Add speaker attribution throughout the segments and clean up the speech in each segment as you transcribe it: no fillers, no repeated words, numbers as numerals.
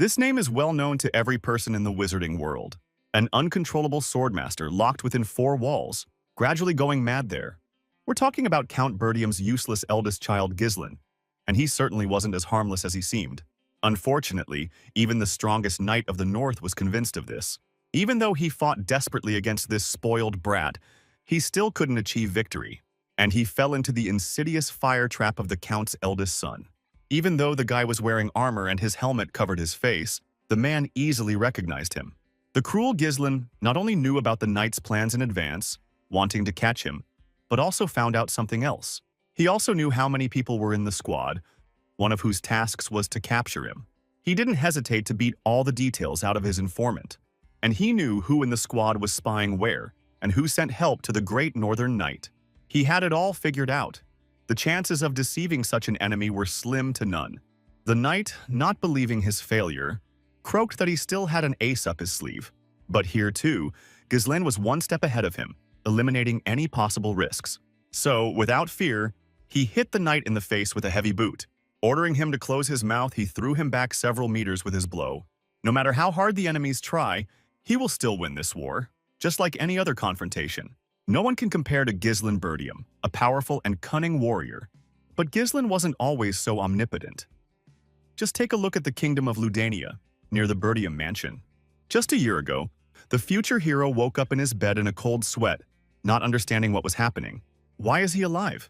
Speaker 1: This name is well known to every person in the wizarding world. An uncontrollable swordmaster locked within four walls, gradually going mad there. We're talking about Count Bertium's useless eldest child Ghislain, and he certainly wasn't as harmless as he seemed. Unfortunately, even the strongest knight of the North was convinced of this. Even though he fought desperately against this spoiled brat, he still couldn't achieve victory, and he fell into the insidious fire trap of the Count's eldest son. Even though the guy was wearing armor and his helmet covered his face, the man easily recognized him. The cruel Ghislain not only knew about the knight's plans in advance, wanting to catch him, but also found out something else. He also knew how many people were in the squad, one of whose tasks was to capture him. He didn't hesitate to beat all the details out of his informant, and he knew who in the squad was spying where and who sent help to the great Northern Knight. He had it all figured out. The chances of deceiving such an enemy were slim to none. The knight, not believing his failure, croaked that he still had an ace up his sleeve. But here too, Ghislain was one step ahead of him, eliminating any possible risks. So, without fear, he hit the knight in the face with a heavy boot. Ordering him to close his mouth, he threw him back several meters with his blow. No matter how hard the enemies try, he will still win this war, just like any other confrontation. No one can compare to Ghislain Bertium, a powerful and cunning warrior. But Ghislain wasn't always so omnipotent. Just take a look at the kingdom of Ludania, near the Bertium mansion. Just a year ago, the future hero woke up in his bed in a cold sweat, not understanding what was happening. Why is he alive?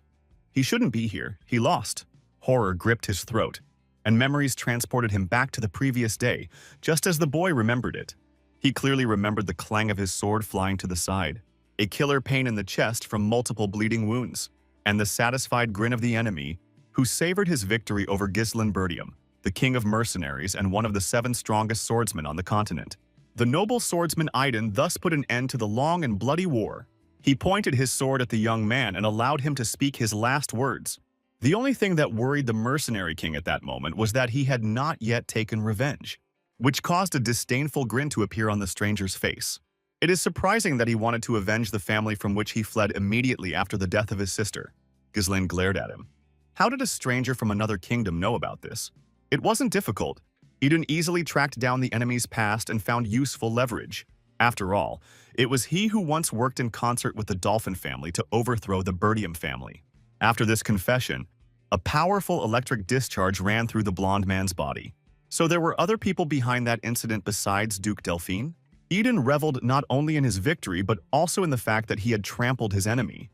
Speaker 1: He shouldn't be here. He lost. Horror gripped his throat, and memories transported him back to the previous day, just as the boy remembered it. He clearly remembered the clang of his sword flying to the side, a killer pain in the chest from multiple bleeding wounds, and the satisfied grin of the enemy, who savored his victory over Ghislain Bertium, the king of mercenaries and one of the 7 strongest swordsmen on the continent. The noble swordsman Aiden thus put an end to the long and bloody war. He pointed his sword at the young man and allowed him to speak his last words. The only thing that worried the mercenary king at that moment was that he had not yet taken revenge, which caused a disdainful grin to appear on the stranger's face. It is surprising that he wanted to avenge the family from which he fled immediately after the death of his sister. Ghislain glared at him. How did a stranger from another kingdom know about this? It wasn't difficult. Eden easily tracked down the enemy's past and found useful leverage. After all, it was he who once worked in concert with the Dolphin family to overthrow the Bertium family. After this confession, a powerful electric discharge ran through the blonde man's body. So there were other people behind that incident besides Duke Delphine? Eden reveled not only in his victory but also in the fact that he had trampled his enemy.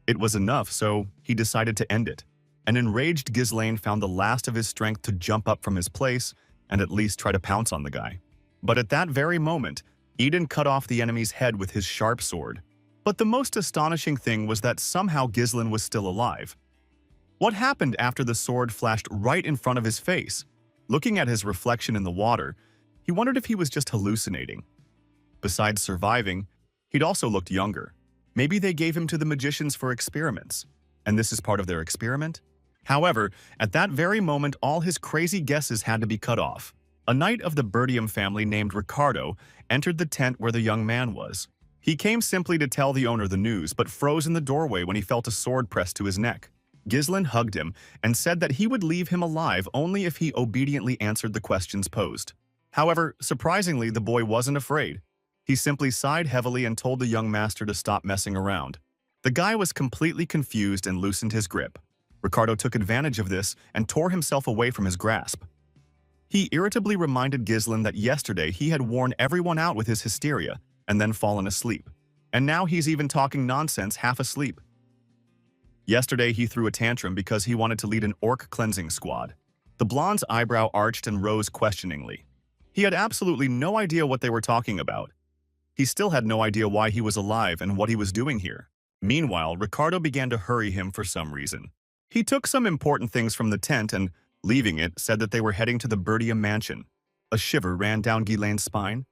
Speaker 1: It was enough, so he decided to end it. An enraged Ghislain found the last of his strength to jump up from his place and at least try to pounce on the guy. But at that very moment, Eden cut off the enemy's head with his sharp sword. But the most astonishing thing was that somehow Ghislain was still alive. What happened after the sword flashed right in front of his face? Looking at his reflection in the water, he wondered if he was just hallucinating. Besides surviving, he'd also looked younger. Maybe they gave him to the magicians for experiments, and this is part of their experiment? However, at that very moment, all his crazy guesses had to be cut off. A knight of the Bertium family named Ricardo entered the tent where the young man was. He came simply to tell the owner the news, but froze in the doorway when he felt a sword pressed to his neck. Ghislain hugged him and said that he would leave him alive only if he obediently answered the questions posed. However, surprisingly, the boy wasn't afraid. He simply sighed heavily and told the young master to stop messing around. The guy was completely confused and loosened his grip. Ricardo took advantage of this and tore himself away from his grasp. He irritably reminded Ghislain that yesterday he had worn everyone out with his hysteria and then fallen asleep. And now he's even talking nonsense half asleep. Yesterday he threw a tantrum because he wanted to lead an orc cleansing squad. The blonde's eyebrow arched and rose questioningly. He had absolutely no idea what they were talking about. He still had no idea why he was alive and what he was doing here. Meanwhile, Ricardo began to hurry him for some reason. He took some important things from the tent and, leaving it, said that they were heading to the Bertium mansion. A shiver ran down Ghislain's spine.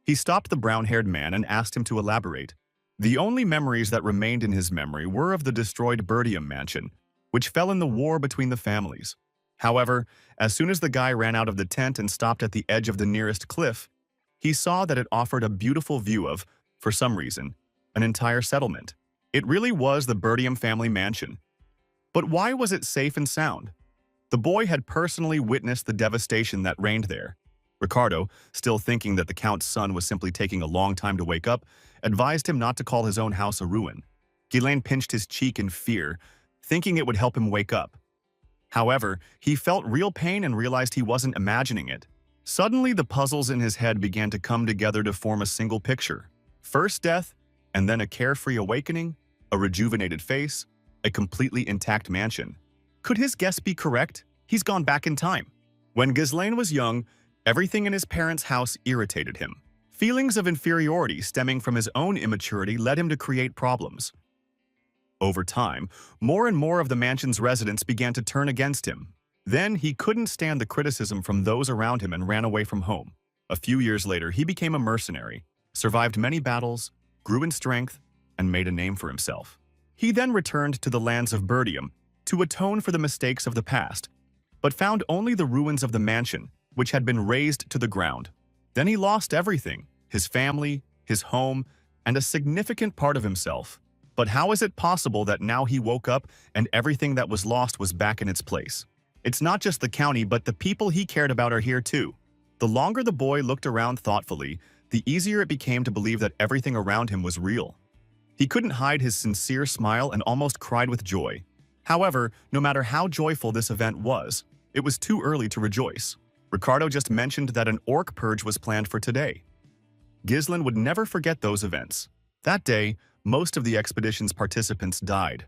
Speaker 1: He stopped the brown-haired man and asked him to elaborate. The only memories that remained in his memory were of the destroyed Bertium mansion, which fell in the war between the families. However, as soon as the guy ran out of the tent and stopped at the edge of the nearest cliff, he saw that it offered a beautiful view of, for some reason, an entire settlement. It really was the Bertium family mansion. But why was it safe and sound? The boy had personally witnessed the devastation that reigned there. Ricardo, still thinking that the Count's son was simply taking a long time to wake up, advised him not to call his own house a ruin. Ghislaine pinched his cheek in fear, thinking it would help him wake up. However, he felt real pain and realized he wasn't imagining it. Suddenly, the puzzles in his head began to come together to form a single picture. First death, and then a carefree awakening, a rejuvenated face, a completely intact mansion. Could his guess be correct? He's gone back in time. When Ghislaine was young, everything in his parents' house irritated him. Feelings of inferiority stemming from his own immaturity led him to create problems. Over time, more and more of the mansion's residents began to turn against him. Then he couldn't stand the criticism from those around him and ran away from home. A few years later, he became a mercenary, survived many battles, grew in strength, and made a name for himself. He then returned to the lands of Burdium to atone for the mistakes of the past, but found only the ruins of the mansion, which had been razed to the ground. Then he lost everything, his family, his home, and a significant part of himself. But how is it possible that now he woke up and everything that was lost was back in its place? It's not just the county, but the people he cared about are here too. The longer the boy looked around thoughtfully, the easier it became to believe that everything around him was real. He couldn't hide his sincere smile and almost cried with joy. However, no matter how joyful this event was, it was too early to rejoice. Ricardo just mentioned that an orc purge was planned for today. Ghislaine would never forget those events. That day, most of the expedition's participants died.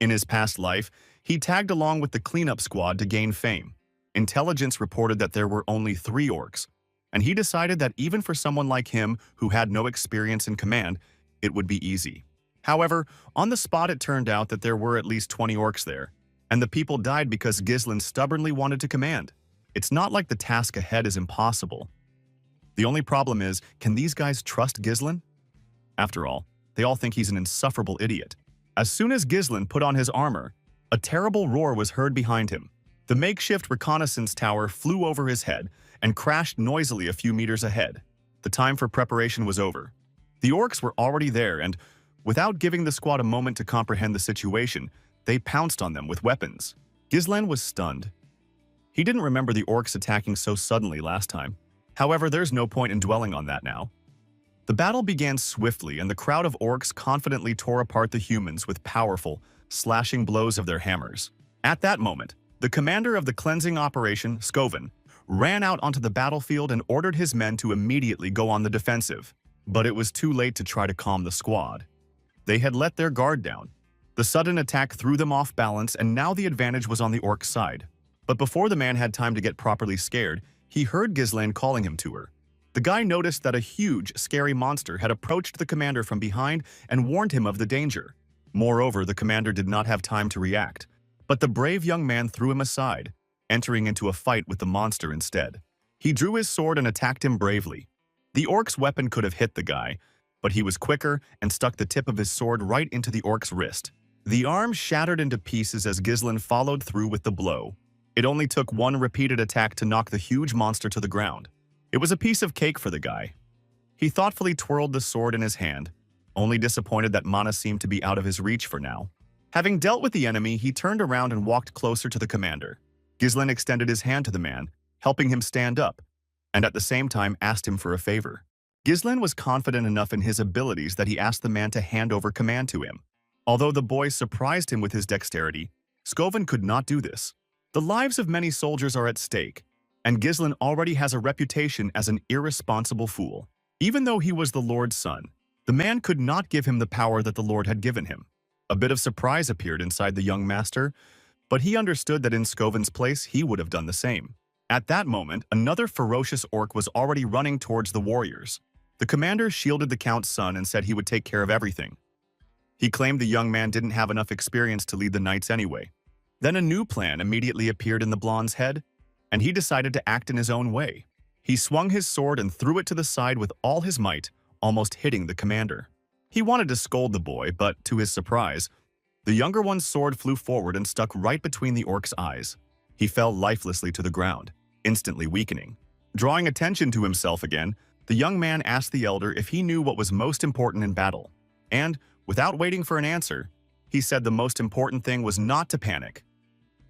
Speaker 1: In his past life, he tagged along with the cleanup squad to gain fame. Intelligence reported that there were only 3 orcs, and he decided that even for someone like him who had no experience in command, it would be easy. However, on the spot it turned out that there were at least 20 orcs there, and the people died because Ghislaine stubbornly wanted to command. It's not like the task ahead is impossible. The only problem is, can these guys trust Ghislaine? After all, they all think he's an insufferable idiot. As soon as Ghislaine put on his armor, a terrible roar was heard behind him. The makeshift reconnaissance tower flew over his head and crashed noisily a few meters ahead. The time for preparation was over. The orcs were already there and, without giving the squad a moment to comprehend the situation, they pounced on them with weapons. Ghislaine was stunned. He didn't remember the orcs attacking so suddenly last time. However, there's no point in dwelling on that now. The battle began swiftly, and the crowd of orcs confidently tore apart the humans with powerful, slashing blows of their hammers. At that moment, the commander of the cleansing operation, Skoven, ran out onto the battlefield and ordered his men to immediately go on the defensive. But it was too late to try to calm the squad. They had let their guard down. The sudden attack threw them off balance, and now the advantage was on the orc side. But before the man had time to get properly scared, he heard Ghislaine calling him to her. The guy noticed that a huge, scary monster had approached the commander from behind and warned him of the danger. Moreover, the commander did not have time to react, but the brave young man threw him aside, entering into a fight with the monster instead. He drew his sword and attacked him bravely. The orc's weapon could have hit the guy, but he was quicker and stuck the tip of his sword right into the orc's wrist. The arm shattered into pieces as Ghislaine followed through with the blow. It only took one repeated attack to knock the huge monster to the ground. It was a piece of cake for the guy. He thoughtfully twirled the sword in his hand, only disappointed that mana seemed to be out of his reach for now. Having dealt with the enemy, he turned around and walked closer to the commander. Ghislaine extended his hand to the man, helping him stand up, and at the same time asked him for a favor. Ghislaine was confident enough in his abilities that he asked the man to hand over command to him. Although the boy surprised him with his dexterity, Skoven could not do this. The lives of many soldiers are at stake, and Ghislaine already has a reputation as an irresponsible fool. Even though he was the Lord's son, the man could not give him the power that the Lord had given him. A bit of surprise appeared inside the young master, but he understood that in Skoven's place he would have done the same. At that moment, another ferocious orc was already running towards the warriors. The commander shielded the Count's son and said he would take care of everything. He claimed the young man didn't have enough experience to lead the knights anyway. Then a new plan immediately appeared in the blonde's head, and he decided to act in his own way. He swung his sword and threw it to the side with all his might, almost hitting the commander. He wanted to scold the boy, but to his surprise, the younger one's sword flew forward and stuck right between the orc's eyes. He fell lifelessly to the ground, instantly weakening. Drawing attention to himself again, the young man asked the elder if he knew what was most important in battle. And, without waiting for an answer, he said the most important thing was not to panic.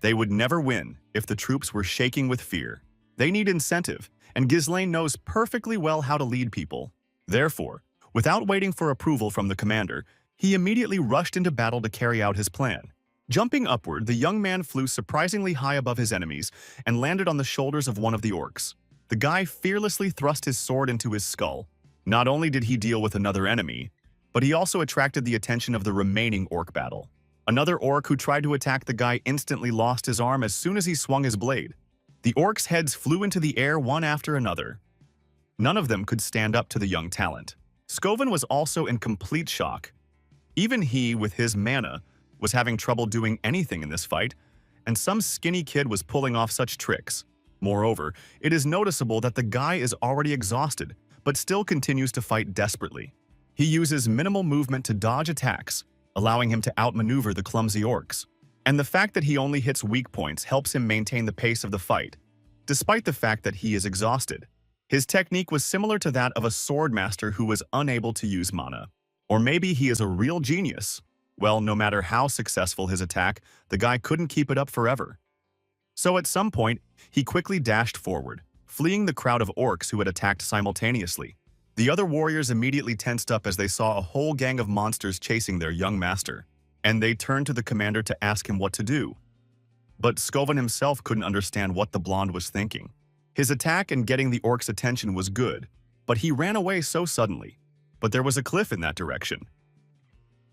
Speaker 1: They would never win if the troops were shaking with fear. They need incentive, and Ghislaine knows perfectly well how to lead people. Therefore, without waiting for approval from the commander, he immediately rushed into battle to carry out his plan. Jumping upward, the young man flew surprisingly high above his enemies and landed on the shoulders of one of the orcs. The guy fearlessly thrust his sword into his skull. Not only did he deal with another enemy, but he also attracted the attention of the remaining orc battle. Another orc who tried to attack the guy instantly lost his arm as soon as he swung his blade. The orcs' heads flew into the air one after another. None of them could stand up to the young talent. Skovan was also in complete shock. Even he, with his mana, was having trouble doing anything in this fight, and some skinny kid was pulling off such tricks. Moreover, it is noticeable that the guy is already exhausted, but still continues to fight desperately. He uses minimal movement to dodge attacks, allowing him to outmaneuver the clumsy orcs. And the fact that he only hits weak points helps him maintain the pace of the fight, despite the fact that he is exhausted. His technique was similar to that of a sword master who was unable to use mana. Or maybe he is a real genius. Well, no matter how successful his attack, the guy couldn't keep it up forever. So at some point, he quickly dashed forward, fleeing the crowd of orcs who had attacked simultaneously. The other warriors immediately tensed up as they saw a whole gang of monsters chasing their young master, and they turned to the commander to ask him what to do. But Skovan himself couldn't understand what the blonde was thinking. His attack and getting the orcs' attention was good, but he ran away so suddenly. But there was a cliff in that direction.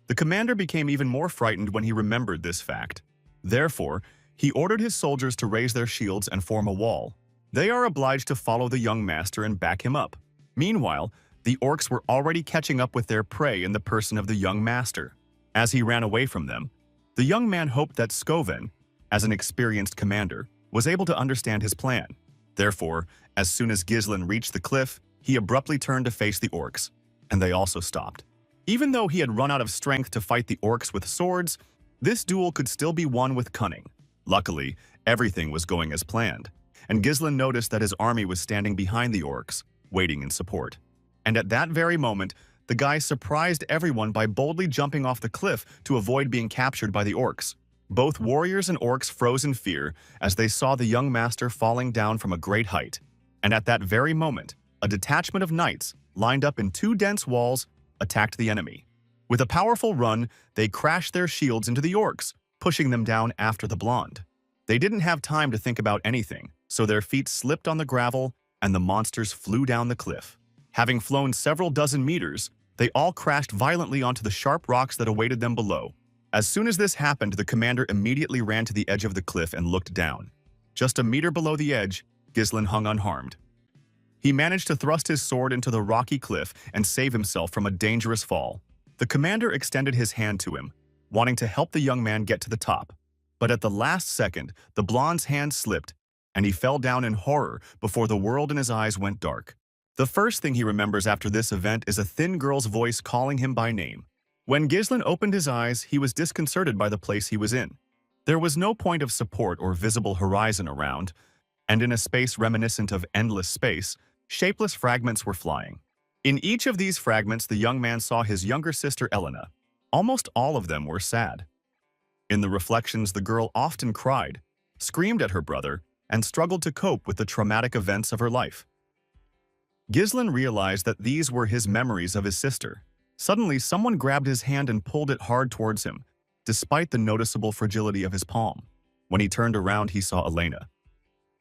Speaker 1: The commander became even more frightened when he remembered this fact. Therefore, he ordered his soldiers to raise their shields and form a wall. They are obliged to follow the young master and back him up. Meanwhile, the orcs were already catching up with their prey in the person of the young master. As he ran away from them, the young man hoped that Skovan, as an experienced commander, was able to understand his plan. Therefore, as soon as Ghislaine reached the cliff, he abruptly turned to face the orcs, and they also stopped. Even though he had run out of strength to fight the orcs with swords, this duel could still be won with cunning. Luckily, everything was going as planned, and Ghislaine noticed that his army was standing behind the orcs, waiting in support. And at that very moment, the guy surprised everyone by boldly jumping off the cliff to avoid being captured by the orcs. Both warriors and orcs froze in fear as they saw the young master falling down from a great height. And at that very moment, a detachment of knights, lined up in two dense walls, attacked the enemy. With a powerful run, they crashed their shields into the orcs, pushing them down after the blonde. They didn't have time to think about anything, so their feet slipped on the gravel and the monsters flew down the cliff. Having flown several dozen meters, they all crashed violently onto the sharp rocks that awaited them below. As soon as this happened, the commander immediately ran to the edge of the cliff and looked down. Just a meter below the edge, Ghislaine hung unharmed. He managed to thrust his sword into the rocky cliff and save himself from a dangerous fall. The commander extended his hand to him, wanting to help the young man get to the top. But at the last second, the blonde's hand slipped, and he fell down in horror before the world in his eyes went dark. The first thing he remembers after this event is a thin girl's voice calling him by name. When Ghislaine opened his eyes, he was disconcerted by the place he was in. There was no point of support or visible horizon around, and in a space reminiscent of endless space, shapeless fragments were flying. In each of these fragments, the young man saw his younger sister Elena. Almost all of them were sad. In the reflections, the girl often cried, screamed at her brother, and struggled to cope with the traumatic events of her life. Ghislaine realized that these were his memories of his sister. Suddenly, someone grabbed his hand and pulled it hard towards him, despite the noticeable fragility of his palm. When he turned around, he saw Elena.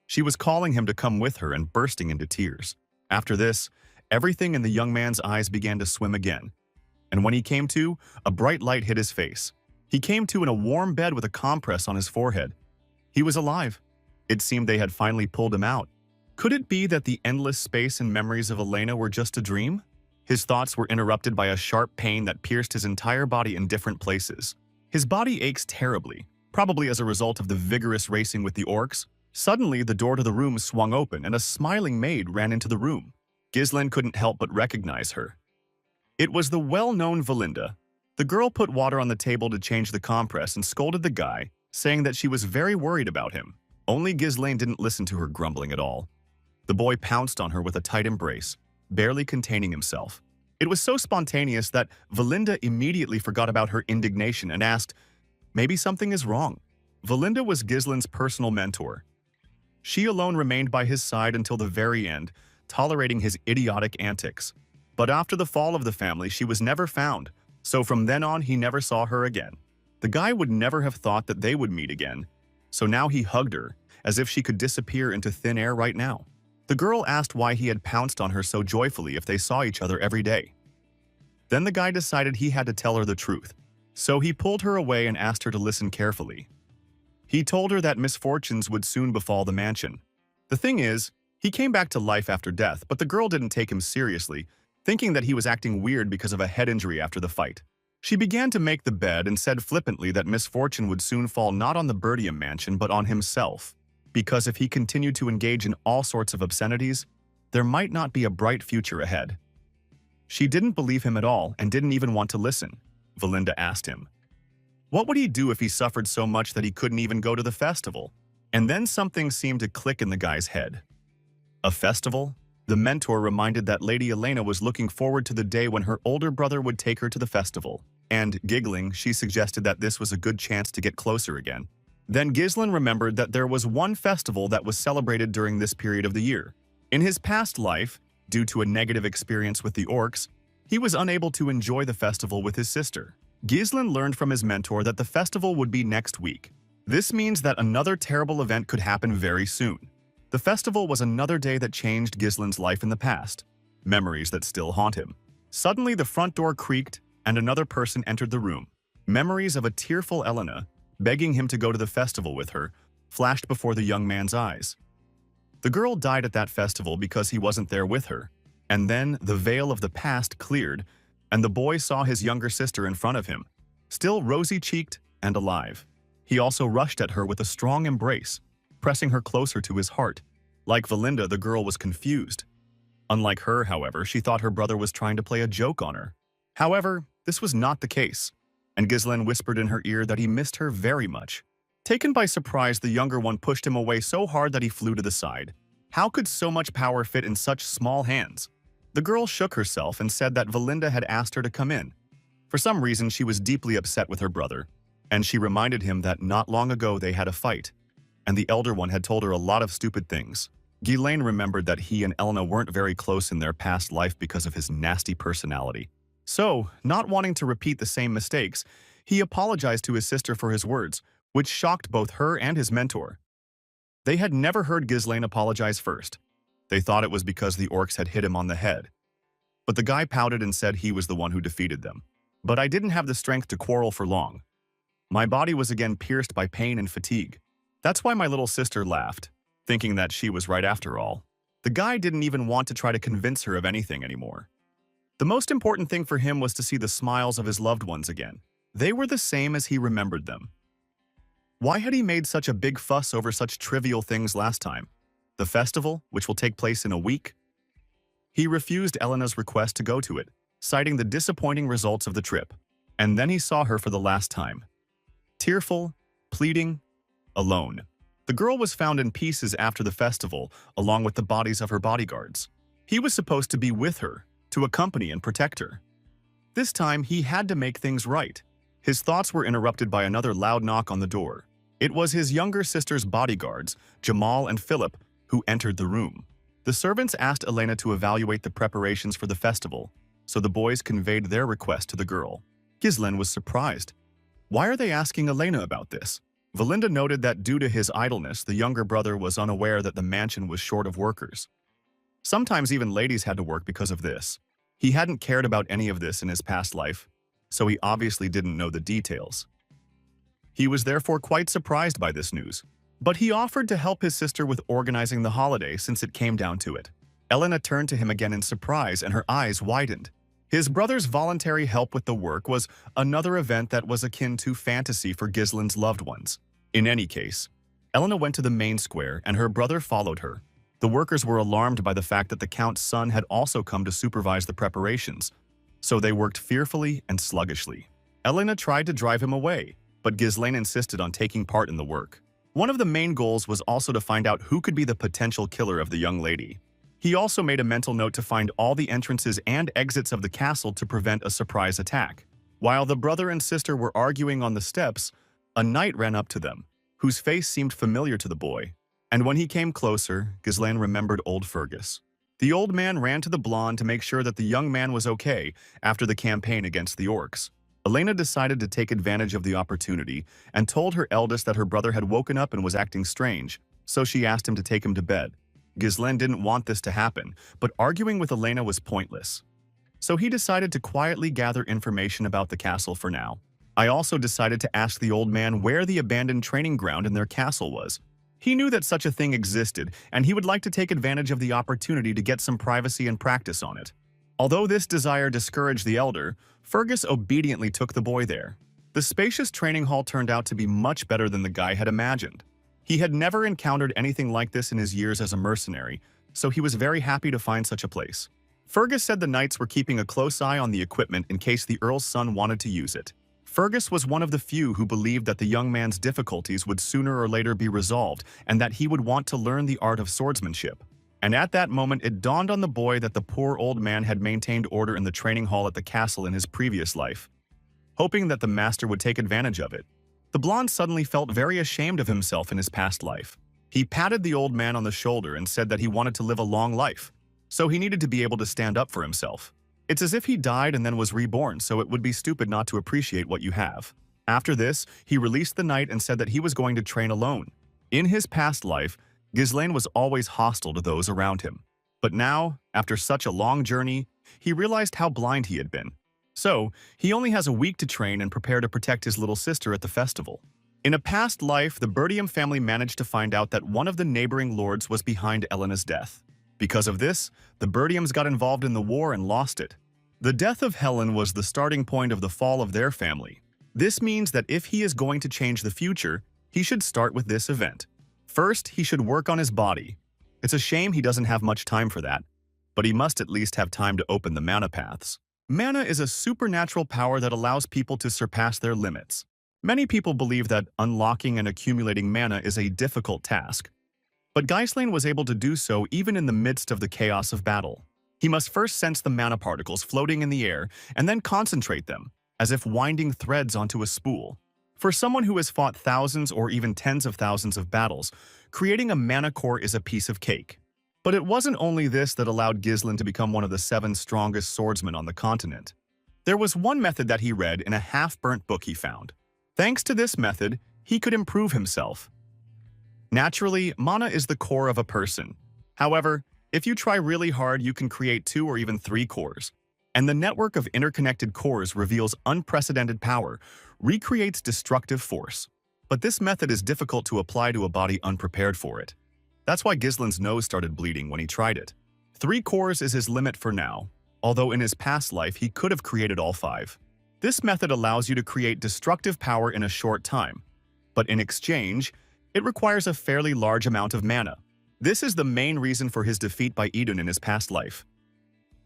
Speaker 1: She was calling him to come with her and bursting into tears. After this, everything in the young man's eyes began to swim again. And when he came to, a bright light hit his face. He came to in a warm bed with a compress on his forehead. He was alive. It seemed they had finally pulled him out. Could it be that the endless space and memories of Elena were just a dream? His thoughts were interrupted by a sharp pain that pierced his entire body in different places. His body aches terribly, probably as a result of the vigorous racing with the orcs. Suddenly, the door to the room swung open and a smiling maid ran into the room. Ghislaine couldn't help but recognize her. It was the well-known Valinda. The girl put water on the table to change the compress and scolded the guy, saying that she was very worried about him. Only Ghislaine didn't listen to her grumbling at all. The boy pounced on her with a tight embrace, barely containing himself. It was so spontaneous that Valinda immediately forgot about her indignation and asked, "Maybe something is wrong." Valinda was Ghislaine's personal mentor. She alone remained by his side until the very end, tolerating his idiotic antics. But after the fall of the family, she was never found, so from then on he never saw her again. The guy would never have thought that they would meet again, so now he hugged her, as if she could disappear into thin air right now. The girl asked why he had pounced on her so joyfully if they saw each other every day. Then the guy decided he had to tell her the truth, so he pulled her away and asked her to listen carefully. He told her that misfortunes would soon befall the mansion. The thing is, he came back to life after death, but the girl didn't take him seriously, thinking that he was acting weird because of a head injury after the fight. She began to make the bed and said flippantly that misfortune would soon fall not on the Birdium mansion but on himself, because if he continued to engage in all sorts of obscenities, there might not be a bright future ahead. She didn't believe him at all and didn't even want to listen. Valinda asked him, what would he do if he suffered so much that he couldn't even go to the festival? And then something seemed to click in the guy's head. A festival? The mentor reminded that Lady Elena was looking forward to the day when her older brother would take her to the festival, and, giggling, she suggested that this was a good chance to get closer again. Then Ghislain remembered that there was one festival that was celebrated during this period of the year. In his past life, due to a negative experience with the orcs, he was unable to enjoy the festival with his sister. Ghislain learned from his mentor that the festival would be next week. This means that another terrible event could happen very soon. The festival was another day that changed Ghislain's life in the past, memories that still haunt him. Suddenly the front door creaked and another person entered the room. Memories of a tearful Elena, begging him to go to the festival with her, flashed before the young man's eyes. The girl died at that festival because he wasn't there with her, and then the veil of the past cleared, and the boy saw his younger sister in front of him, still rosy-cheeked and alive. He also rushed at her with a strong embrace, pressing her closer to his heart. Like Valinda, the girl was confused. Unlike her, however, she thought her brother was trying to play a joke on her. However, this was not the case, and Ghislain whispered in her ear that he missed her very much. Taken by surprise, the younger one pushed him away so hard that he flew to the side. How could so much power fit in such small hands? The girl shook herself and said that Valinda had asked her to come in. For some reason, she was deeply upset with her brother, and she reminded him that not long ago they had a fight, and the elder one had told her a lot of stupid things. Ghislain remembered that he and Elena weren't very close in their past life because of his nasty personality. So, not wanting to repeat the same mistakes, he apologized to his sister for his words, which shocked both her and his mentor. They had never heard Ghislain apologize first. They thought it was because the orcs had hit him on the head. But the guy pouted and said he was the one who defeated them. But I didn't have the strength to quarrel for long. My body was again pierced by pain and fatigue. That's why my little sister laughed, thinking that she was right after all. The guy didn't even want to try to convince her of anything anymore. The most important thing for him was to see the smiles of his loved ones again. They were the same as he remembered them. Why had he made such a big fuss over such trivial things last time? The festival, which will take place in a week? He refused Elena's request to go to it, citing the disappointing results of the trip. And then he saw her for the last time. Tearful, pleading, alone. The girl was found in pieces after the festival, along with the bodies of her bodyguards. He was supposed to be with her, to accompany and protect her. This time, he had to make things right. His thoughts were interrupted by another loud knock on the door. It was his younger sister's bodyguards, Jamal and Philip, who entered the room. The servants asked Elena to evaluate the preparations for the festival, so the boys conveyed their request to the girl. Ghislain was surprised. Why are they asking Elena about this? Valinda noted that due to his idleness, the younger brother was unaware that the mansion was short of workers. Sometimes even ladies had to work because of this. He hadn't cared about any of this in his past life, so he obviously didn't know the details. He was therefore quite surprised by this news. But he offered to help his sister with organizing the holiday since it came down to it. Elena turned to him again in surprise and her eyes widened. His brother's voluntary help with the work was another event that was akin to fantasy for Ghislain's loved ones. In any case, Elena went to the main square and her brother followed her. The workers were alarmed by the fact that the Count's son had also come to supervise the preparations, so they worked fearfully and sluggishly. Elena tried to drive him away, but Ghislain insisted on taking part in the work. One of the main goals was also to find out who could be the potential killer of the young lady. He also made a mental note to find all the entrances and exits of the castle to prevent a surprise attack. While the brother and sister were arguing on the steps, a knight ran up to them, whose face seemed familiar to the boy, And when he came closer, Ghislaine remembered old Fergus. The old man ran to the blonde to make sure that the young man was okay after the campaign against the orcs. Elena decided to take advantage of the opportunity and told her eldest that her brother had woken up and was acting strange, so she asked him to take him to bed. Ghislaine didn't want this to happen, but arguing with Elena was pointless. So he decided to quietly gather information about the castle for now. I also decided to ask the old man where the abandoned training ground in their castle was. He knew that such a thing existed, and he would like to take advantage of the opportunity to get some privacy and practice on it. Although this desire discouraged the elder, Fergus obediently took the boy there. The spacious training hall turned out to be much better than the guy had imagined. He had never encountered anything like this in his years as a mercenary, so he was very happy to find such a place. Fergus said the knights were keeping a close eye on the equipment in case the Earl's son wanted to use it. Fergus was one of the few who believed that the young man's difficulties would sooner or later be resolved and that he would want to learn the art of swordsmanship. And at that moment, it dawned on the boy that the poor old man had maintained order in the training hall at the castle in his previous life, hoping that the master would take advantage of it. The blonde suddenly felt very ashamed of himself in his past life. He patted the old man on the shoulder and said that he wanted to live a long life, so he needed to be able to stand up for himself. It's as if he died and then was reborn, so it would be stupid not to appreciate what you have. After this, he released the knight and said that he was going to train alone. In his past life, Ghislaine was always hostile to those around him. But now, after such a long journey, he realized how blind he had been. So, he only has a week to train and prepare to protect his little sister at the festival. In a past life, the Bertium family managed to find out that one of the neighboring lords was behind Elena's death. Because of this, the Bertiums got involved in the war and lost it. The death of Helen was the starting point of the fall of their family. This means that if he is going to change the future, he should start with this event. First, he should work on his body. It's a shame he doesn't have much time for that, but he must at least have time to open the mana paths. Mana is a supernatural power that allows people to surpass their limits. Many people believe that unlocking and accumulating mana is a difficult task, but Ghislaine was able to do so even in the midst of the chaos of battle. He must first sense the mana particles floating in the air and then concentrate them, as if winding threads onto a spool. For someone who has fought thousands or even tens of thousands of battles, creating a mana core is a piece of cake. But it wasn't only this that allowed Ghislaine to become one of the 7 strongest swordsmen on the continent. There was one method that he read in a half-burnt book he found. Thanks to this method, he could improve himself. Naturally, mana is the core of a person. However, if you try really hard, you can create 2 or even 3 cores. And the network of interconnected cores reveals unprecedented power, recreates destructive force. But this method is difficult to apply to a body unprepared for it. That's why Ghislaine's nose started bleeding when he tried it. 3 cores is his limit for now, although in his past life he could have created all 5. This method allows you to create destructive power in a short time, but in exchange, it requires a fairly large amount of mana. This is the main reason for his defeat by Idun in his past life.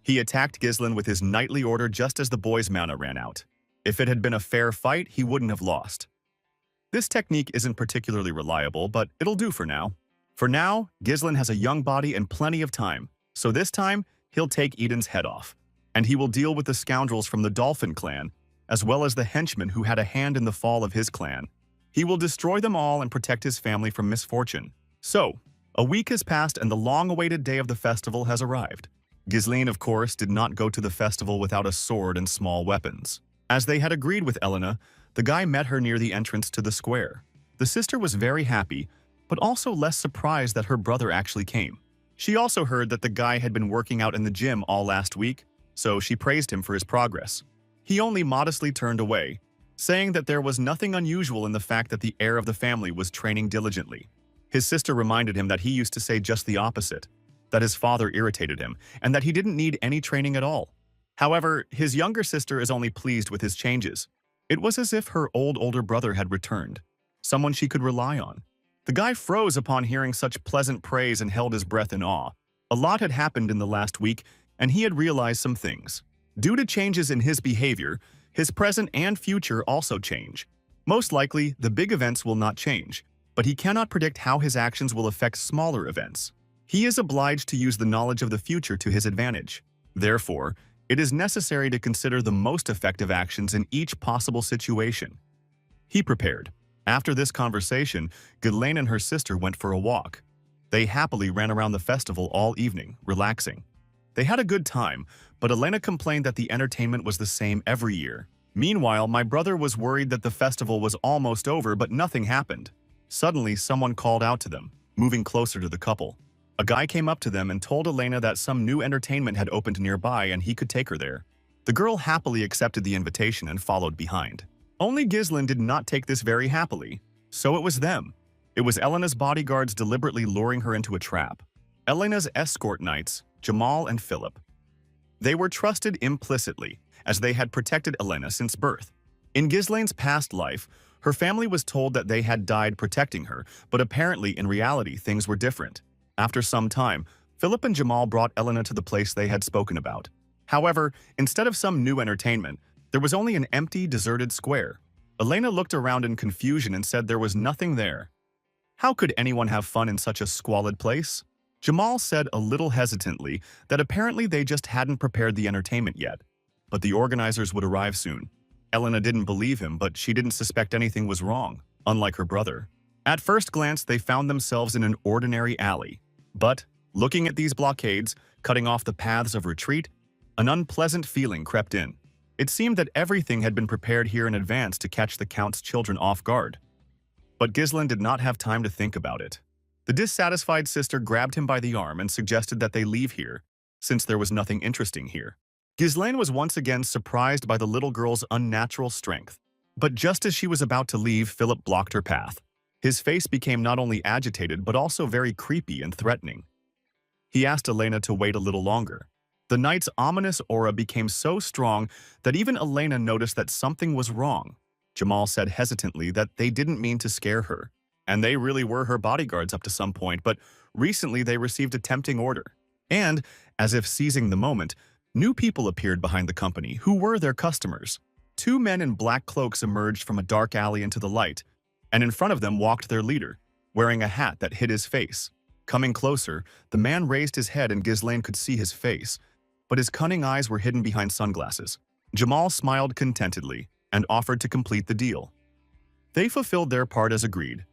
Speaker 1: He attacked Ghislaine with his knightly order just as the boy's mana ran out. If it had been a fair fight, he wouldn't have lost. This technique isn't particularly reliable, but it'll do for now. For now, Ghislaine has a young body and plenty of time, so this time, he'll take Eden's head off. And he will deal with the scoundrels from the Dolphin clan, as well as the henchmen who had a hand in the fall of his clan. He will destroy them all and protect his family from misfortune. So, a week has passed and the long-awaited day of the festival has arrived. Ghislaine, of course, did not go to the festival without a sword and small weapons. As they had agreed with Elena, the guy met her near the entrance to the square. The sister was very happy, but also less surprised that her brother actually came. She also heard that the guy had been working out in the gym all last week, so she praised him for his progress. He only modestly turned away, saying that there was nothing unusual in the fact that the heir of the family was training diligently. His sister reminded him that he used to say just the opposite, that his father irritated him, and that he didn't need any training at all. However, his younger sister is only pleased with his changes. It was as if her older brother had returned, someone she could rely on. The guy froze upon hearing such pleasant praise and held his breath in awe. A lot had happened in the last week, and he had realized some things. Due to changes in his behavior, his present and future also change. Most likely, the big events will not change, but he cannot predict how his actions will affect smaller events. He is obliged to use the knowledge of the future to his advantage. Therefore, it is necessary to consider the most effective actions in each possible situation. He prepared. After this conversation, Ghislaine and her sister went for a walk. They happily ran around the festival all evening, relaxing. They had a good time, but Elena complained that the entertainment was the same every year. Meanwhile, my brother was worried that the festival was almost over, but nothing happened. Suddenly, someone called out to them, moving closer to the couple. A guy came up to them and told Elena that some new entertainment had opened nearby and he could take her there. The girl happily accepted the invitation and followed behind. Only Ghislain did not take this very happily. So it was them. It was Elena's bodyguards deliberately luring her into a trap. Elena's escort knights, Jamal and Philip. They were trusted implicitly, as they had protected Elena since birth. In Ghislain's past life, her family was told that they had died protecting her, but apparently in reality things were different. After some time, Philip and Jamal brought Elena to the place they had spoken about. However, instead of some new entertainment, there was only an empty, deserted square. Elena looked around in confusion and said there was nothing there. How could anyone have fun in such a squalid place? Jamal said a little hesitantly that apparently they just hadn't prepared the entertainment yet, but the organizers would arrive soon. Elena didn't believe him, but she didn't suspect anything was wrong, unlike her brother. At first glance, they found themselves in an ordinary alley. But, looking at these blockades, cutting off the paths of retreat, an unpleasant feeling crept in. It seemed that everything had been prepared here in advance to catch the Count's children off guard. But Ghislain did not have time to think about it. The dissatisfied sister grabbed him by the arm and suggested that they leave here, since there was nothing interesting here. Ghislain was once again surprised by the little girl's unnatural strength. But just as she was about to leave, Philip blocked her path. His face became not only agitated but also very creepy and threatening. He asked Elena to wait a little longer. The knight's ominous aura became so strong that even Elena noticed that something was wrong. Jamal said hesitantly that they didn't mean to scare her, and they really were her bodyguards up to some point, but recently they received a tempting order. And, as if seizing the moment, new people appeared behind the company who were their customers. Two men in black cloaks emerged from a dark alley into the light, and in front of them walked their leader, wearing a hat that hid his face. Coming closer, the man raised his head and Ghislain could see his face, but his cunning eyes were hidden behind sunglasses. Jamal smiled contentedly and offered to complete the deal. They fulfilled their part as agreed.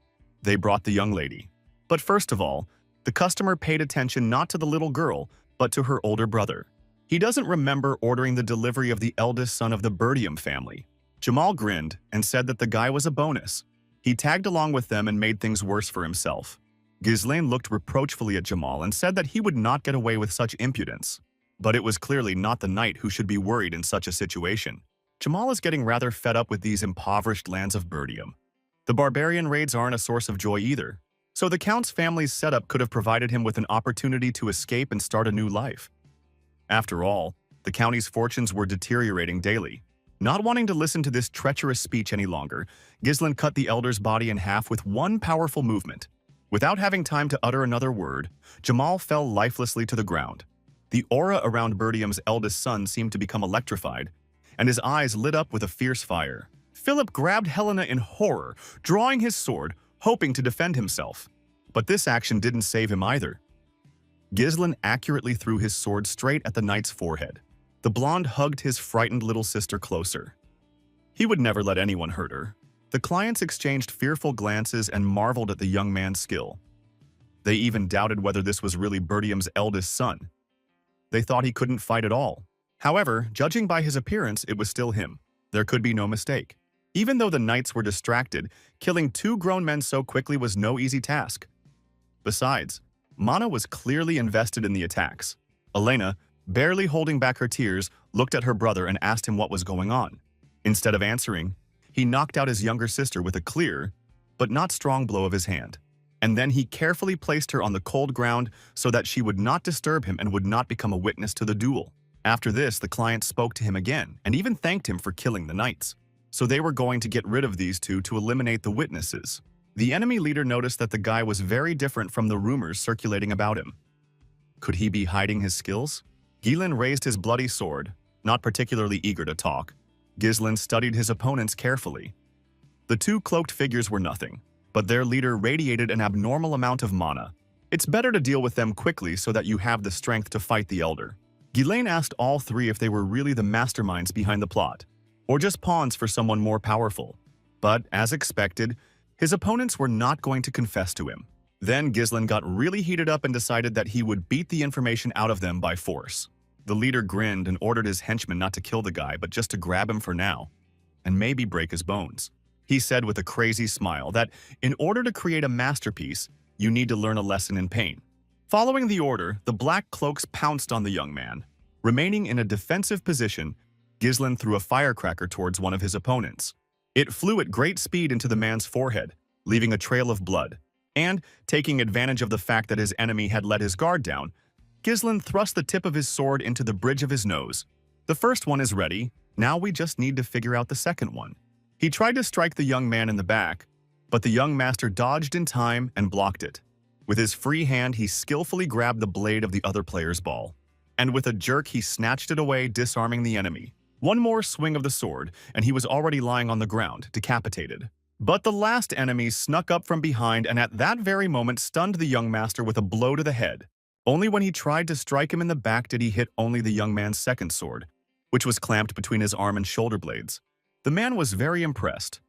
Speaker 1: They brought the young lady. But first of all, the customer paid attention not to the little girl, but to her older brother. He doesn't remember ordering the delivery of the eldest son of the Bertium family. Jamal grinned and said that the guy was a bonus. He tagged along with them and made things worse for himself. Ghislain looked reproachfully at Jamal and said that he would not get away with such impudence. But it was clearly not the knight who should be worried in such a situation. Jamal is getting rather fed up with these impoverished lands of Bertium. The barbarian raids aren't a source of joy either, so the Count's family's setup could have provided him with an opportunity to escape and start a new life. After all, the county's fortunes were deteriorating daily. Not wanting to listen to this treacherous speech any longer, Ghislain cut the elder's body in half with one powerful movement. Without having time to utter another word, Jamal fell lifelessly to the ground. The aura around Bertium's eldest son seemed to become electrified, and his eyes lit up with a fierce fire. Philip grabbed Helena in horror, drawing his sword, hoping to defend himself. But this action didn't save him either. Ghislain accurately threw his sword straight at the knight's forehead. The blonde hugged his frightened little sister closer. He would never let anyone hurt her. The clients exchanged fearful glances and marveled at the young man's skill. They even doubted whether this was really Bertium's eldest son. They thought he couldn't fight at all. However, judging by his appearance, it was still him. There could be no mistake. Even though the knights were distracted, killing two grown men so quickly was no easy task. Besides, Mana was clearly invested in the attacks. Elena, barely holding back her tears, looked at her brother and asked him what was going on. Instead of answering, he knocked out his younger sister with a clear, but not strong blow of his hand. And then he carefully placed her on the cold ground so that she would not disturb him and would not become a witness to the duel. After this, the client spoke to him again and even thanked him for killing the knights. So they were going to get rid of these two to eliminate the witnesses. The enemy leader noticed that the guy was very different from the rumors circulating about him. Could he be hiding his skills? Ghislain raised his bloody sword, not particularly eager to talk. Ghislain studied his opponents carefully. The two cloaked figures were nothing, but their leader radiated an abnormal amount of mana. It's better to deal with them quickly so that you have the strength to fight the elder. Ghislain asked all three if they were really the masterminds behind the plot, or just pawns for someone more powerful. But, as expected, his opponents were not going to confess to him. Then Ghislain got really heated up and decided that he would beat the information out of them by force. The leader grinned and ordered his henchmen not to kill the guy, but just to grab him for now, and maybe break his bones. He said with a crazy smile that in order to create a masterpiece, you need to learn a lesson in pain. Following the order, the Black Cloaks pounced on the young man. Remaining in a defensive position, Ghislain threw a firecracker towards one of his opponents. It flew at great speed into the man's forehead, leaving a trail of blood. And, taking advantage of the fact that his enemy had let his guard down, Ghislain thrust the tip of his sword into the bridge of his nose. The first one is ready, now we just need to figure out the second one. He tried to strike the young man in the back, but the young master dodged in time and blocked it. With his free hand, he skillfully grabbed the blade of the other player's ball. And with a jerk, he snatched it away, disarming the enemy. One more swing of the sword, and he was already lying on the ground, decapitated. But the last enemy snuck up from behind and at that very moment stunned the young master with a blow to the head. Only when he tried to strike him in the back did he hit only the young man's second sword, which was clamped between his arm and shoulder blades. The man was very impressed.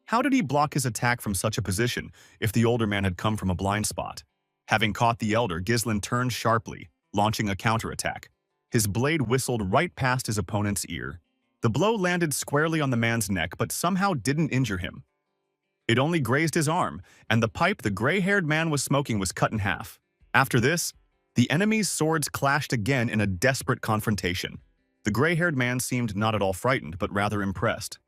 Speaker 1: How did he block his attack from such a position if the older man had come from a blind spot? Having caught the elder, Ghislain turned sharply, launching a counterattack. His blade whistled right past his opponent's ear. The blow landed squarely on the man's neck but somehow didn't injure him. It only grazed his arm, and the pipe the gray-haired man was smoking was cut in half. After this, the enemy's swords clashed again in a desperate confrontation. The gray-haired man seemed not at all frightened, but rather impressed.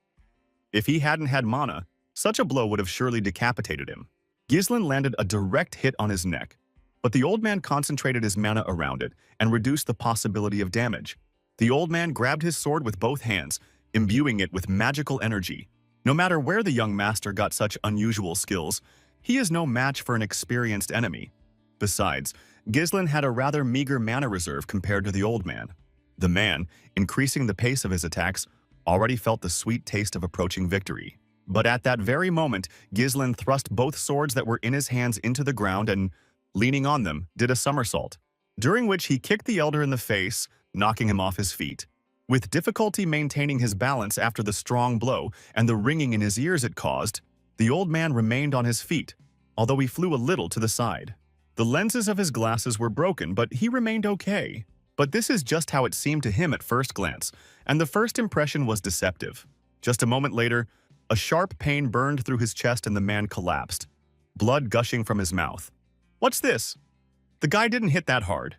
Speaker 1: If he hadn't had mana, such a blow would have surely decapitated him. Ghislain landed a direct hit on his neck, but the old man concentrated his mana around it and reduced the possibility of damage. The old man grabbed his sword with both hands, imbuing it with magical energy. No matter where the young master got such unusual skills, he is no match for an experienced enemy. Besides, Ghislain had a rather meager mana reserve compared to the old man. The man, increasing the pace of his attacks, already felt the sweet taste of approaching victory. But at that very moment, Ghislain thrust both swords that were in his hands into the ground and, leaning on them, did a somersault, during which he kicked the elder in the face, knocking him off his feet. With difficulty maintaining his balance after the strong blow and the ringing in his ears it caused, the old man remained on his feet, although he flew a little to the side. The lenses of his glasses were broken, but he remained okay. But this is just how it seemed to him at first glance, and the first impression was deceptive. Just a moment later, a sharp pain burned through his chest and the man collapsed, blood gushing from his mouth. What's this? The guy didn't hit that hard.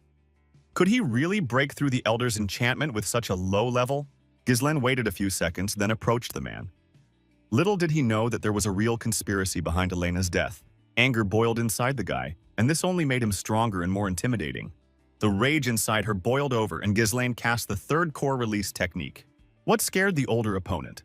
Speaker 1: Could he really break through the elder's enchantment with such a low level? Ghislain waited a few seconds, then approached the man. Little did he know that there was a real conspiracy behind Elena's death. Anger boiled inside the guy, and this only made him stronger and more intimidating. The rage inside her boiled over, and Ghislain cast the third core release technique. What scared the older opponent?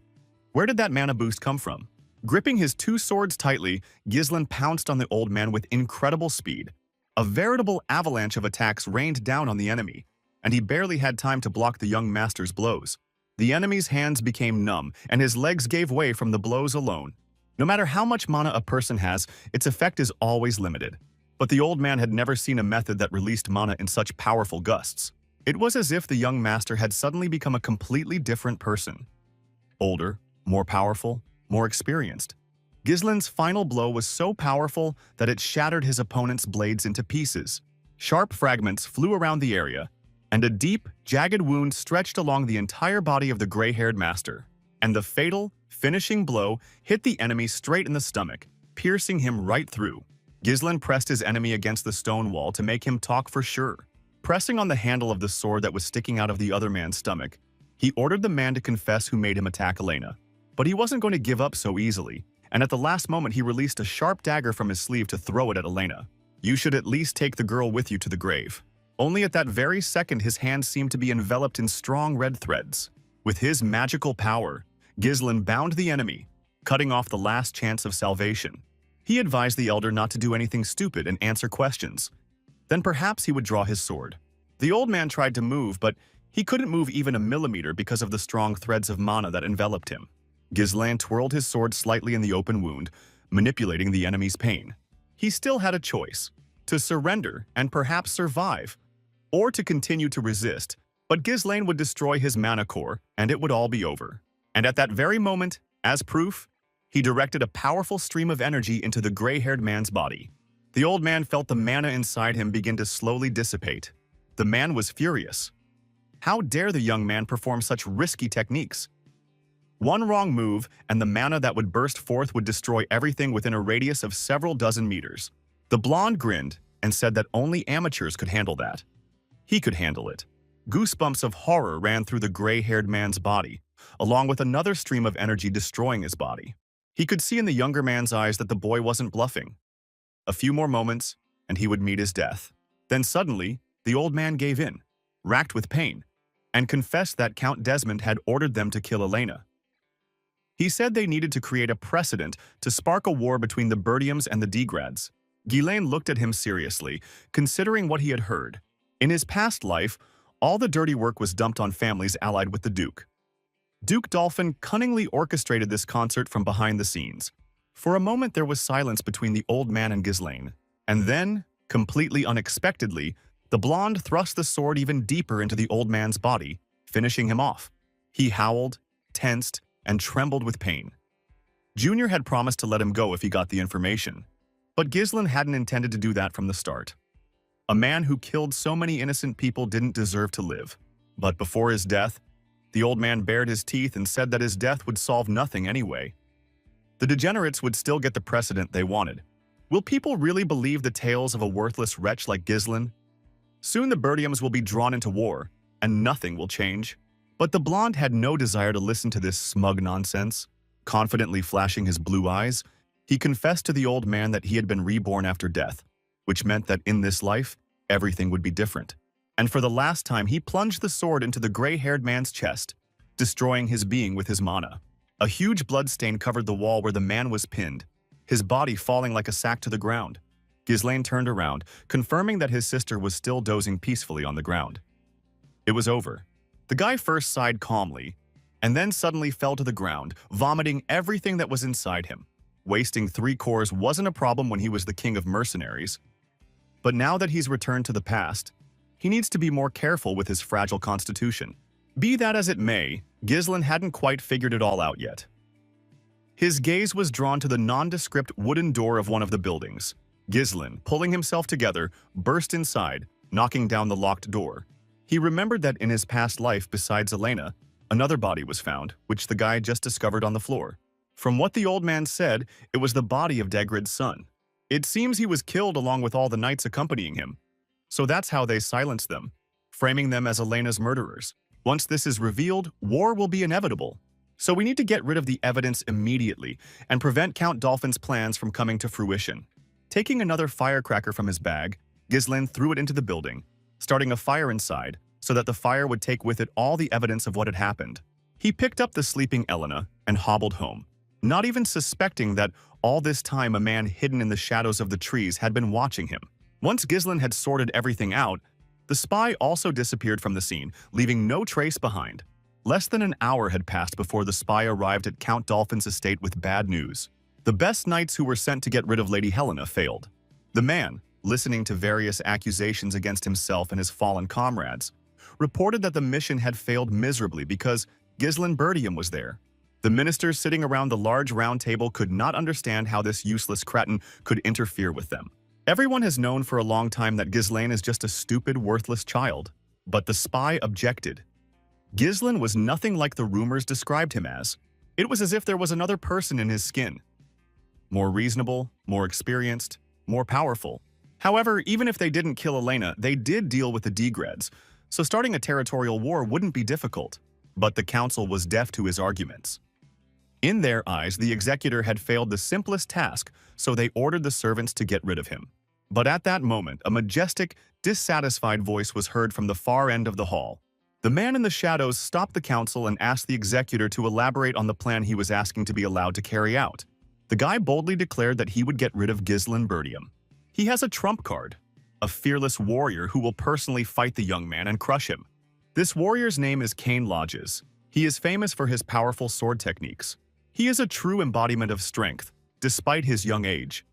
Speaker 1: Where did that mana boost come from? Gripping his two swords tightly, Ghislain pounced on the old man with incredible speed. A veritable avalanche of attacks rained down on the enemy, and he barely had time to block the young master's blows. The enemy's hands became numb, and his legs gave way from the blows alone. No matter how much mana a person has, its effect is always limited. But the old man had never seen a method that released mana in such powerful gusts. It was as if the young master had suddenly become a completely different person. Older, more powerful, more experienced. Ghislain's final blow was so powerful that it shattered his opponent's blades into pieces. Sharp fragments flew around the area, and a deep, jagged wound stretched along the entire body of the gray-haired master. And the fatal, finishing blow hit the enemy straight in the stomach, piercing him right through. Ghislain pressed his enemy against the stone wall to make him talk for sure. Pressing on the handle of the sword that was sticking out of the other man's stomach, he ordered the man to confess who made him attack Elena. But he wasn't going to give up so easily, and at the last moment he released a sharp dagger from his sleeve to throw it at Elena. You should at least take the girl with you to the grave. Only at that very second his hands seemed to be enveloped in strong red threads. With his magical power, Ghislain bound the enemy, cutting off the last chance of salvation. He advised the elder not to do anything stupid and answer questions. Then perhaps he would draw his sword. The old man tried to move, but he couldn't move even a millimeter because of the strong threads of mana that enveloped him. Ghislain twirled his sword slightly in the open wound, manipulating the enemy's pain. He still had a choice: to surrender and perhaps survive, or to continue to resist, but Ghislain would destroy his mana core, and it would all be over. And at that very moment, as proof, he directed a powerful stream of energy into the gray-haired man's body. The old man felt the mana inside him begin to slowly dissipate. The man was furious. How dare the young man perform such risky techniques? One wrong move, and the mana that would burst forth would destroy everything within a radius of several dozen meters. The blonde grinned and said that only amateurs could handle that. He could handle it. Goosebumps of horror ran through the gray-haired man's body, along with another stream of energy destroying his body. He could see in the younger man's eyes that the boy wasn't bluffing. A few more moments, and he would meet his death. Then suddenly, the old man gave in, racked with pain, and confessed that Count Desmond had ordered them to kill Elena. He said they needed to create a precedent to spark a war between the Bertiums and the Degrads. Ghislaine looked at him seriously, considering what he had heard. In his past life, all the dirty work was dumped on families allied with the Duke. Duke Dolphin cunningly orchestrated this concert from behind the scenes. For a moment there was silence between the old man and Ghislaine, and then, completely unexpectedly, the blonde thrust the sword even deeper into the old man's body, finishing him off. He howled, tensed, and trembled with pain. Junior had promised to let him go if he got the information, but Ghislaine hadn't intended to do that from the start. A man who killed so many innocent people didn't deserve to live. But before his death, the old man bared his teeth and said that his death would solve nothing anyway. The degenerates would still get the precedent they wanted. Will people really believe the tales of a worthless wretch like Ghislaine? Soon the Bertiums will be drawn into war, and nothing will change. But the blonde had no desire to listen to this smug nonsense. Confidently flashing his blue eyes, he confessed to the old man that he had been reborn after death, which meant that in this life, everything would be different. And for the last time, he plunged the sword into the gray-haired man's chest, destroying his being with his mana. A huge bloodstain covered the wall where the man was pinned, his body falling like a sack to the ground. Ghislaine turned around, confirming that his sister was still dozing peacefully on the ground. It was over. The guy first sighed calmly, and then suddenly fell to the ground, vomiting everything that was inside him. Wasting 3 cores wasn't a problem when he was the king of mercenaries. But now that he's returned to the past, he needs to be more careful with his fragile constitution. Be that as it may, Ghislaine hadn't quite figured it all out yet. His gaze was drawn to the nondescript wooden door of one of the buildings. Ghislaine, pulling himself together, burst inside, knocking down the locked door. He remembered that in his past life, besides Elena, another body was found, which the guy just discovered on the floor. From what the old man said, it was the body of Degrad's son. It seems he was killed along with all the knights accompanying him. So that's how they silenced them, framing them as Elena's murderers. Once this is revealed, war will be inevitable. So we need to get rid of the evidence immediately and prevent Count Dolphin's plans from coming to fruition. Taking another firecracker from his bag, Ghislaine threw it into the building, starting a fire inside so that the fire would take with it all the evidence of what had happened. He picked up the sleeping Elena and hobbled home, not even suspecting that all this time a man hidden in the shadows of the trees had been watching him. Once Ghislaine had sorted everything out, the spy also disappeared from the scene, leaving no trace behind. Less than an hour had passed before the spy arrived at Count Dolphin's estate with bad news. The best knights who were sent to get rid of Lady Helena failed. The man, listening to various accusations against himself and his fallen comrades, reported that the mission had failed miserably because Ghislaine Bertium was there. The ministers sitting around the large round table could not understand how this useless cretin could interfere with them. Everyone has known for a long time that Ghislaine is just a stupid, worthless child. But the spy objected. Ghislaine was nothing like the rumors described him as. It was as if there was another person in his skin. More reasonable, more experienced, more powerful. However, even if they didn't kill Elena, they did deal with the Degrads, so starting a territorial war wouldn't be difficult. But the council was deaf to his arguments. In their eyes, the executor had failed the simplest task, so they ordered the servants to get rid of him. But at that moment, a majestic, dissatisfied voice was heard from the far end of the hall. The man in the shadows stopped the council and asked the executor to elaborate on the plan he was asking to be allowed to carry out. The guy boldly declared that he would get rid of Ghislaine Bertium. He has a trump card, a fearless warrior who will personally fight the young man and crush him. This warrior's name is Cain Lodges. He is famous for his powerful sword techniques. He is a true embodiment of strength, despite his young age.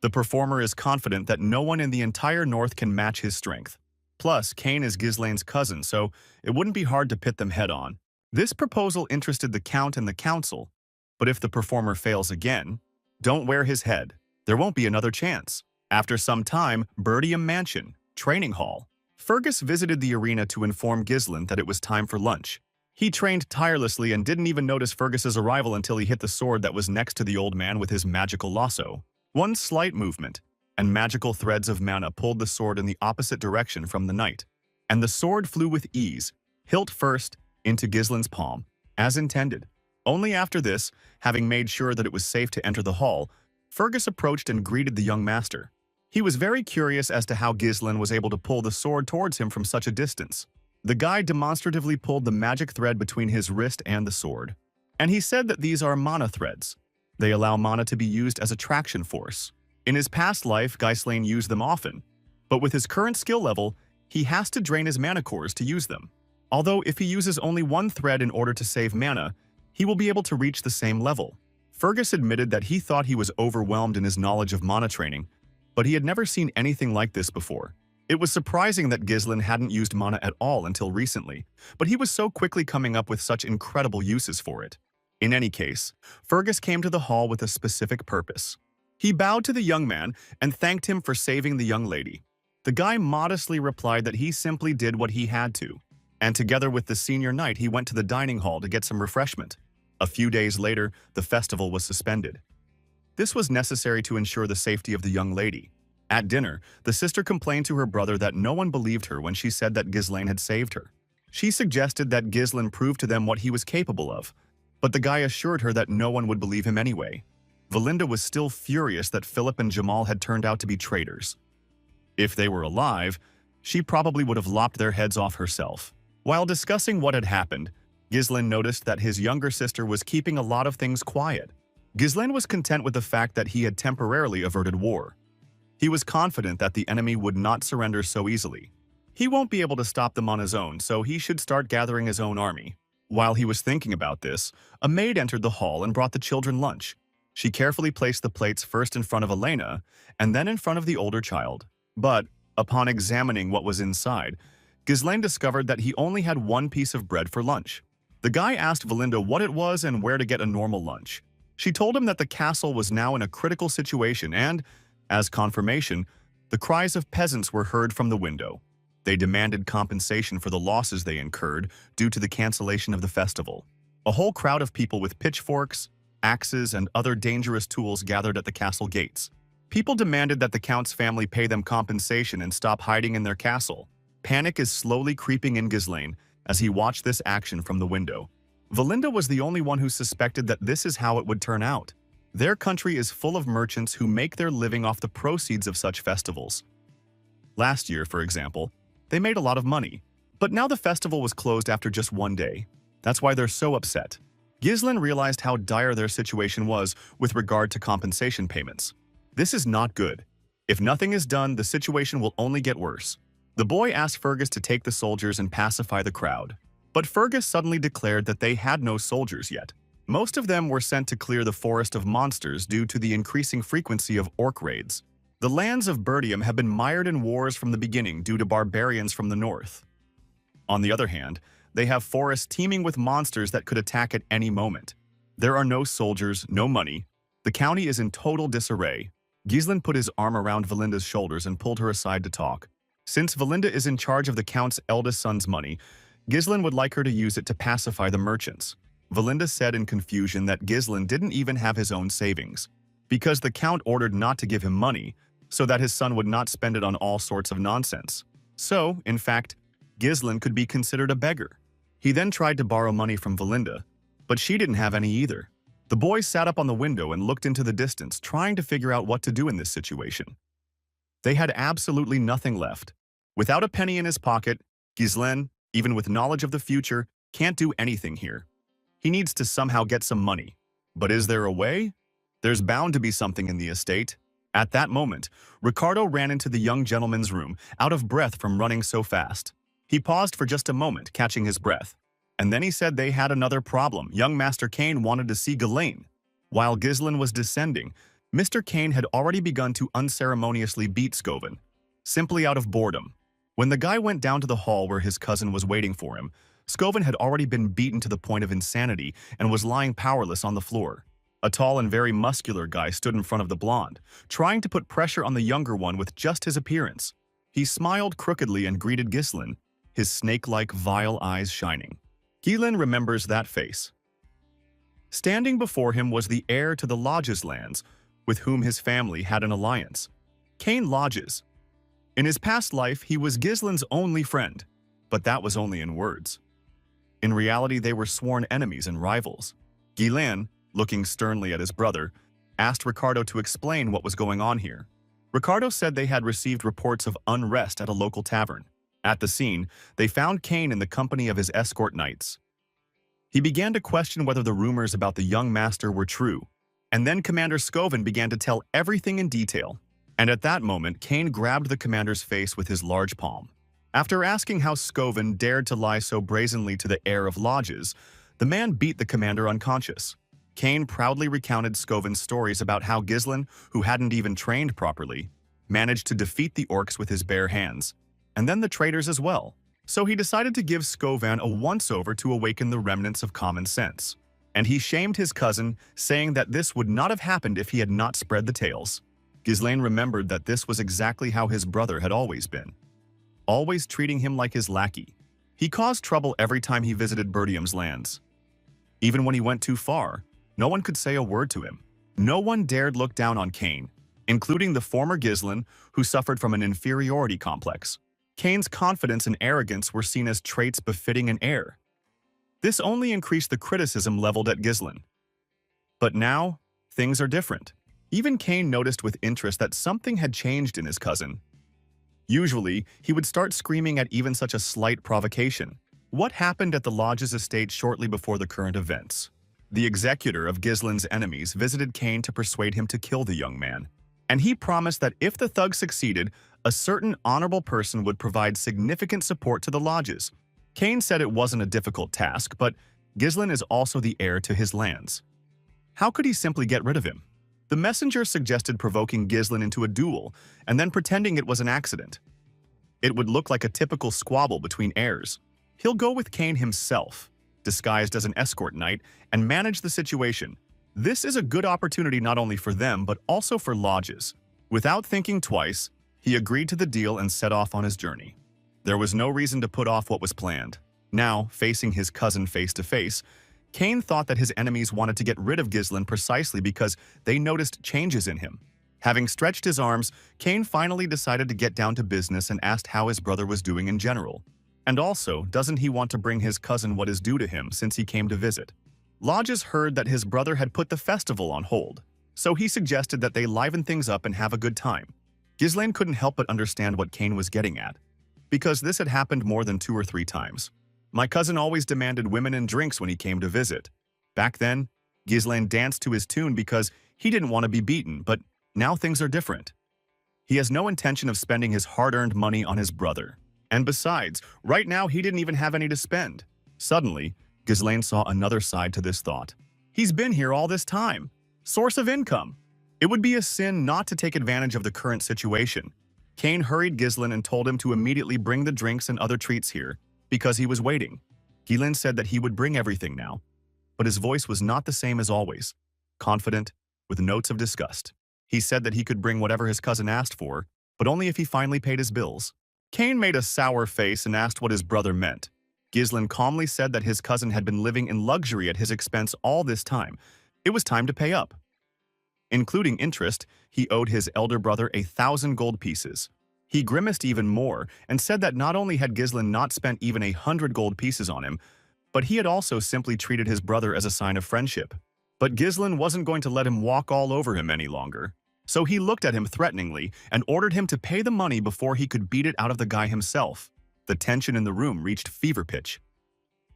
Speaker 1: The performer is confident that no one in the entire North can match his strength. Plus, Cain is Ghislaine's cousin, so it wouldn't be hard to pit them head-on. This proposal interested the Count and the Council, but if the performer fails again, don't wear his head. There won't be another chance. After some time, Birdium Mansion, Training Hall. Fergus visited the arena to inform Ghislaine that it was time for lunch. He trained tirelessly and didn't even notice Fergus's arrival until he hit the sword that was next to the old man with his magical lasso. One slight movement, and magical threads of mana pulled the sword in the opposite direction from the knight. And the sword flew with ease, hilt first, into Ghislaine's palm, as intended. Only after this, having made sure that it was safe to enter the hall, Fergus approached and greeted the young master. He was very curious as to how Ghislaine was able to pull the sword towards him from such a distance. The guy demonstratively pulled the magic thread between his wrist and the sword. And he said that these are mana threads. They allow mana to be used as a traction force. In his past life, Ghislaine used them often, but with his current skill level, he has to drain his mana cores to use them. Although if he uses only one thread in order to save mana, he will be able to reach the same level. Fergus admitted that he thought he was overwhelmed in his knowledge of mana training, but he had never seen anything like this before. It was surprising that Ghislaine hadn't used mana at all until recently, but he was so quickly coming up with such incredible uses for it. In any case, Fergus came to the hall with a specific purpose. He bowed to the young man and thanked him for saving the young lady. The guy modestly replied that he simply did what he had to, and together with the senior knight he went to the dining hall to get some refreshment. A few days later, the festival was suspended. This was necessary to ensure the safety of the young lady. At dinner, the sister complained to her brother that no one believed her when she said that Ghislaine had saved her. She suggested that Ghislaine prove to them what he was capable of, but the guy assured her that no one would believe him anyway. Valinda was still furious that Philip and Jamal had turned out to be traitors. If they were alive, she probably would have lopped their heads off herself. While discussing what had happened, Ghislaine noticed that his younger sister was keeping a lot of things quiet. Ghislaine was content with the fact that he had temporarily averted war. He was confident that the enemy would not surrender so easily. He won't be able to stop them on his own, so he should start gathering his own army. While he was thinking about this, a maid entered the hall and brought the children lunch. She carefully placed the plates first in front of Elena and then in front of the older child. But, upon examining what was inside, Ghislaine discovered that he only had one piece of bread for lunch. The guy asked Valinda what it was and where to get a normal lunch. She told him that the castle was now in a critical situation and, as confirmation, the cries of peasants were heard from the window. They demanded compensation for the losses they incurred due to the cancellation of the festival. A whole crowd of people with pitchforks, axes, and other dangerous tools gathered at the castle gates. People demanded that the Count's family pay them compensation and stop hiding in their castle. Panic is slowly creeping in Ghislaine as he watched this action from the window. Valinda was the only one who suspected that this is how it would turn out. Their country is full of merchants who make their living off the proceeds of such festivals. Last year, for example, they made a lot of money, but now the festival was closed after just one day. That's why they're so upset. Ghislaine realized how dire their situation was with regard to compensation payments. This is not good. If nothing is done, the situation will only get worse. The boy asked Fergus to take the soldiers and pacify the crowd. But Fergus suddenly declared that they had no soldiers yet. Most of them were sent to clear the forest of monsters due to the increasing frequency of orc raids. The lands of Birdium have been mired in wars from the beginning due to barbarians from the north. On the other hand, they have forests teeming with monsters that could attack at any moment. There are no soldiers, no money. The county is in total disarray. Ghislaine put his arm around Valinda's shoulders and pulled her aside to talk. Since Valinda is in charge of the Count's eldest son's money, Ghislaine would like her to use it to pacify the merchants. Valinda said in confusion that Ghislaine didn't even have his own savings, because the Count ordered not to give him money, so that his son would not spend it on all sorts of nonsense. So, in fact, Ghislaine could be considered a beggar. He then tried to borrow money from Valinda, but she didn't have any either. The boy sat up on the window and looked into the distance, trying to figure out what to do in this situation. They had absolutely nothing left. Without a penny in his pocket, Ghislaine, even with knowledge of the future, can't do anything here. He needs to somehow get some money. But is there a way? There's bound to be something in the estate. At that moment, Ricardo ran into the young gentleman's room, out of breath from running so fast. He paused for just a moment, catching his breath. And then he said they had another problem. Young Master Kane wanted to see Ghislaine. While Ghislaine was descending, Mr. Kane had already begun to unceremoniously beat Scoven, simply out of boredom. When the guy went down to the hall where his cousin was waiting for him, Scoven had already been beaten to the point of insanity and was lying powerless on the floor. A tall and very muscular guy stood in front of the blonde, trying to put pressure on the younger one with just his appearance. He smiled crookedly and greeted Ghislain, his snake-like vile eyes shining. Ghislain remembers that face. Standing before him was the heir to the Lodge's lands, with whom his family had an alliance. Cain Lodges. In his past life, he was Ghislain's only friend, but that was only in words. In reality, they were sworn enemies and rivals. Ghislain, looking sternly at his brother, asked Ricardo to explain what was going on here. Ricardo said they had received reports of unrest at a local tavern. At the scene, they found Cain in the company of his escort knights. He began to question whether the rumors about the young master were true, and then Commander Scoven began to tell everything in detail. And at that moment, Cain grabbed the commander's face with his large palm. After asking how Scoven dared to lie so brazenly to the heir of Lodges, the man beat the commander unconscious. Cain proudly recounted Scoven's stories about how Ghislain, who hadn't even trained properly, managed to defeat the orcs with his bare hands, and then the traitors as well. So he decided to give Scoven a once-over to awaken the remnants of common sense. And he shamed his cousin, saying that this would not have happened if he had not spread the tales. Ghislain remembered that this was exactly how his brother had always been, always treating him like his lackey. He caused trouble every time he visited Bertium's lands. Even when he went too far, no one could say a word to him. No one dared look down on Cain, including the former Ghislain, who suffered from an inferiority complex. Cain's confidence and arrogance were seen as traits befitting an heir. This only increased the criticism leveled at Ghislain. But now, things are different. Even Cain noticed with interest that something had changed in his cousin. Usually, he would start screaming at even such a slight provocation. What happened at the Lodge's estate shortly before the current events? The executor of Ghislain's enemies visited Cain to persuade him to kill the young man, and he promised that if the thug succeeded, a certain honorable person would provide significant support to the Lodges. Cain said it wasn't a difficult task, but Ghislain is also the heir to his lands. How could he simply get rid of him? The messenger suggested provoking Ghislain into a duel and then pretending it was an accident. It would look like a typical squabble between heirs. He'll go with Cain himself, disguised as an escort knight, and manage the situation. This is a good opportunity not only for them, but also for Lodges. Without thinking twice, he agreed to the deal and set off on his journey. There was no reason to put off what was planned. Now, facing his cousin face to face, Cain thought that his enemies wanted to get rid of Ghislain precisely because they noticed changes in him. Having stretched his arms, Cain finally decided to get down to business and asked how his brother was doing in general. And also, doesn't he want to bring his cousin what is due to him since he came to visit? Lodges heard that his brother had put the festival on hold, so he suggested that they liven things up and have a good time. Ghislain couldn't help but understand what Cain was getting at, because this had happened more than 2 or 3 times. My cousin always demanded women and drinks when he came to visit. Back then, Ghislain danced to his tune because he didn't want to be beaten, but now things are different. He has no intention of spending his hard-earned money on his brother. And besides, right now he didn't even have any to spend. Suddenly, Ghislain saw another side to this thought. He's been here all this time. Source of income. It would be a sin not to take advantage of the current situation. Cain hurried Ghislain and told him to immediately bring the drinks and other treats here, because he was waiting. Ghislain said that he would bring everything now, but his voice was not the same as always, confident, with notes of disgust. He said that he could bring whatever his cousin asked for, but only if he finally paid his bills. Cain made a sour face and asked what his brother meant. Ghislain calmly said that his cousin had been living in luxury at his expense all this time. It was time to pay up. Including interest, he owed his elder brother 1,000 gold pieces. He grimaced even more and said that not only had Ghislain not spent even 100 gold pieces on him, but he had also simply treated his brother as a sign of friendship. But Ghislain wasn't going to let him walk all over him any longer. So he looked at him threateningly and ordered him to pay the money before he could beat it out of the guy himself. The tension in the room reached fever pitch.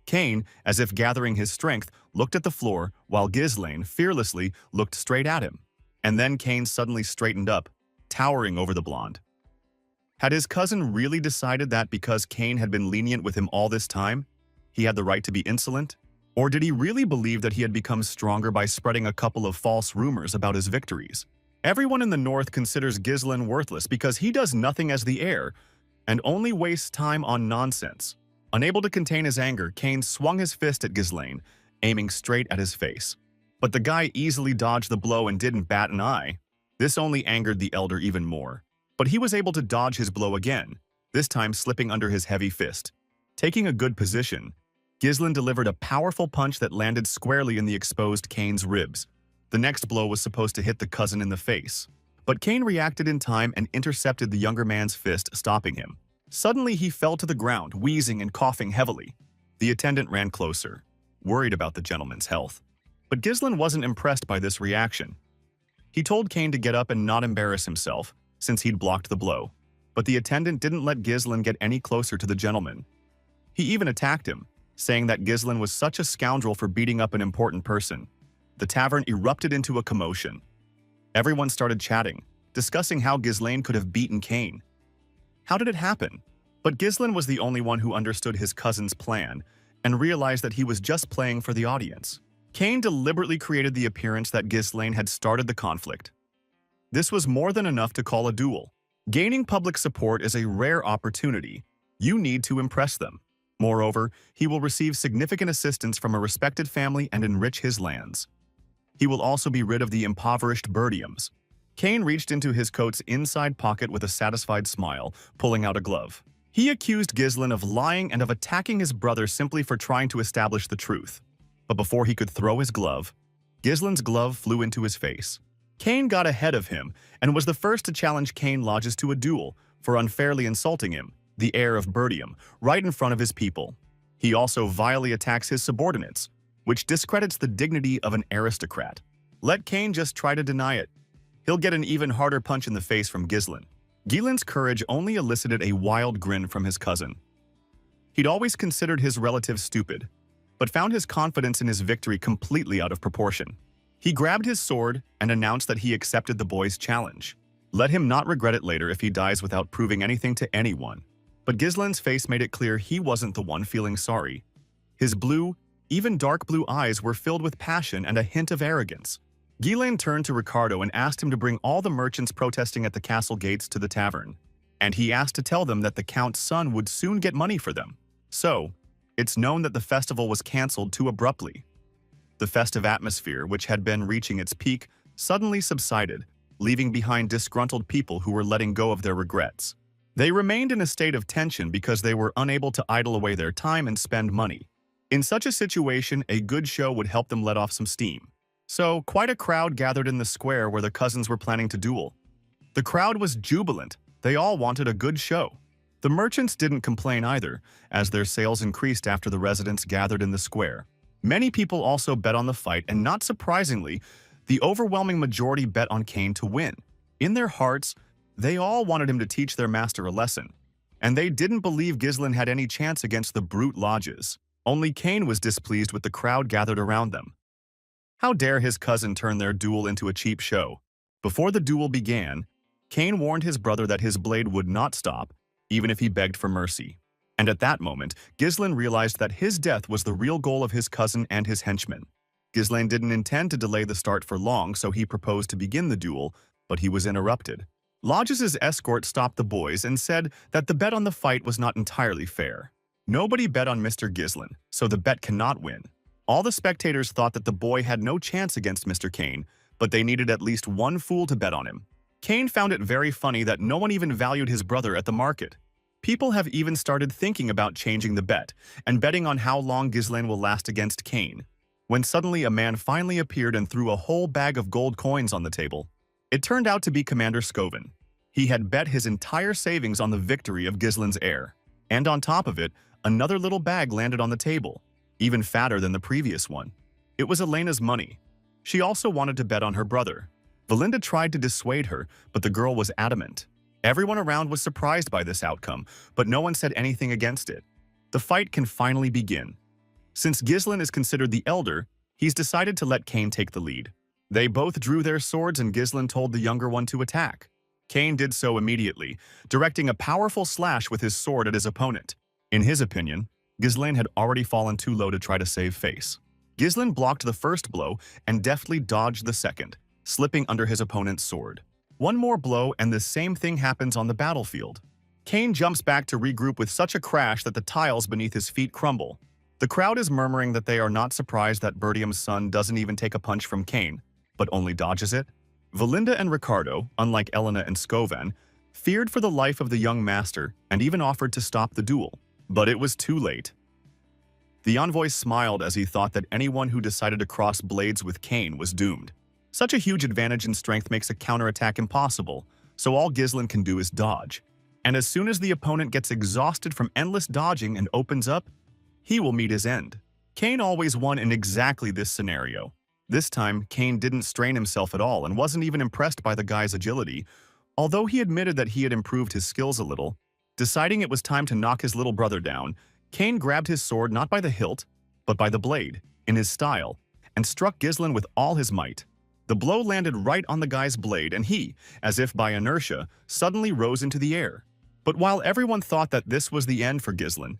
Speaker 1: Cain, as if gathering his strength, looked at the floor while Ghislain fearlessly looked straight at him. And then Cain suddenly straightened up, towering over the blonde. Had his cousin really decided that because Cain had been lenient with him all this time, he had the right to be insolent? Or did he really believe that he had become stronger by spreading a couple of false rumors about his victories? Everyone in the north considers Ghislain worthless because he does nothing as the heir and only wastes time on nonsense. Unable to contain his anger, Cain swung his fist at Ghislain, aiming straight at his face. But the guy easily dodged the blow and didn't bat an eye. This only angered the elder even more. But he was able to dodge his blow again, this time slipping under his heavy fist. Taking a good position, Ghislain delivered a powerful punch that landed squarely in the exposed Kane's ribs. The next blow was supposed to hit the cousin in the face. But Kane reacted in time and intercepted the younger man's fist, stopping him. Suddenly, he fell to the ground, wheezing and coughing heavily. The attendant ran closer, worried about the gentleman's health. But Ghislain wasn't impressed by this reaction. He told Kane to get up and not embarrass himself, since he'd blocked the blow. But the attendant didn't let Ghislain get any closer to the gentleman. He even attacked him, saying that Ghislain was such a scoundrel for beating up an important person. The tavern erupted into a commotion. Everyone started chatting, discussing how Ghislain could have beaten Kane. How did it happen? But Ghislain was the only one who understood his cousin's plan and realized that he was just playing for the audience. Kane deliberately created the appearance that Ghislain had started the conflict. This was more than enough to call a duel. Gaining public support is a rare opportunity. You need to impress them. Moreover, he will receive significant assistance from a respected family and enrich his lands. He will also be rid of the impoverished Bertiums. Kane reached into his coat's inside pocket with a satisfied smile, pulling out a glove. He accused Ghislain of lying and of attacking his brother simply for trying to establish the truth. But before he could throw his glove, Ghislain's glove flew into his face. Kane got ahead of him and was the first to challenge Kane Lodges to a duel for unfairly insulting him, the heir of Bertium, right in front of his people. He also vilely attacks his subordinates, which discredits the dignity of an aristocrat. Let Kane just try to deny it. He'll get an even harder punch in the face from Ghislain. Ghislain's courage only elicited a wild grin from his cousin. He'd always considered his relative stupid, but found his confidence in his victory completely out of proportion. He grabbed his sword and announced that he accepted the boy's challenge. Let him not regret it later if he dies without proving anything to anyone. But Ghislain's face made it clear he wasn't the one feeling sorry. His blue, even dark blue eyes were filled with passion and a hint of arrogance. Ghislain turned to Ricardo and asked him to bring all the merchants protesting at the castle gates to the tavern, and he asked to tell them that the Count's son would soon get money for them. So, it's known that the festival was cancelled too abruptly. The festive atmosphere, which had been reaching its peak, suddenly subsided, leaving behind disgruntled people who were letting go of their regrets. They remained in a state of tension because they were unable to idle away their time and spend money. In such a situation, a good show would help them let off some steam. So, quite a crowd gathered in the square where the cousins were planning to duel. The crowd was jubilant. They all wanted a good show. The merchants didn't complain either, as their sales increased after the residents gathered in the square. Many people also bet on the fight, and not surprisingly, the overwhelming majority bet on Kane to win. In their hearts, they all wanted him to teach their master a lesson, and they didn't believe Ghislain had any chance against the brute lodges. Only Kane was displeased with the crowd gathered around them. How dare his cousin turn their duel into a cheap show? Before the duel began, Kane warned his brother that his blade would not stop, even if he begged for mercy. And at that moment, Ghislain realized that his death was the real goal of his cousin and his henchmen. Ghislain didn't intend to delay the start for long, so he proposed to begin the duel, but he was interrupted. Lodges' escort stopped the boys and said that the bet on the fight was not entirely fair. Nobody bet on Mr. Ghislain, so the bet cannot win. All the spectators thought that the boy had no chance against Mr. Kane, but they needed at least one fool to bet on him. Kane found it very funny that no one even valued his brother at the market. People have even started thinking about changing the bet and betting on how long Ghislain will last against Kane, when suddenly a man finally appeared and threw a whole bag of gold coins on the table. It turned out to be Commander Scoven. He had bet his entire savings on the victory of Ghislain's heir, and on top of it, another little bag landed on the table, even fatter than the previous one. It was Elena's money. She also wanted to bet on her brother. Valinda tried to dissuade her, but the girl was adamant. Everyone around was surprised by this outcome, but no one said anything against it. The fight can finally begin. Since Ghislain is considered the elder, he's decided to let Kane take the lead. They both drew their swords and Ghislain told the younger one to attack. Kane did so immediately, directing a powerful slash with his sword at his opponent. In his opinion, Ghislain had already fallen too low to try to save face. Ghislain blocked the first blow and deftly dodged the second, slipping under his opponent's sword. One more blow and the same thing happens on the battlefield. Kane jumps back to regroup with such a crash that the tiles beneath his feet crumble. The crowd is murmuring that they are not surprised that Bertium's son doesn't even take a punch from Kane, but only dodges it. Valinda and Ricardo, unlike Elena and Scovan, feared for the life of the young master and even offered to stop the duel. But it was too late. The envoy smiled as he thought that anyone who decided to cross blades with Kane was doomed. Such a huge advantage in strength makes a counterattack impossible, so all Ghislain can do is dodge. And as soon as the opponent gets exhausted from endless dodging and opens up, he will meet his end. Kane always won in exactly this scenario. This time, Kane didn't strain himself at all and wasn't even impressed by the guy's agility, although he admitted that he had improved his skills a little. Deciding it was time to knock his little brother down, Kane grabbed his sword not by the hilt, but by the blade, in his style, and struck Ghislain with all his might. The blow landed right on the guy's blade and he, as if by inertia, suddenly rose into the air. But while everyone thought that this was the end for Ghislain,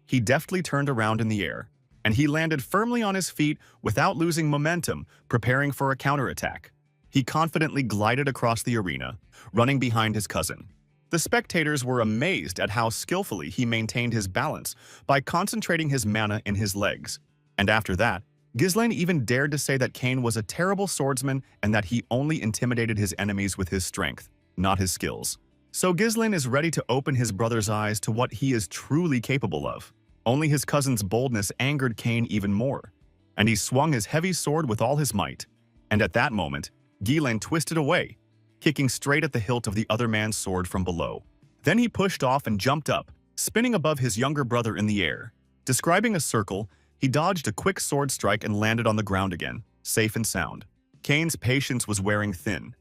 Speaker 1: he deftly turned around in the air, and he landed firmly on his feet without losing momentum, preparing for a counterattack. He confidently glided across the arena, running behind his cousin. The spectators were amazed at how skillfully he maintained his balance by concentrating his mana in his legs. And after that, Ghislain even dared to say that Kane was a terrible swordsman and that he only intimidated his enemies with his strength, not his skills. So Ghislain is ready to open his brother's eyes to what he is truly capable of. Only his cousin's boldness angered Kane even more, and he swung his heavy sword with all his might. And at that moment, Ghislain twisted away, kicking straight at the hilt of the other man's sword from below. Then he pushed off and jumped up, spinning above his younger brother in the air. Describing a circle, he dodged a quick sword strike and landed on the ground again, safe and sound. Kane's patience was wearing thin.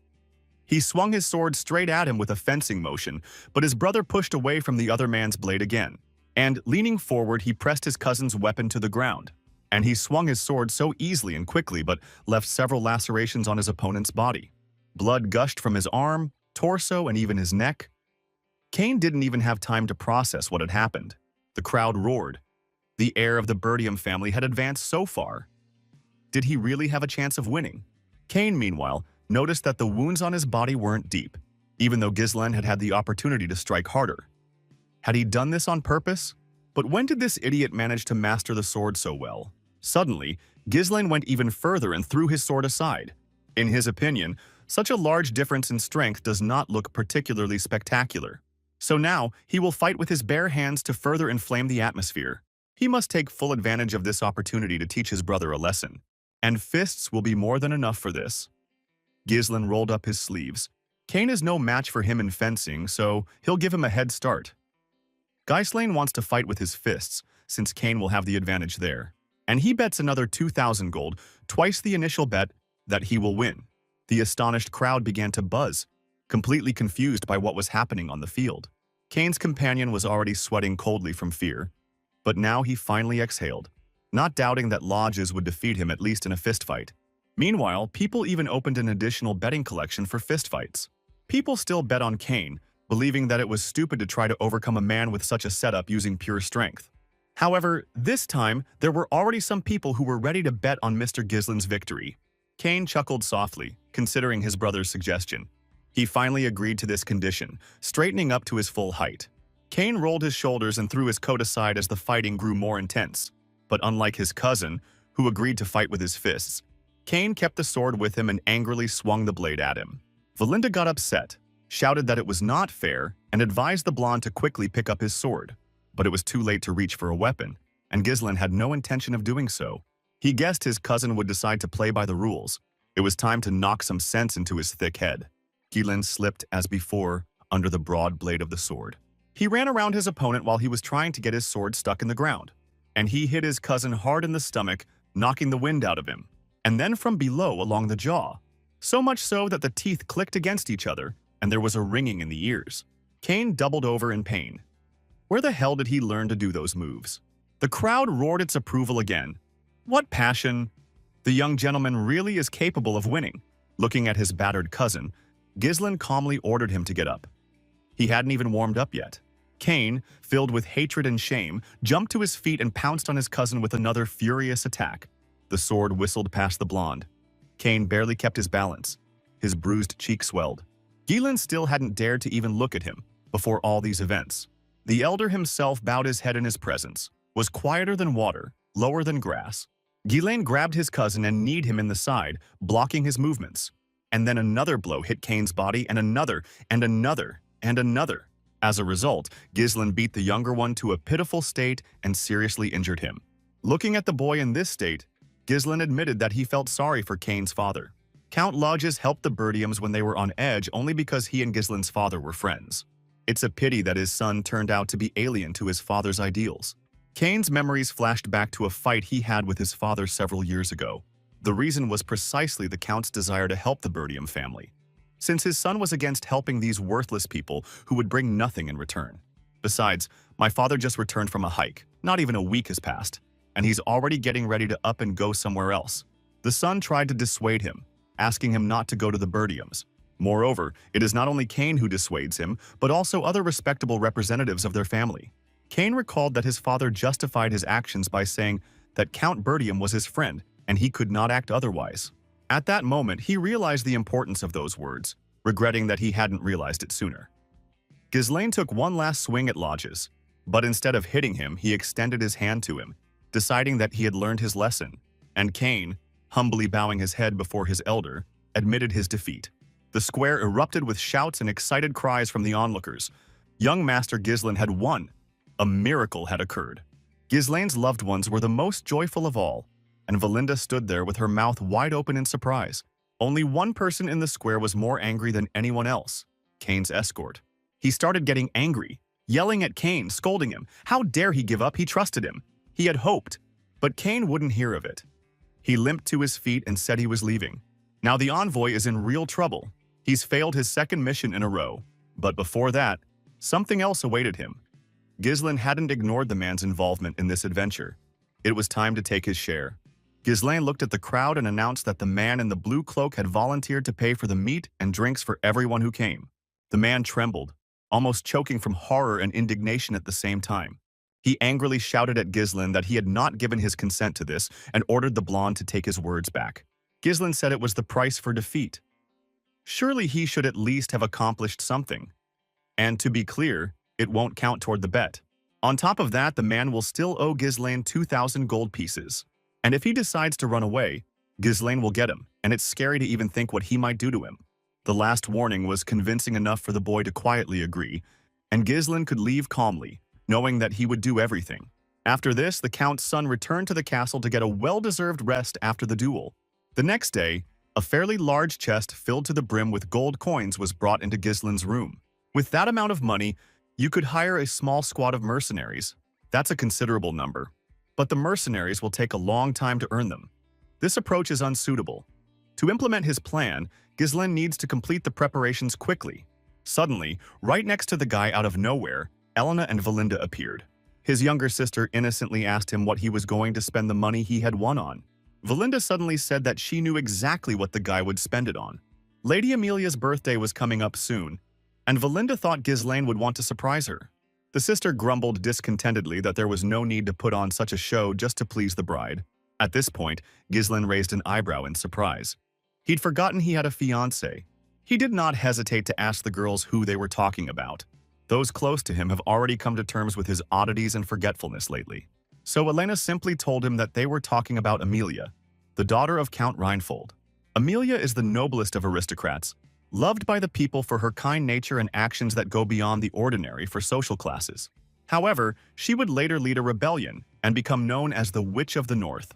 Speaker 1: He swung his sword straight at him with a fencing motion, but his brother pushed away from the other man's blade again. And, leaning forward, he pressed his cousin's weapon to the ground. And he swung his sword so easily and quickly but left several lacerations on his opponent's body. Blood gushed from his arm, torso, and even his neck. Kane didn't even have time to process what had happened. The crowd roared. The heir of the Bertium family had advanced so far. Did he really have a chance of winning? Kane, meanwhile, noticed that the wounds on his body weren't deep, even though Ghislain had had the opportunity to strike harder. Had he done this on purpose? But when did this idiot manage to master the sword so well? Suddenly, Ghislain went even further and threw his sword aside. In his opinion, such a large difference in strength does not look particularly spectacular. So now, he will fight with his bare hands to further inflame the atmosphere. He must take full advantage of this opportunity to teach his brother a lesson. And fists will be more than enough for this. Ghislain rolled up his sleeves. Kane is no match for him in fencing, so he'll give him a head start. Ghislain wants to fight with his fists, since Kane will have the advantage there. And he bets another 2,000 gold, twice the initial bet, that he will win. The astonished crowd began to buzz, completely confused by what was happening on the field. Kane's companion was already sweating coldly from fear, but now he finally exhaled, not doubting that lodges would defeat him at least in a fistfight. Meanwhile, people even opened an additional betting collection for fistfights. People still bet on Kane, believing that it was stupid to try to overcome a man with such a setup using pure strength. However, this time, there were already some people who were ready to bet on Mr. Ghislain's victory. Kane chuckled softly, considering his brother's suggestion. He finally agreed to this condition, straightening up to his full height. Kane rolled his shoulders and threw his coat aside as the fighting grew more intense. But unlike his cousin, who agreed to fight with his fists, Kane kept the sword with him and angrily swung the blade at him. Valinda got upset, shouted that it was not fair, and advised the blonde to quickly pick up his sword. But it was too late to reach for a weapon, and Ghislain had no intention of doing so. He guessed his cousin would decide to play by the rules. It was time to knock some sense into his thick head. Ghislain slipped, as before, under the broad blade of the sword. He ran around his opponent while he was trying to get his sword stuck in the ground, and he hit his cousin hard in the stomach, knocking the wind out of him, and then from below along the jaw. So much so that the teeth clicked against each other, and there was a ringing in the ears. Kane doubled over in pain. Where the hell did he learn to do those moves? The crowd roared its approval again. What passion! The young gentleman really is capable of winning. Looking at his battered cousin, Ghislain calmly ordered him to get up. He hadn't even warmed up yet. Kane, filled with hatred and shame, jumped to his feet and pounced on his cousin with another furious attack. The sword whistled past the blonde. Kane barely kept his balance. His bruised cheek swelled. Ghislain still hadn't dared to even look at him before all these events. The elder himself bowed his head in his presence, was quieter than water, lower than grass. Ghislaine grabbed his cousin and kneed him in the side, blocking his movements. And then another blow hit Kane's body, and another, and another, and another. As a result, Ghislaine beat the younger one to a pitiful state and seriously injured him. Looking at the boy in this state, Ghislaine admitted that he felt sorry for Kane's father. Count Lodges helped the Bertiums when they were on edge only because he and Ghislaine's father were friends. It's a pity that his son turned out to be alien to his father's ideals. Kane's memories flashed back to a fight he had with his father several years ago. The reason was precisely the Count's desire to help the Bertium family, since his son was against helping these worthless people who would bring nothing in return. Besides, my father just returned from a hike. Not even a week has passed, and he's already getting ready to up and go somewhere else. The son tried to dissuade him, asking him not to go to the Bertiums. Moreover, it is not only Kane who dissuades him, but also other respectable representatives of their family. Kane recalled that his father justified his actions by saying that Count Bertium was his friend and he could not act otherwise. At that moment, he realized the importance of those words, regretting that he hadn't realized it sooner. Ghislaine took one last swing at Lodges, but instead of hitting him, he extended his hand to him, deciding that he had learned his lesson, and Kane, humbly bowing his head before his elder, admitted his defeat. The square erupted with shouts and excited cries from the onlookers. Young Master Ghislaine had won. A miracle had occurred. Ghislaine's loved ones were the most joyful of all, and Valinda stood there with her mouth wide open in surprise. Only one person in the square was more angry than anyone else, Kane's escort. He started getting angry, yelling at Kane, scolding him. How dare he give up? He trusted him. He had hoped. But Kane wouldn't hear of it. He limped to his feet and said he was leaving. Now the envoy is in real trouble. He's failed his second mission in a row. But before that, something else awaited him. Ghislaine hadn't ignored the man's involvement in this adventure. It was time to take his share. Ghislaine looked at the crowd and announced that the man in the blue cloak had volunteered to pay for the meat and drinks for everyone who came. The man trembled, almost choking from horror and indignation at the same time. He angrily shouted at Ghislaine that he had not given his consent to this and ordered the blonde to take his words back. Ghislaine said it was the price for defeat. Surely he should at least have accomplished something. And to be clear, it won't count toward the bet. On top of that, the man will still owe Ghislaine 2,000 gold pieces. And if he decides to run away, Ghislaine will get him, and it's scary to even think what he might do to him. The last warning was convincing enough for the boy to quietly agree, and Ghislaine could leave calmly, knowing that he would do everything. After this, the Count's son returned to the castle to get a well-deserved rest after the duel. The next day, a fairly large chest filled to the brim with gold coins was brought into Ghislaine's room. With that amount of money, you could hire a small squad of mercenaries. That's a considerable number. But the mercenaries will take a long time to earn them. This approach is unsuitable. To implement his plan, Ghislaine needs to complete the preparations quickly. Suddenly, right next to the guy out of nowhere, Elena and Valinda appeared. His younger sister innocently asked him what he was going to spend the money he had won on. Valinda suddenly said that she knew exactly what the guy would spend it on. Lady Amelia's birthday was coming up soon, and Valinda thought Ghislaine would want to surprise her. The sister grumbled discontentedly that there was no need to put on such a show just to please the bride. At this point, Ghislaine raised an eyebrow in surprise. He'd forgotten he had a fiancé. He did not hesitate to ask the girls who they were talking about. Those close to him have already come to terms with his oddities and forgetfulness lately. So Elena simply told him that they were talking about Amelia, the daughter of Count Reinfold. Amelia is the noblest of aristocrats, loved by the people for her kind nature and actions that go beyond the ordinary for social classes. However, she would later lead a rebellion and become known as the Witch of the North.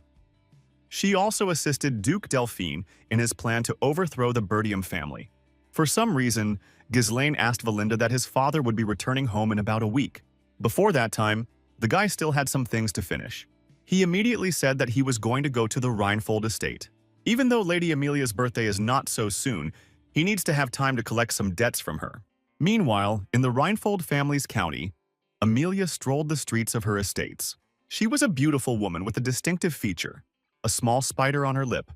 Speaker 1: She also assisted Duke Delphine in his plan to overthrow the Bertium family. For some reason, Ghislaine asked Valinda that his father would be returning home in about a week. Before that time, the guy still had some things to finish. He immediately said that he was going to go to the Reinfold estate. Even though Lady Amelia's birthday is not so soon, he needs to have time to collect some debts from her. Meanwhile, in the Reinfold family's county, Amelia strolled the streets of her estates. She was a beautiful woman with a distinctive feature, a small spider on her lip.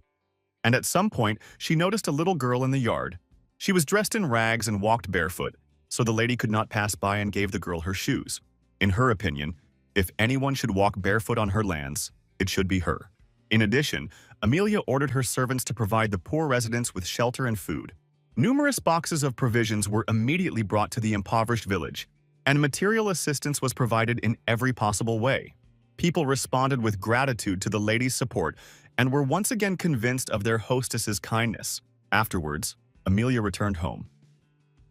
Speaker 1: And at some point, she noticed a little girl in the yard. She was dressed in rags and walked barefoot, so the lady could not pass by and gave the girl her shoes. In her opinion, if anyone should walk barefoot on her lands, it should be her. In addition, Amelia ordered her servants to provide the poor residents with shelter and food. Numerous boxes of provisions were immediately brought to the impoverished village, and material assistance was provided in every possible way. People responded with gratitude to the ladies' support and were once again convinced of their hostess's kindness. Afterwards, Amelia returned home.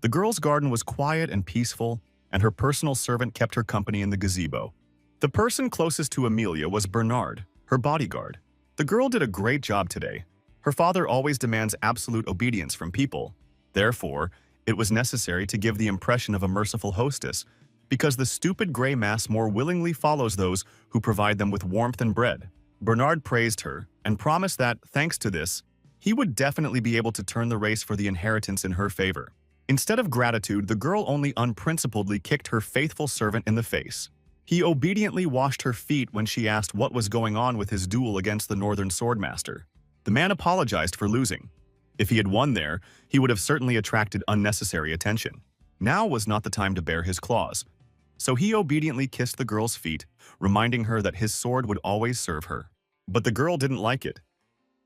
Speaker 1: The girl's garden was quiet and peaceful, and her personal servant kept her company in the gazebo. The person closest to Amelia was Bernard, her bodyguard. The girl did a great job today. Her father always demands absolute obedience from people. Therefore, it was necessary to give the impression of a merciful hostess, because the stupid gray mass more willingly follows those who provide them with warmth and bread. Bernard praised her and promised that, thanks to this, he would definitely be able to turn the race for the inheritance in her favor. Instead of gratitude, the girl only unprincipledly kicked her faithful servant in the face. He obediently washed her feet when she asked what was going on with his duel against the Northern Swordmaster. The man apologized for losing. If he had won there, he would have certainly attracted unnecessary attention. Now was not the time to bare his claws. So he obediently kissed the girl's feet, reminding her that his sword would always serve her. But the girl didn't like it.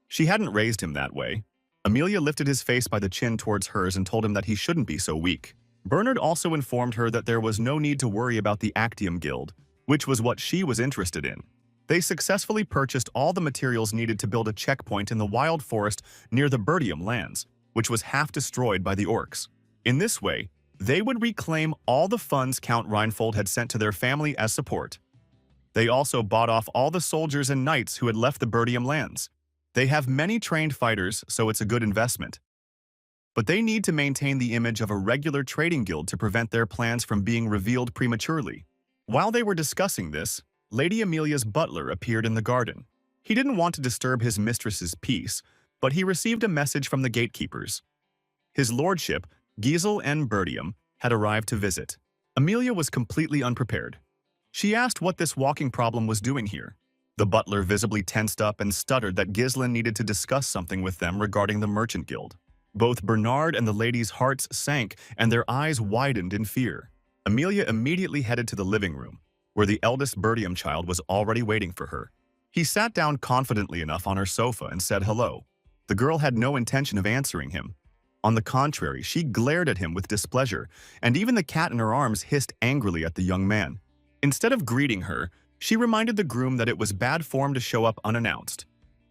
Speaker 1: She hadn't raised him that way. Amelia lifted his face by the chin towards hers and told him that he shouldn't be so weak. Bernard also informed her that there was no need to worry about the Actium Guild, which was what she was interested in. They successfully purchased all the materials needed to build a checkpoint in the wild forest near the Bertium lands, which was half destroyed by the orcs. In this way, they would reclaim all the funds Count Reinfold had sent to their family as support. They also bought off all the soldiers and knights who had left the Bertium lands. They have many trained fighters, so it's a good investment. But they need to maintain the image of a regular trading guild to prevent their plans from being revealed prematurely. While they were discussing this, Lady Amelia's butler appeared in the garden. He didn't want to disturb his mistress's peace, but he received a message from the gatekeepers. His lordship, Giselle N. Bertium, had arrived to visit. Amelia was completely unprepared. She asked what this walking problem was doing here. The butler visibly tensed up and stuttered that Giselle needed to discuss something with them regarding the merchant guild. Both Bernard and the ladies' hearts sank and their eyes widened in fear. Amelia immediately headed to the living room, where the eldest Bertium child was already waiting for her. He sat down confidently enough on her sofa and said hello. The girl had no intention of answering him. On the contrary, she glared at him with displeasure, and even the cat in her arms hissed angrily at the young man. Instead of greeting her, she reminded the groom that it was bad form to show up unannounced.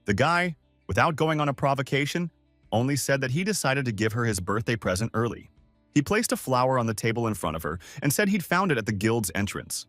Speaker 1: The guy, without going on a provocation, only said that he decided to give her his birthday present early. He placed a flower on the table in front of her and said he'd found it at the guild's entrance.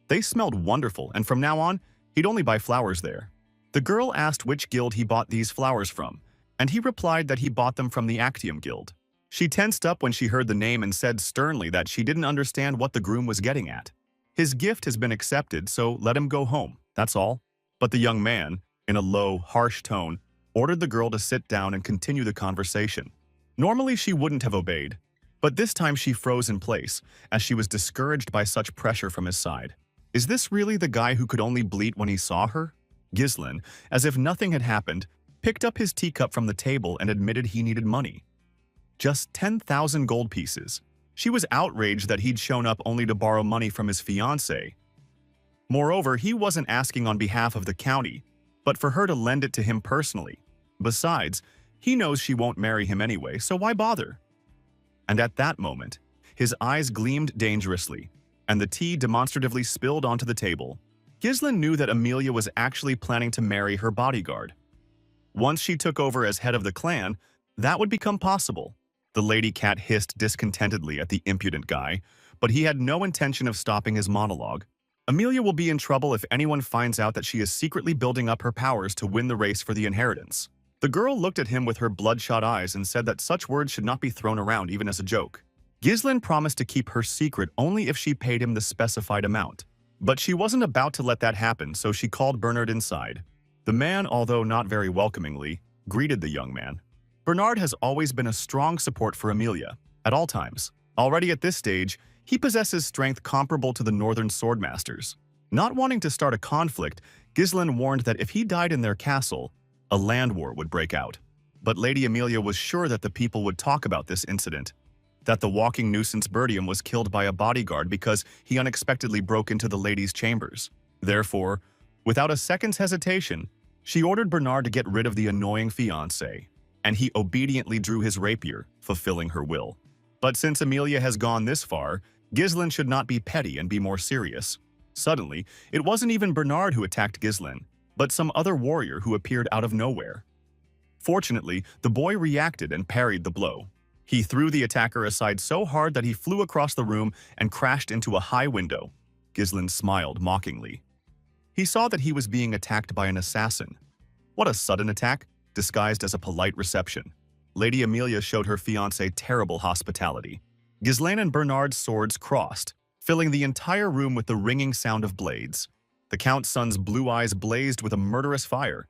Speaker 1: They smelled wonderful, and from now on, he'd only buy flowers there. The girl asked which guild he bought these flowers from, and he replied that he bought them from the Actium Guild. She tensed up when she heard the name and said sternly that she didn't understand what the groom was getting at. His gift has been accepted, so let him go home, that's all. But the young man, in a low, harsh tone, ordered the girl to sit down and continue the conversation. Normally she wouldn't have obeyed, but this time she froze in place, as she was discouraged by such pressure from his side. Is this really the guy who could only bleat when he saw her? Giselle, as if nothing had happened, picked up his teacup from the table and admitted he needed money. Just 10,000 gold pieces. She was outraged that he'd shown up only to borrow money from his fiancée. Moreover, he wasn't asking on behalf of the county, but for her to lend it to him personally. Besides, he knows she won't marry him anyway, so why bother? And at that moment, his eyes gleamed dangerously, and the tea demonstratively spilled onto the table. Giselle knew that Amelia was actually planning to marry her bodyguard. Once she took over as head of the clan, that would become possible. The lady cat hissed discontentedly at the impudent guy, but he had no intention of stopping his monologue. Amelia will be in trouble if anyone finds out that she is secretly building up her powers to win the race for the inheritance. The girl looked at him with her bloodshot eyes and said that such words should not be thrown around even as a joke. Giselle promised to keep her secret only if she paid him the specified amount. But she wasn't about to let that happen, so she called Bernard inside. The man, although not very welcomingly, greeted the young man. Bernard has always been a strong support for Amelia, at all times. Already at this stage, he possesses strength comparable to the Northern Swordmasters. Not wanting to start a conflict, Giselle warned that if he died in their castle, a land war would break out. But Lady Amelia was sure that the people would talk about this incident, that the walking nuisance Bertium was killed by a bodyguard because he unexpectedly broke into the ladies' chambers. Therefore, without a second's hesitation, she ordered Bernard to get rid of the annoying fiancé, and he obediently drew his rapier, fulfilling her will. But since Amelia has gone this far, Giselle should not be petty and be more serious. Suddenly, it wasn't even Bernard who attacked Ghislain, but some other warrior who appeared out of nowhere. Fortunately, the boy reacted and parried the blow. He threw the attacker aside so hard that he flew across the room and crashed into a high window. Ghislain smiled mockingly. He saw that he was being attacked by an assassin. What a sudden attack, disguised as a polite reception. Lady Amelia showed her fiancé terrible hospitality. Ghislain and Bernard's swords crossed, filling the entire room with the ringing sound of blades. The Count's son's blue eyes blazed with a murderous fire.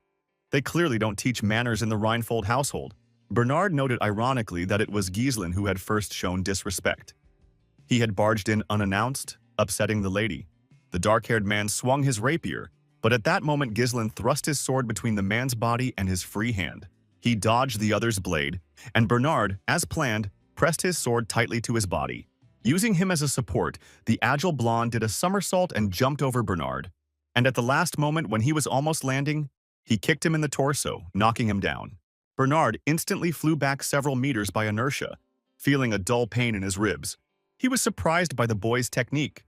Speaker 1: They clearly don't teach manners in the Reinfold household. Bernard noted ironically that it was Ghislain who had first shown disrespect. He had barged in unannounced, upsetting the lady. The dark-haired man swung his rapier, but at that moment Ghislain thrust his sword between the man's body and his free hand. He dodged the other's blade, and Bernard, as planned, pressed his sword tightly to his body. Using him as a support, the agile blonde did a somersault and jumped over Bernard. And at the last moment when he was almost landing, he kicked him in the torso, knocking him down. Bernard instantly flew back several meters by inertia, feeling a dull pain in his ribs. He was surprised by the boy's technique.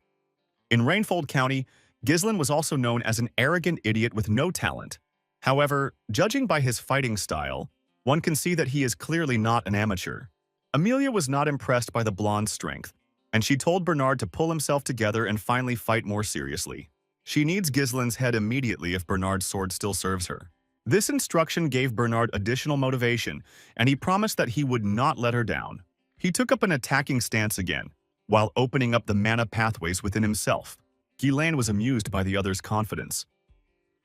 Speaker 1: In Reinfold County, Ghislain was also known as an arrogant idiot with no talent. However, judging by his fighting style, one can see that he is clearly not an amateur. Amelia was not impressed by the blonde's strength, and she told Bernard to pull himself together and finally fight more seriously. She needs Ghislain's head immediately if Bernard's sword still serves her. This instruction gave Bernard additional motivation, and he promised that he would not let her down. He took up an attacking stance again, while opening up the mana pathways within himself. Ghislain was amused by the other's confidence.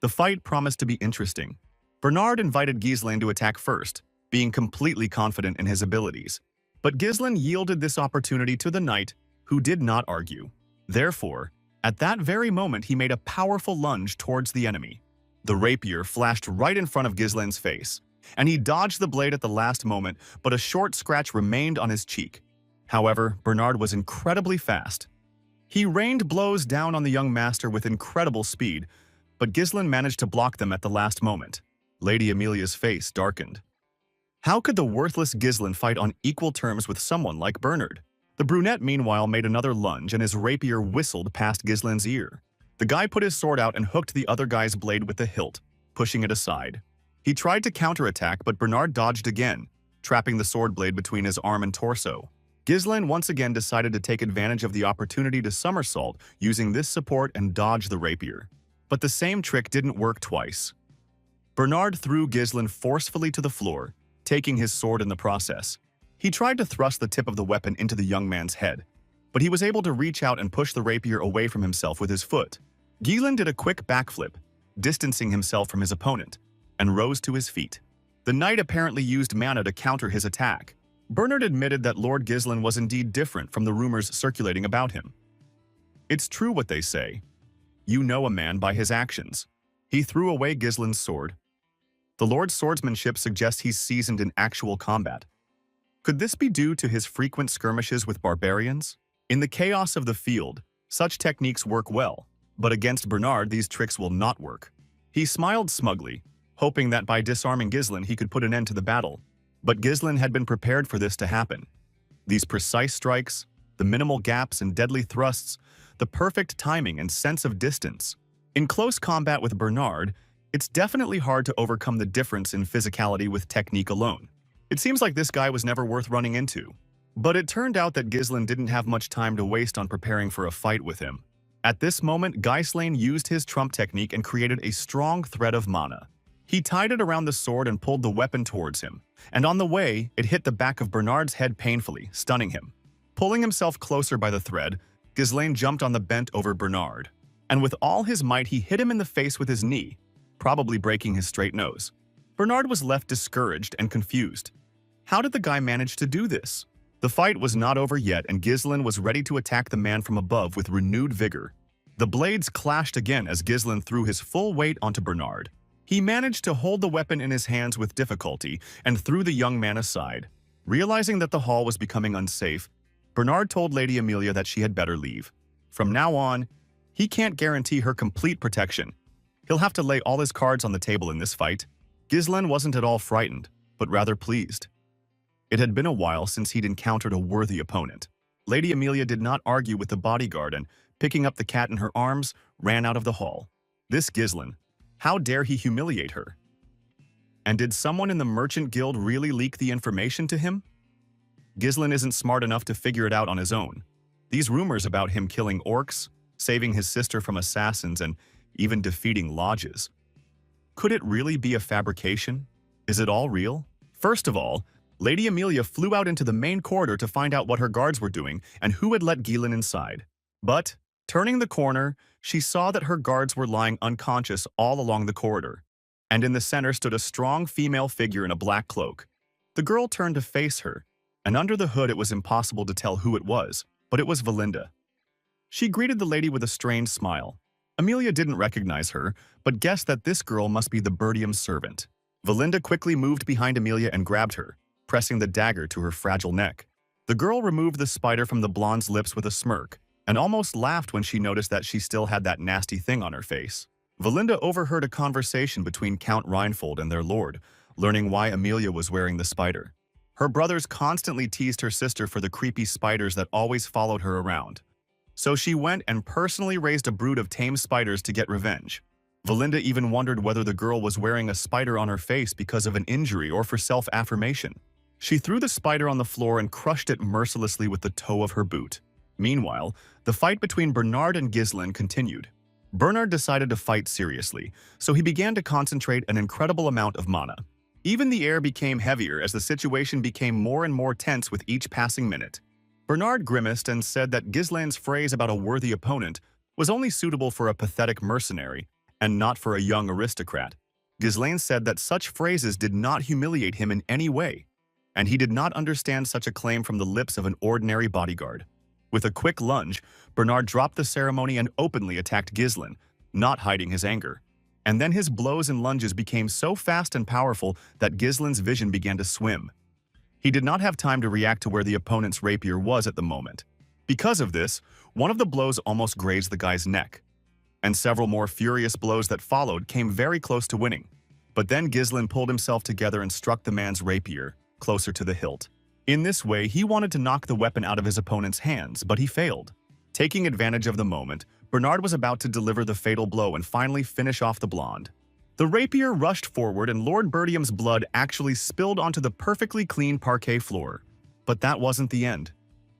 Speaker 1: The fight promised to be interesting. Bernard invited Ghislain to attack first, being completely confident in his abilities. But Ghislain yielded this opportunity to the knight, who did not argue. Therefore, at that very moment he made a powerful lunge towards the enemy. The rapier flashed right in front of Ghislain's face, and he dodged the blade at the last moment, but a short scratch remained on his cheek. However, Bernard was incredibly fast. He rained blows down on the young master with incredible speed, but Ghislain managed to block them at the last moment. Lady Amelia's face darkened. How could the worthless Ghislain fight on equal terms with someone like Bernard? The brunette meanwhile made another lunge and his rapier whistled past Ghislain's ear. The guy put his sword out and hooked the other guy's blade with the hilt, pushing it aside. He tried to counterattack, but Bernard dodged again, trapping the sword blade between his arm and torso. Ghislain once again decided to take advantage of the opportunity to somersault, using this support and dodge the rapier. But the same trick didn't work twice. Bernard threw Ghislain forcefully to the floor, taking his sword in the process. He tried to thrust the tip of the weapon into the young man's head, but he was able to reach out and push the rapier away from himself with his foot. Ghislain did a quick backflip, distancing himself from his opponent, and rose to his feet. The knight apparently used mana to counter his attack. Bernard admitted that Lord Ghislain was indeed different from the rumors circulating about him. It's true what they say. You know a man by his actions. He threw away Ghislain's sword. The Lord's swordsmanship suggests he's seasoned in actual combat. Could this be due to his frequent skirmishes with barbarians? In the chaos of the field, such techniques work well, but against Bernard these tricks will not work. He smiled smugly, hoping that by disarming Ghislain he could put an end to the battle. But Ghislain had been prepared for this to happen. These precise strikes, the minimal gaps and deadly thrusts, the perfect timing and sense of distance. In close combat with Bernard, it's definitely hard to overcome the difference in physicality with technique alone. It seems like this guy was never worth running into. But it turned out that Ghislain didn't have much time to waste on preparing for a fight with him. At this moment, Ghislain used his trump technique and created a strong thread of mana. He tied it around the sword and pulled the weapon towards him, and on the way, it hit the back of Bernard's head painfully, stunning him. Pulling himself closer by the thread, Ghislain jumped on the bent over Bernard, and with all his might he hit him in the face with his knee, probably breaking his straight nose. Bernard was left discouraged and confused. How did the guy manage to do this? The fight was not over yet, and Ghislain was ready to attack the man from above with renewed vigor. The blades clashed again as Ghislain threw his full weight onto Bernard. He managed to hold the weapon in his hands with difficulty and threw the young man aside. Realizing that the hall was becoming unsafe, Bernard told Lady Amelia that she had better leave. From now on, he can't guarantee her complete protection. He'll have to lay all his cards on the table in this fight. Ghislain wasn't at all frightened, but rather pleased. It had been a while since he'd encountered a worthy opponent. Lady Amelia did not argue with the bodyguard and picking up the cat in her arms, ran out of the hall. This Ghislain. How dare he humiliate her? And did someone in the merchant guild really leak the information to him? Ghislain isn't smart enough to figure it out on his own. These rumors about him killing orcs, saving his sister from assassins, and even defeating lodges. Could it really be a fabrication? Is it all real? First of all, Lady Amelia flew out into the main corridor to find out what her guards were doing and who had let Ghislain inside. But, turning the corner, she saw that her guards were lying unconscious all along the corridor, and in the center stood a strong female figure in a black cloak. The girl turned to face her, and under the hood it was impossible to tell who it was, but it was Valinda. She greeted the lady with a strained smile. Amelia didn't recognize her, but guessed that this girl must be the Birdium's servant. Valinda quickly moved behind Amelia and grabbed her, pressing the dagger to her fragile neck. The girl removed the spider from the blonde's lips with a smirk, and almost laughed when she noticed that she still had that nasty thing on her face. Valinda overheard a conversation between Count Reinfold and their lord, learning why Amelia was wearing the spider. Her brothers constantly teased her sister for the creepy spiders that always followed her around. So she went and personally raised a brood of tame spiders to get revenge. Valinda even wondered whether the girl was wearing a spider on her face because of an injury or for self-affirmation. She threw the spider on the floor and crushed it mercilessly with the toe of her boot. Meanwhile, the fight between Bernard and Ghislain continued. Bernard decided to fight seriously, so he began to concentrate an incredible amount of mana. Even the air became heavier as the situation became more and more tense with each passing minute. Bernard grimaced and said that Ghislain's phrase about a worthy opponent was only suitable for a pathetic mercenary and not for a young aristocrat. Ghislain said that such phrases did not humiliate him in any way, and he did not understand such a claim from the lips of an ordinary bodyguard. With a quick lunge, Bernard dropped the ceremony and openly attacked Ghislain, not hiding his anger. And then his blows and lunges became so fast and powerful that Ghislain's vision began to swim. He did not have time to react to where the opponent's rapier was at the moment. Because of this, one of the blows almost grazed the guy's neck, and several more furious blows that followed came very close to winning. But then Ghislain pulled himself together and struck the man's rapier, closer to the hilt. In this way, he wanted to knock the weapon out of his opponent's hands, but he failed. Taking advantage of the moment, Bernard was about to deliver the fatal blow and finally finish off the blonde. The rapier rushed forward and Lord Birdium's blood actually spilled onto the perfectly clean parquet floor. But that wasn't the end.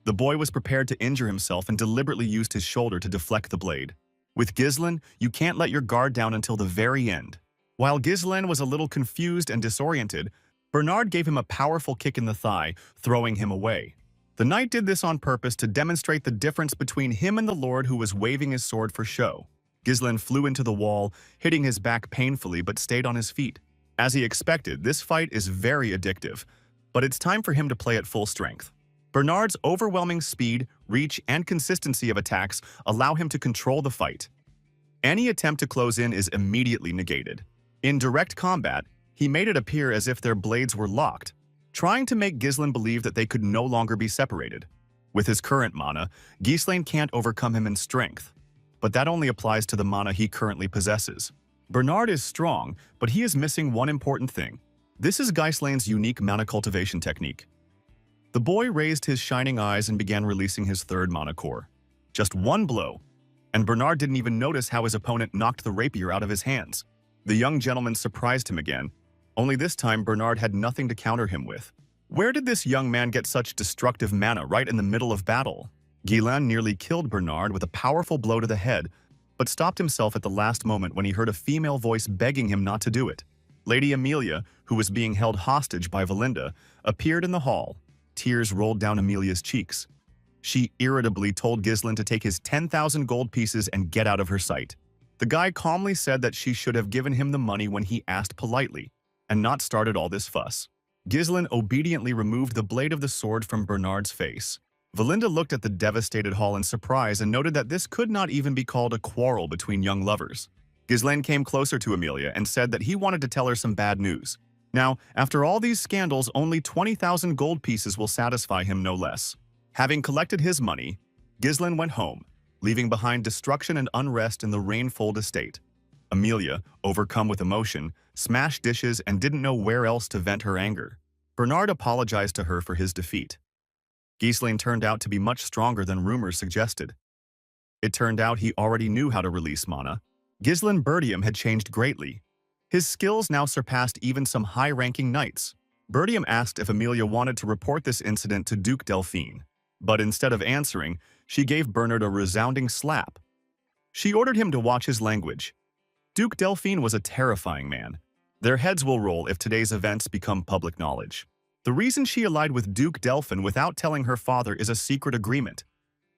Speaker 1: The boy was prepared to injure himself and deliberately used his shoulder to deflect the blade. With Ghislain, you can't let your guard down until the very end. While Ghislain was a little confused and disoriented, Bernard gave him a powerful kick in the thigh, throwing him away. The knight did this on purpose to demonstrate the difference between him and the lord who was waving his sword for show. Ghislain flew into the wall, hitting his back painfully but stayed on his feet. As he expected, this fight is very addictive, but it's time for him to play at full strength. Bernard's overwhelming speed, reach, and consistency of attacks allow him to control the fight. Any attempt to close in is immediately negated. In direct combat, he made it appear as if their blades were locked, trying to make Ghislain believe that they could no longer be separated. With his current mana, Ghislain can't overcome him in strength, but that only applies to the mana he currently possesses. Bernard is strong, but he is missing one important thing. This is Ghislain's unique mana cultivation technique. The boy raised his shining eyes and began releasing his third mana core. Just one blow, and Bernard didn't even notice how his opponent knocked the rapier out of his hands. The young gentleman surprised him again, only this time Bernard had nothing to counter him with. Where did this young man get such destructive mana right in the middle of battle? Ghislain nearly killed Bernard with a powerful blow to the head, but stopped himself at the last moment when he heard a female voice begging him not to do it. Lady Amelia, who was being held hostage by Valinda, appeared in the hall. Tears rolled down Amelia's cheeks. She irritably told Ghislain to take his 10,000 gold pieces and get out of her sight. The guy calmly said that she should have given him the money when he asked politely, and not started all this fuss. Ghislain obediently removed the blade of the sword from Bernard's face. Valinda looked at the devastated hall in surprise and noted that this could not even be called a quarrel between young lovers. Ghislain came closer to Amelia and said that he wanted to tell her some bad news. Now, after all these scandals, only 20,000 gold pieces will satisfy him, no less. Having collected his money, Ghislain went home, leaving behind destruction and unrest in the Rainfold estate. Amelia, overcome with emotion, smashed dishes and didn't know where else to vent her anger. Bernard apologized to her for his defeat. Ghislain turned out to be much stronger than rumors suggested. It turned out he already knew how to release mana. Ghislain Bertium had changed greatly. His skills now surpassed even some high-ranking knights. Bertium asked if Amelia wanted to report this incident to Duke Delphine, but instead of answering, she gave Bernard a resounding slap. She ordered him to watch his language. Duke Delphine was a terrifying man. Their heads will roll if today's events become public knowledge. The reason she allied with Duke Delphine without telling her father is a secret agreement.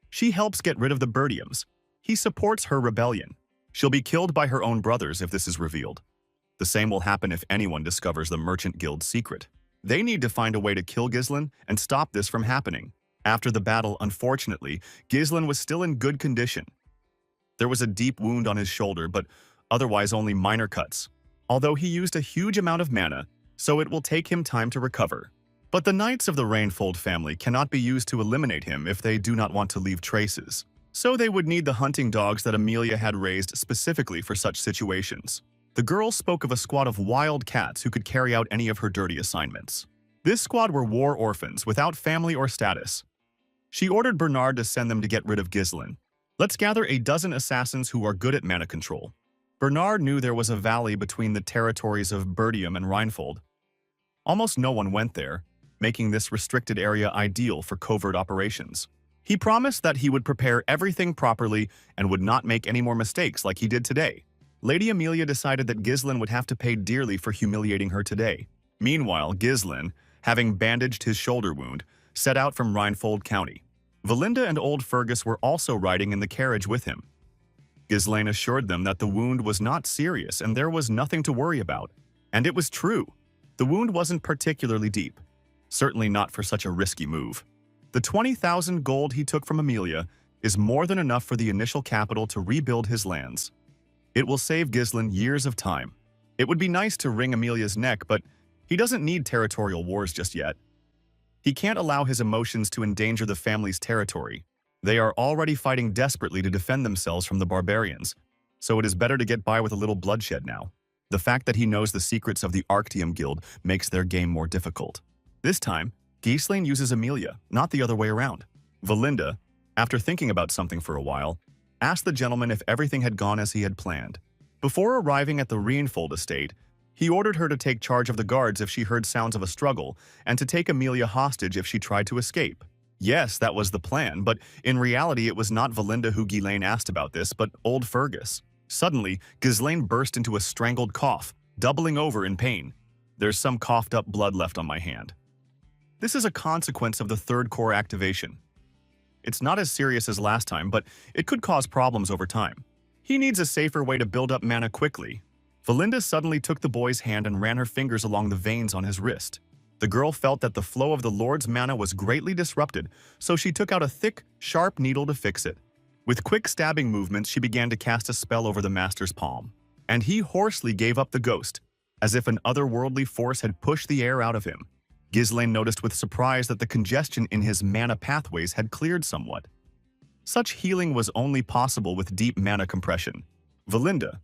Speaker 1: She helps get rid of the Bertiums. He supports her rebellion. She'll be killed by her own brothers if this is revealed. The same will happen if anyone discovers the Merchant Guild's secret. They need to find a way to kill Ghislain and stop this from happening. After the battle, unfortunately, Ghislain was still in good condition. There was a deep wound on his shoulder, but otherwise only minor cuts, although he used a huge amount of mana, so it will take him time to recover. But the Knights of the Rainfold family cannot be used to eliminate him if they do not want to leave traces. So they would need the hunting dogs that Amelia had raised specifically for such situations. The girl spoke of a squad of wild cats who could carry out any of her dirty assignments. This squad were war orphans without family or status. She ordered Bernard to send them to get rid of Ghislain. Let's gather a dozen assassins who are good at mana control. Bernard knew there was a valley between the territories of Bertium and Reinfold. Almost no one went there, making this restricted area ideal for covert operations. He promised that he would prepare everything properly and would not make any more mistakes like he did today. Lady Amelia decided that Ghislain would have to pay dearly for humiliating her today. Meanwhile, Ghislain, having bandaged his shoulder wound, set out from Reinfold County. Valinda and old Fergus were also riding in the carriage with him. Ghislain assured them that the wound was not serious and there was nothing to worry about. And it was true. The wound wasn't particularly deep. Certainly not for such a risky move. The 20,000 gold he took from Amelia is more than enough for the initial capital to rebuild his lands. It will save Ghislain years of time. It would be nice to wring Amelia's neck, but he doesn't need territorial wars just yet. He can't allow his emotions to endanger the family's territory. They are already fighting desperately to defend themselves from the barbarians, so it is better to get by with a little bloodshed now. The fact that he knows the secrets of the Arctium Guild makes their game more difficult. This time, Ghislain uses Amelia, not the other way around. Valinda, after thinking about something for a while, asked the gentleman if everything had gone as he had planned. Before arriving at the Reinfold estate, he ordered her to take charge of the guards if she heard sounds of a struggle, and to take Amelia hostage if she tried to escape. Yes, that was the plan, but in reality it was not Valinda who Ghislain asked about this, but old Fergus. Suddenly, Ghislain burst into a strangled cough, doubling over in pain. There's some coughed up blood left on my hand. This is a consequence of the third core activation. It's not as serious as last time, but it could cause problems over time. He needs a safer way to build up mana quickly. Valinda suddenly took the boy's hand and ran her fingers along the veins on his wrist. The girl felt that the flow of the Lord's mana was greatly disrupted, so she took out a thick, sharp needle to fix it. With quick stabbing movements, she began to cast a spell over the master's palm. And he hoarsely gave up the ghost, as if an otherworldly force had pushed the air out of him. Ghislain noticed with surprise that the congestion in his mana pathways had cleared somewhat. Such healing was only possible with deep mana compression. Valinda.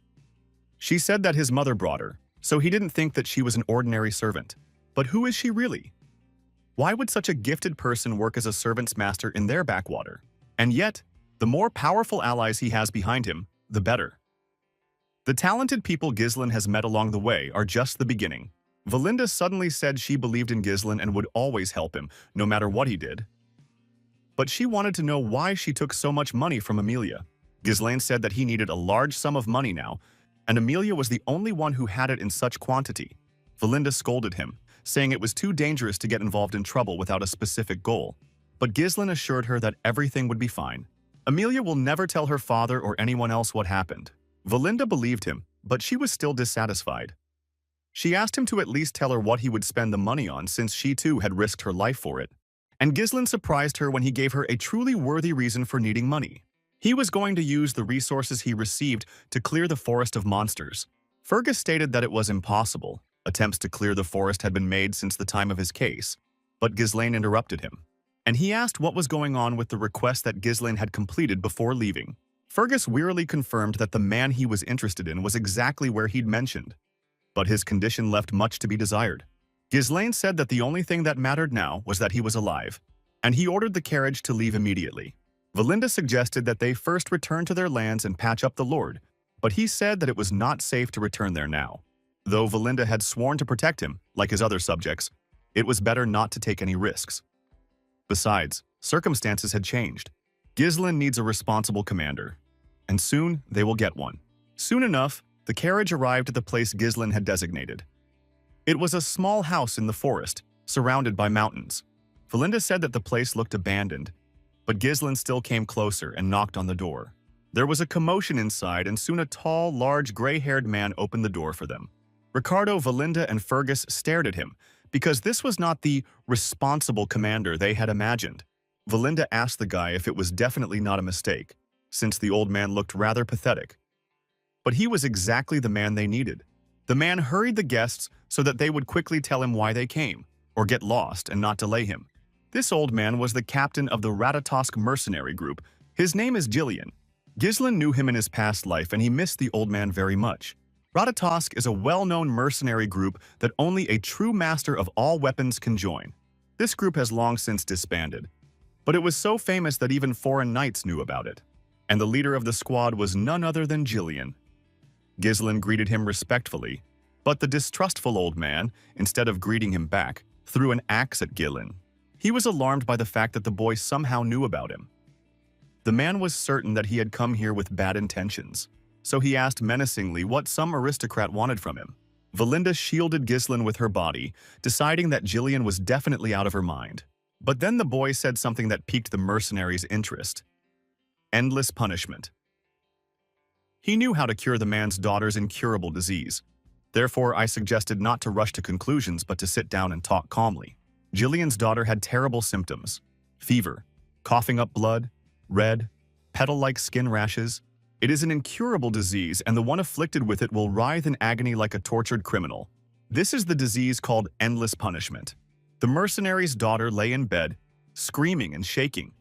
Speaker 1: She said that his mother brought her, so he didn't think that she was an ordinary servant. But who is she really? Why would such a gifted person work as a servant's master in their backwater? And yet, the more powerful allies he has behind him, the better. The talented people Ghislain has met along the way are just the beginning. Valinda suddenly said she believed in Ghislain and would always help him, no matter what he did. But she wanted to know why she took so much money from Amelia. Ghislain said that he needed a large sum of money now, and Amelia was the only one who had it in such quantity. Valinda scolded him, saying it was too dangerous to get involved in trouble without a specific goal. But Ghislain assured her that everything would be fine. Amelia will never tell her father or anyone else what happened. Valinda believed him, but she was still dissatisfied. She asked him to at least tell her what he would spend the money on since she too had risked her life for it. And Ghislain surprised her when he gave her a truly worthy reason for needing money. He was going to use the resources he received to clear the forest of monsters. Fergus stated that it was impossible. Attempts to clear the forest had been made since the time of his case, but Ghislain interrupted him. And he asked what was going on with the request that Ghislain had completed before leaving. Fergus wearily confirmed that the man he was interested in was exactly where he'd mentioned. But his condition left much to be desired. Ghislain said that the only thing that mattered now was that he was alive, and he ordered the carriage to leave immediately. Valinda suggested that they first return to their lands and patch up the Lord, but he said that it was not safe to return there now. Though Valinda had sworn to protect him, like his other subjects, it was better not to take any risks. Besides, circumstances had changed. Ghislain needs a responsible commander, and soon they will get one. Soon enough, the carriage arrived at the place Ghislain had designated. It was a small house in the forest, surrounded by mountains. Valinda said that the place looked abandoned, but Ghislain still came closer and knocked on the door. There was a commotion inside, and soon a tall, large, gray-haired man opened the door for them. Ricardo, Valinda, and Fergus stared at him, because this was not the responsible commander they had imagined. Valinda asked the guy if it was definitely not a mistake, since the old man looked rather pathetic. But he was exactly the man they needed. The man hurried the guests so that they would quickly tell him why they came, or get lost and not delay him. This old man was the captain of the Ratatosk mercenary group. His name is Jillian. Ghislain knew him in his past life, and he missed the old man very much. Ratatosk is a well-known mercenary group that only a true master of all weapons can join. This group has long since disbanded, but it was so famous that even foreign knights knew about it. And the leader of the squad was none other than Jillian. Ghislain greeted him respectfully, but the distrustful old man, instead of greeting him back, threw an axe at Ghislain. He was alarmed by the fact that the boy somehow knew about him. The man was certain that he had come here with bad intentions, so he asked menacingly what some aristocrat wanted from him. Valinda shielded Ghislain with her body, deciding that Jillian was definitely out of her mind. But then the boy said something that piqued the mercenaries' interest. Endless punishment. He knew how to cure the man's daughter's incurable disease. Therefore, I suggested not to rush to conclusions but to sit down and talk calmly. Jillian's daughter had terrible symptoms: fever, coughing up blood, red, petal-like skin rashes. It is an incurable disease, and the one afflicted with it will writhe in agony like a tortured criminal. This is the disease called endless punishment. The mercenary's daughter lay in bed, screaming and shaking.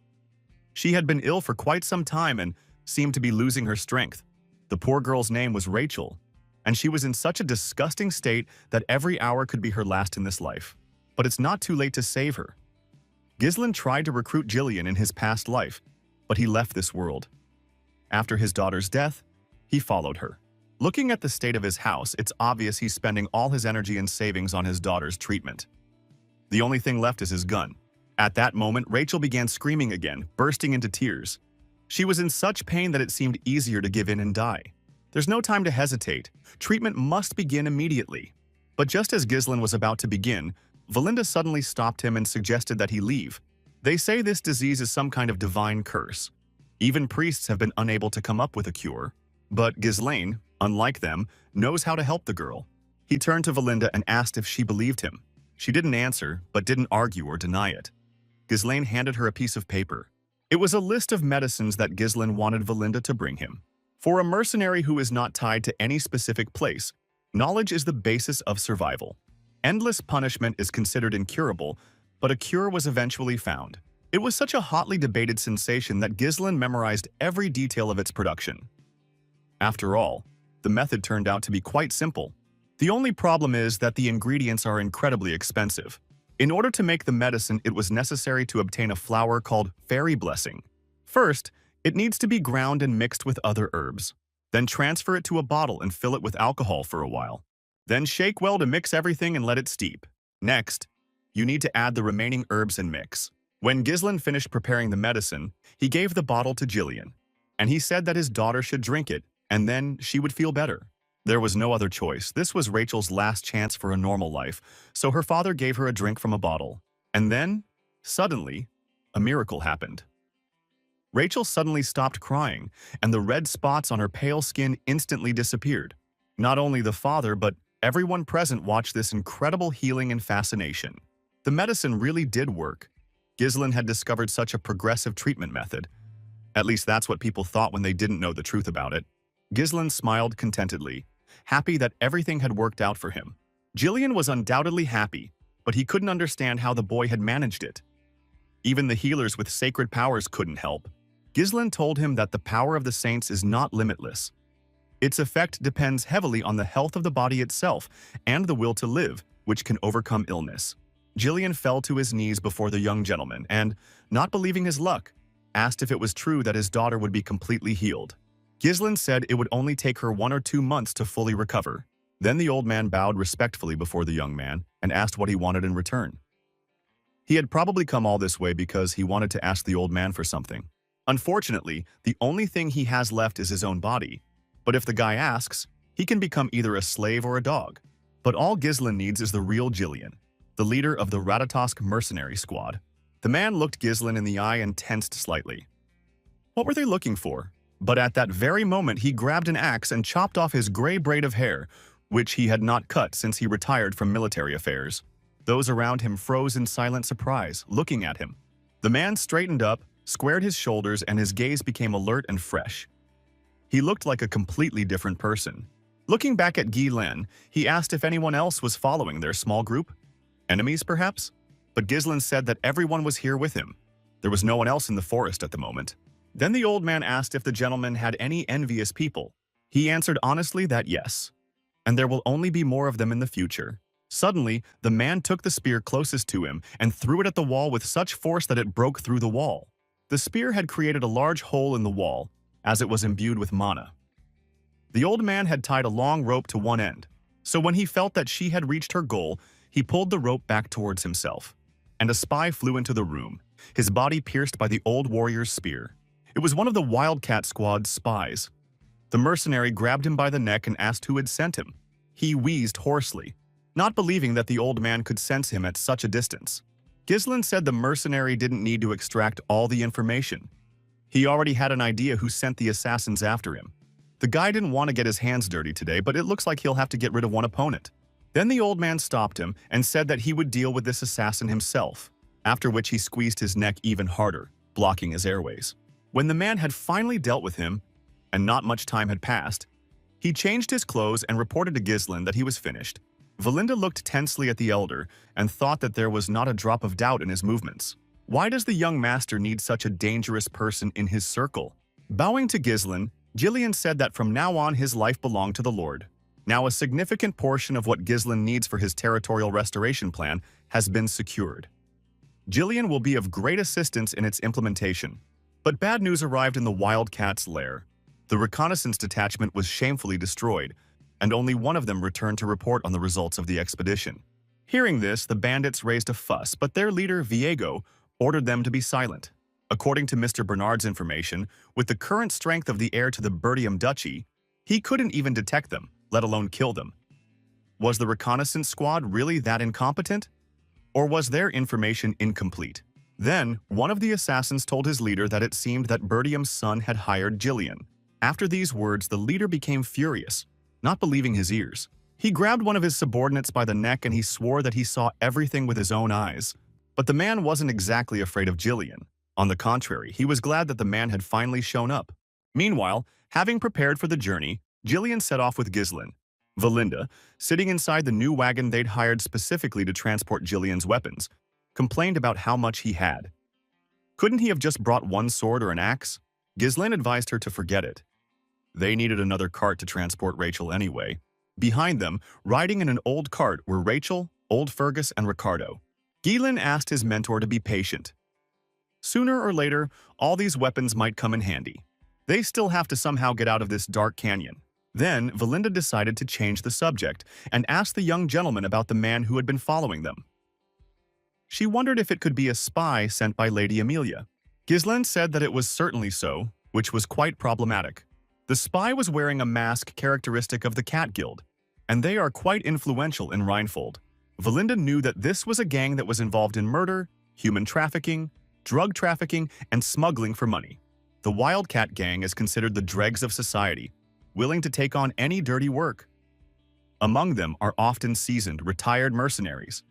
Speaker 1: She had been ill for quite some time and seemed to be losing her strength. The poor girl's name was Rachel, and she was in such a disgusting state that every hour could be her last in this life. But it's not too late to save her. Ghislain tried to recruit Jillian in his past life, but he left this world. After his daughter's death, he followed her. Looking at the state of his house, it's obvious he's spending all his energy and savings on his daughter's treatment. The only thing left is his gun. At that moment, Rachel began screaming again, bursting into tears. She was in such pain that it seemed easier to give in and die. There's no time to hesitate. Treatment must begin immediately. But just as Ghislain was about to begin, Valinda suddenly stopped him and suggested that he leave. They say this disease is some kind of divine curse. Even priests have been unable to come up with a cure. But Ghislain, unlike them, knows how to help the girl. He turned to Valinda and asked if she believed him. She didn't answer, but didn't argue or deny it. Ghislain handed her a piece of paper. It was a list of medicines that Ghislain wanted Valinda to bring him. For a mercenary who is not tied to any specific place, knowledge is the basis of survival. Endless punishment is considered incurable, but a cure was eventually found. It was such a hotly debated sensation that Ghislain memorized every detail of its production. After all, the method turned out to be quite simple. The only problem is that the ingredients are incredibly expensive. In order to make the medicine, it was necessary to obtain a flower called fairy blessing. First, it needs to be ground and mixed with other herbs. Then transfer it to a bottle and fill it with alcohol for a while. Then shake well to mix everything and let it steep. Next, you need to add the remaining herbs and mix. When Ghislain finished preparing the medicine, he gave the bottle to Jillian, and he said that his daughter should drink it, and then she would feel better. There was no other choice. This was Rachel's last chance for a normal life, so her father gave her a drink from a bottle. And then, suddenly, a miracle happened. Rachel suddenly stopped crying, and the red spots on her pale skin instantly disappeared. Not only the father, but everyone present watched this incredible healing and fascination. The medicine really did work. Ghislain had discovered such a progressive treatment method. At least that's what people thought when they didn't know the truth about it. Ghislain smiled contentedly, happy that everything had worked out for him. Jillian was undoubtedly happy, but he couldn't understand how the boy had managed it. Even the healers with sacred powers couldn't help. Ghislain told him that the power of the saints is not limitless. Its effect depends heavily on the health of the body itself and the will to live, which can overcome illness. Jillian fell to his knees before the young gentleman and, not believing his luck, asked if it was true that his daughter would be completely healed. Ghislain said it would only take her 1 or 2 months to fully recover. Then the old man bowed respectfully before the young man and asked what he wanted in return. He had probably come all this way because he wanted to ask the old man for something. Unfortunately, the only thing he has left is his own body. But if the guy asks, he can become either a slave or a dog. But all Ghislain needs is the real Jillian, the leader of the Ratatosk mercenary squad. The man looked Ghislain in the eye and tensed slightly. What were they looking for? But at that very moment he grabbed an axe and chopped off his gray braid of hair, which he had not cut since he retired from military affairs. Those around him froze in silent surprise, looking at him. The man straightened up, squared his shoulders, and his gaze became alert and fresh. He looked like a completely different person. Looking back at Ghislain, he asked if anyone else was following their small group. Enemies, perhaps? But Ghislain said that everyone was here with him. There was no one else in the forest at the moment. Then the old man asked if the gentleman had any envious people. He answered honestly that yes, and there will only be more of them in the future. Suddenly, the man took the spear closest to him and threw it at the wall with such force that it broke through the wall. The spear had created a large hole in the wall, as it was imbued with mana. The old man had tied a long rope to one end, so when he felt that she had reached her goal, he pulled the rope back towards himself. And a spy flew into the room, his body pierced by the old warrior's spear. It was one of the Wildcat Squad's spies. The mercenary grabbed him by the neck and asked who had sent him. He wheezed hoarsely, not believing that the old man could sense him at such a distance. Ghislain said the mercenary didn't need to extract all the information. He already had an idea who sent the assassins after him. The guy didn't want to get his hands dirty today, but it looks like he'll have to get rid of one opponent. Then the old man stopped him and said that he would deal with this assassin himself, after which he squeezed his neck even harder, blocking his airways. When the man had finally dealt with him, and not much time had passed, he changed his clothes and reported to Ghislain that he was finished. Valinda looked tensely at the elder and thought that there was not a drop of doubt in his movements. Why does the young master need such a dangerous person in his circle? Bowing to Ghislain, Jillian said that from now on his life belonged to the Lord. Now a significant portion of what Ghislain needs for his territorial restoration plan has been secured. Jillian will be of great assistance in its implementation. But bad news arrived in the Wildcat's lair. The reconnaissance detachment was shamefully destroyed, and only one of them returned to report on the results of the expedition. Hearing this, the bandits raised a fuss, but their leader, Viego, ordered them to be silent. According to Mr. Bernard's information, with the current strength of the heir to the Burdium Duchy, he couldn't even detect them, let alone kill them. Was the reconnaissance squad really that incompetent? Or was their information incomplete? Then, one of the assassins told his leader that it seemed that Burdium's son had hired Jillian. After these words, the leader became furious, not believing his ears. He grabbed one of his subordinates by the neck and he swore that he saw everything with his own eyes. But the man wasn't exactly afraid of Jillian. On the contrary, he was glad that the man had finally shown up. Meanwhile, having prepared for the journey, Jillian set off with Ghislain. Valinda, sitting inside the new wagon they'd hired specifically to transport Jillian's weapons, complained about how much he had. Couldn't he have just brought one sword or an axe? Ghislain advised her to forget it. They needed another cart to transport Rachel anyway. Behind them, riding in an old cart, were Rachel, Old Fergus, and Ricardo. Ghislain asked his mentor to be patient. Sooner or later, all these weapons might come in handy. They still have to somehow get out of this dark canyon. Then, Valinda decided to change the subject and asked the young gentleman about the man who had been following them. She wondered if it could be a spy sent by Lady Amelia. Ghislain said that it was certainly so, which was quite problematic. The spy was wearing a mask characteristic of the Cat Guild, and they are quite influential in Rhinefold. Valinda knew that this was a gang that was involved in murder, human trafficking, drug trafficking, and smuggling for money. The Wildcat gang is considered the dregs of society, willing to take on any dirty work. Among them are often seasoned, retired mercenaries.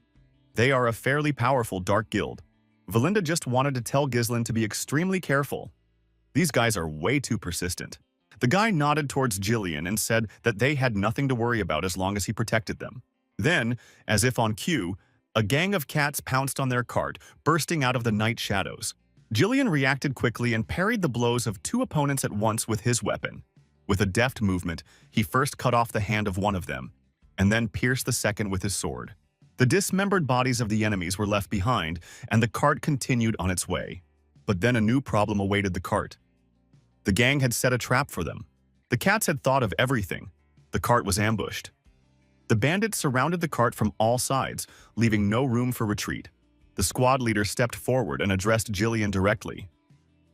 Speaker 1: They are a fairly powerful dark guild. Valinda just wanted to tell Ghislain to be extremely careful. These guys are way too persistent. The guy nodded towards Jillian and said that they had nothing to worry about as long as he protected them. Then, as if on cue, a gang of cats pounced on their cart, bursting out of the night shadows. Jillian reacted quickly and parried the blows of two opponents at once with his weapon. With a deft movement, he first cut off the hand of one of them, and then pierced the second with his sword. The dismembered bodies of the enemies were left behind, and the cart continued on its way. But then a new problem awaited the cart. The gang had set a trap for them. The cats had thought of everything. The cart was ambushed. The bandits surrounded the cart from all sides, leaving no room for retreat. The squad leader stepped forward and addressed Jillian directly.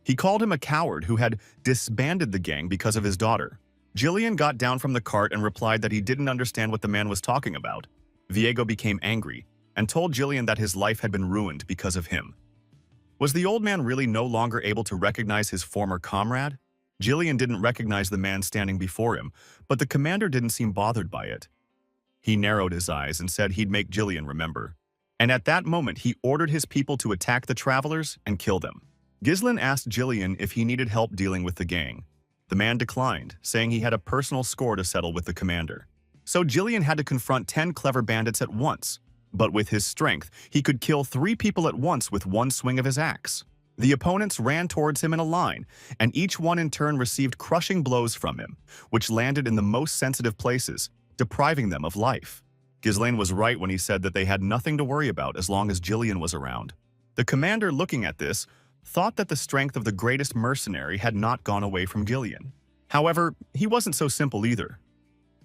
Speaker 1: He called him a coward who had disbanded the gang because of his daughter. Jillian got down from the cart and replied that he didn't understand what the man was talking about. Viego became angry and told Jillian that his life had been ruined because of him. Was the old man really no longer able to recognize his former comrade? Jillian didn't recognize the man standing before him, but the commander didn't seem bothered by it. He narrowed his eyes and said he'd make Jillian remember. And at that moment, he ordered his people to attack the travelers and kill them. Ghislain asked Jillian if he needed help dealing with the gang. The man declined, saying he had a personal score to settle with the commander. So Jillian had to confront 10 clever bandits at once. But with his strength, he could kill 3 people at once with one swing of his axe. The opponents ran towards him in a line, and each one in turn received crushing blows from him, which landed in the most sensitive places, depriving them of life. Ghislain was right when he said that they had nothing to worry about as long as Jillian was around. The commander, looking at this, thought that the strength of the greatest mercenary had not gone away from Jillian. However, he wasn't so simple either.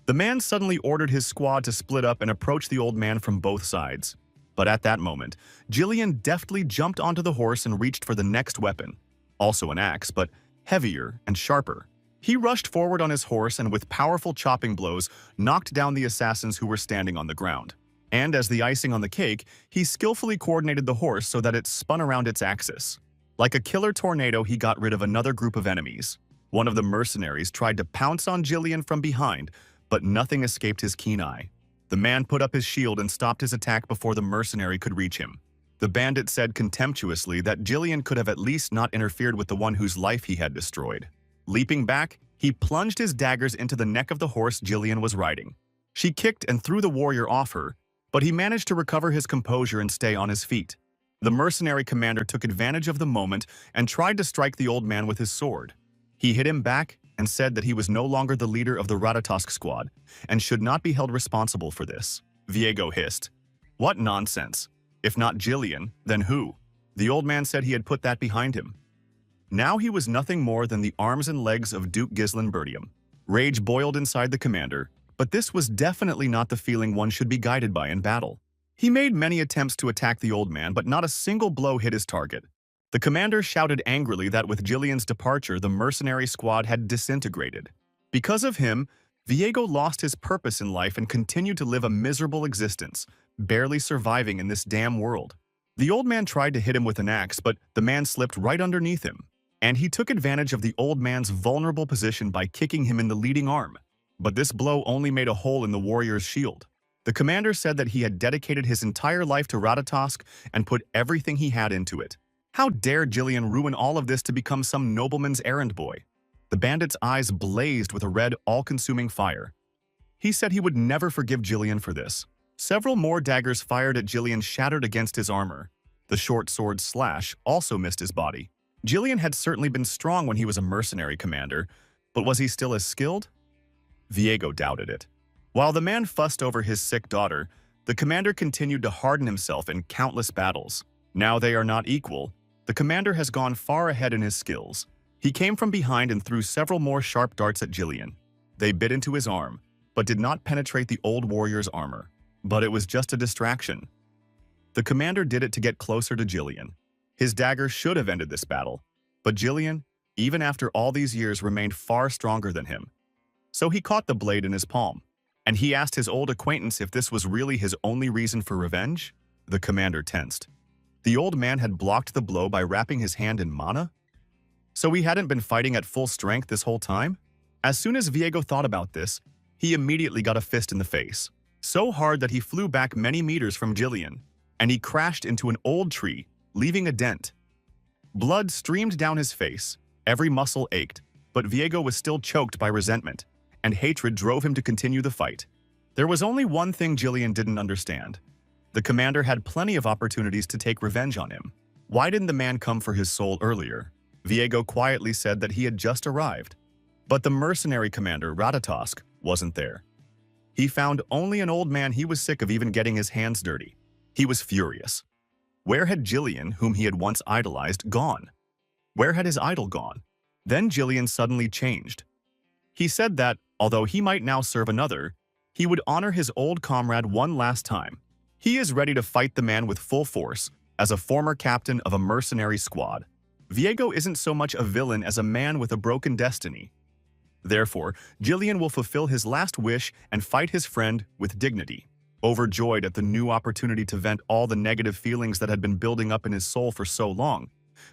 Speaker 1: The man suddenly ordered his squad to split up and approach the old man from both sides. But at that moment, Jillian deftly jumped onto the horse and reached for the next weapon, also an axe, but heavier and sharper. He rushed forward on his horse and with powerful chopping blows knocked down the assassins who were standing on the ground. And as the icing on the cake, he skillfully coordinated the horse so that it spun around its axis. Like a killer tornado, he got rid of another group of enemies. One of the mercenaries tried to pounce on Jillian from behind, but nothing escaped his keen eye. The man put up his shield and stopped his attack before the mercenary could reach him. The bandit said contemptuously that Jillian could have at least not interfered with the one whose life he had destroyed. Leaping back, he plunged his daggers into the neck of the horse Jillian was riding. She kicked and threw the warrior off her, but he managed to recover his composure and stay on his feet. The mercenary commander took advantage of the moment and tried to strike the old man with his sword. He hit him back and said that he was no longer the leader of the Ratatosk squad and should not be held responsible for this. Viego hissed. What nonsense. If not Jillian, then who? The old man said he had put that behind him. Now he was nothing more than the arms and legs of Duke Ghislain Bertium. Rage boiled inside the commander, but this was definitely not the feeling one should be guided by in battle. He made many attempts to attack the old man, but not a single blow hit his target. The commander shouted angrily that with Jillian's departure, the mercenary squad had disintegrated. Because of him, Viego lost his purpose in life and continued to live a miserable existence, barely surviving in this damn world. The old man tried to hit him with an axe, but the man slipped right underneath him, and he took advantage of the old man's vulnerable position by kicking him in the leading arm. But this blow only made a hole in the warrior's shield. The commander said that he had dedicated his entire life to Ratatosk and put everything he had into it. How dare Jillian ruin all of this to become some nobleman's errand boy? The bandit's eyes blazed with a red, all-consuming fire. He said he would never forgive Jillian for this. Several more daggers fired at Jillian shattered against his armor. The short sword's slash also missed his body. Jillian had certainly been strong when he was a mercenary commander, but was he still as skilled? Viego doubted it. While the man fussed over his sick daughter, the commander continued to harden himself in countless battles. Now they are not equal. The commander has gone far ahead in his skills. He came from behind and threw several more sharp darts at Jillian. They bit into his arm, but did not penetrate the old warrior's armor. But it was just a distraction. The commander did it to get closer to Jillian. His dagger should have ended this battle, but Jillian, even after all these years, remained far stronger than him. So he caught the blade in his palm, and he asked his old acquaintance if this was really his only reason for revenge. The commander tensed. The old man had blocked the blow by wrapping his hand in mana? So he hadn't been fighting at full strength this whole time? As soon as Viego thought about this, he immediately got a fist in the face, so hard that he flew back many meters from Jillian, and he crashed into an old tree, leaving a dent. Blood streamed down his face, every muscle ached, but Viego was still choked by resentment, and hatred drove him to continue the fight. There was only one thing Jillian didn't understand. The commander had plenty of opportunities to take revenge on him. Why didn't the man come for his soul earlier? Viego quietly said that he had just arrived. But the mercenary commander, Ratatosk, wasn't there. He found only an old man he was sick of even getting his hands dirty. He was furious. Where had Jillian, whom he had once idolized, gone? Where had his idol gone? Then Jillian suddenly changed. He said that, although he might now serve another, he would honor his old comrade one last time. He is ready to fight the man with full force, as a former captain of a mercenary squad. Viego isn't so much a villain as a man with a broken destiny. Therefore, Jillian will fulfill his last wish and fight his friend with dignity. Overjoyed at the new opportunity to vent all the negative feelings that had been building up in his soul for so long,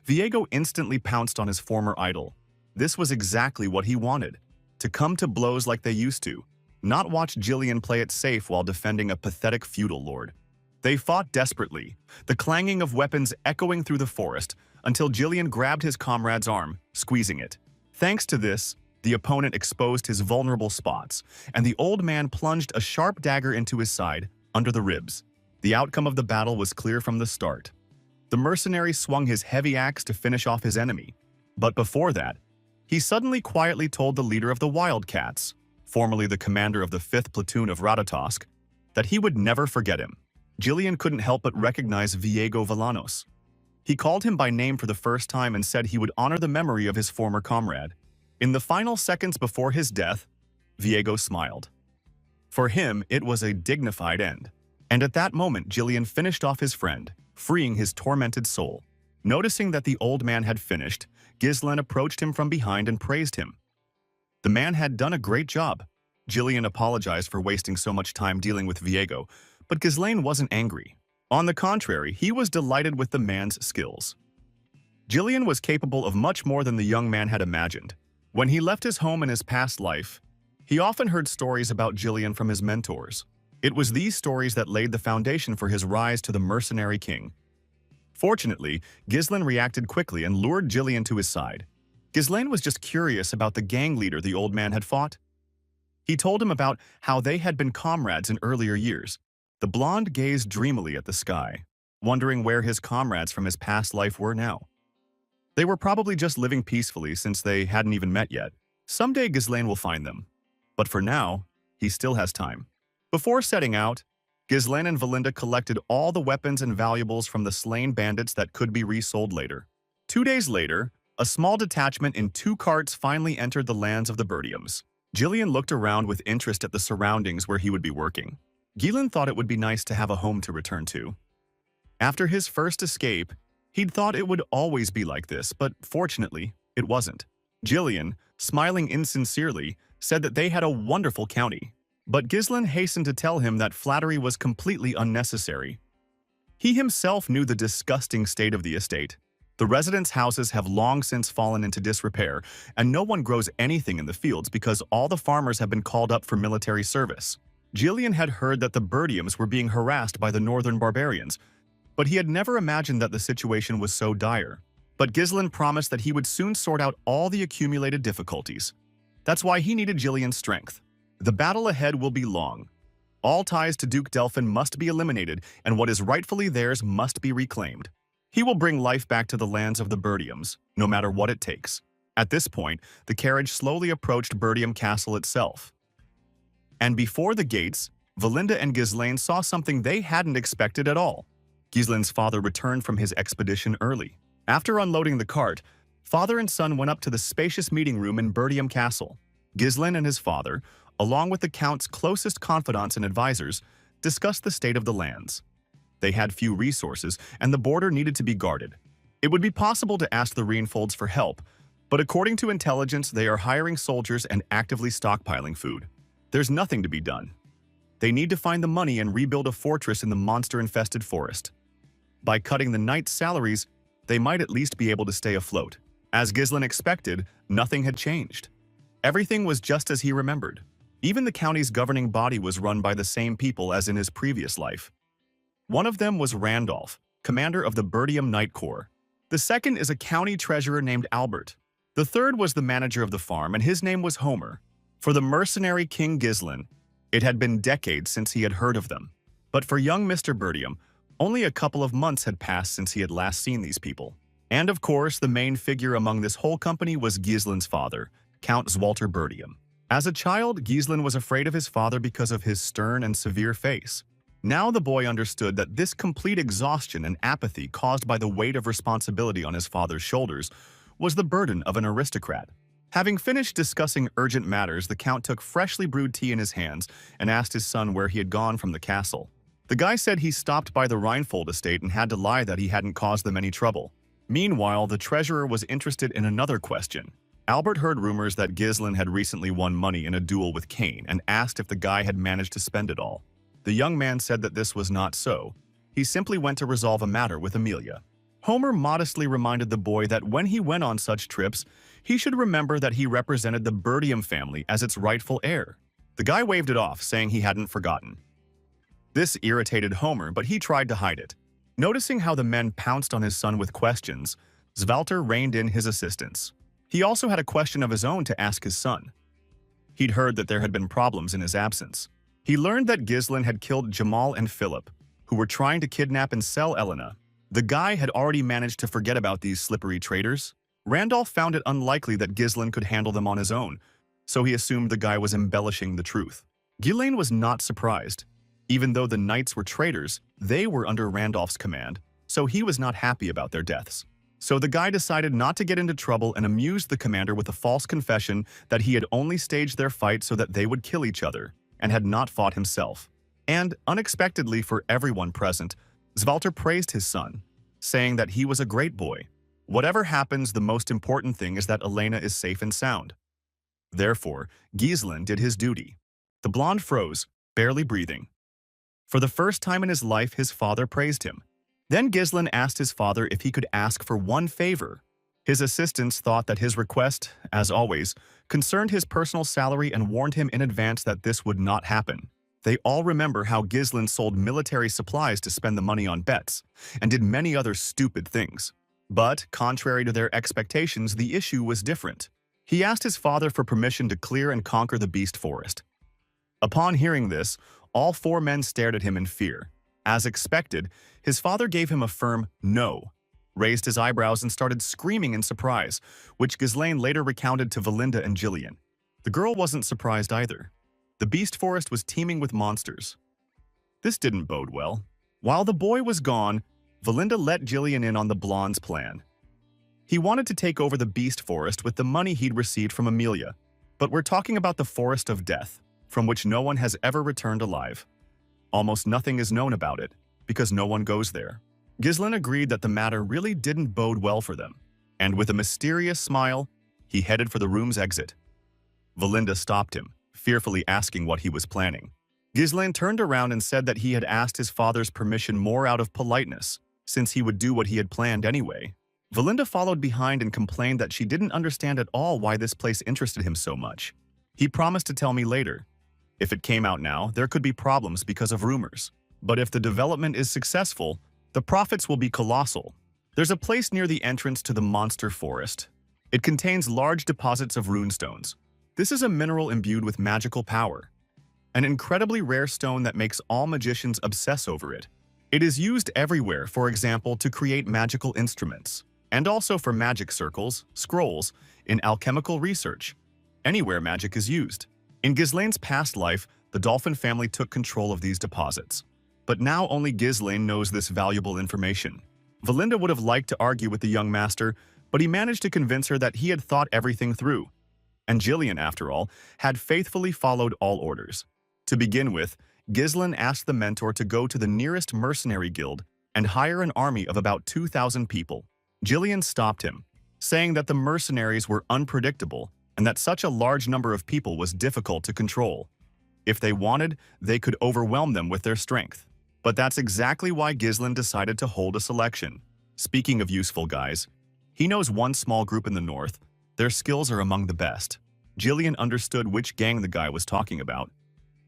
Speaker 1: Viego instantly pounced on his former idol. This was exactly what he wanted, to come to blows like they used to, not watch Jillian play it safe while defending a pathetic feudal lord. They fought desperately, the clanging of weapons echoing through the forest, until Jillian grabbed his comrade's arm, squeezing it. Thanks to this, the opponent exposed his vulnerable spots, and the old man plunged a sharp dagger into his side, under the ribs. The outcome of the battle was clear from the start. The mercenary swung his heavy axe to finish off his enemy. But before that, he suddenly quietly told the leader of the Wildcats, formerly the commander of the 5th Platoon of Ratatosk, that he would never forget him. Jillian couldn't help but recognize Viego Villanos. He called him by name for the first time and said he would honor the memory of his former comrade. In the final seconds before his death, Viego smiled. For him, it was a dignified end. And at that moment, Jillian finished off his friend, freeing his tormented soul. Noticing that the old man had finished, Ghislain approached him from behind and praised him. The man had done a great job. Jillian apologized for wasting so much time dealing with Viego, but Ghislain wasn't angry. On the contrary, he was delighted with the man's skills. Jillian was capable of much more than the young man had imagined. When he left his home in his past life, he often heard stories about Jillian from his mentors. It was these stories that laid the foundation for his rise to the mercenary king. Fortunately, Ghislain reacted quickly and lured Jillian to his side. Ghislain was just curious about the gang leader the old man had fought. He told him about how they had been comrades in earlier years. The blonde gazed dreamily at the sky, wondering where his comrades from his past life were now. They were probably just living peacefully since they hadn't even met yet. Someday Ghislain will find them. But for now, he still has time. Before setting out, Ghislain and Valinda collected all the weapons and valuables from the slain bandits that could be resold later. 2 days later, a small detachment in 2 carts finally entered the lands of the Bertiums. Jillian looked around with interest at the surroundings where he would be working. Ghislain thought it would be nice to have a home to return to. After his first escape, he'd thought it would always be like this, but fortunately, it wasn't. Jillian, smiling insincerely, said that they had a wonderful county. But Ghislain hastened to tell him that flattery was completely unnecessary. He himself knew the disgusting state of the estate. The residents' houses have long since fallen into disrepair, and no one grows anything in the fields because all the farmers have been called up for military service. Jillian had heard that the Bertiums were being harassed by the northern barbarians, but he had never imagined that the situation was so dire. But Ghislain promised that he would soon sort out all the accumulated difficulties. That's why he needed Jillian's strength. The battle ahead will be long. All ties to Duke Delphin must be eliminated, and what is rightfully theirs must be reclaimed. He will bring life back to the lands of the Bertiums, no matter what it takes. At this point, the carriage slowly approached Bertium Castle itself. And before the gates, Valinda and Ghislain saw something they hadn't expected at all. Ghislain's father returned from his expedition early. After unloading the cart, father and son went up to the spacious meeting room in Bertium Castle. Ghislain and his father, along with the Count's closest confidants and advisors, discussed the state of the lands. They had few resources, and the border needed to be guarded. It would be possible to ask the Reinfolds for help, but according to intelligence, they are hiring soldiers and actively stockpiling food. There's nothing to be done. They need to find the money and rebuild a fortress in the monster-infested forest. By cutting the knights' salaries, they might at least be able to stay afloat. As Ghislain expected, nothing had changed. Everything was just as he remembered. Even the county's governing body was run by the same people as in his previous life. One of them was Randolph, commander of the Bertium Knight Corps. The second is a county treasurer named Albert. The third was the manager of the farm, and his name was Homer. For the mercenary King Ghislain, it had been decades since he had heard of them. But for young Mr. Bertium, only a couple of months had passed since he had last seen these people. And of course, the main figure among this whole company was Ghislain's father, Count Zwalter Bertium. As a child, Ghislain was afraid of his father because of his stern and severe face. Now the boy understood that this complete exhaustion and apathy caused by the weight of responsibility on his father's shoulders was the burden of an aristocrat. Having finished discussing urgent matters, the Count took freshly brewed tea in his hands and asked his son where he had gone from the castle. The guy said he stopped by the Reinfold estate and had to lie that he hadn't caused them any trouble. Meanwhile, the treasurer was interested in another question. Albert heard rumors that Ghislain had recently won money in a duel with Cain and asked if the guy had managed to spend it all. The young man said that this was not so. He simply went to resolve a matter with Amelia. Homer modestly reminded the boy that when he went on such trips, he should remember that he represented the Bertium family as its rightful heir. The guy waved it off, saying he hadn't forgotten. This irritated Homer, but he tried to hide it. Noticing how the men pounced on his son with questions, Svalter reined in his assistance. He also had a question of his own to ask his son. He'd heard that there had been problems in his absence. He learned that Ghislain had killed Jamal and Philip, who were trying to kidnap and sell Elena. The guy had already managed to forget about these slippery traitors. Randolph found it unlikely that Ghislain could handle them on his own, so he assumed the guy was embellishing the truth. Ghislain was not surprised. Even though the knights were traitors, they were under Randolph's command, so he was not happy about their deaths. So the guy decided not to get into trouble and amused the commander with a false confession that he had only staged their fight so that they would kill each other, and had not fought himself. And, unexpectedly for everyone present, Svalter praised his son, saying that he was a great boy. Whatever happens, the most important thing is that Elena is safe and sound. Therefore, Ghislain did his duty. The blonde froze, barely breathing. For the first time in his life, his father praised him. Then Ghislain asked his father if he could ask for one favor. His assistants thought that his request, as always, concerned his personal salary and warned him in advance that this would not happen. They all remember how Ghislain sold military supplies to spend the money on bets, and did many other stupid things. But, contrary to their expectations, the issue was different. He asked his father for permission to clear and conquer the beast forest. Upon hearing this, all four men stared at him in fear. As expected, his father gave him a firm no, raised his eyebrows and started screaming in surprise, which Ghislain later recounted to Valinda and Jillian. The girl wasn't surprised either. The beast forest was teeming with monsters. This didn't bode well. While the boy was gone, Valinda let Jillian in on the blonde's plan. He wanted to take over the beast forest with the money he'd received from Amelia, but we're talking about the forest of death, from which no one has ever returned alive. Almost nothing is known about it, because no one goes there. Ghislain agreed that the matter really didn't bode well for them, and with a mysterious smile, he headed for the room's exit. Valinda stopped him, fearfully asking what he was planning. Ghislain turned around and said that he had asked his father's permission more out of politeness, since he would do what he had planned anyway. Valinda followed behind and complained that she didn't understand at all why this place interested him so much. He promised to tell me later. If it came out now, there could be problems because of rumors. But if the development is successful, the profits will be colossal. There's a place near the entrance to the monster forest. It contains large deposits of runestones. This is a mineral imbued with magical power. An incredibly rare stone that makes all magicians obsess over it. It is used everywhere, for example, to create magical instruments, and also for magic circles, scrolls, in alchemical research. Anywhere magic is used. In Ghislain's past life, the Dolphin family took control of these deposits. But now only Ghislain knows this valuable information. Valinda would have liked to argue with the young master, but he managed to convince her that he had thought everything through. And Jillian, after all, had faithfully followed all orders. To begin with, Ghislain asked the mentor to go to the nearest mercenary guild and hire an army of about 2,000 people. Jillian stopped him, saying that the mercenaries were unpredictable and that such a large number of people was difficult to control. If they wanted, they could overwhelm them with their strength. But that's exactly why Ghislain decided to hold a selection. Speaking of useful guys, he knows one small group in the north. Their skills are among the best. Jillian understood which gang the guy was talking about.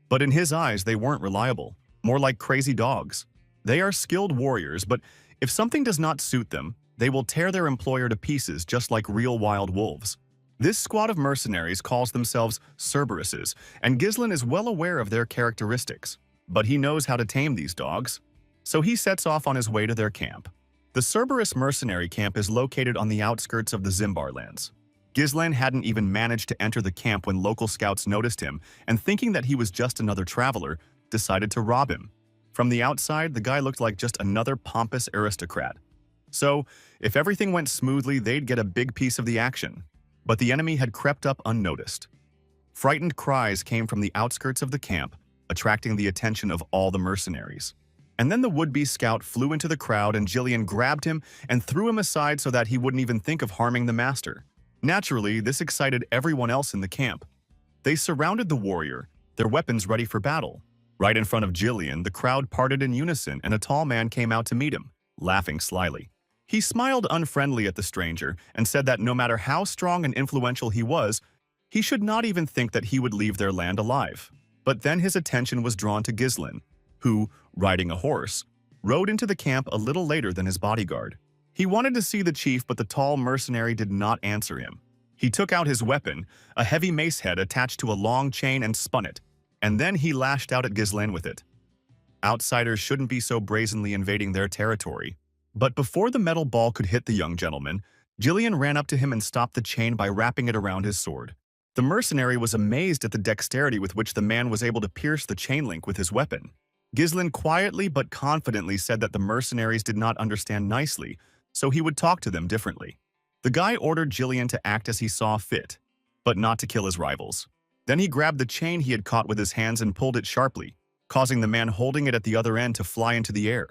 Speaker 1: But in his eyes, they weren't reliable, more like crazy dogs. They are skilled warriors, but if something does not suit them, they will tear their employer to pieces just like real wild wolves. This squad of mercenaries calls themselves Cerberuses, and Ghislain is well aware of their characteristics. But he knows how to tame these dogs, so he sets off on his way to their camp. The Cerberus mercenary camp is located on the outskirts of the Zimbar lands. Ghislain hadn't even managed to enter the camp when local scouts noticed him, and thinking that he was just another traveler, decided to rob him. From the outside, the guy looked like just another pompous aristocrat. So, if everything went smoothly, they'd get a big piece of the action. But the enemy had crept up unnoticed. Frightened cries came from the outskirts of the camp, attracting the attention of all the mercenaries. And then the would-be scout flew into the crowd and Jillian grabbed him and threw him aside so that he wouldn't even think of harming the master. Naturally, this excited everyone else in the camp. They surrounded the warrior, their weapons ready for battle. Right in front of Jillian, the crowd parted in unison and a tall man came out to meet him, laughing slyly. He smiled unfriendly at the stranger and said that no matter how strong and influential he was, he should not even think that he would leave their land alive. But then his attention was drawn to Ghislain, who, riding a horse, rode into the camp a little later than his bodyguard. He wanted to see the chief, but the tall mercenary did not answer him. He took out his weapon, a heavy mace head attached to a long chain, and spun it, and then he lashed out at Ghislain with it. Outsiders shouldn't be so brazenly invading their territory. But before the metal ball could hit the young gentleman, Jillian ran up to him and stopped the chain by wrapping it around his sword. The mercenary was amazed at the dexterity with which the man was able to pierce the chain link with his weapon. Ghislain quietly but confidently said that the mercenaries did not understand nicely, so he would talk to them differently. The guy ordered Jillian to act as he saw fit, but not to kill his rivals. Then he grabbed the chain he had caught with his hands and pulled it sharply, causing the man holding it at the other end to fly into the air.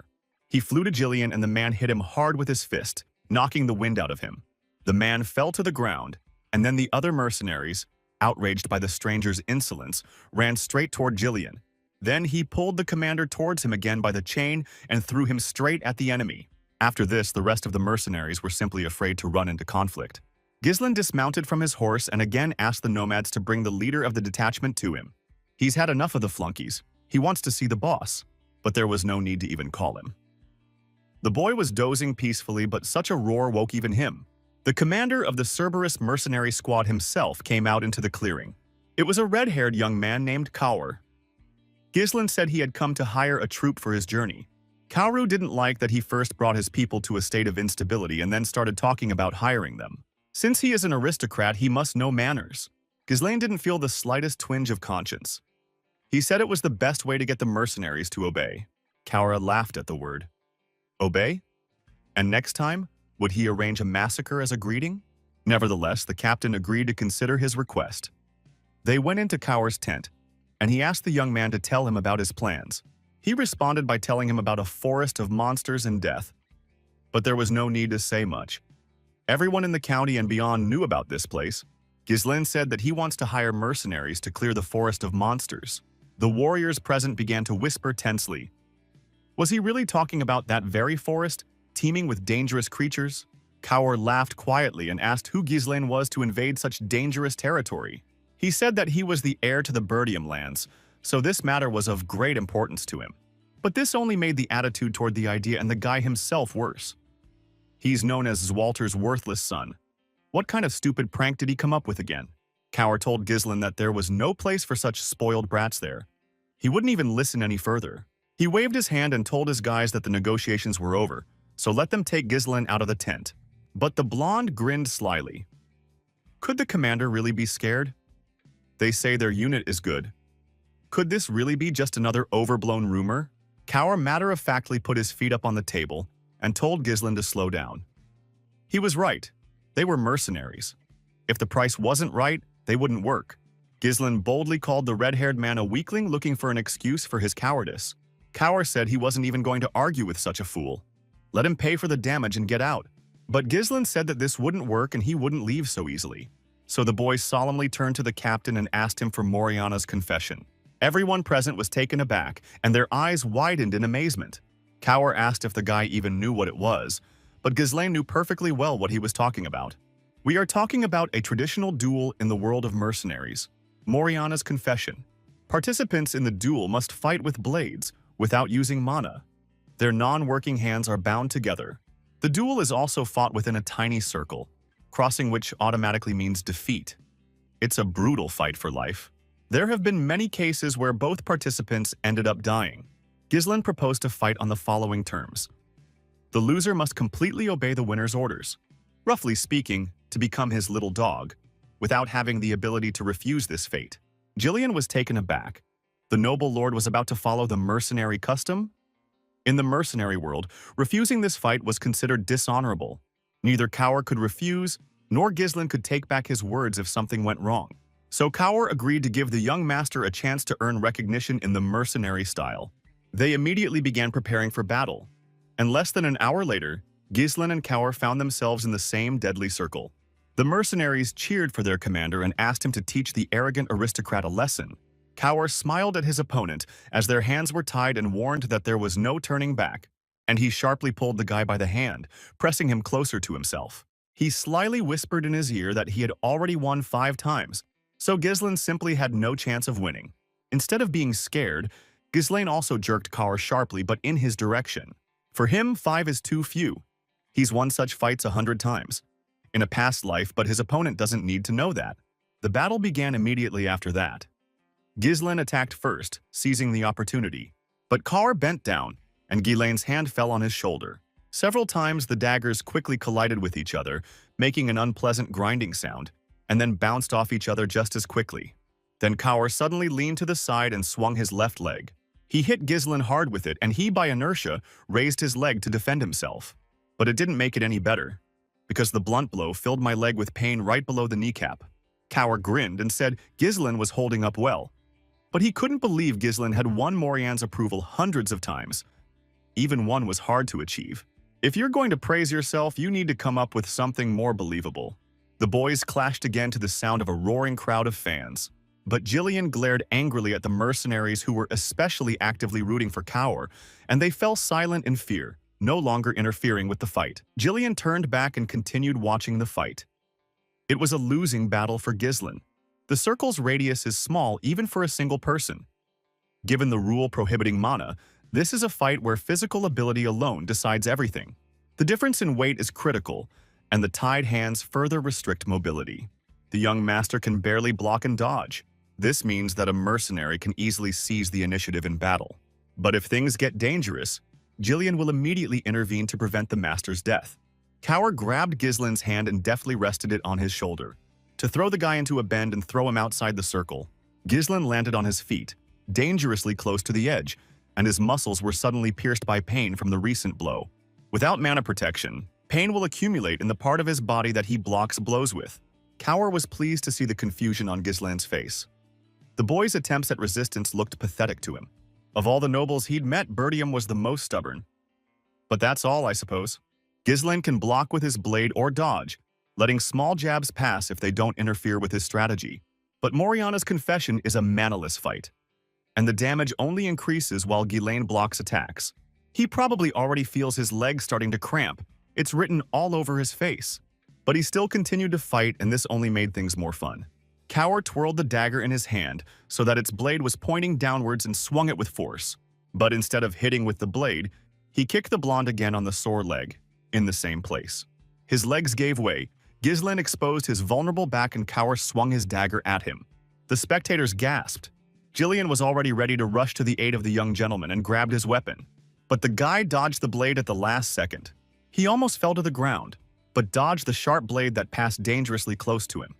Speaker 1: He flew to Jillian and the man hit him hard with his fist, knocking the wind out of him. The man fell to the ground, and then the other mercenaries, outraged by the stranger's insolence, ran straight toward Jillian. Then he pulled the commander towards him again by the chain and threw him straight at the enemy. After this, the rest of the mercenaries were simply afraid to run into conflict. Ghislain dismounted from his horse and again asked the nomads to bring the leader of the detachment to him. He's had enough of the flunkies. He wants to see the boss, but there was no need to even call him. The boy was dozing peacefully, but such a roar woke even him. The commander of the Cerberus mercenary squad himself came out into the clearing. It was a red-haired young man named Kaur. Ghislain said he had come to hire a troop for his journey. Kauru didn't like that he first brought his people to a state of instability and then started talking about hiring them. Since he is an aristocrat, he must know manners. Ghislain didn't feel the slightest twinge of conscience. He said it was the best way to get the mercenaries to obey. Kaura laughed at the word. Obey? And next time, would he arrange a massacre as a greeting? Nevertheless, the captain agreed to consider his request. They went into Kaur's tent, and he asked the young man to tell him about his plans. He responded by telling him about a forest of monsters and death. But there was no need to say much. Everyone in the county and beyond knew about this place. Ghislain said that he wants to hire mercenaries to clear the forest of monsters. The warriors present began to whisper tensely. Was he really talking about that very forest, teeming with dangerous creatures? Kaur laughed quietly and asked who Ghislain was to invade such dangerous territory. He said that he was the heir to the Birdium lands, so this matter was of great importance to him. But this only made the attitude toward the idea and the guy himself worse. He's known as Zwalter's worthless son. What kind of stupid prank did he come up with again? Kaur told Ghislain that there was no place for such spoiled brats there. He wouldn't even listen any further. He waved his hand and told his guys that the negotiations were over, so let them take Ghislain out of the tent. But the blonde grinned slyly. Could the commander really be scared? They say their unit is good. Could this really be just another overblown rumor? Kaur matter-of-factly put his feet up on the table and told Ghislain to slow down. He was right. They were mercenaries. If the price wasn't right, they wouldn't work. Ghislain boldly called the red-haired man a weakling looking for an excuse for his cowardice. Kaur said he wasn't even going to argue with such a fool. Let him pay for the damage and get out. But Ghislain said that this wouldn't work and he wouldn't leave so easily. So the boy solemnly turned to the captain and asked him for Moriana's confession. Everyone present was taken aback, and their eyes widened in amazement. Kaur asked if the guy even knew what it was, but Ghislain knew perfectly well what he was talking about. We are talking about a traditional duel in the world of mercenaries. Moriana's confession. Participants in the duel must fight with blades, without using mana. Their non-working hands are bound together. The duel is also fought within a tiny circle, crossing which automatically means defeat. It's a brutal fight for life. There have been many cases where both participants ended up dying. Ghislain proposed to fight on the following terms. The loser must completely obey the winner's orders, roughly speaking, to become his little dog, without having the ability to refuse this fate. Jillian was taken aback. The noble lord was about to follow the mercenary custom? In the mercenary world, refusing this fight was considered dishonorable. Neither Kaur could refuse, nor Ghislain could take back his words if something went wrong. So Kaur agreed to give the young master a chance to earn recognition in the mercenary style. They immediately began preparing for battle. And less than an hour later, Ghislain and Kaur found themselves in the same deadly circle. The mercenaries cheered for their commander and asked him to teach the arrogant aristocrat a lesson. Kaur smiled at his opponent as their hands were tied and warned that there was no turning back, and he sharply pulled the guy by the hand, pressing him closer to himself. He slyly whispered in his ear that he had already won 5 times, so Ghislain simply had no chance of winning. Instead of being scared, Ghislain also jerked Kaur sharply but in his direction. For him, 5 is too few. He's won such fights 100 times in a past life, but his opponent doesn't need to know that. The battle began immediately after that. Ghislain attacked first, seizing the opportunity. But Kaur bent down, and Ghislain's hand fell on his shoulder. Several times the daggers quickly collided with each other, making an unpleasant grinding sound, and then bounced off each other just as quickly. Then Kaur suddenly leaned to the side and swung his left leg. He hit Ghislain hard with it, and he, by inertia, raised his leg to defend himself. But it didn't make it any better, because the blunt blow filled my leg with pain right below the kneecap. Kaur grinned and said Ghislain was holding up well. But he couldn't believe Ghislain had won Morian's approval hundreds of times. Even one was hard to achieve. If you're going to praise yourself, you need to come up with something more believable. The boys clashed again to the sound of a roaring crowd of fans. But Jillian glared angrily at the mercenaries who were especially actively rooting for Kaur, and they fell silent in fear, no longer interfering with the fight. Jillian turned back and continued watching the fight. It was a losing battle for Ghislain. The circle's radius is small even for a single person. Given the rule prohibiting mana, this is a fight where physical ability alone decides everything. The difference in weight is critical, and the tied hands further restrict mobility. The young master can barely block and dodge. This means that a mercenary can easily seize the initiative in battle. But if things get dangerous, Jillian will immediately intervene to prevent the master's death. Kaur grabbed Ghislain's hand and deftly rested it on his shoulder, to throw the guy into a bend and throw him outside the circle. Ghislain landed on his feet, dangerously close to the edge, and his muscles were suddenly pierced by pain from the recent blow. Without mana protection, pain will accumulate in the part of his body that he blocks blows with. Kaur was pleased to see the confusion on Ghislain's face. The boy's attempts at resistance looked pathetic to him. Of all the nobles he'd met, Bertium was the most stubborn. But that's all, I suppose. Ghislain can block with his blade or dodge, letting small jabs pass if they don't interfere with his strategy. But Moriana's confession is a manaless fight, and the damage only increases while Ghislain blocks attacks. He probably already feels his legs starting to cramp. It's written all over his face. But he still continued to fight, and this only made things more fun. Kaur twirled the dagger in his hand so that its blade was pointing downwards and swung it with force. But instead of hitting with the blade, he kicked the blonde again on the sore leg, in the same place. His legs gave way. Ghislain exposed his vulnerable back and Kaur swung his dagger at him. The spectators gasped. Jillian was already ready to rush to the aid of the young gentleman and grabbed his weapon. But the guy dodged the blade at the last second. He almost fell to the ground, but dodged the sharp blade that passed dangerously close to him.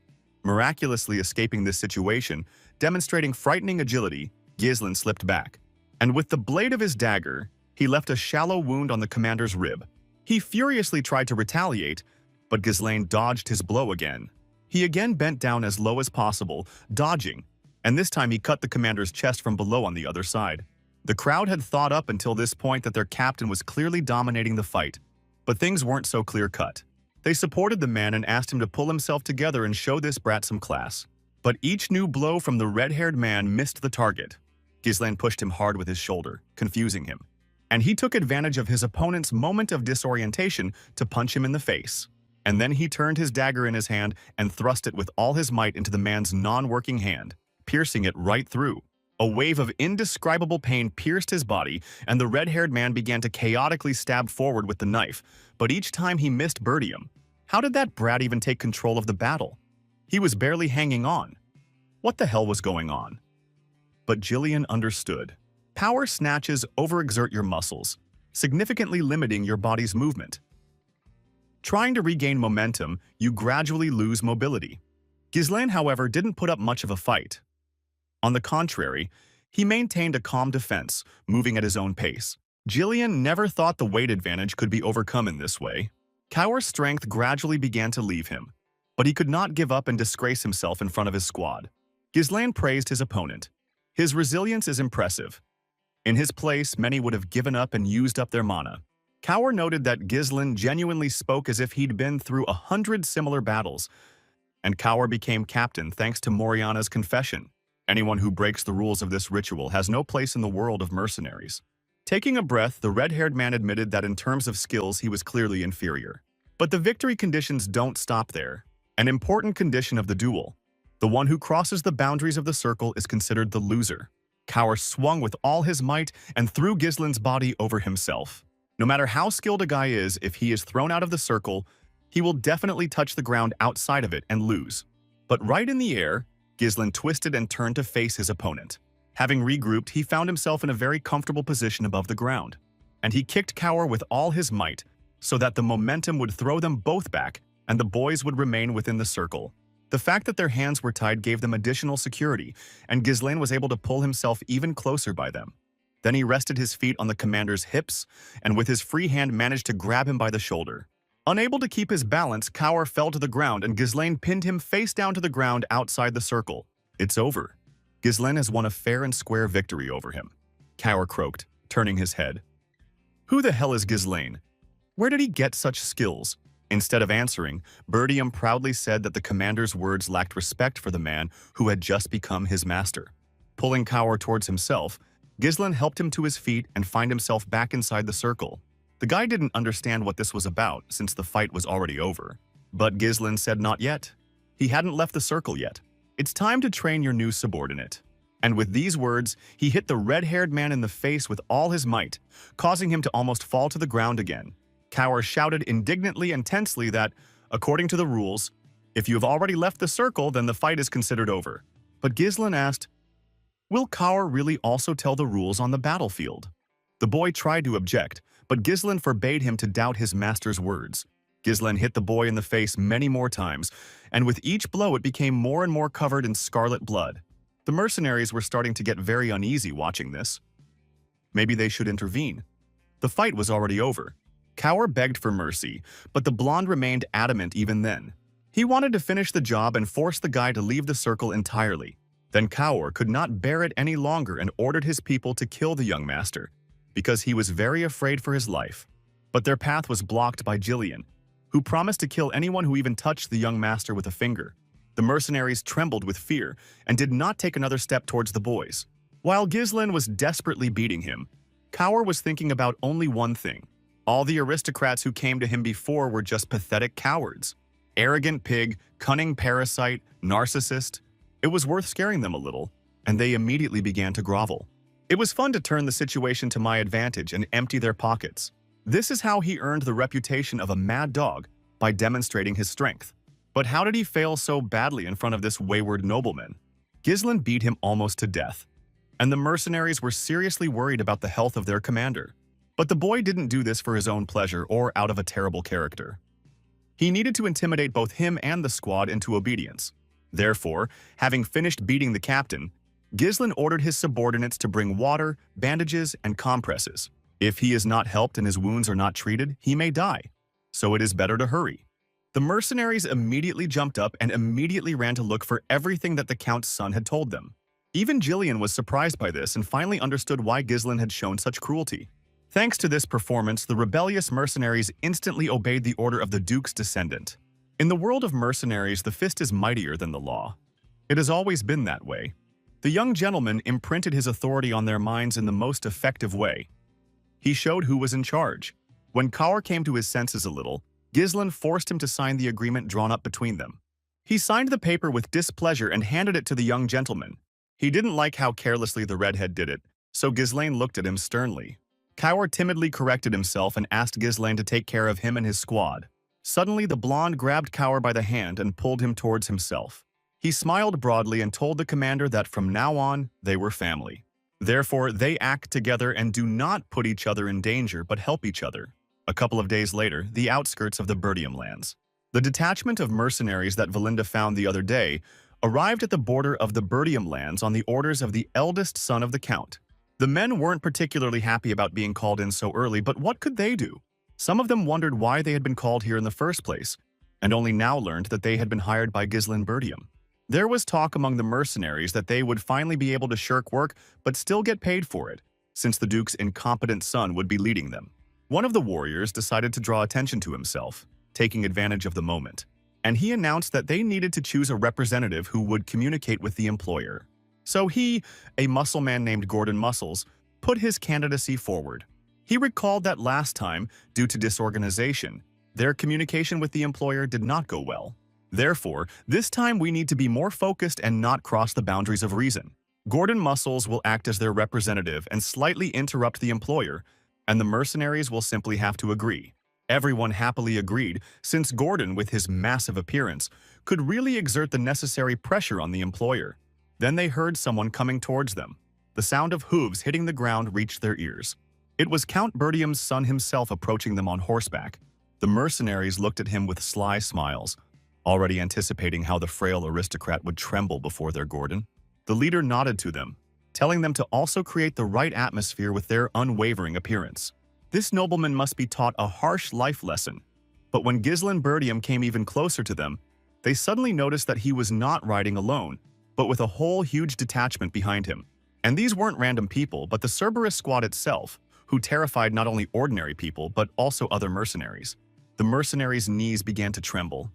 Speaker 1: Miraculously escaping this situation, demonstrating frightening agility, Ghislain slipped back. And with the blade of his dagger, he left a shallow wound on the commander's rib. He furiously tried to retaliate, but Ghislain dodged his blow again. He again bent down as low as possible, dodging, and this time he cut the commander's chest from below on the other side. The crowd had thought up until this point that their captain was clearly dominating the fight, but things weren't so clear-cut. They supported the man and asked him to pull himself together and show this brat some class. But each new blow from the red-haired man missed the target. Ghislain pushed him hard with his shoulder, confusing him. And he took advantage of his opponent's moment of disorientation to punch him in the face. And then he turned his dagger in his hand and thrust it with all his might into the man's non-working hand, piercing it right through. A wave of indescribable pain pierced his body, and the red-haired man began to chaotically stab forward with the knife, but each time he missed Bertium. How did that brat even take control of the battle? He was barely hanging on. What the hell was going on? But Jillian understood. Power snatches overexert your muscles, significantly limiting your body's movement. Trying to regain momentum, you gradually lose mobility. Ghislain, however, didn't put up much of a fight. On the contrary, he maintained a calm defense, moving at his own pace. Jillian never thought the weight advantage could be overcome in this way. Kaur's strength gradually began to leave him, but he could not give up and disgrace himself in front of his squad. Ghislaine praised his opponent. His resilience is impressive. In his place, many would have given up and used up their mana. Kaur noted that Ghislaine genuinely spoke as if he'd been through 100 similar battles, and Kaur became captain thanks to Moriana's confession. Anyone who breaks the rules of this ritual has no place in the world of mercenaries. Taking a breath, the red-haired man admitted that in terms of skills he was clearly inferior. But the victory conditions don't stop there. An important condition of the duel. The one who crosses the boundaries of the circle is considered the loser. Kaur swung with all his might and threw Ghislaine's body over himself. No matter how skilled a guy is, if he is thrown out of the circle, he will definitely touch the ground outside of it and lose. But right in the air, Ghislaine twisted and turned to face his opponent. Having regrouped, he found himself in a very comfortable position above the ground, and he kicked Kaur with all his might so that the momentum would throw them both back and the boys would remain within the circle. The fact that their hands were tied gave them additional security, and Ghislaine was able to pull himself even closer by them. Then he rested his feet on the commander's hips and with his free hand managed to grab him by the shoulder. Unable to keep his balance, Kaur fell to the ground and Ghislaine pinned him face down to the ground outside the circle. It's over. Ghislaine has won a fair and square victory over him. Kaur croaked, turning his head. Who the hell is Ghislaine? Where did he get such skills? Instead of answering, Bertium proudly said that the commander's words lacked respect for the man who had just become his master. Pulling Kaur towards himself, Ghislaine helped him to his feet and find himself back inside the circle. The guy didn't understand what this was about since the fight was already over. But Ghislaine said not yet. He hadn't left the circle yet. It's time to train your new subordinate. And with these words, he hit the red-haired man in the face with all his might, causing him to almost fall to the ground again. Kaur shouted indignantly and tensely that, according to the rules, if you have already left the circle, then the fight is considered over. But Ghislaine asked, will Kaur really also tell the rules on the battlefield? The boy tried to object, but Ghislaine forbade him to doubt his master's words. Ghislaine hit the boy in the face many more times, and with each blow it became more and more covered in scarlet blood. The mercenaries were starting to get very uneasy watching this. Maybe they should intervene. The fight was already over. Kaur begged for mercy, but the blonde remained adamant even then. He wanted to finish the job and force the guy to leave the circle entirely. Then Kaur could not bear it any longer and ordered his people to kill the young master, because he was very afraid for his life. But their path was blocked by Jillian, who promised to kill anyone who even touched the young master with a finger. The mercenaries trembled with fear and did not take another step towards the boys. While Ghislaine was desperately beating him, Kaur was thinking about only one thing. All the aristocrats who came to him before were just pathetic cowards. Arrogant pig, cunning parasite, narcissist. It was worth scaring them a little, and they immediately began to grovel. It was fun to turn the situation to my advantage and empty their pockets. This is how he earned the reputation of a mad dog, by demonstrating his strength. But how did he fail so badly in front of this wayward nobleman? Ghislaine beat him almost to death, and the mercenaries were seriously worried about the health of their commander. But the boy didn't do this for his own pleasure or out of a terrible character. He needed to intimidate both him and the squad into obedience. Therefore, having finished beating the captain, Ghislaine ordered his subordinates to bring water, bandages, and compresses. If he is not helped and his wounds are not treated, he may die. So it is better to hurry. The mercenaries immediately jumped up and immediately ran to look for everything that the Count's son had told them. Even Jillian was surprised by this and finally understood why Ghislaine had shown such cruelty. Thanks to this performance, the rebellious mercenaries instantly obeyed the order of the Duke's descendant. In the world of mercenaries, the fist is mightier than the law. It has always been that way. The young gentleman imprinted his authority on their minds in the most effective way. He showed who was in charge. When Kaur came to his senses a little, Ghislaine forced him to sign the agreement drawn up between them. He signed the paper with displeasure and handed it to the young gentleman. He didn't like how carelessly the redhead did it, so Ghislaine looked at him sternly. Kaur timidly corrected himself and asked Ghislaine to take care of him and his squad. Suddenly, the blonde grabbed Kaur by the hand and pulled him towards himself. He smiled broadly and told the commander that from now on, they were family. Therefore, they act together and do not put each other in danger but help each other. A couple of days later, the outskirts of the Bertium lands. The detachment of mercenaries that Valinda found the other day arrived at the border of the Bertium lands on the orders of the eldest son of the Count. The men weren't particularly happy about being called in so early, but what could they do? Some of them wondered why they had been called here in the first place, and only now learned that they had been hired by Ghislain Bertium. There was talk among the mercenaries that they would finally be able to shirk work but still get paid for it, since the Duke's incompetent son would be leading them. One of the warriors decided to draw attention to himself, taking advantage of the moment, and he announced that they needed to choose a representative who would communicate with the employer. So he, a muscle man named Gordon Muscles, put his candidacy forward. He recalled that last time, due to disorganization, their communication with the employer did not go well. Therefore, this time we need to be more focused and not cross the boundaries of reason. Gordon Muscles will act as their representative and slightly interrupt the employer, and the mercenaries will simply have to agree. Everyone happily agreed, since Gordon, with his massive appearance, could really exert the necessary pressure on the employer. Then they heard someone coming towards them. The sound of hooves hitting the ground reached their ears. It was Count Bertium's son himself approaching them on horseback. The mercenaries looked at him with sly smiles, already anticipating how the frail aristocrat would tremble before their Gordon. The leader nodded to them, telling them to also create the right atmosphere with their unwavering appearance. This nobleman must be taught a harsh life lesson. But when Ghislain Bertium came even closer to them, they suddenly noticed that he was not riding alone, but with a whole huge detachment behind him. And these weren't random people, but the Cerberus squad itself, who terrified not only ordinary people, but also other mercenaries. The mercenaries' knees began to tremble.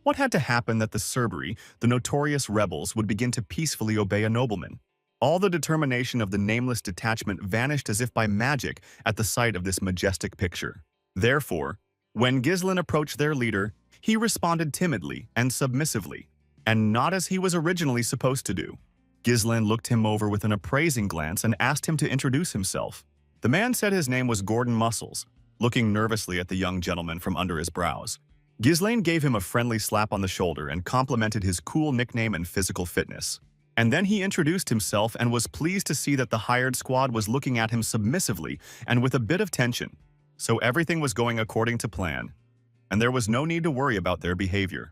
Speaker 1: What had to happen that the Cerberi, the notorious rebels, would begin to peacefully obey a nobleman? All the determination of the nameless detachment vanished as if by magic at the sight of this majestic picture. Therefore, when Ghislain approached their leader, he responded timidly and submissively, and not as he was originally supposed to do. Ghislain looked him over with an appraising glance and asked him to introduce himself. The man said his name was Gordon Muscles, looking nervously at the young gentleman from under his brows. Ghislain gave him a friendly slap on the shoulder and complimented his cool nickname and physical fitness. And then he introduced himself and was pleased to see that the hired squad was looking at him submissively and with a bit of tension. So everything was going according to plan, and there was no need to worry about their behavior.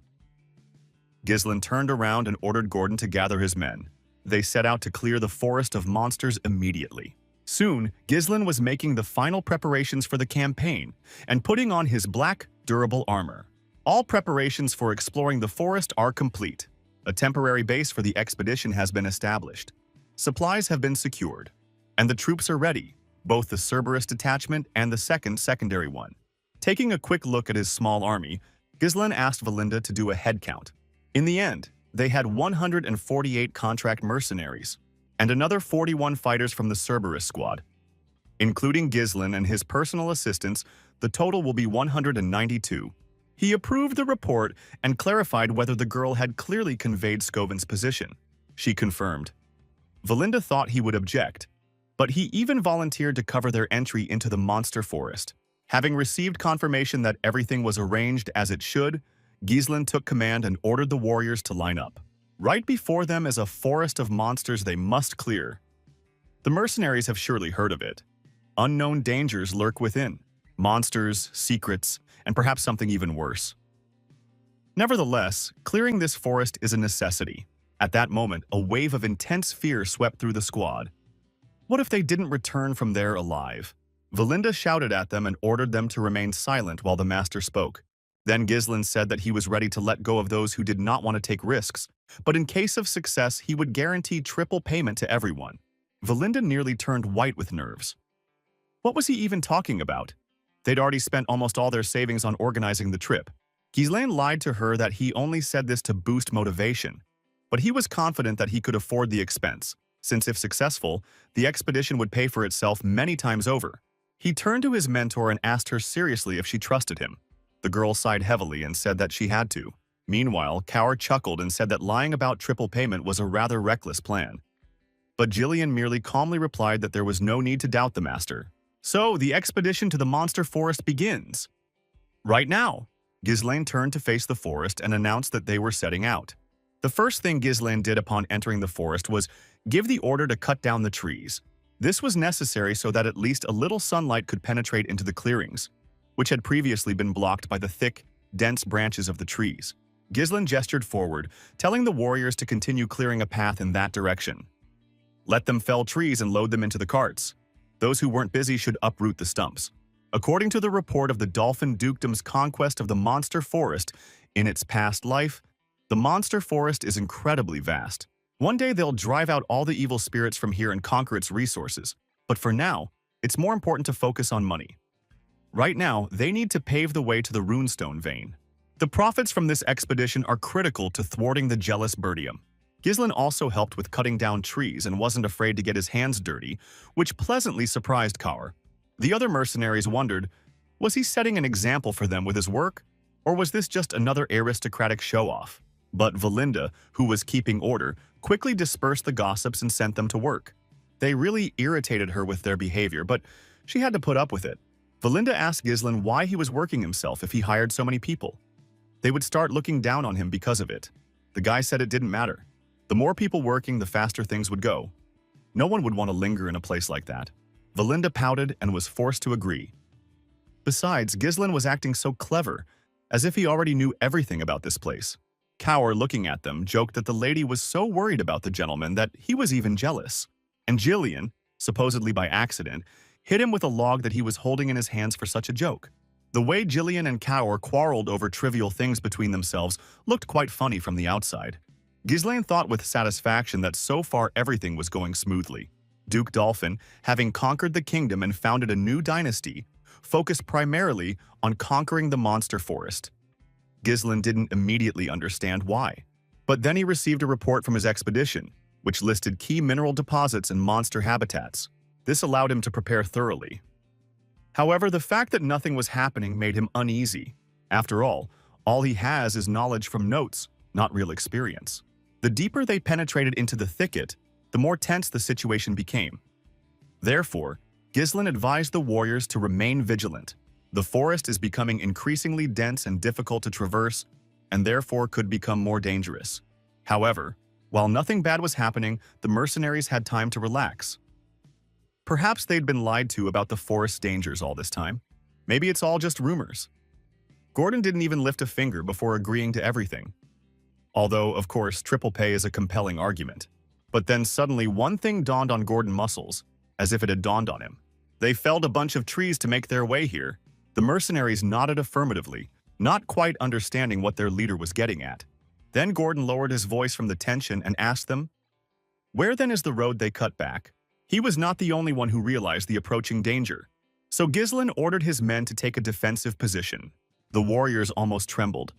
Speaker 1: Ghislain turned around and ordered Gordon to gather his men. They set out to clear the forest of monsters immediately. Soon, Ghislain was making the final preparations for the campaign and putting on his black, durable armor. All preparations for exploring the forest are complete. A temporary base for the expedition has been established. Supplies have been secured, and the troops are ready, both the Cerberus detachment and the secondary one. Taking a quick look at his small army, Ghislain asked Valinda to do a head count. In the end, they had 148 contract mercenaries, and another 41 fighters from the Cerberus squad. Including Ghislain and his personal assistants, the total will be 192. He approved the report and clarified whether the girl had clearly conveyed Scoven's position. She confirmed. Valinda thought he would object, but he even volunteered to cover their entry into the monster forest. Having received confirmation that everything was arranged as it should, Ghislain took command and ordered the warriors to line up. Right before them is a forest of monsters they must clear. The mercenaries have surely heard of it. Unknown dangers lurk within. Monsters, secrets, and perhaps something even worse. Nevertheless, clearing this forest is a necessity. At that moment, a wave of intense fear swept through the squad. What if they didn't return from there alive? Valinda shouted at them and ordered them to remain silent while the master spoke. Then Ghislain said that he was ready to let go of those who did not want to take risks, but in case of success, he would guarantee triple payment to everyone. Valinda nearly turned white with nerves. What was he even talking about? They'd already spent almost all their savings on organizing the trip. Ghislain lied to her that he only said this to boost motivation, but he was confident that he could afford the expense, since if successful, the expedition would pay for itself many times over. He turned to his mentor and asked her seriously if she trusted him. The girl sighed heavily and said that she had to. Meanwhile, Kaur chuckled and said that lying about triple payment was a rather reckless plan. But Jillian merely calmly replied that there was no need to doubt the master. So, the expedition to the monster forest begins. Right now, Ghislain turned to face the forest and announced that they were setting out. The first thing Ghislain did upon entering the forest was give the order to cut down the trees. This was necessary so that at least a little sunlight could penetrate into the clearings, which had previously been blocked by the thick, dense branches of the trees. Ghislain gestured forward, telling the warriors to continue clearing a path in that direction. Let them fell trees and load them into the carts. Those who weren't busy should uproot the stumps. According to the report of the Dolphin Dukedom's conquest of the monster forest in its past life, the monster forest is incredibly vast. One day they'll drive out all the evil spirits from here and conquer its resources. But for now, it's more important to focus on money. Right now, they need to pave the way to the runestone vein. The profits from this expedition are critical to thwarting the jealous Birdium. Ghislain also helped with cutting down trees and wasn't afraid to get his hands dirty, which pleasantly surprised Kaur. The other mercenaries wondered, was he setting an example for them with his work, or was this just another aristocratic show-off? But Valinda, who was keeping order, quickly dispersed the gossips and sent them to work. They really irritated her with their behavior, but she had to put up with it. Valinda asked Ghislain why he was working himself if he hired so many people. They would start looking down on him because of it. The guy said it didn't matter. The more people working, the faster things would go. No one would want to linger in a place like that. Valinda pouted and was forced to agree. Besides, Ghislain was acting so clever, as if he already knew everything about this place. Kaur, looking at them, joked that the lady was so worried about the gentleman that he was even jealous. And Jillian, supposedly by accident, hit him with a log that he was holding in his hands for such a joke. The way Jillian and Kaur quarreled over trivial things between themselves looked quite funny from the outside. Ghislain thought with satisfaction that so far everything was going smoothly. Duke Dolphin, having conquered the kingdom and founded a new dynasty, focused primarily on conquering the monster forest. Ghislain didn't immediately understand why. But then he received a report from his expedition, which listed key mineral deposits and monster habitats. This allowed him to prepare thoroughly. However, the fact that nothing was happening made him uneasy. After all he has is knowledge from notes, not real experience. The deeper they penetrated into the thicket, the more tense the situation became. Therefore, Ghislain advised the warriors to remain vigilant. The forest is becoming increasingly dense and difficult to traverse, and therefore could become more dangerous. However, while nothing bad was happening, the mercenaries had time to relax. Perhaps they'd been lied to about the forest's dangers all this time. Maybe it's all just rumors. Gordon didn't even lift a finger before agreeing to everything. Although, of course, triple pay is a compelling argument. But then suddenly one thing dawned on Gordon Muscles, as if it had dawned on him. They felled a bunch of trees to make their way here. The mercenaries nodded affirmatively, not quite understanding what their leader was getting at. Then Gordon lowered his voice from the tension and asked them, "Where then is the road they cut back?" He was not the only one who realized the approaching danger. So Ghislain ordered his men to take a defensive position. The warriors almost trembled.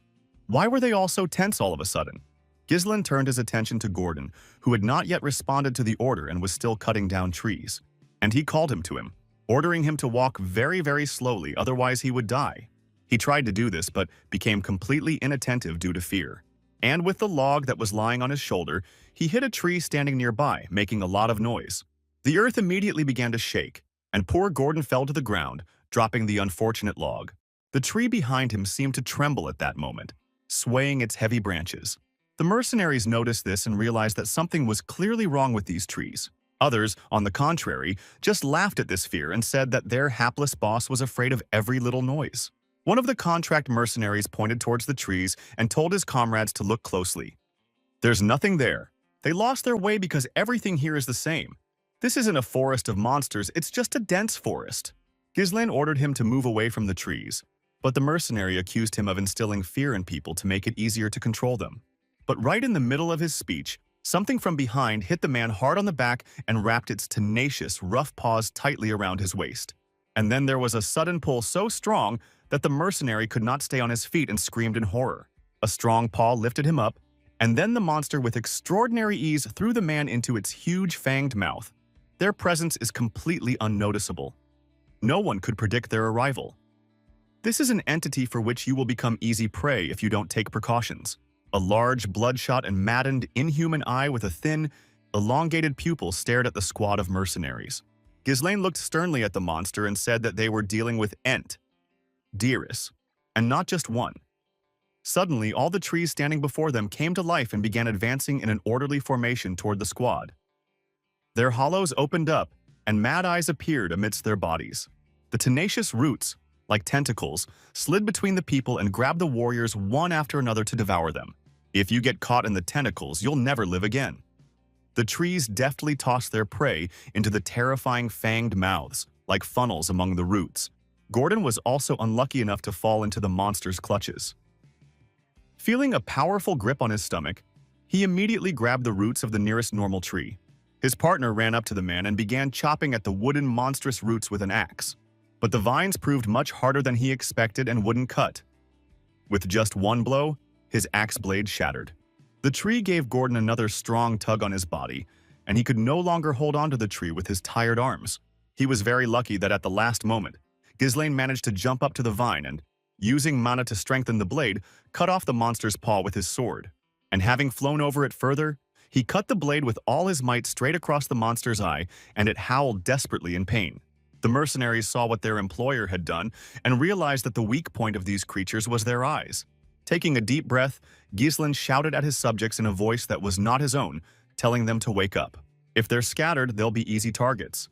Speaker 1: Why were they all so tense all of a sudden? Ghislain turned his attention to Gordon, who had not yet responded to the order and was still cutting down trees. And he called him to him, ordering him to walk very, very slowly, otherwise he would die. He tried to do this, but became completely inattentive due to fear. And with the log that was lying on his shoulder, he hit a tree standing nearby, making a lot of noise. The earth immediately began to shake, and poor Gordon fell to the ground, dropping the unfortunate log. The tree behind him seemed to tremble at that moment, swaying its heavy branches. The mercenaries noticed this and realized that something was clearly wrong with these trees. Others, on the contrary, just laughed at this fear and said that their hapless boss was afraid of every little noise. One of the contract mercenaries pointed towards the trees and told his comrades to look closely. "There's nothing there. They lost their way because everything here is the same. This isn't a forest of monsters, it's just a dense forest." Ghislain ordered him to move away from the trees, but the mercenary accused him of instilling fear in people to make it easier to control them. But right in the middle of his speech, something from behind hit the man hard on the back and wrapped its tenacious, rough paws tightly around his waist. And then there was a sudden pull so strong that the mercenary could not stay on his feet and screamed in horror. A strong paw lifted him up, and then the monster with extraordinary ease threw the man into its huge fanged mouth. Their presence is completely unnoticeable. No one could predict their arrival. This is an entity for which you will become easy prey if you don't take precautions. A large, bloodshot and maddened, inhuman eye with a thin, elongated pupil stared at the squad of mercenaries. Ghislain looked sternly at the monster and said that they were dealing with Ent, Dearest, and not just one. Suddenly, all the trees standing before them came to life and began advancing in an orderly formation toward the squad. Their hollows opened up, and mad eyes appeared amidst their bodies. The tenacious roots, like tentacles, slid between the people and grabbed the warriors one after another to devour them. If you get caught in the tentacles, you'll never live again. The trees deftly tossed their prey into the terrifying fanged mouths, like funnels among the roots. Gordon was also unlucky enough to fall into the monster's clutches. Feeling a powerful grip on his stomach, he immediately grabbed the roots of the nearest normal tree. His partner ran up to the man and began chopping at the wooden monstrous roots with an axe. But the vines proved much harder than he expected and wouldn't cut. With just one blow, his axe blade shattered. The tree gave Gordon another strong tug on his body, and he could no longer hold onto the tree with his tired arms. He was very lucky that at the last moment, Ghislaine managed to jump up to the vine and, using mana to strengthen the blade, cut off the monster's paw with his sword. And having flown over it further, he cut the blade with all his might straight across the monster's eye, and it howled desperately in pain. The mercenaries saw what their employer had done and realized that the weak point of these creatures was their eyes. Taking a deep breath, Ghislaine shouted at his subjects in a voice that was not his own, telling them to wake up. If they're scattered, they'll be easy targets.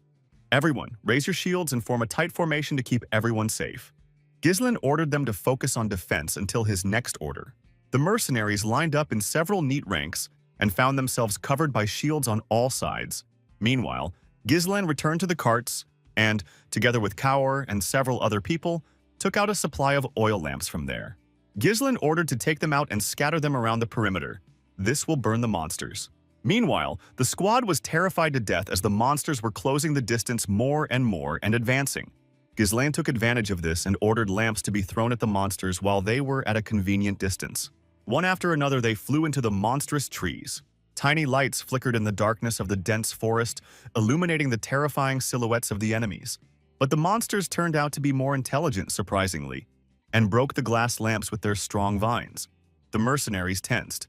Speaker 1: Everyone, raise your shields and form a tight formation to keep everyone safe. Ghislaine ordered them to focus on defense until his next order. The mercenaries lined up in several neat ranks and found themselves covered by shields on all sides. Meanwhile, Ghislaine returned to the carts and, together with Kaur and several other people, took out a supply of oil lamps from there. Ghislaine ordered to take them out and scatter them around the perimeter. This will burn the monsters. Meanwhile, the squad was terrified to death as the monsters were closing the distance more and advancing. Ghislaine took advantage of this and ordered lamps to be thrown at the monsters while they were at a convenient distance. One after another, they flew into the monstrous trees. Tiny lights flickered in the darkness of the dense forest, illuminating the terrifying silhouettes of the enemies. But the monsters turned out to be more intelligent, surprisingly, and broke the glass lamps with their strong vines. The mercenaries tensed.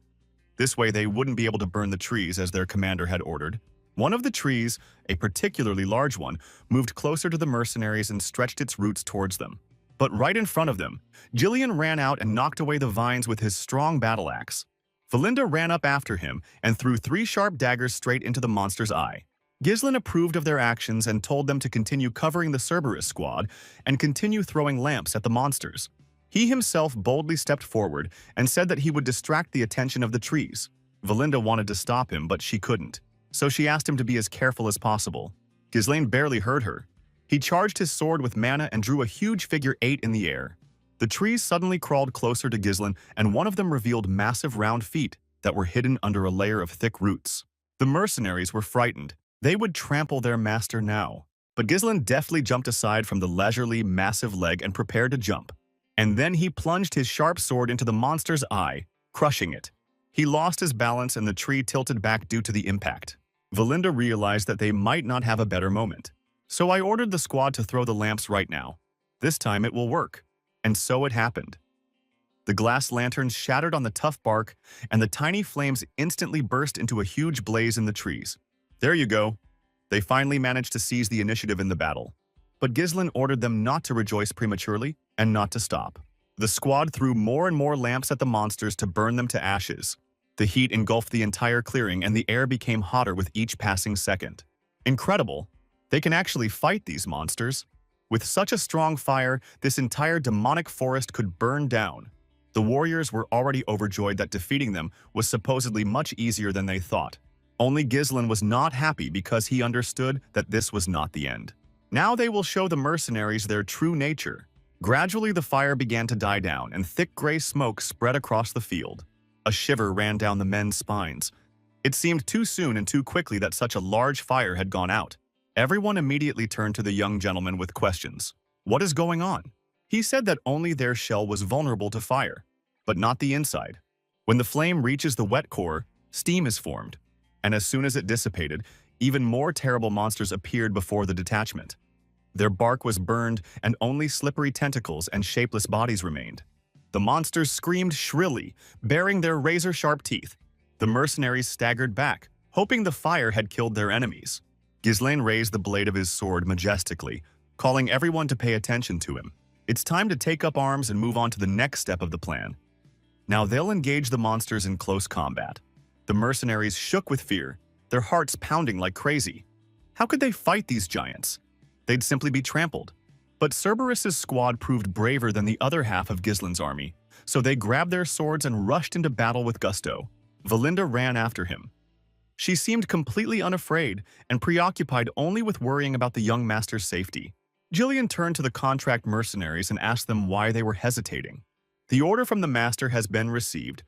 Speaker 1: This way they wouldn't be able to burn the trees as their commander had ordered. One of the trees, a particularly large one, moved closer to the mercenaries and stretched its roots towards them. But right in front of them, Jillian ran out and knocked away the vines with his strong battle axe. Valinda ran up after him and threw 3 sharp daggers straight into the monster's eye. Ghislaine approved of their actions and told them to continue covering the Cerberus squad and continue throwing lamps at the monsters. He himself boldly stepped forward and said that he would distract the attention of the trees. Valinda wanted to stop him, but she couldn't, so she asked him to be as careful as possible. Ghislaine barely heard her. He charged his sword with mana and drew a huge figure 8 in the air. The trees suddenly crawled closer to Ghislaine, and one of them revealed massive round feet that were hidden under a layer of thick roots. The mercenaries were frightened. They would trample their master now. But Ghislaine deftly jumped aside from the leisurely, massive leg and prepared to jump. And then he plunged his sharp sword into the monster's eye, crushing it. He lost his balance and the tree tilted back due to the impact. Valinda realized that they might not have a better moment. So I ordered the squad to throw the lamps right now. This time it will work. And so it happened. The glass lanterns shattered on the tough bark, and the tiny flames instantly burst into a huge blaze in the trees. There you go. They finally managed to seize the initiative in the battle. But Ghislaine ordered them not to rejoice prematurely and not to stop. The squad threw more and more lamps at the monsters to burn them to ashes. The heat engulfed the entire clearing, and the air became hotter with each passing second. Incredible! They can actually fight these monsters. With such a strong fire, this entire demonic forest could burn down. The warriors were already overjoyed that defeating them was supposedly much easier than they thought. Only Ghislaine was not happy because he understood that this was not the end. Now they will show the mercenaries their true nature. Gradually the fire began to die down, and thick gray smoke spread across the field. A shiver ran down the men's spines. It seemed too soon and too quickly that such a large fire had gone out. Everyone immediately turned to the young gentleman with questions. What is going on? He said that only their shell was vulnerable to fire, but not the inside. When the flame reaches the wet core, steam is formed, and as soon as it dissipated, even more terrible monsters appeared before the detachment. Their bark was burned, and only slippery tentacles and shapeless bodies remained. The monsters screamed shrilly, baring their razor-sharp teeth. The mercenaries staggered back, hoping the fire had killed their enemies. Ghislaine raised the blade of his sword majestically, calling everyone to pay attention to him. It's time to take up arms and move on to the next step of the plan. Now they'll engage the monsters in close combat. The mercenaries shook with fear, their hearts pounding like crazy. How could they fight these giants? They'd simply be trampled. But Cerberus's squad proved braver than the other half of Ghislaine's army, so they grabbed their swords and rushed into battle with gusto. Valinda ran after him. She seemed completely unafraid and preoccupied only with worrying about the young master's safety. Jillian turned to the contract mercenaries and asked them why they were hesitating. The order from the master has been received.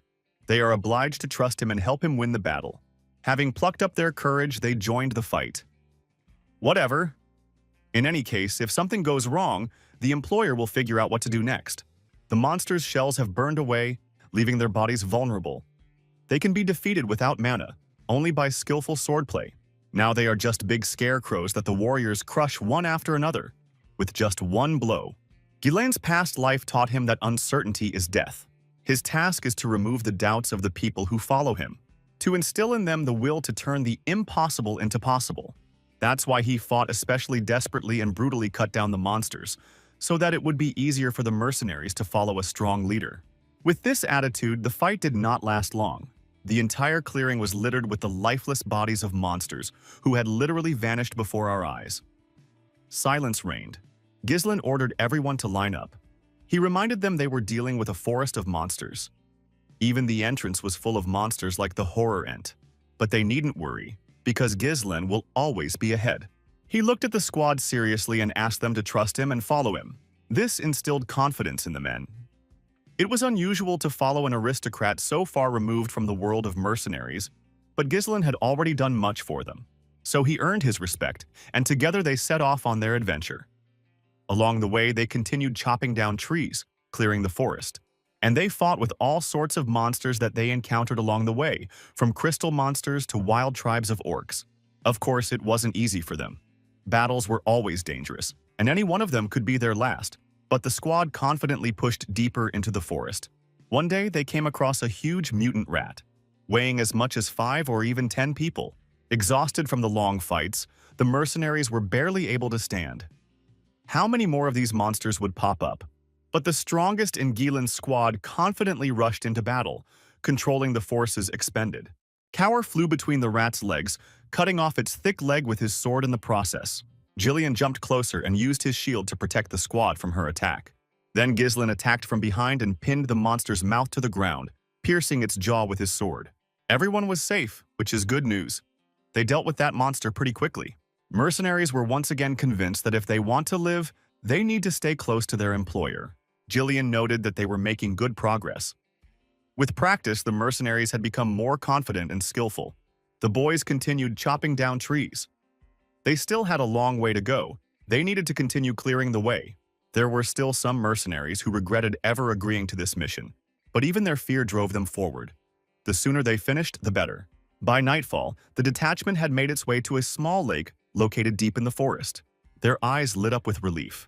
Speaker 1: They are obliged to trust him and help him win the battle. Having plucked up their courage, they joined the fight. Whatever. In any case, if something goes wrong, the employer will figure out what to do next. The monsters' shells have burned away, leaving their bodies vulnerable. They can be defeated without mana, only by skillful swordplay. Now they are just big scarecrows that the warriors crush one after another, with just one blow. Ghislaine's past life taught him that uncertainty is death. His task is to remove the doubts of the people who follow him, to instill in them the will to turn the impossible into possible. That's why he fought especially desperately and brutally cut down the monsters, so that it would be easier for the mercenaries to follow a strong leader. With this attitude, the fight did not last long. The entire clearing was littered with the lifeless bodies of monsters who had literally vanished before our eyes. Silence reigned. Ghislaine ordered everyone to line up. He reminded them they were dealing with a forest of monsters. Even the entrance was full of monsters like the horror ent. But they needn't worry, because Ghislaine will always be ahead. He looked at the squad seriously and asked them to trust him and follow him. This instilled confidence in the men. It was unusual to follow an aristocrat so far removed from the world of mercenaries, but Ghislaine had already done much for them. So he earned his respect, and together they set off on their adventure. Along the way, they continued chopping down trees, clearing the forest. And they fought with all sorts of monsters that they encountered along the way, from crystal monsters to wild tribes of orcs. Of course, it wasn't easy for them. Battles were always dangerous, and any one of them could be their last. But the squad confidently pushed deeper into the forest. One day, they came across a huge mutant rat, weighing as much as 5 or even 10 people. Exhausted from the long fights, the mercenaries were barely able to stand. How many more of these monsters would pop up? But the strongest in Ghislaine's squad confidently rushed into battle, controlling the forces expended. Cower flew between the rat's legs, cutting off its thick leg with his sword in the process. Jillian jumped closer and used his shield to protect the squad from her attack. Then Ghislaine attacked from behind and pinned the monster's mouth to the ground, piercing its jaw with his sword. Everyone was safe, which is good news. They dealt with that monster pretty quickly. Mercenaries were once again convinced that if they want to live, they need to stay close to their employer. Jillian noted that they were making good progress. With practice, the mercenaries had become more confident and skillful. The boys continued chopping down trees. They still had a long way to go. They needed to continue clearing the way. There were still some mercenaries who regretted ever agreeing to this mission, but even their fear drove them forward. The sooner they finished, the better. By nightfall, the detachment had made its way to a small lake located deep in the forest. Their eyes lit up with relief.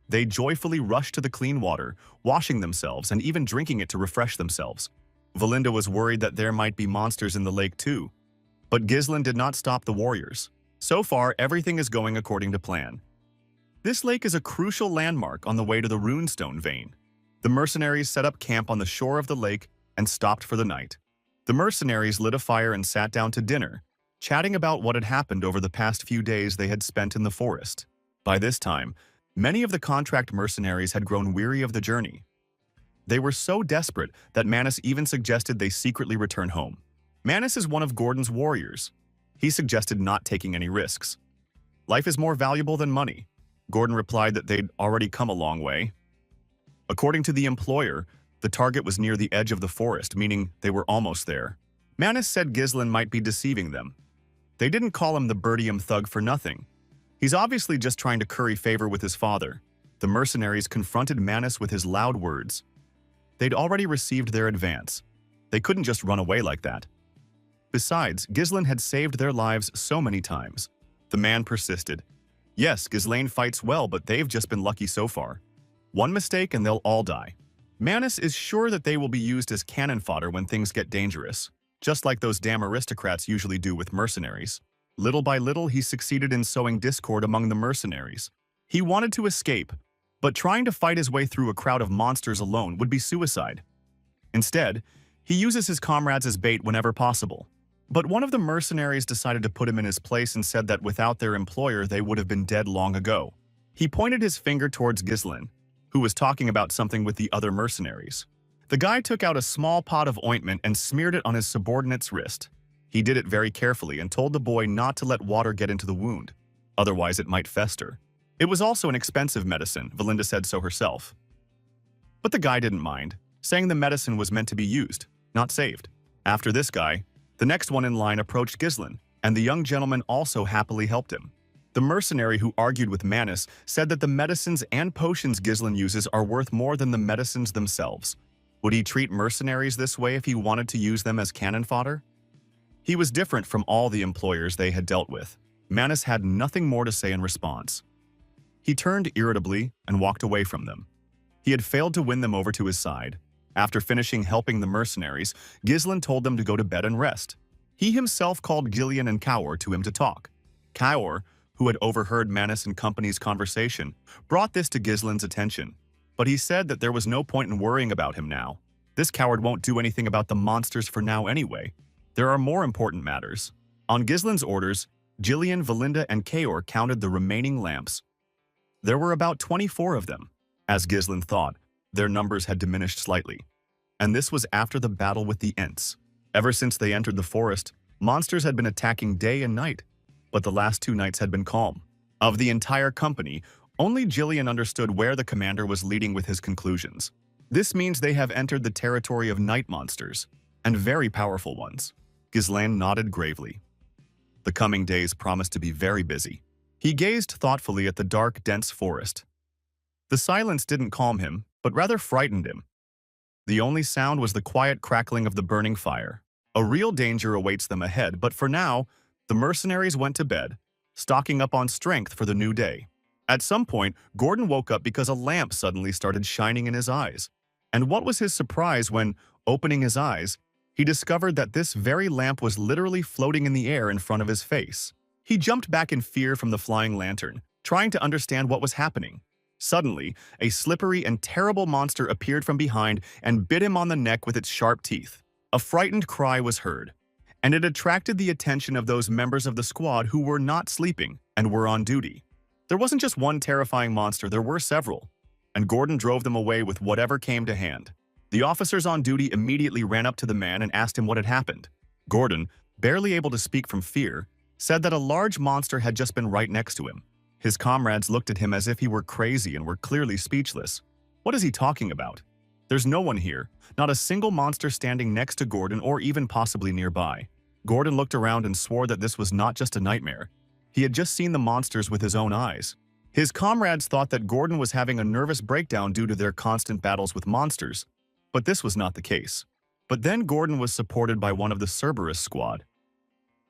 Speaker 1: They joyfully rushed to the clean water, washing themselves and even drinking it to refresh themselves. Valinda was worried that there might be monsters in the lake too. But Ghislaine did not stop the warriors. So far, everything is going according to plan. This lake is a crucial landmark on the way to the runestone vein. The mercenaries set up camp on the shore of the lake and stopped for the night. The mercenaries lit a fire and sat down to dinner, chatting about what had happened over the past few days they had spent in the forest. By this time, many of the contract mercenaries had grown weary of the journey. They were so desperate that Manus even suggested they secretly return home. Manus is one of Gordon's warriors. He suggested not taking any risks. Life is more valuable than money. Gordon replied that they'd already come a long way. According to the employer, the target was near the edge of the forest, meaning they were almost there. Manus said Ghislaine might be deceiving them. They didn't call him the Birdium thug for nothing. He's obviously just trying to curry favor with his father. The mercenaries confronted Manus with his loud words. They'd already received their advance. They couldn't just run away like that. Besides, Ghislaine had saved their lives so many times. The man persisted. Yes, Ghislaine fights well, but they've just been lucky so far. One mistake and they'll all die. Manus is sure that they will be used as cannon fodder when things get dangerous, just like those damn aristocrats usually do with mercenaries. Little by little, he succeeded in sowing discord among the mercenaries. He wanted to escape, but trying to fight his way through a crowd of monsters alone would be suicide. Instead, he uses his comrades as bait whenever possible. But one of the mercenaries decided to put him in his place and said that without their employer, they would have been dead long ago. He pointed his finger towards Ghislaine, who was talking about something with the other mercenaries. The guy took out a small pot of ointment and smeared it on his subordinate's wrist. He did it very carefully and told the boy not to let water get into the wound, otherwise it might fester. It was also an expensive medicine, Valinda said so herself. But the guy didn't mind, saying the medicine was meant to be used, not saved. After this guy, the next one in line approached Ghislain, and the young gentleman also happily helped him. The mercenary who argued with Manus said that the medicines and potions Ghislain uses are worth more than the medicines themselves. Would he treat mercenaries this way if he wanted to use them as cannon fodder? He was different from all the employers they had dealt with. Manus had nothing more to say in response. He turned irritably and walked away from them. He had failed to win them over to his side. After finishing helping the mercenaries, Ghislain told them to go to bed and rest. He himself called Gillian and Kaur to him to talk. Kaur, who had overheard Manus and company's conversation, brought this to Ghislain's attention, but he said that there was no point in worrying about him now. This coward won't do anything about the monsters for now anyway. There are more important matters. On Ghislain's orders, Gillian, Valinda, and Kaur counted the remaining lamps. There were about 24 of them. As Ghislain thought, their numbers had diminished slightly. And this was after the battle with the Ents. Ever since they entered the forest, monsters had been attacking day and night, but the last 2 nights had been calm. Of the entire company, only Gillian understood where the commander was leading with his conclusions. This means they have entered the territory of night monsters, and very powerful ones. Ghislain nodded gravely. The coming days promised to be very busy. He gazed thoughtfully at the dark, dense forest. The silence didn't calm him, but rather frightened him. The only sound was the quiet crackling of the burning fire. A real danger awaits them ahead, but for now, the mercenaries went to bed, stocking up on strength for the new day. At some point, Gordon woke up because a lamp suddenly started shining in his eyes. And what was his surprise when, opening his eyes, he discovered that this very lamp was literally floating in the air in front of his face. He jumped back in fear from the flying lantern, trying to understand what was happening. Suddenly, a slippery and terrible monster appeared from behind and bit him on the neck with its sharp teeth. A frightened cry was heard, and it attracted the attention of those members of the squad who were not sleeping and were on duty. There wasn't just one terrifying monster, there were several, and Gordon drove them away with whatever came to hand. The officers on duty immediately ran up to the man and asked him what had happened. Gordon, barely able to speak from fear, said that a large monster had just been right next to him. His comrades looked at him as if he were crazy and were clearly speechless. What is he talking about? There's no one here, not a single monster standing next to Gordon or even possibly nearby. Gordon looked around and swore that this was not just a nightmare. He had just seen the monsters with his own eyes. His comrades thought that Gordon was having a nervous breakdown due to their constant battles with monsters, but this was not the case. But then Gordon was supported by one of the Cerberus squad.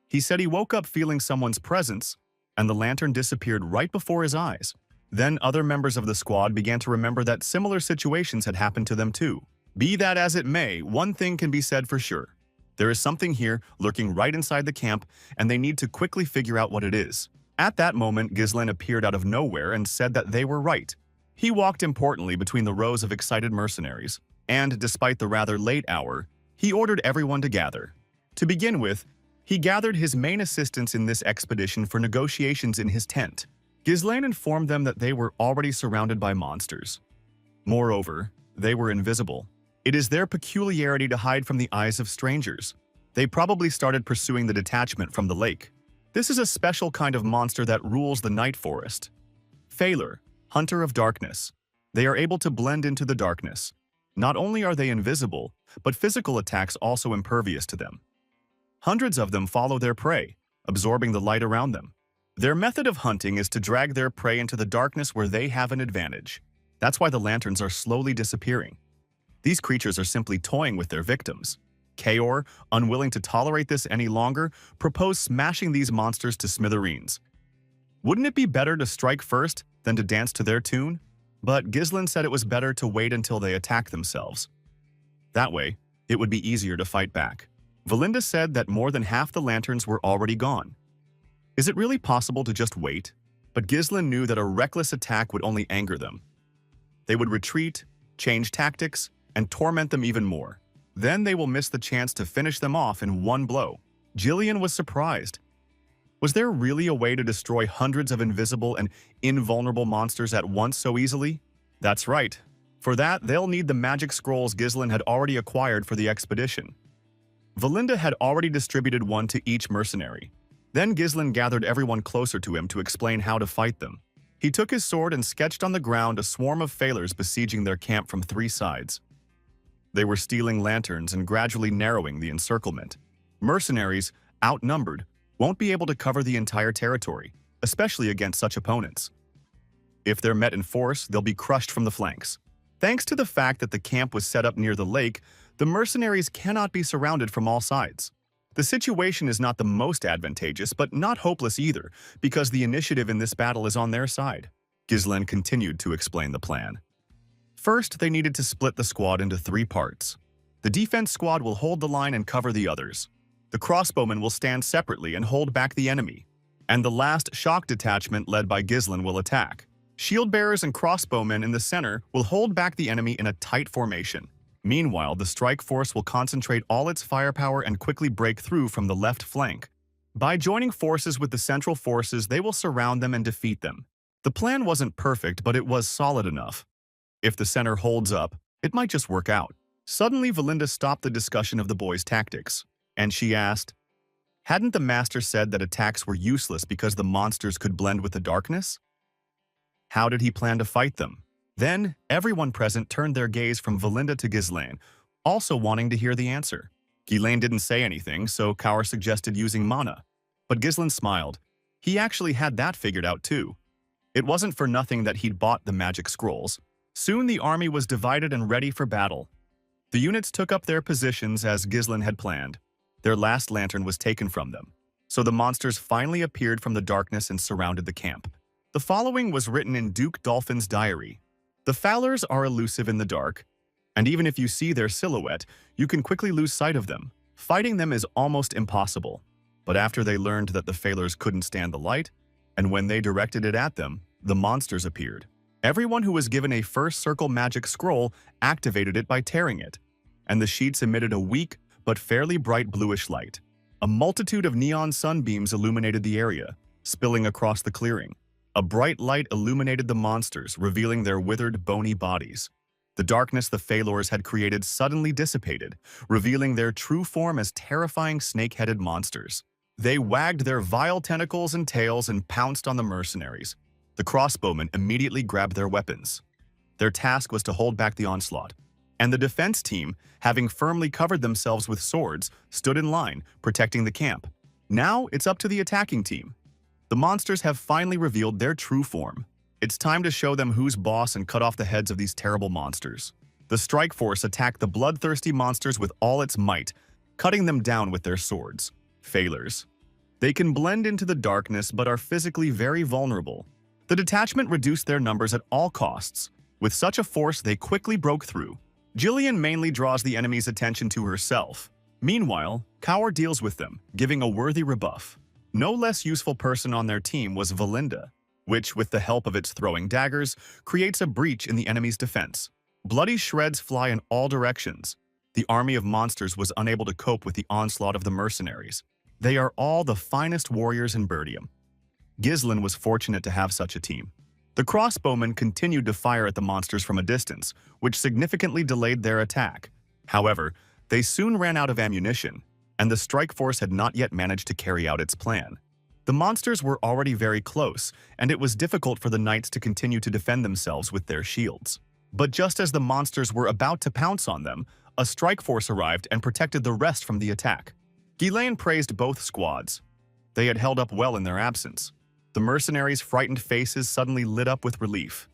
Speaker 1: He said he woke up feeling someone's presence, and the lantern disappeared right before his eyes. Then other members of the squad began to remember that similar situations had happened to them too. Be that as it may, one thing can be said for sure. There is something here lurking right inside the camp, and they need to quickly figure out what it is. At that moment, Ghislain appeared out of nowhere and said that they were right. He walked importantly between the rows of excited mercenaries, and despite the rather late hour, he ordered everyone to gather. To begin with, he gathered his main assistants in this expedition for negotiations in his tent. Ghislain informed them that they were already surrounded by monsters. Moreover, they were invisible. It is their peculiarity to hide from the eyes of strangers. They probably started pursuing the detachment from the lake. This is a special kind of monster that rules the night forest. Failure, hunter of darkness. They are able to blend into the darkness. Not only are they invisible, but physical attacks also impervious to them. Hundreds of them follow their prey, absorbing the light around them. Their method of hunting is to drag their prey into the darkness where they have an advantage. That's why the lanterns are slowly disappearing. These creatures are simply toying with their victims. Kaor, unwilling to tolerate this any longer, proposed smashing these monsters to smithereens. Wouldn't it be better to strike first than to dance to their tune? But Ghislain said it was better to wait until they attack themselves. That way, it would be easier to fight back. Valinda said that more than half the lanterns were already gone. Is it really possible to just wait? But Ghislain knew that a reckless attack would only anger them. They would retreat, change tactics, and torment them even more. Then they will miss the chance to finish them off in one blow. Gillian was surprised. Was there really a way to destroy hundreds of invisible and invulnerable monsters at once so easily? That's right. For that, they'll need the magic scrolls Ghislain had already acquired for the expedition. Valinda had already distributed one to each mercenary. Then Ghislain gathered everyone closer to him to explain how to fight them. He took his sword and sketched on the ground a swarm of failures besieging their camp from 3 sides. They were stealing lanterns and gradually narrowing the encirclement. Mercenaries, outnumbered, won't be able to cover the entire territory, especially against such opponents. If they're met in force, they'll be crushed from the flanks. Thanks to the fact that the camp was set up near the lake, the mercenaries cannot be surrounded from all sides. The situation is not the most advantageous, but not hopeless either, because the initiative in this battle is on their side. Ghislain continued to explain the plan. First, they needed to split the squad into 3 parts. The defense squad will hold the line and cover the others. The crossbowmen will stand separately and hold back the enemy. And the last shock detachment led by Ghislain will attack. Shield bearers and crossbowmen in the center will hold back the enemy in a tight formation. Meanwhile, the strike force will concentrate all its firepower and quickly break through from the left flank. By joining forces with the central forces, they will surround them and defeat them. The plan wasn't perfect, but it was solid enough. If the center holds up, it might just work out. Suddenly, Valinda stopped the discussion of the boys' tactics, and she asked, "Hadn't the master said that attacks were useless because the monsters could blend with the darkness? How did he plan to fight them?" Then, everyone present turned their gaze from Valinda to Ghislain, also wanting to hear the answer. Ghislain didn't say anything, so Kaur suggested using mana. But Ghislain smiled. He actually had that figured out too. It wasn't for nothing that he'd bought the magic scrolls. Soon the army was divided and ready for battle. The units took up their positions as Ghislain had planned. Their last lantern was taken from them, so the monsters finally appeared from the darkness and surrounded the camp. The following was written in Duke Dolphin's diary. The Fowlers are elusive in the dark, and even if you see their silhouette, you can quickly lose sight of them. Fighting them is almost impossible. But after they learned that the Failers couldn't stand the light, and when they directed it at them, the monsters appeared. Everyone who was given a first circle magic scroll activated it by tearing it, and the sheets emitted a weak but fairly bright bluish light. A multitude of neon sunbeams illuminated the area, spilling across the clearing. A bright light illuminated the monsters, revealing their withered, bony bodies. The darkness the Failors had created suddenly dissipated, revealing their true form as terrifying snake-headed monsters. They wagged their vile tentacles and tails and pounced on the mercenaries. The crossbowmen immediately grabbed their weapons. Their task was to hold back the onslaught, and the defense team, having firmly covered themselves with swords, stood in line, protecting the camp. Now it's up to the attacking team. The monsters have finally revealed their true form. It's time to show them who's boss and cut off the heads of these terrible monsters. The strike force attacked the bloodthirsty monsters with all its might, cutting them down with their swords. Failures. They can blend into the darkness but are physically very vulnerable. The detachment reduced their numbers at all costs. With such a force, they quickly broke through. Jillian mainly draws the enemy's attention to herself. Meanwhile, Kaur deals with them, giving a worthy rebuff. No less useful person on their team was Valinda, which, with the help of its throwing daggers, creates a breach in the enemy's defense. Bloody shreds fly in all directions. The army of monsters was unable to cope with the onslaught of the mercenaries. They are all the finest warriors in Birdium. Ghislain was fortunate to have such a team. The crossbowmen continued to fire at the monsters from a distance, which significantly delayed their attack. However, they soon ran out of ammunition, and the strike force had not yet managed to carry out its plan. The monsters were already very close, and it was difficult for the knights to continue to defend themselves with their shields. But just as the monsters were about to pounce on them, a strike force arrived and protected the rest from the attack. Ghislain praised both squads. They had held up well in their absence. The mercenaries' frightened faces suddenly lit up with relief.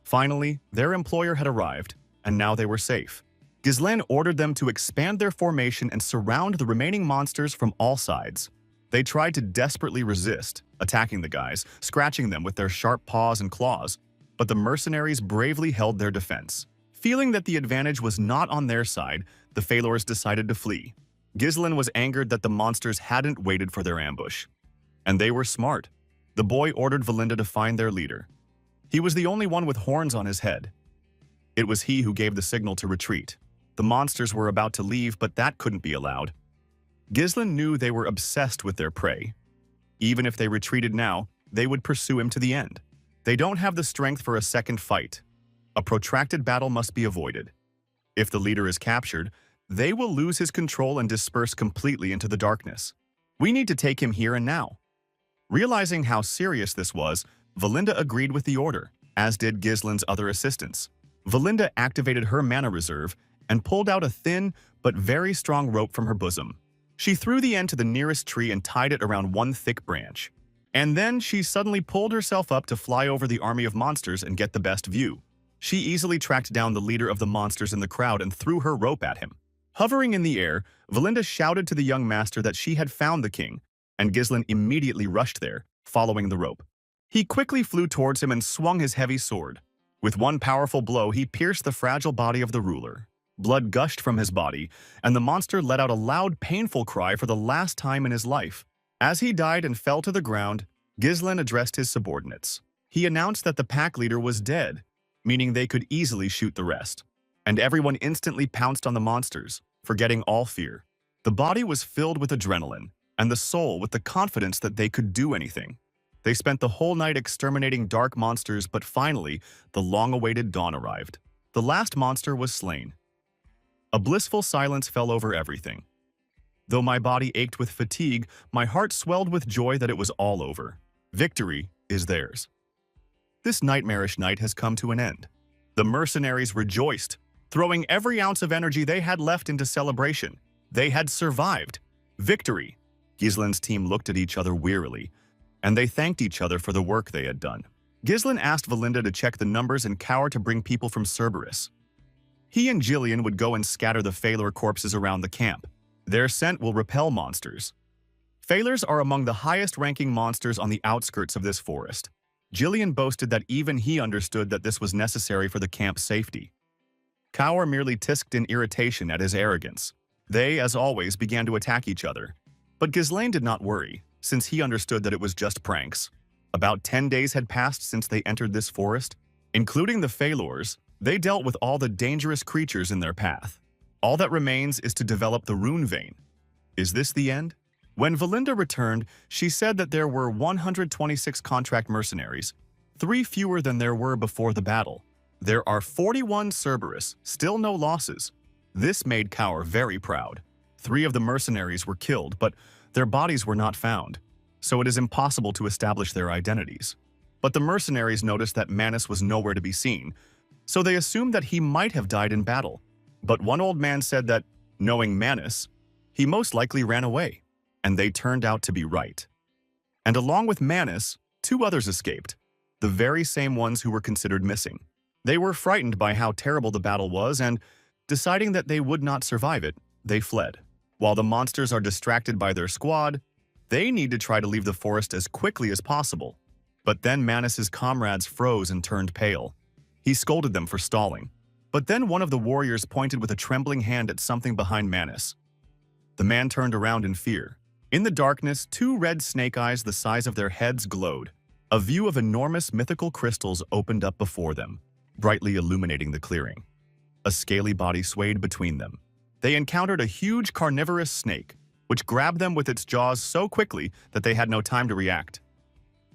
Speaker 1: Finally, their employer had arrived, and now they were safe. Ghislain ordered them to expand their formation and surround the remaining monsters from all sides. They tried to desperately resist, attacking the guys, scratching them with their sharp paws and claws, but the mercenaries bravely held their defense. Feeling that the advantage was not on their side, the Failors decided to flee. Ghislain was angered that the monsters hadn't waited for their ambush. And they were smart. The boy ordered Valinda to find their leader. He was the only one with horns on his head. It was he who gave the signal to retreat. The monsters were about to leave, but that couldn't be allowed. Ghislain knew they were obsessed with their prey. Even if they retreated now, they would pursue him to the end. They don't have the strength for a second fight. A protracted battle must be avoided. If the leader is captured, they will lose his control and disperse completely into the darkness. We need to take him here and now. Realizing how serious this was, Valinda agreed with the order, as did Gislin's other assistants. Valinda activated her mana reserve and pulled out a thin but very strong rope from her bosom. She threw the end to the nearest tree and tied it around one thick branch. And then she suddenly pulled herself up to fly over the army of monsters and get the best view. She easily tracked down the leader of the monsters in the crowd and threw her rope at him. Hovering in the air, Valinda shouted to the young master that she had found the king, and Gislin immediately rushed there, following the rope. He quickly flew towards him and swung his heavy sword. With one powerful blow, he pierced the fragile body of the ruler. Blood gushed from his body, and the monster let out a loud, painful cry for the last time in his life. As he died and fell to the ground, Gislin addressed his subordinates. He announced that the pack leader was dead, meaning they could easily shoot the rest. And everyone instantly pounced on the monsters, forgetting all fear. The body was filled with adrenaline, and the soul with the confidence that they could do anything. They spent the whole night exterminating dark monsters, but finally, the long-awaited dawn arrived. The last monster was slain. A blissful silence fell over everything. Though my body ached with fatigue, my heart swelled with joy that it was all over. Victory is theirs. This nightmarish night has come to an end. The mercenaries rejoiced, throwing every ounce of energy they had left into celebration. They had survived. Victory! Gislin's team looked at each other wearily, and they thanked each other for the work they had done. Gislin asked Valinda to check the numbers and Cower to bring people from Cerberus. He and Jillian would go and scatter the Failure corpses around the camp. Their scent will repel monsters. Failures are among the highest-ranking monsters on the outskirts of this forest. Jillian boasted that even he understood that this was necessary for the camp's safety. Cower merely tisked in irritation at his arrogance. They, as always, began to attack each other. But Ghislaine did not worry, since he understood that it was just pranks. About 10 days had passed since they entered this forest. Including the Failures, they dealt with all the dangerous creatures in their path. All that remains is to develop the rune vein. Is this the end? When Valinda returned, she said that there were 126 contract mercenaries, 3 fewer than there were before the battle. There are 41 Cerberus, still no losses. This made Cower very proud. 3 of the mercenaries were killed, but their bodies were not found, so it is impossible to establish their identities. But the mercenaries noticed that Manus was nowhere to be seen, so they assumed that he might have died in battle. But one old man said that, knowing Manus, he most likely ran away, and they turned out to be right. And along with Manus, 2 others escaped, the very same ones who were considered missing. They were frightened by how terrible the battle was, and, deciding that they would not survive it, they fled. While the monsters are distracted by their squad, they need to try to leave the forest as quickly as possible. But then Manus's comrades froze and turned pale. He scolded them for stalling. But then one of the warriors pointed with a trembling hand at something behind Manus. The man turned around in fear. In the darkness, 2 red snake eyes the size of their heads glowed. A view of enormous mythical crystals opened up before them, brightly illuminating the clearing. A scaly body swayed between them. They encountered a huge carnivorous snake, which grabbed them with its jaws so quickly that they had no time to react.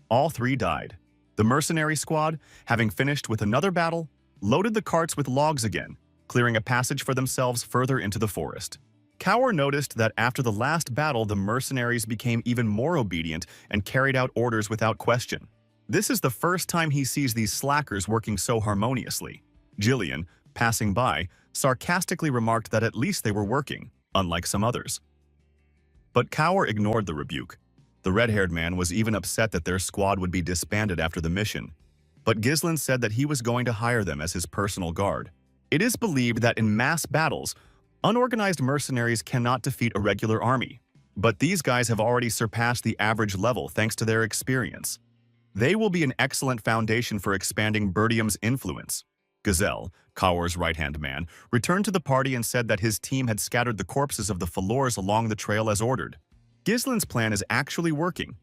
Speaker 1: All 3 died. The mercenary squad, having finished with another battle, loaded the carts with logs again, clearing a passage for themselves further into the forest. Cower noticed that after the last battle, the mercenaries became even more obedient and carried out orders without question. This is the first time he sees these slackers working so harmoniously. Jillian, passing by, sarcastically remarked that at least they were working, unlike some others. But Cower ignored the rebuke. The red-haired man was even upset that their squad would be disbanded after the mission. But Gislin said that he was going to hire them as his personal guard. It is believed that in mass battles, unorganized mercenaries cannot defeat a regular army. But these guys have already surpassed the average level thanks to their experience. They will be an excellent foundation for expanding Bertium's influence. Gazelle, Cower's right-hand man, returned to the party and said that his team had scattered the corpses of the Failures along the trail as ordered. Gislin's plan is actually working.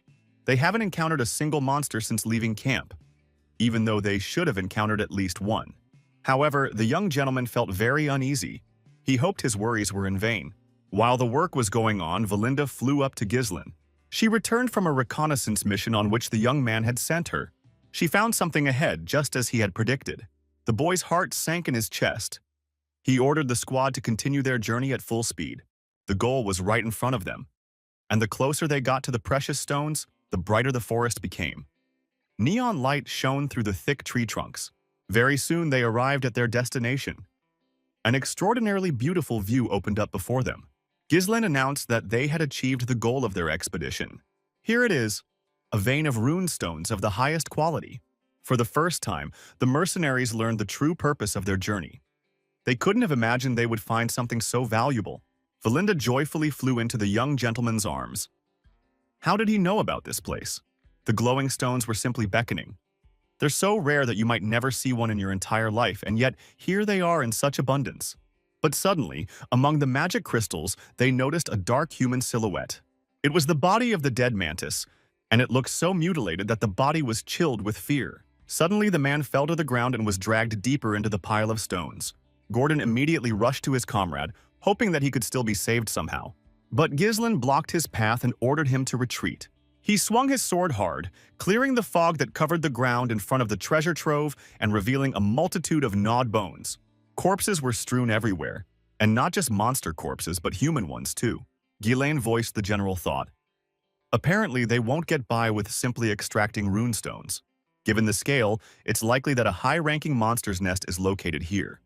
Speaker 1: They haven't encountered a single monster since leaving camp, even though they should have encountered at least one. However, the young gentleman felt very uneasy. He hoped his worries were in vain. While the work was going on, Valinda flew up to Gislin. She returned from a reconnaissance mission on which the young man had sent her. She found something ahead, just as he had predicted. The boy's heart sank in his chest. He ordered the squad to continue their journey at full speed. The goal was right in front of them, and the closer they got to the precious stones, the brighter the forest became. Neon light shone through the thick tree trunks. Very soon they arrived at their destination. An extraordinarily beautiful view opened up before them. Ghislain announced that they had achieved the goal of their expedition. Here it is, a vein of runestones of the highest quality. For the first time, the mercenaries learned the true purpose of their journey. They couldn't have imagined they would find something so valuable. Valinda joyfully flew into the young gentleman's arms. How did he know about this place? The glowing stones were simply beckoning. They're so rare that you might never see one in your entire life, and yet here they are in such abundance. But suddenly, among the magic crystals, they noticed a dark human silhouette. It was the body of the dead mantis, and it looked so mutilated that the body was chilled with fear. Suddenly, the man fell to the ground and was dragged deeper into the pile of stones. Gordon immediately rushed to his comrade, hoping that he could still be saved somehow. But Ghislain blocked his path and ordered him to retreat. He swung his sword hard, clearing the fog that covered the ground in front of the treasure trove and revealing a multitude of gnawed bones. Corpses were strewn everywhere, and not just monster corpses, but human ones too. Ghislain voiced the general thought. Apparently, they won't get by with simply extracting runestones. Given the scale, it's likely that a high-ranking monster's nest is located here.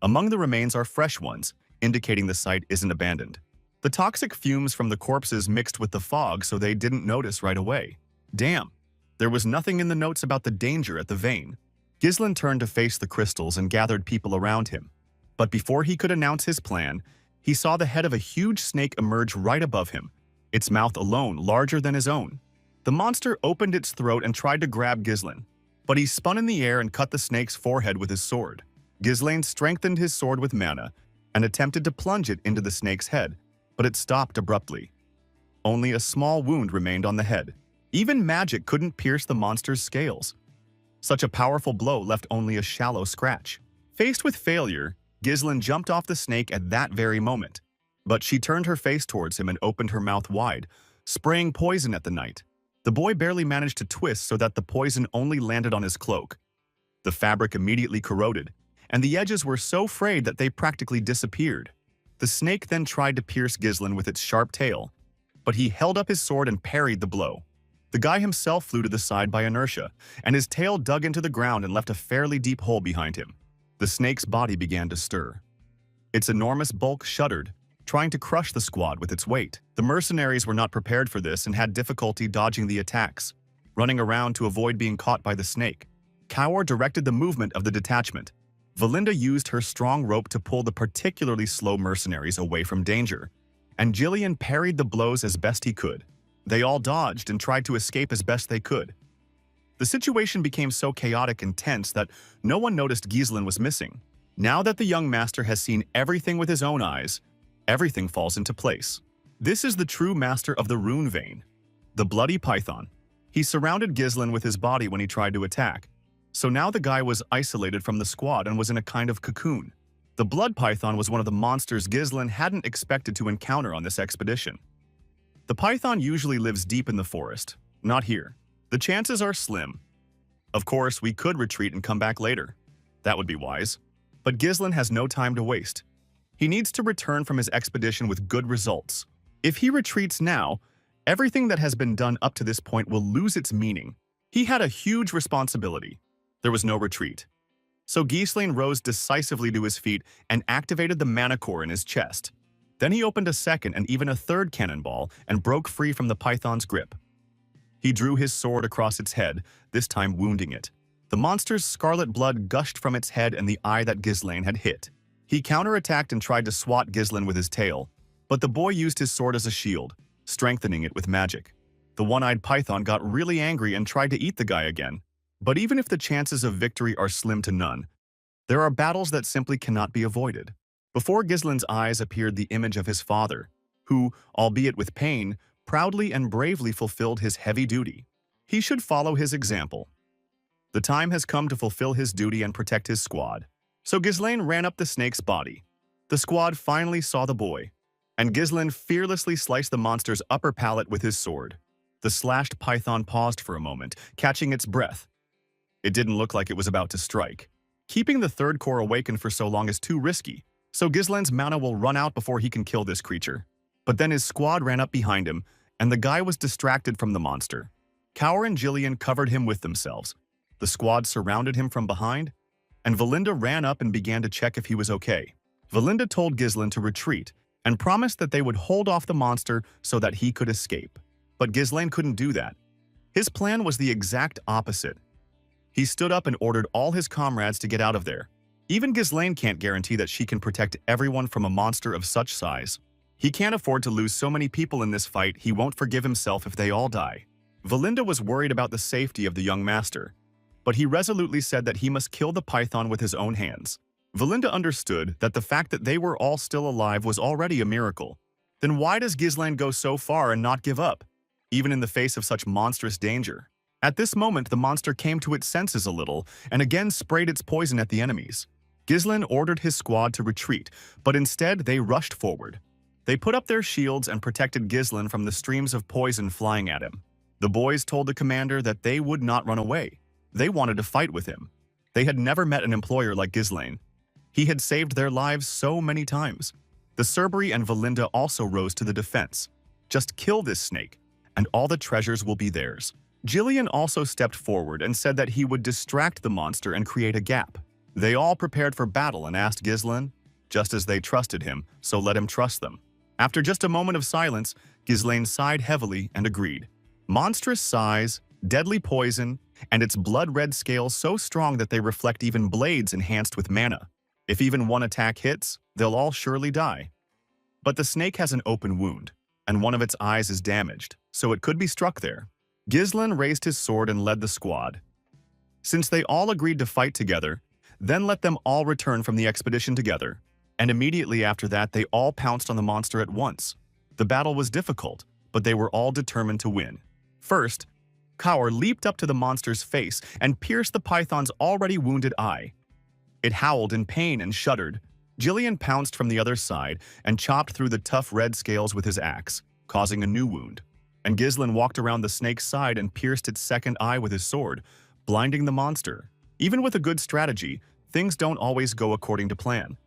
Speaker 1: Among the remains are fresh ones, indicating the site isn't abandoned. The toxic fumes from the corpses mixed with the fog so they didn't notice right away. Damn, there was nothing in the notes about the danger at the vein. Ghislain turned to face the crystals and gathered people around him. But before he could announce his plan, he saw the head of a huge snake emerge right above him, its mouth alone larger than his own. The monster opened its throat and tried to grab Ghislain, but he spun in the air and cut the snake's forehead with his sword. Ghislain strengthened his sword with mana and attempted to plunge it into the snake's head, but it stopped abruptly. Only a small wound remained on the head. Even magic couldn't pierce the monster's scales. Such a powerful blow left only a shallow scratch. Faced with failure, Ghislain jumped off the snake at that very moment. But she turned her face towards him and opened her mouth wide, spraying poison at the knight. The boy barely managed to twist so that the poison only landed on his cloak. The fabric immediately corroded, and the edges were so frayed that they practically disappeared. The snake then tried to pierce Ghislain with its sharp tail, but he held up his sword and parried the blow. The guy himself flew to the side by inertia, and his tail dug into the ground and left a fairly deep hole behind him. The snake's body began to stir. Its enormous bulk shuddered, trying to crush the squad with its weight. The mercenaries were not prepared for this and had difficulty dodging the attacks, running around to avoid being caught by the snake. Kaur directed the movement of the detachment. Valinda used her strong rope to pull the particularly slow mercenaries away from danger, and Jillian parried the blows as best he could. They all dodged and tried to escape as best they could. The situation became so chaotic and tense that no one noticed Ghislain was missing. Now that the young master has seen everything with his own eyes, everything falls into place. This is the true master of the rune vein, the bloody python. He surrounded Ghislain with his body when he tried to attack, so now the guy was isolated from the squad and was in a kind of cocoon. The blood python was one of the monsters Ghislain hadn't expected to encounter on this expedition. The python usually lives deep in the forest, not here. The chances are slim. Of course, we could retreat and come back later. That would be wise. But Ghislain has no time to waste. He needs to return from his expedition with good results. If he retreats now, everything that has been done up to this point will lose its meaning. He had a huge responsibility. There was no retreat. So Ghislain rose decisively to his feet and activated the mana core in his chest. Then he opened a second and even a third cannonball and broke free from the python's grip. He drew his sword across its head, this time wounding it. The monster's scarlet blood gushed from its head and the eye that Ghislain had hit. He counterattacked and tried to swat Ghislain with his tail, but the boy used his sword as a shield, strengthening it with magic. The one-eyed python got really angry and tried to eat the guy again. But even if the chances of victory are slim to none, there are battles that simply cannot be avoided. Before Ghislain's eyes appeared the image of his father, who, albeit with pain, proudly and bravely fulfilled his heavy duty. He should follow his example. The time has come to fulfill his duty and protect his squad. So Ghislain ran up the snake's body. The squad finally saw the boy, and Ghislain fearlessly sliced the monster's upper palate with his sword. The slashed python paused for a moment, catching its breath. It didn't look like it was about to strike. Keeping the third core awakened for so long is too risky, so Ghislaine's mana will run out before he can kill this creature. But then his squad ran up behind him, and the guy was distracted from the monster. Kaur and Jillian covered him with themselves. The squad surrounded him from behind, and Valinda ran up and began to check if he was okay. Valinda told Ghislaine to retreat and promised that they would hold off the monster so that he could escape. But Ghislaine couldn't do that. His plan was the exact opposite. He stood up and ordered all his comrades to get out of there. Even Ghislaine can't guarantee that she can protect everyone from a monster of such size. He can't afford to lose so many people in this fight. He won't forgive himself if they all die. Valinda was worried about the safety of the young master, but he resolutely said that he must kill the python with his own hands. Valinda understood that the fact that they were all still alive was already a miracle. Then why does Ghislaine go so far and not give up, even in the face of such monstrous danger? At this moment, the monster came to its senses a little and again sprayed its poison at the enemies. Ghislaine ordered his squad to retreat, but instead they rushed forward. They put up their shields and protected Ghislaine from the streams of poison flying at him. The boys told the commander that they would not run away. They wanted to fight with him. They had never met an employer like Ghislaine. He had saved their lives so many times. The Cerberi and Valinda also rose to the defense. Just kill this snake, and all the treasures will be theirs. Jillian also stepped forward and said that he would distract the monster and create a gap. They all prepared for battle and asked Ghislaine, just as they trusted him, so let him trust them. After just a moment of silence, Ghislaine sighed heavily and agreed. Monstrous size, deadly poison, and its blood-red scales so strong that they reflect even blades enhanced with mana. If even one attack hits, they'll all surely die. But the snake has an open wound, and one of its eyes is damaged, so it could be struck there. Ghislaine raised his sword and led the squad. Since they all agreed to fight together, then let them all return from the expedition together, and immediately after that they all pounced on the monster at once. The battle was difficult, but they were all determined to win. First, Kaur leaped up to the monster's face and pierced the python's already wounded eye. It howled in pain and shuddered. Jillian pounced from the other side and chopped through the tough red scales with his axe, causing a new wound. And Ghislaine walked around the snake's side and pierced its second eye with his sword, blinding the monster. Even with a good strategy, things don't always go according to plan.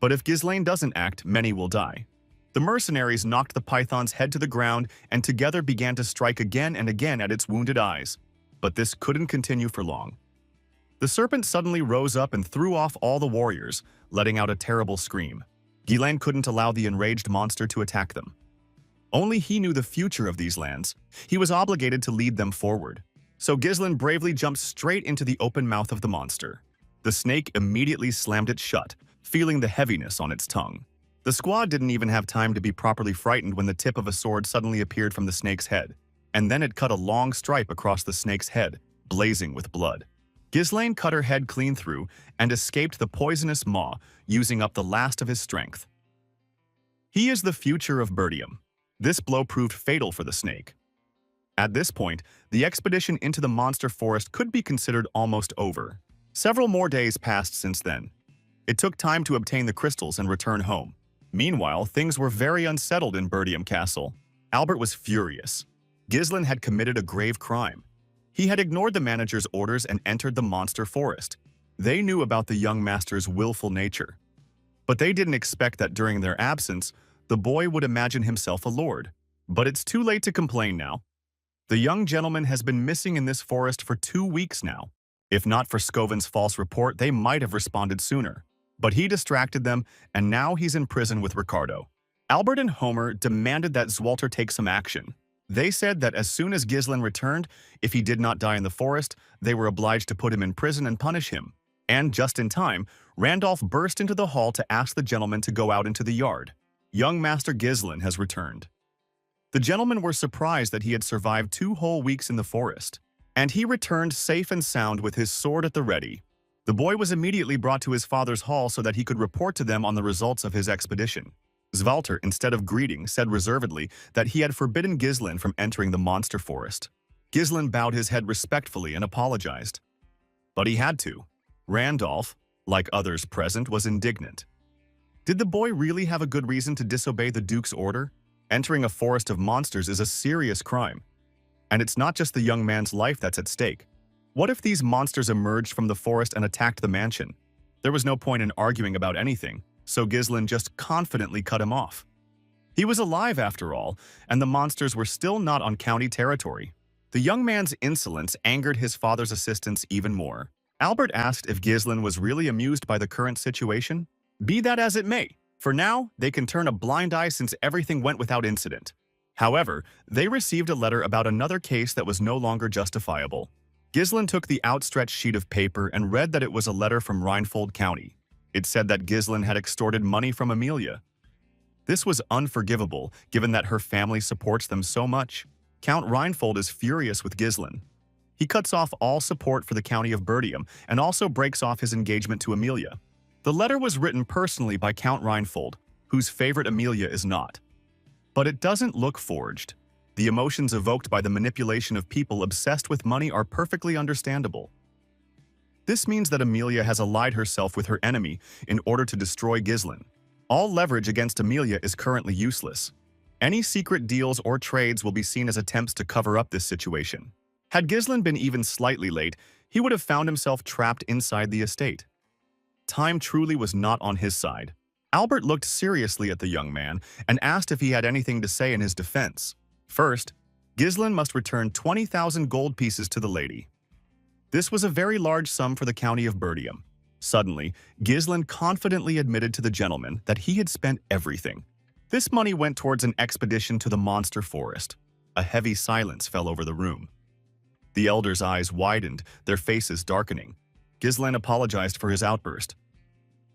Speaker 1: But if Ghislaine doesn't act, many will die. The mercenaries knocked the python's head to the ground and together began to strike again and again at its wounded eyes. But this couldn't continue for long. The serpent suddenly rose up and threw off all the warriors, letting out a terrible scream. Ghislaine couldn't allow the enraged monster to attack them. Only he knew the future of these lands. He was obligated to lead them forward. So Ghislaine bravely jumped straight into the open mouth of the monster. The snake immediately slammed it shut, feeling the heaviness on its tongue. The squad didn't even have time to be properly frightened when the tip of a sword suddenly appeared from the snake's head, and then it cut a long stripe across the snake's head, blazing with blood. Ghislaine cut her head clean through and escaped the poisonous maw, using up the last of his strength. He is the future of Birdium. This blow proved fatal for the snake. At this point, the expedition into the monster forest could be considered almost over. Several more days passed since then. It took time to obtain the crystals and return home. Meanwhile, things were very unsettled in Birdium Castle. Albert was furious. Ghislaine had committed a grave crime. He had ignored the manager's orders and entered the monster forest. They knew about the young master's willful nature. But they didn't expect that during their absence, the boy would imagine himself a lord. But it's too late to complain now. The young gentleman has been missing in this forest for 2 weeks now. If not for Scoven's false report, they might have responded sooner. But he distracted them, and now he's in prison with Ricardo. Albert and Homer demanded that Zwalter take some action. They said that as soon as Ghislaine returned, if he did not die in the forest, they were obliged to put him in prison and punish him. And just in time, Randolph burst into the hall to ask the gentleman to go out into the yard. Young Master Ghislaine has returned. The gentlemen were surprised that he had survived 2 whole weeks in the forest, and he returned safe and sound with his sword at the ready. The boy was immediately brought to his father's hall so that he could report to them on the results of his expedition. Zwalter, instead of greeting, said reservedly that he had forbidden Ghislaine from entering the monster forest. Ghislaine bowed his head respectfully and apologized. But he had to. Randolph, like others present, was indignant. Did the boy really have a good reason to disobey the Duke's order? Entering a forest of monsters is a serious crime. And it's not just the young man's life that's at stake. What if these monsters emerged from the forest and attacked the mansion? There was no point in arguing about anything, so Ghislain just confidently cut him off. He was alive after all, and the monsters were still not on county territory. The young man's insolence angered his father's assistants even more. Albert asked if Ghislain was really amused by the current situation. Be that as it may, for now, they can turn a blind eye since everything went without incident. However, they received a letter about another case that was no longer justifiable. Ghislain took the outstretched sheet of paper and read that it was a letter from Reinfold County. It said that Ghislain had extorted money from Amelia. This was unforgivable, given that her family supports them so much. Count Reinfold is furious with Ghislain. He cuts off all support for the county of Burdium and also breaks off his engagement to Amelia. The letter was written personally by Count Reinfold, whose favorite Amelia is not. But it doesn't look forged. The emotions evoked by the manipulation of people obsessed with money are perfectly understandable. This means that Amelia has allied herself with her enemy in order to destroy Ghislain. All leverage against Amelia is currently useless. Any secret deals or trades will be seen as attempts to cover up this situation. Had Ghislain been even slightly late, he would have found himself trapped inside the estate. Time truly was not on his side. Albert looked seriously at the young man and asked if he had anything to say in his defense. First, Ghislain must return 20,000 gold pieces to the lady. This was a very large sum for the county of Burdium. Suddenly, Ghislain confidently admitted to the gentleman that he had spent everything. This money went towards an expedition to the monster forest. A heavy silence fell over the room. The elders' eyes widened, their faces darkening. Ghislain apologized for his outburst.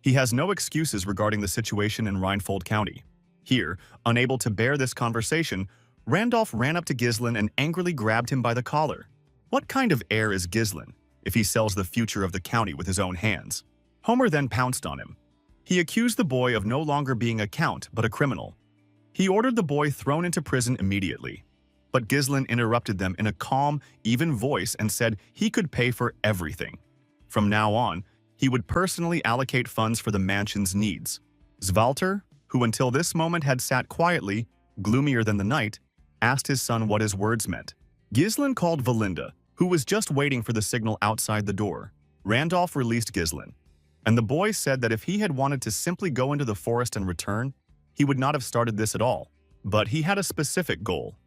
Speaker 1: He has no excuses regarding the situation in Reinfold County. Here, unable to bear this conversation, Randolph ran up to Ghislain and angrily grabbed him by the collar. What kind of heir is Ghislain if he sells the future of the county with his own hands? Homer then pounced on him. He accused the boy of no longer being a count but a criminal. He ordered the boy thrown into prison immediately. But Ghislain interrupted them in a calm, even voice and said he could pay for everything. From now on, he would personally allocate funds for the mansion's needs. Svalter, who until this moment had sat quietly, gloomier than the night, asked his son what his words meant. Ghislain called Valinda, who was just waiting for the signal outside the door. Randolph released Ghislain, and the boy said that if he had wanted to simply go into the forest and return, he would not have started this at all. But he had a specific goal.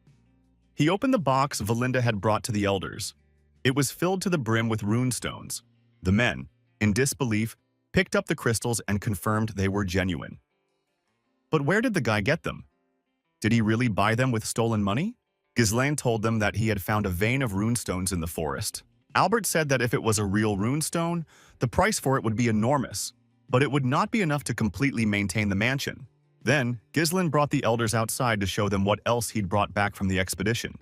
Speaker 1: He opened the box Valinda had brought to the elders. It was filled to the brim with runestones. The men, in disbelief, picked up the crystals and confirmed they were genuine. But where did the guy get them? Did he really buy them with stolen money? Ghislain told them that he had found a vein of runestones in the forest. Albert said that if it was a real runestone, the price for it would be enormous, but it would not be enough to completely maintain the mansion. Then, Ghislain brought the elders outside to show them what else he'd brought back from the expedition.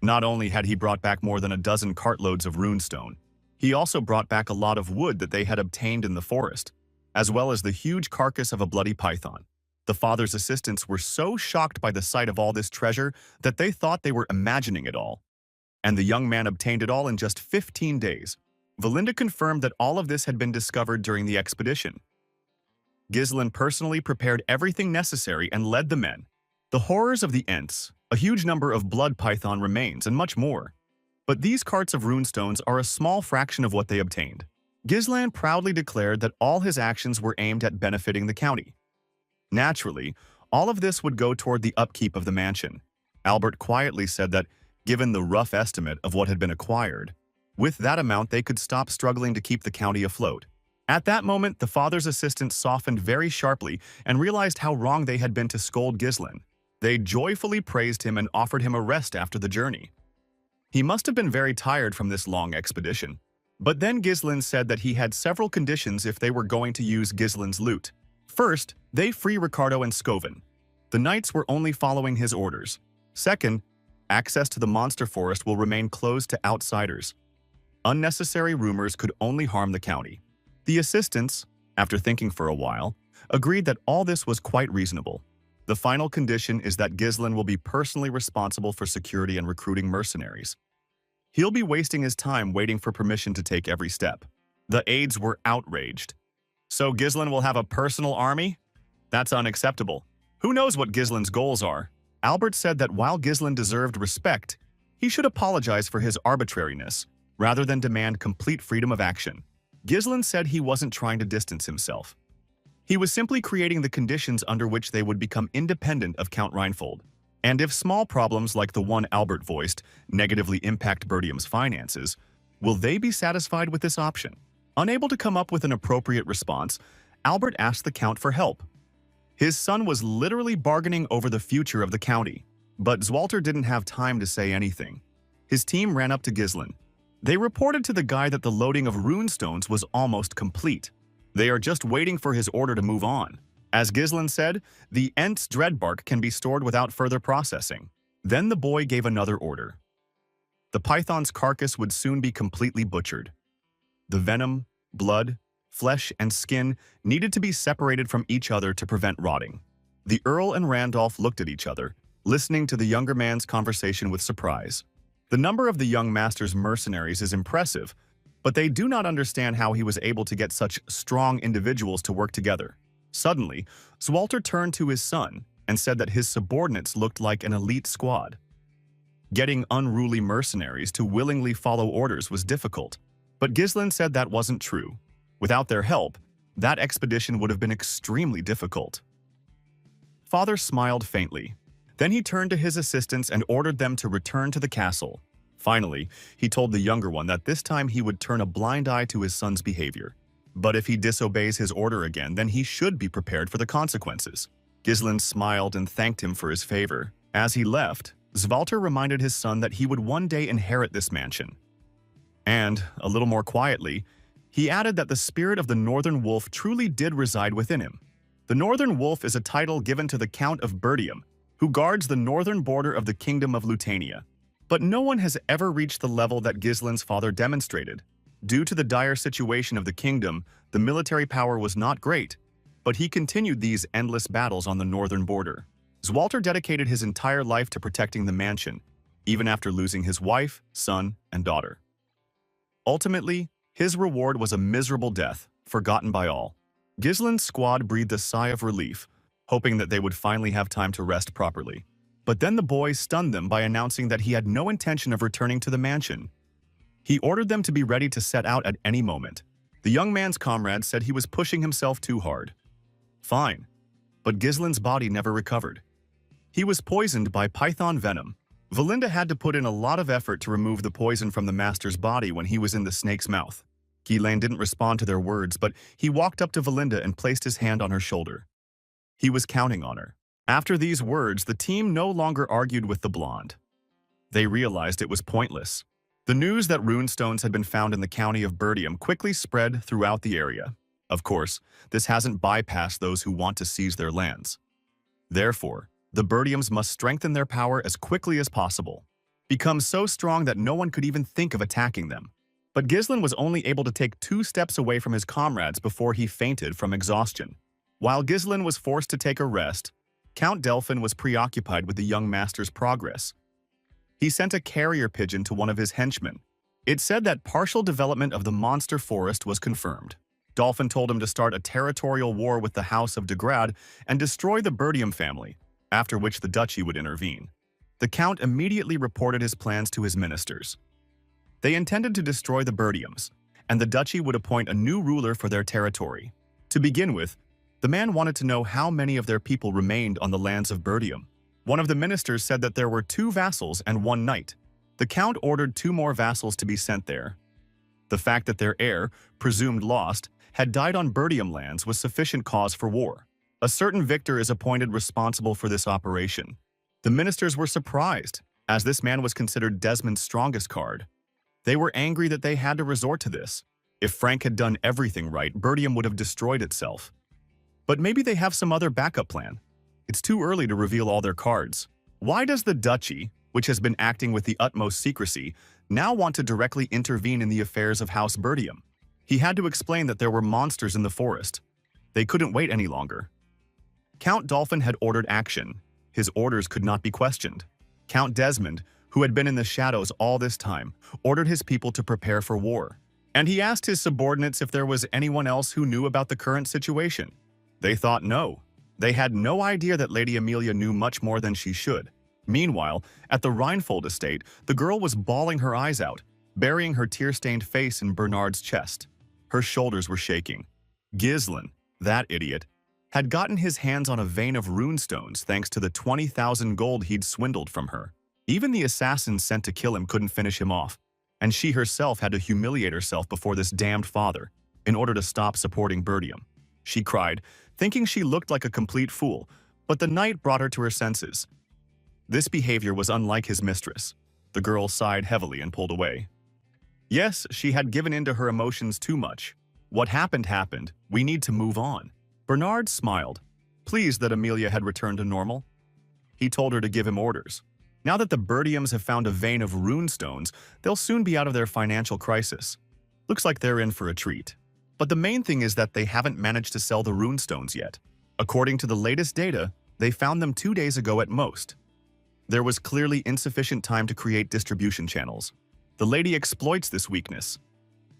Speaker 1: Not only had he brought back more than a dozen cartloads of runestone, he also brought back a lot of wood that they had obtained in the forest, as well as the huge carcass of a bloody python. The father's assistants were so shocked by the sight of all this treasure that they thought they were imagining it all. And the young man obtained it all in just 15 days. Valinda confirmed that all of this had been discovered during the expedition. Ghislain personally prepared everything necessary and led the men. The horrors of the Ents, a huge number of blood python remains, and much more. But these carts of runestones are a small fraction of what they obtained. Ghislain proudly declared that all his actions were aimed at benefiting the county. Naturally, all of this would go toward the upkeep of the mansion. Albert quietly said that, given the rough estimate of what had been acquired, with that amount they could stop struggling to keep the county afloat. At that moment, the father's assistants softened very sharply and realized how wrong they had been to scold Ghislain. They joyfully praised him and offered him a rest after the journey. He must have been very tired from this long expedition. But then Ghislain said that he had several conditions if they were going to use Ghislain's loot. First, they free Ricardo and Scoven. The knights were only following his orders. Second, access to the monster forest will remain closed to outsiders. Unnecessary rumors could only harm the county. The assistants, after thinking for a while, agreed that all this was quite reasonable. The final condition is that Ghislain will be personally responsible for security and recruiting mercenaries. He'll be wasting his time waiting for permission to take every step. The aides were outraged. So Ghislain will have a personal army? That's unacceptable. Who knows what Ghislain's goals are? Albert said that while Ghislain deserved respect, he should apologize for his arbitrariness. rather than demand complete freedom of action. Gislen said he wasn't trying to distance himself. He was simply creating the conditions under which they would become independent of Count Reinfold. And if small problems like the one Albert voiced negatively impact Bertium's finances, will they be satisfied with this option? Unable to come up with an appropriate response, Albert asked the Count for help. His son was literally bargaining over the future of the county, but Zwalter didn't have time to say anything. His team ran up to Gislen. They reported to the guy that the loading of runestones was almost complete. They are just waiting for his order to move on. As Gislen said, the Ent's dreadbark can be stored without further processing. Then the boy gave another order. The python's carcass would soon be completely butchered. The venom, blood, flesh, and skin needed to be separated from each other to prevent rotting. The Earl and Randolph looked at each other, listening to the younger man's conversation with surprise. The number of the young master's mercenaries is impressive, but they do not understand how he was able to get such strong individuals to work together. Suddenly, Zwalter turned to his son and said that his subordinates looked like an elite squad. Getting unruly mercenaries to willingly follow orders was difficult, but Gislen said that wasn't true. Without their help, that expedition would have been extremely difficult. Father smiled faintly. Then he turned to his assistants and ordered them to return to the castle. Finally, he told the younger one that this time he would turn a blind eye to his son's behavior. But if he disobeys his order again, then he should be prepared for the consequences. Gislen smiled and thanked him for his favor. As he left, Zwalter reminded his son that he would one day inherit this mansion. And, a little more quietly, he added that the spirit of the Northern Wolf truly did reside within him. The Northern Wolf is a title given to the Count of Bertium, who guards the northern border of the Kingdom of Lutania. But no one has ever reached the level that Gislen's father demonstrated. Due to the dire situation of the kingdom, the military power was not great, but he continued these endless battles on the northern border. Zwalter dedicated his entire life to protecting the mansion, even after losing his wife, son, and daughter. Ultimately, his reward was a miserable death, forgotten by all. Gislen's squad breathed a sigh of relief, hoping that they would finally have time to rest properly. But then the boy stunned them by announcing that he had no intention of returning to the mansion. He ordered them to be ready to set out at any moment. The young man's comrades said he was pushing himself too hard. Fine, but Gislen's body never recovered. He was poisoned by python venom. Valinda had to put in a lot of effort to remove the poison from the master's body when he was in the snake's mouth. Ghislaine didn't respond to their words, but he walked up to Valinda and placed his hand on her shoulder. He was counting on her. After these words, the team no longer argued with the blonde. They realized it was pointless. The news that runestones had been found in the county of Bertium quickly spread throughout the area. Of course, this hasn't bypassed those who want to seize their lands. Therefore, the Bertiums must strengthen their power as quickly as possible, become so strong that no one could even think of attacking them. But Gislen was only able to take 2 steps away from his comrades before he fainted from exhaustion. While Gislen was forced to take a rest, Count Delphin was preoccupied with the young master's progress. He sent a carrier pigeon to one of his henchmen. It said that partial development of the monster forest was confirmed. Dolphin told him to start a territorial war with the House of de Grad and destroy the Bertium family, after which the duchy would intervene. The Count immediately reported his plans to his ministers. They intended to destroy the Bertiums, and the duchy would appoint a new ruler for their territory. To begin with, the man wanted to know how many of their people remained on the lands of Bertium. One of the ministers said that there were 2 vassals and 1 knight. The Count ordered 2 more vassals to be sent there. The fact that their heir, presumed lost, had died on Bertium lands was sufficient cause for war. A certain victor is appointed responsible for this operation. The ministers were surprised, as this man was considered Desmond's strongest card. They were angry that they had to resort to this. If Frank had done everything right, Bertium would have destroyed itself. But maybe they have some other backup plan. It's too early to reveal all their cards. Why does the duchy, which has been acting with the utmost secrecy, now want to directly intervene in the affairs of House Bertium? He had to explain that there were monsters in the forest. They couldn't wait any longer. Count Dolphin had ordered action. His orders could not be questioned. Count Desmond, who had been in the shadows all this time, ordered his people to prepare for war. And he asked his subordinates if there was anyone else who knew about the current situation. They thought no. They had no idea that Lady Amelia knew much more than she should. Meanwhile, at the Reinfold estate, the girl was bawling her eyes out. burying her tear-stained face in Bernard's chest. Her shoulders were shaking. Ghislain, that idiot, had gotten his hands on a vein of runestones thanks to the 20,000 gold he'd swindled from her. Even the assassins sent to kill him couldn't finish him off, and she herself had to humiliate herself before this damned father in order to stop supporting Bertium. She cried, thinking she looked like a complete fool, but the knight brought her to her senses. This behavior was unlike his mistress. The girl sighed heavily and pulled away. Yes, she had given in to her emotions too much. What happened happened. We need to move on. Bernard smiled, pleased that Amelia had returned to normal. He told her to give him orders. Now that the Bertiums have found a vein of runestones, they'll soon be out of their financial crisis. Looks like they're in for a treat. But the main thing is that they haven't managed to sell the runestones yet. According to the latest data, they found them 2 days ago at most. There was clearly insufficient time to create distribution channels. The lady exploits this weakness.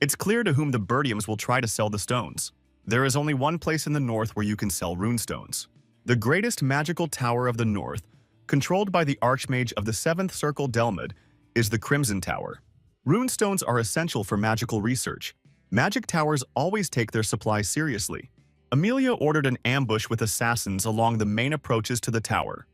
Speaker 1: It's clear to whom the Bertiums will try to sell the stones. There is only one place in the north where you can sell runestones. The greatest magical tower of the north, controlled by the Archmage of the 7th Circle Delmid, is the Crimson Tower. Runestones are essential for magical research. Magic towers always take their supplies seriously. Amelia ordered an ambush with assassins along the main approaches to the tower.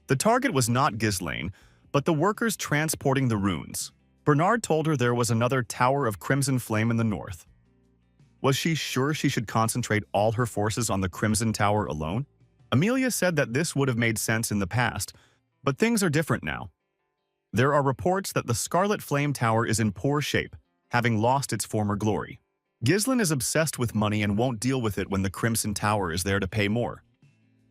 Speaker 1: The target was not Ghislain, but the workers transporting the runes. Bernard told her there was another Tower of Crimson Flame in the north. Was she sure she should concentrate all her forces on the Crimson Tower alone? Amelia said that this would have made sense in the past, but things are different now. There are reports that the Scarlet Flame Tower is in poor shape, having lost its former glory. Ghislain is obsessed with money and won't deal with it when the Crimson Tower is there to pay more.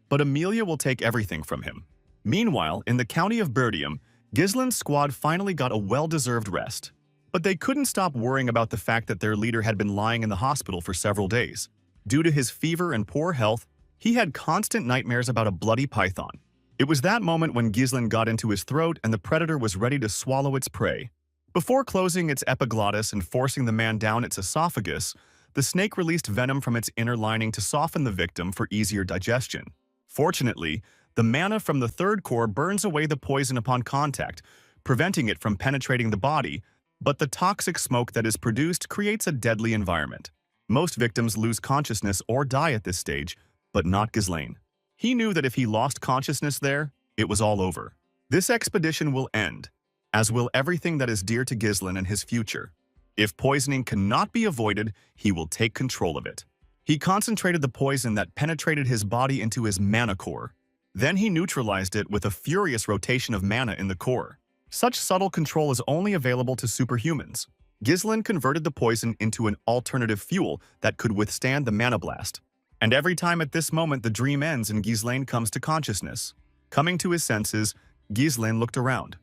Speaker 1: But Amelia will take everything from him. Meanwhile, in the county of Bertium, Ghislain's squad finally got a well-deserved rest. But they couldn't stop worrying about the fact that their leader had been lying in the hospital for several days. Due to his fever and poor health, he had constant nightmares about a bloody python. It was that moment when Ghislain got into his throat and the predator was ready to swallow its prey. Before closing its epiglottis and forcing the man down its esophagus, the snake released venom from its inner lining to soften the victim for easier digestion. Fortunately, the mana from the third core burns away the poison upon contact, preventing it from penetrating the body, but the toxic smoke that is produced creates a deadly environment. Most victims lose consciousness or die at this stage, but not Ghislain. He knew that if he lost consciousness there, it was all over. This expedition will end, as will everything that is dear to Ghislain and his future. If poisoning cannot be avoided, he will take control of it. He concentrated the poison that penetrated his body into his mana core. Then he neutralized it with a furious rotation of mana in the core. Such subtle control is only available to superhumans. Ghislain converted the poison into an alternative fuel that could withstand the mana blast. And every time at this moment the dream ends and Ghislain comes to consciousness. Coming to his senses, Ghislain looked around.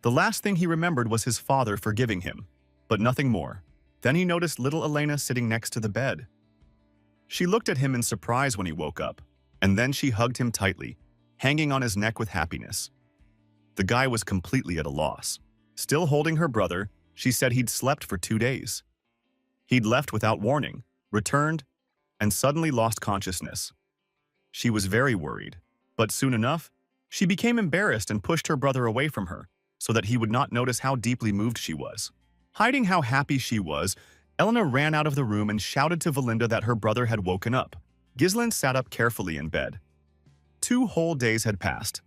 Speaker 1: The last thing he remembered was his father forgiving him, but nothing more. Then he noticed little Elena sitting next to the bed. She looked at him in surprise when he woke up, and then she hugged him tightly, hanging on his neck with happiness. The guy was completely at a loss. Still holding her brother, she said he'd slept for 2 days. He'd left without warning, returned, and suddenly lost consciousness. She was very worried, but soon enough, she became embarrassed and pushed her brother away from her, so that he would not notice how deeply moved she was. Hiding how happy she was, Elena ran out of the room and shouted to Valinda that her brother had woken up. Ghislain sat up carefully in bed. 2 whole days had passed.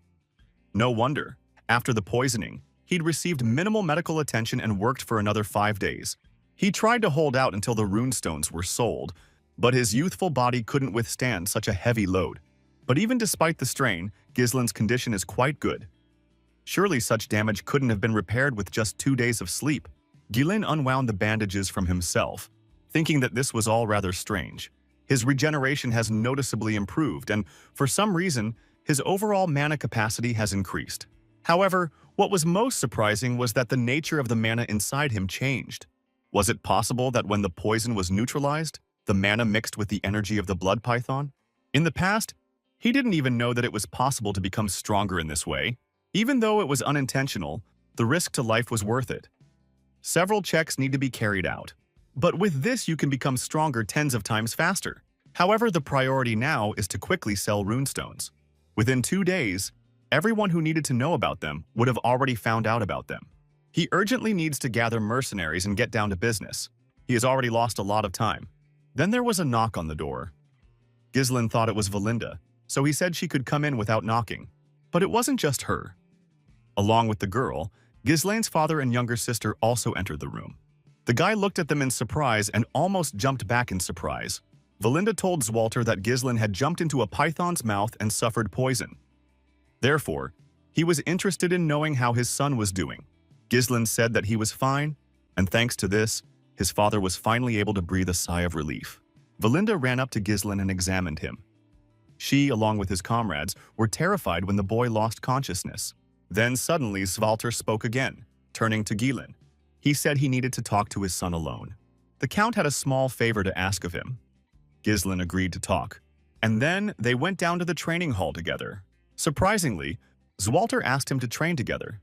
Speaker 1: No wonder. After the poisoning, he'd received minimal medical attention and worked for another 5 days. He tried to hold out until the runestones were sold, but his youthful body couldn't withstand such a heavy load. But even despite the strain, Ghislain's condition is quite good. Surely such damage couldn't have been repaired with just 2 days of sleep. Ghislain unwound the bandages from himself, thinking that this was all rather strange. His regeneration has noticeably improved, and for some reason, his overall mana capacity has increased. However, what was most surprising was that the nature of the mana inside him changed. Was it possible that when the poison was neutralized, the mana mixed with the energy of the blood python? In the past, he didn't even know that it was possible to become stronger in this way. Even though it was unintentional, the risk to life was worth it. Several checks need to be carried out. But with this you can become stronger tens of times faster. However, the priority now is to quickly sell runestones. Within 2 days, everyone who needed to know about them would have already found out about them. He urgently needs to gather mercenaries and get down to business. He has already lost a lot of time. Then there was a knock on the door. Ghislain thought it was Valinda, so he said she could come in without knocking. But it wasn't just her. Along with the girl, Ghislain's father and younger sister also entered the room. The guy looked at them in surprise and almost jumped back in surprise. Valinda told Zwalter that Ghislain had jumped into a python's mouth and suffered poison. Therefore, he was interested in knowing how his son was doing. Ghislain said that he was fine, and thanks to this, his father was finally able to breathe a sigh of relief. Valinda ran up to Ghislain and examined him. She, along with his comrades, were terrified when the boy lost consciousness. Then suddenly Zwalter spoke again, turning to Ghislain. He said he needed to talk to his son alone. The Count had a small favor to ask of him. Ghislain agreed to talk, and then they went down to the training hall together. Surprisingly, Zwalter asked him to train together.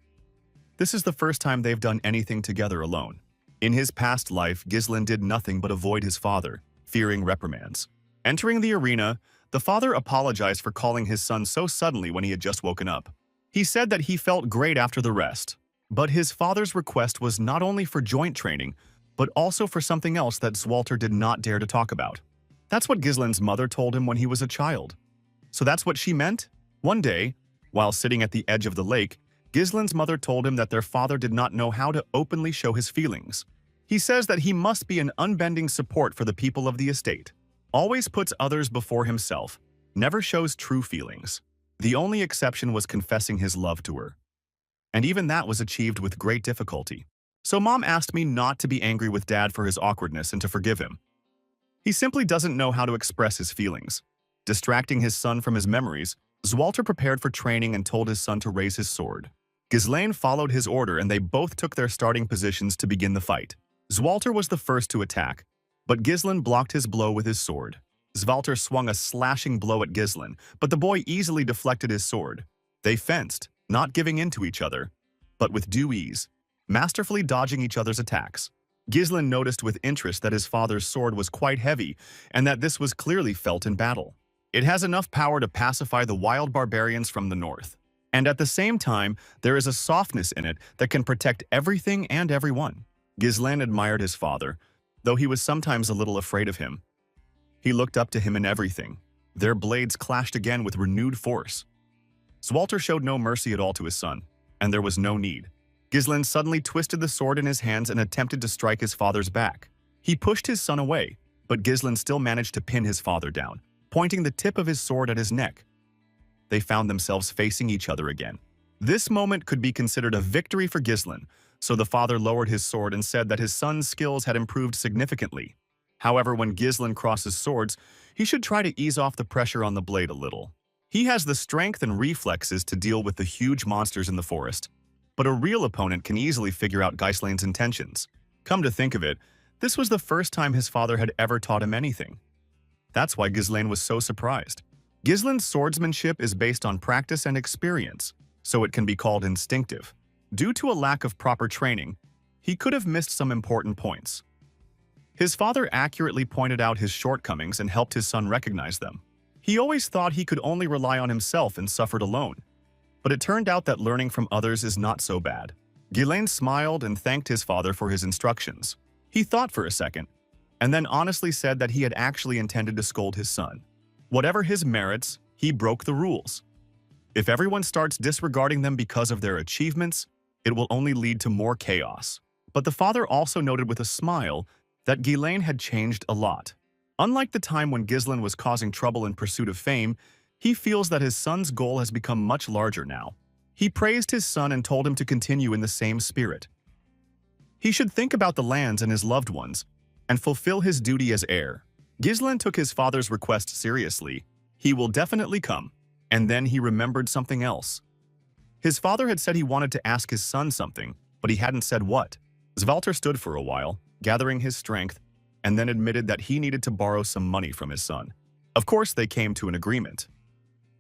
Speaker 1: This is the first time they've done anything together alone. In his past life, Ghislain did nothing but avoid his father, fearing reprimands. Entering the arena, the father apologized for calling his son so suddenly when he had just woken up. He said that he felt great after the rest, but his father's request was not only for joint training, but also for something else that Zwalter did not dare to talk about. That's what Ghislain's mother told him when he was a child. So that's what she meant? One day, while sitting at the edge of the lake, Ghislain's mother told him that their father did not know how to openly show his feelings. He says that he must be an unbending support for the people of the estate. Always puts others before himself, never shows true feelings. The only exception was confessing his love to her. And even that was achieved with great difficulty. So Mom asked me not to be angry with Dad for his awkwardness and to forgive him. He simply doesn't know how to express his feelings. Distracting his son from his memories, Zwalter prepared for training and told his son to raise his sword. Ghislain followed his order and they both took their starting positions to begin the fight. Zwalter was the first to attack, but Ghislain blocked his blow with his sword. Zwalter swung a slashing blow at Ghislain, but the boy easily deflected his sword. They fenced, not giving in to each other, but with due ease, masterfully dodging each other's attacks. Ghislain noticed with interest that his father's sword was quite heavy and that this was clearly felt in battle. It has enough power to pacify the wild barbarians from the north. And at the same time, there is a softness in it that can protect everything and everyone. Ghislain admired his father, though he was sometimes a little afraid of him. He looked up to him in everything. Their blades clashed again with renewed force. Zwalter showed no mercy at all to his son, and there was no need. Ghislain suddenly twisted the sword in his hands and attempted to strike his father's back. He pushed his son away, but Ghislain still managed to pin his father down, pointing the tip of his sword at his neck. They found themselves facing each other again. This moment could be considered a victory for Ghislain, so the father lowered his sword and said that his son's skills had improved significantly. However, when Ghislain crosses swords, he should try to ease off the pressure on the blade a little. He has the strength and reflexes to deal with the huge monsters in the forest, but a real opponent can easily figure out Ghislain's intentions. Come to think of it, this was the first time his father had ever taught him anything. That's why Ghislain was so surprised. Ghislain's swordsmanship is based on practice and experience, so it can be called instinctive. Due to a lack of proper training, he could have missed some important points. His father accurately pointed out his shortcomings and helped his son recognize them. He always thought he could only rely on himself and suffered alone. But it turned out that learning from others is not so bad. Ghislain smiled and thanked his father for his instructions. He thought for a second, and then honestly said that he had actually intended to scold his son. Whatever his merits, he broke the rules. If everyone starts disregarding them because of their achievements, it will only lead to more chaos. But the father also noted with a smile that Ghislain had changed a lot. Unlike the time when Ghislain was causing trouble in pursuit of fame, he feels that his son's goal has become much larger now. He praised his son and told him to continue in the same spirit. He should think about the lands and his loved ones, and fulfill his duty as heir. Ghislain took his father's request seriously. He will definitely come. And then he remembered something else. His father had said he wanted to ask his son something, but he hadn't said what. Zwalter stood for a while, gathering his strength, and then admitted that he needed to borrow some money from his son. Of course, they came to an agreement.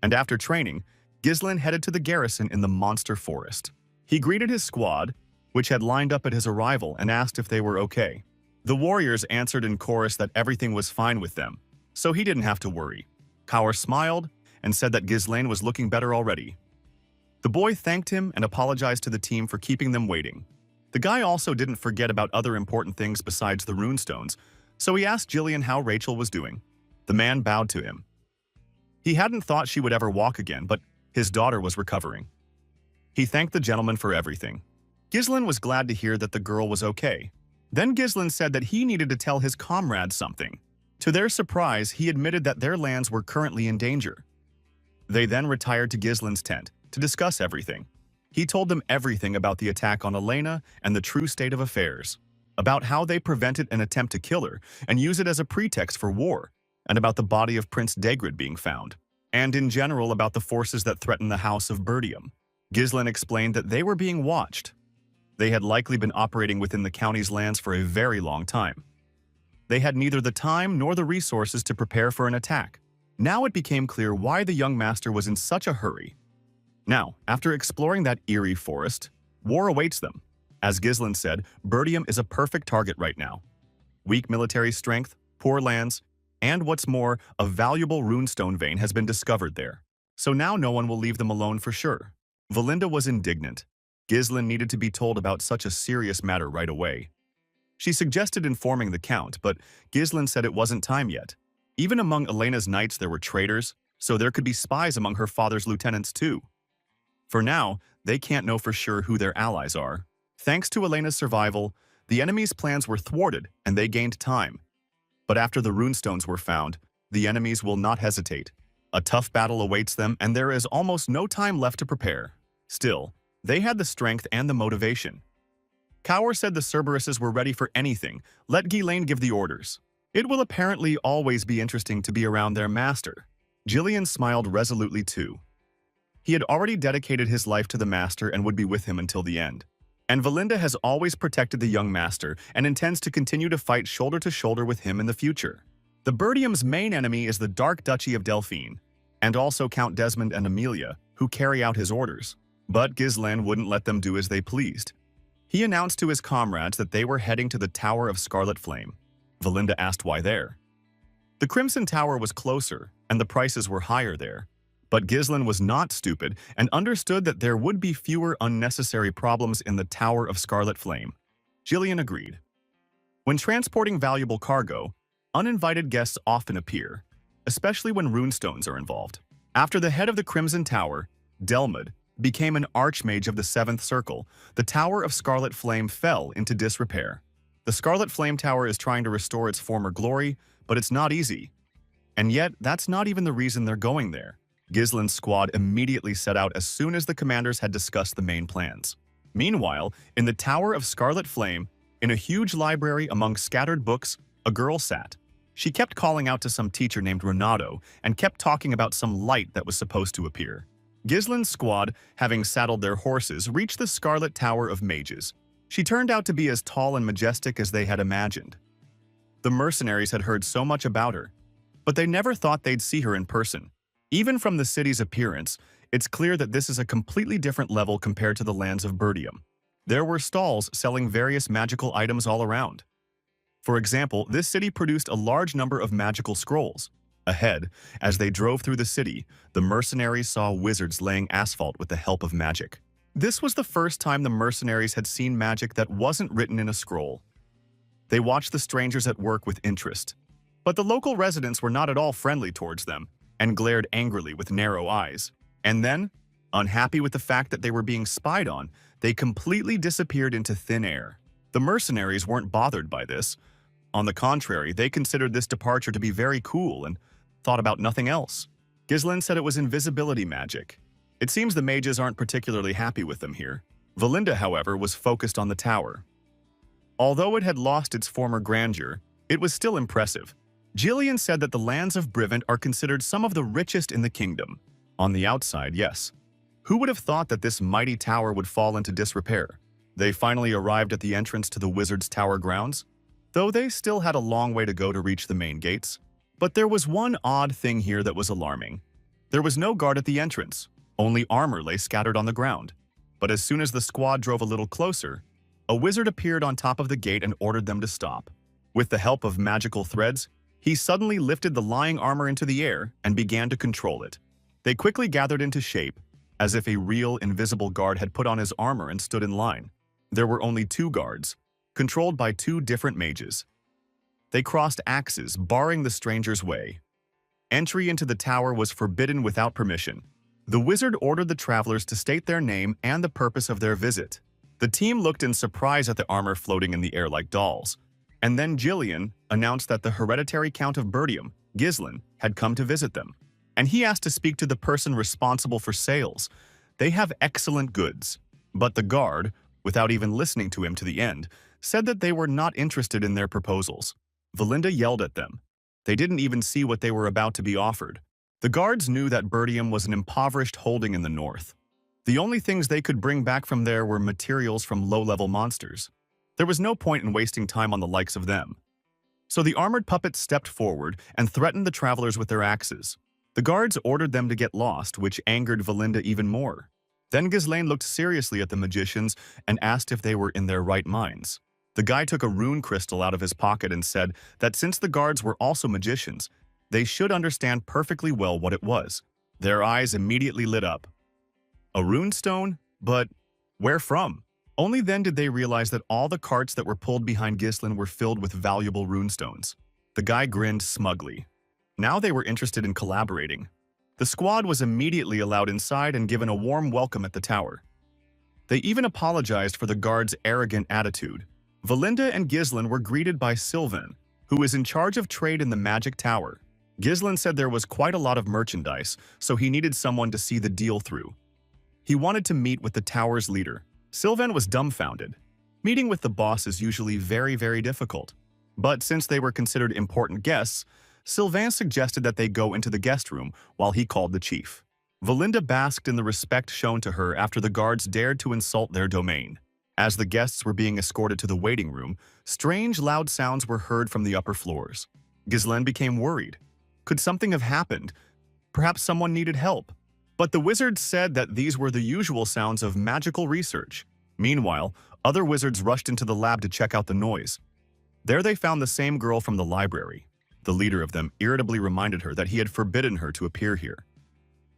Speaker 1: And after training, Ghislain headed to the garrison in the monster forest. He greeted his squad, which had lined up at his arrival, and asked if they were okay. The warriors answered in chorus that everything was fine with them, so he didn't have to worry. Kaur smiled and said that Ghislain was looking better already. The boy thanked him and apologized to the team for keeping them waiting. The guy also didn't forget about other important things besides the runestones, so he asked Jillian how Rachel was doing. The man bowed to him. He hadn't thought she would ever walk again, but his daughter was recovering. He thanked the gentleman for everything. Ghislain was glad to hear that the girl was okay. Then Ghislain said that he needed to tell his comrades something. To their surprise, he admitted that their lands were currently in danger. They then retired to Ghislain's tent to discuss everything. He told them everything about the attack on Elena and the true state of affairs, about how they prevented an attempt to kill her and use it as a pretext for war, and about the body of Prince Degrid being found, and in general about the forces that threaten the House of Burdium. Ghislain explained that they were being watched. They had likely been operating within the county's lands for a very long time. They had neither the time nor the resources to prepare for an attack. Now it became clear why the young master was in such a hurry. Now, after exploring that eerie forest, war awaits them. As Ghislain said, Burdium is a perfect target right now. Weak military strength, poor lands, and what's more, a valuable runestone vein has been discovered there. So now no one will leave them alone for sure. Valinda was indignant. Ghislain needed to be told about such a serious matter right away. She suggested informing the Count, but Ghislain said it wasn't time yet. Even among Elena's knights there were traitors, so there could be spies among her father's lieutenants too. For now, they can't know for sure who their allies are. Thanks to Elena's survival, the enemy's plans were thwarted and they gained time. But after the runestones were found, the enemies will not hesitate. A tough battle awaits them and there is almost no time left to prepare. Still, they had the strength and the motivation. Kaur said the Cerberuses were ready for anything. Let Ghislain give the orders. It will apparently always be interesting to be around their master. Jillian smiled resolutely too. He had already dedicated his life to the master and would be with him until the end. And Valinda has always protected the young master and intends to continue to fight shoulder to shoulder with him in the future. The Burdium's main enemy is the Dark Duchy of Delphine, and also Count Desmond and Amelia, who carry out his orders. But Ghislain wouldn't let them do as they pleased. He announced to his comrades that they were heading to the Tower of Scarlet Flame. Valinda asked why there. The Crimson Tower was closer, and the prices were higher there. But Ghislain was not stupid and understood that there would be fewer unnecessary problems in the Tower of Scarlet Flame. Jillian agreed. When transporting valuable cargo, uninvited guests often appear, especially when runestones are involved. After the head of the Crimson Tower, Delmod, became an archmage of the Seventh Circle, the Tower of Scarlet Flame fell into disrepair. The Scarlet Flame Tower is trying to restore its former glory, but it's not easy. And yet, that's not even the reason they're going there. Ghislain's squad immediately set out as soon as the commanders had discussed the main plans. Meanwhile, in the Tower of Scarlet Flame, in a huge library among scattered books, a girl sat. She kept calling out to some teacher named Renato and kept talking about some light that was supposed to appear. Ghislain's squad, having saddled their horses, reached the Scarlet Tower of Mages. She turned out to be as tall and majestic as they had imagined. The mercenaries had heard so much about her, but they never thought they'd see her in person. Even from the city's appearance, it's clear that this is a completely different level compared to the lands of Burdium. There were stalls selling various magical items all around. For example, this city produced a large number of magical scrolls. Ahead, as they drove through the city, the mercenaries saw wizards laying asphalt with the help of magic. This was the first time the mercenaries had seen magic that wasn't written in a scroll. They watched the strangers at work with interest. But the local residents were not at all friendly towards them, and glared angrily with narrow eyes. And then, unhappy with the fact that they were being spied on, they completely disappeared into thin air. The mercenaries weren't bothered by this. On the contrary, they considered this departure to be very cool and thought about nothing else. Ghislain said it was invisibility magic. It seems the mages aren't particularly happy with them here. Valinda, however, was focused on the tower. Although it had lost its former grandeur, it was still impressive. Jillian said that the lands of Brivant are considered some of the richest in the kingdom. On the outside, yes. Who would have thought that this mighty tower would fall into disrepair? They finally arrived at the entrance to the Wizard's Tower grounds, though they still had a long way to go to reach the main gates. But there was one odd thing here that was alarming. There was no guard at the entrance, only armor lay scattered on the ground. But as soon as the squad drove a little closer, a wizard appeared on top of the gate and ordered them to stop. With the help of magical threads, he suddenly lifted the lying armor into the air and began to control it. They quickly gathered into shape, as if a real invisible guard had put on his armor and stood in line. There were only 2 guards, controlled by 2 different mages. They crossed axes, barring the stranger's way. Entry into the tower was forbidden without permission. The wizard ordered the travelers to state their name and the purpose of their visit. The team looked in surprise at the armor floating in the air like dolls. And then Jillian announced that the hereditary Count of Burdium, Ghislain, had come to visit them. And he asked to speak to the person responsible for sales. They have excellent goods. But the guard, without even listening to him to the end, said that they were not interested in their proposals. Valinda yelled at them. They didn't even see what they were about to be offered. The guards knew that Burdium was an impoverished holding in the north. The only things they could bring back from there were materials from low-level monsters. There was no point in wasting time on the likes of them. So the armored puppets stepped forward and threatened the travelers with their axes. The guards ordered them to get lost, which angered Valinda even more. Then Ghislain looked seriously at the magicians and asked if they were in their right minds. The guy took a rune crystal out of his pocket and said that since the guards were also magicians, they should understand perfectly well what it was. Their eyes immediately lit up. A runestone? But where from? Only then did they realize that all the carts that were pulled behind Ghislain were filled with valuable runestones. The guy grinned smugly. Now they were interested in collaborating. The squad was immediately allowed inside and given a warm welcome at the tower. They even apologized for the guards' arrogant attitude. Valinda and Ghislain were greeted by Sylvan, who was in charge of trade in the magic tower. Ghislain said there was quite a lot of merchandise, so he needed someone to see the deal through. He wanted to meet with the tower's leader. Sylvan was dumbfounded. Meeting with the boss is usually very difficult. But since they were considered important guests, Sylvan suggested that they go into the guest room while he called the chief. Valinda basked in the respect shown to her after the guards dared to insult their domain. As the guests were being escorted to the waiting room, strange loud sounds were heard from the upper floors. Ghislain became worried. Could something have happened? Perhaps someone needed help. But the wizards said that these were the usual sounds of magical research. Meanwhile, other wizards rushed into the lab to check out the noise. There they found the same girl from the library. The leader of them irritably reminded her that he had forbidden her to appear here.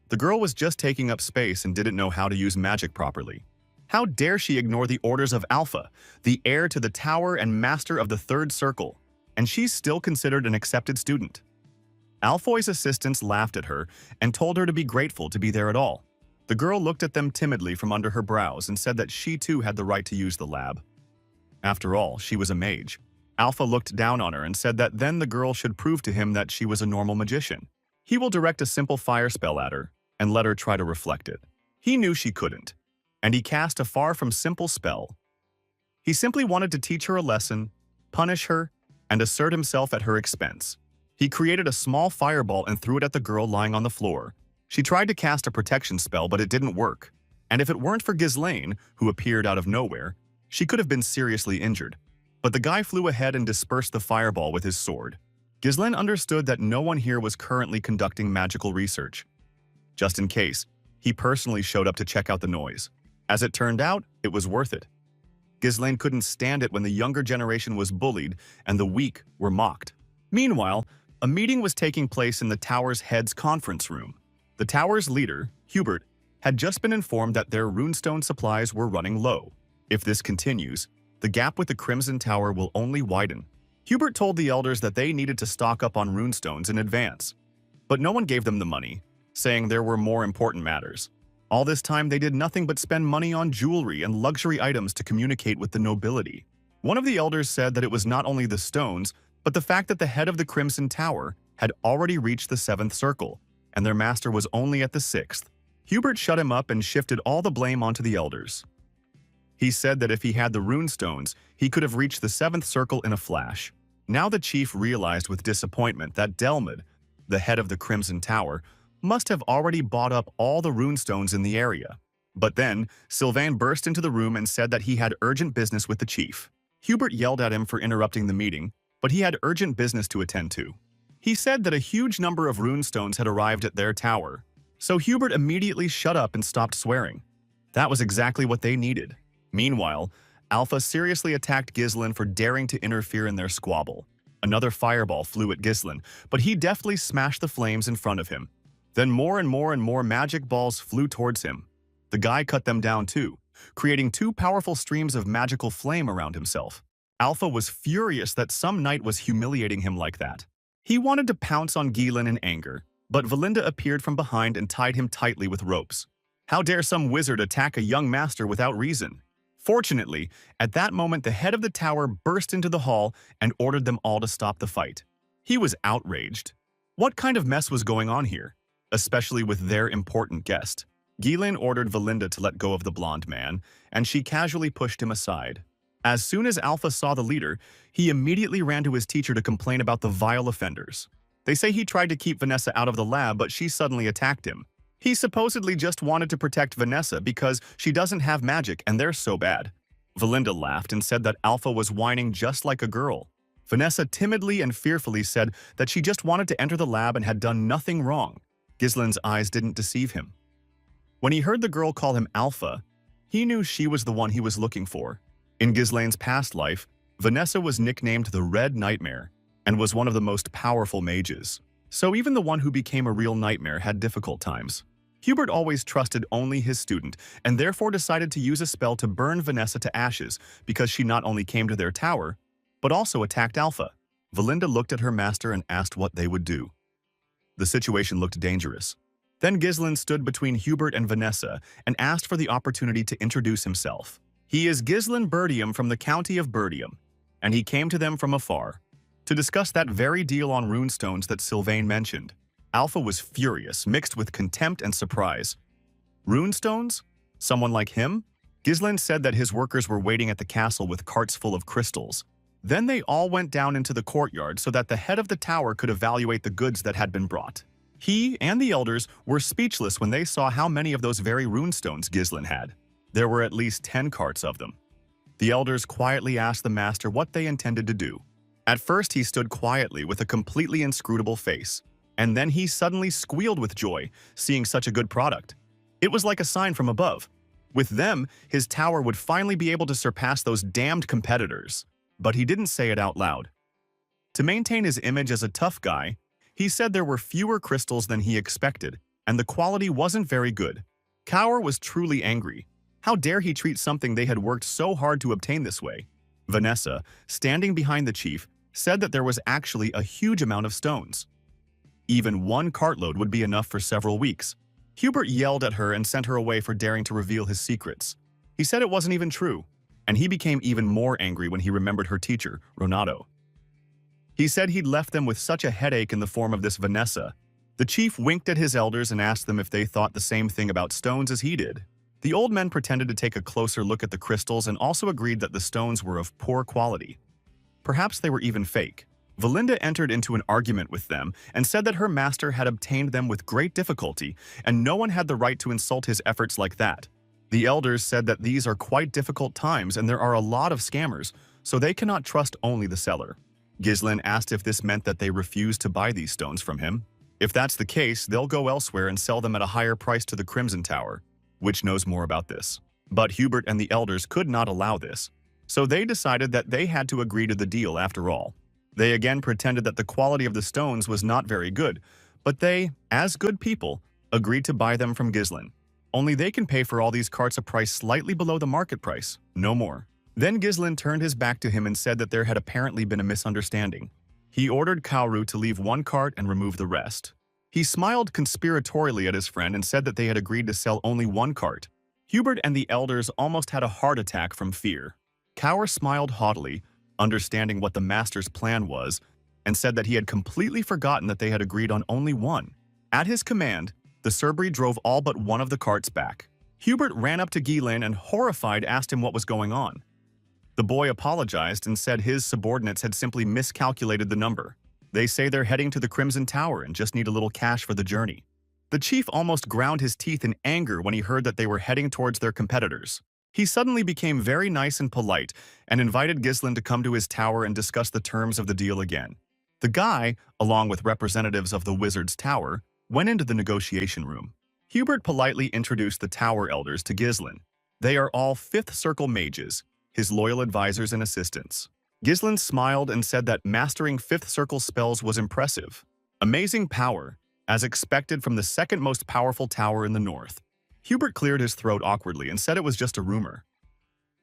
Speaker 1: The girl was just taking up space and didn't know how to use magic properly. How dare she ignore the orders of Alpha, the heir to the tower and master of the third circle, and she's still considered an accepted student. Alfoy's assistants laughed at her and told her to be grateful to be there at all. The girl looked at them timidly from under her brows and said that she too had the right to use the lab. After all, she was a mage. Alpha looked down on her and said that then the girl should prove to him that she was a normal magician. He will direct a simple fire spell at her and let her try to reflect it. He knew she couldn't, and he cast a far from simple spell. He simply wanted to teach her a lesson, punish her, and assert himself at her expense. He created a small fireball and threw it at the girl lying on the floor. She tried to cast a protection spell, but it didn't work. And if it weren't for Ghislain, who appeared out of nowhere, she could have been seriously injured. But the guy flew ahead and dispersed the fireball with his sword. Ghislain understood that no one here was currently conducting magical research. Just in case, he personally showed up to check out the noise. As it turned out, it was worth it. Ghislain couldn't stand it when the younger generation was bullied and the weak were mocked. Meanwhile, a meeting was taking place in the tower's head's conference room. The tower's leader, Hubert, had just been informed that their runestone supplies were running low. If this continues, the gap with the Crimson Tower will only widen. Hubert told the elders that they needed to stock up on runestones in advance. But no one gave them the money, saying there were more important matters. All this time they did nothing but spend money on jewelry and luxury items to communicate with the nobility. One of the elders said that it was not only the stones, but the fact that the head of the Crimson Tower had already reached the 7th circle, and their master was only at the 6th. Hubert shut him up and shifted all the blame onto the elders. He said that if he had the runestones, he could have reached the 7th circle in a flash. Now the chief realized with disappointment that Delmid, the head of the Crimson Tower, must have already bought up all the runestones in the area. But then, Sylvain burst into the room and said that he had urgent business with the chief. Hubert yelled at him for interrupting the meeting, but he had urgent business to attend to. He said that a huge number of runestones had arrived at their tower, so Hubert immediately shut up and stopped swearing. That was exactly what they needed. Meanwhile, Alpha seriously attacked Ghislain for daring to interfere in their squabble. Another fireball flew at Ghislain, but he deftly smashed the flames in front of him. Then more and more magic balls flew towards him. The guy cut them down too, creating two powerful streams of magical flame around himself. Alpha was furious that some knight was humiliating him like that. He wanted to pounce on Gilin in anger, but Valinda appeared from behind and tied him tightly with ropes. How dare some wizard attack a young master without reason? Fortunately, at that moment the head of the tower burst into the hall and ordered them all to stop the fight. He was outraged. What kind of mess was going on here? Especially with their important guest. Gilin ordered Valinda to let go of the blonde man, and she casually pushed him aside. As soon as Alpha saw the leader, he immediately ran to his teacher to complain about the vile offenders. They say he tried to keep Vanessa out of the lab, but she suddenly attacked him. He supposedly just wanted to protect Vanessa because she doesn't have magic and they're so bad. Valinda laughed and said that Alpha was whining just like a girl. Vanessa timidly and fearfully said that she just wanted to enter the lab and had done nothing wrong. Gislin's eyes didn't deceive him. When he heard the girl call him Alpha, he knew she was the one he was looking for. In Ghislaine's past life, Vanessa was nicknamed the Red Nightmare and was one of the most powerful mages. So even the one who became a real nightmare had difficult times. Hubert always trusted only his student and therefore decided to use a spell to burn Vanessa to ashes because she not only came to their tower, but also attacked Alpha. Valinda looked at her master and asked what they would do. The situation looked dangerous. Then Ghislain stood between Hubert and Vanessa and asked for the opportunity to introduce himself. He is Ghislain Burdium from the county of Burdium, and he came to them from afar to discuss that very deal on runestones that Sylvain mentioned. Alpha was furious, mixed with contempt and surprise. Runestones? Someone like him? Ghislain said that his workers were waiting at the castle with carts full of crystals. Then they all went down into the courtyard so that the head of the tower could evaluate the goods that had been brought. He and the elders were speechless when they saw how many of those very runestones Ghislain had. There were at least 10 carts of them. The elders quietly asked the master what they intended to do. At first he stood quietly with a completely inscrutable face, and then he suddenly squealed with joy, seeing such a good product. It was like a sign from above. With them, his tower would finally be able to surpass those damned competitors. But he didn't say it out loud. To maintain his image as a tough guy, he said there were fewer crystals than he expected, and the quality wasn't very good. Kaur was truly angry. How dare he treat something they had worked so hard to obtain this way? Vanessa, standing behind the chief, said that there was actually a huge amount of stones. Even one cartload would be enough for several weeks. Hubert yelled at her and sent her away for daring to reveal his secrets. He said it wasn't even true, and he became even more angry when he remembered her teacher, Renato. He said he'd left them with such a headache in the form of this Vanessa. The chief winked at his elders and asked them if they thought the same thing about stones as he did. The old men pretended to take a closer look at the crystals and also agreed that the stones were of poor quality. Perhaps they were even fake. Valinda entered into an argument with them and said that her master had obtained them with great difficulty, and no one had the right to insult his efforts like that. The elders said that these are quite difficult times and there are a lot of scammers, so they cannot trust only the seller. Ghislain asked if this meant that they refused to buy these stones from him. If that's the case, they'll go elsewhere and sell them at a higher price to the Crimson Tower, which knows more about this. But Hubert and the elders could not allow this, so they decided that they had to agree to the deal after all. They again pretended that the quality of the stones was not very good, but they, as good people, agreed to buy them from Ghislain. Only they can pay for all these carts a price slightly below the market price, no more. Then Ghislain turned his back to him and said that there had apparently been a misunderstanding. He ordered Kauru to leave one cart and remove the rest. He smiled conspiratorially at his friend and said that they had agreed to sell only one cart. Hubert and the elders almost had a heart attack from fear. Kaur smiled haughtily, understanding what the master's plan was, and said that he had completely forgotten that they had agreed on only one. At his command, the Cerbri drove all but one of the carts back. Hubert ran up to Ghislain and, horrified, asked him what was going on. The boy apologized and said his subordinates had simply miscalculated the number. They say they're heading to the Crimson Tower and just need a little cash for the journey. The chief almost ground his teeth in anger when he heard that they were heading towards their competitors. He suddenly became very nice and polite and invited Ghislain to come to his tower and discuss the terms of the deal again. The guy, along with representatives of the wizard's tower, went into the negotiation room. Hubert politely introduced the tower elders to Ghislain. They are all fifth circle mages, his loyal advisors and assistants. Ghislain smiled and said that mastering fifth circle spells was impressive. Amazing power, as expected from the second most powerful tower in the north. Hubert cleared his throat awkwardly and said it was just a rumor.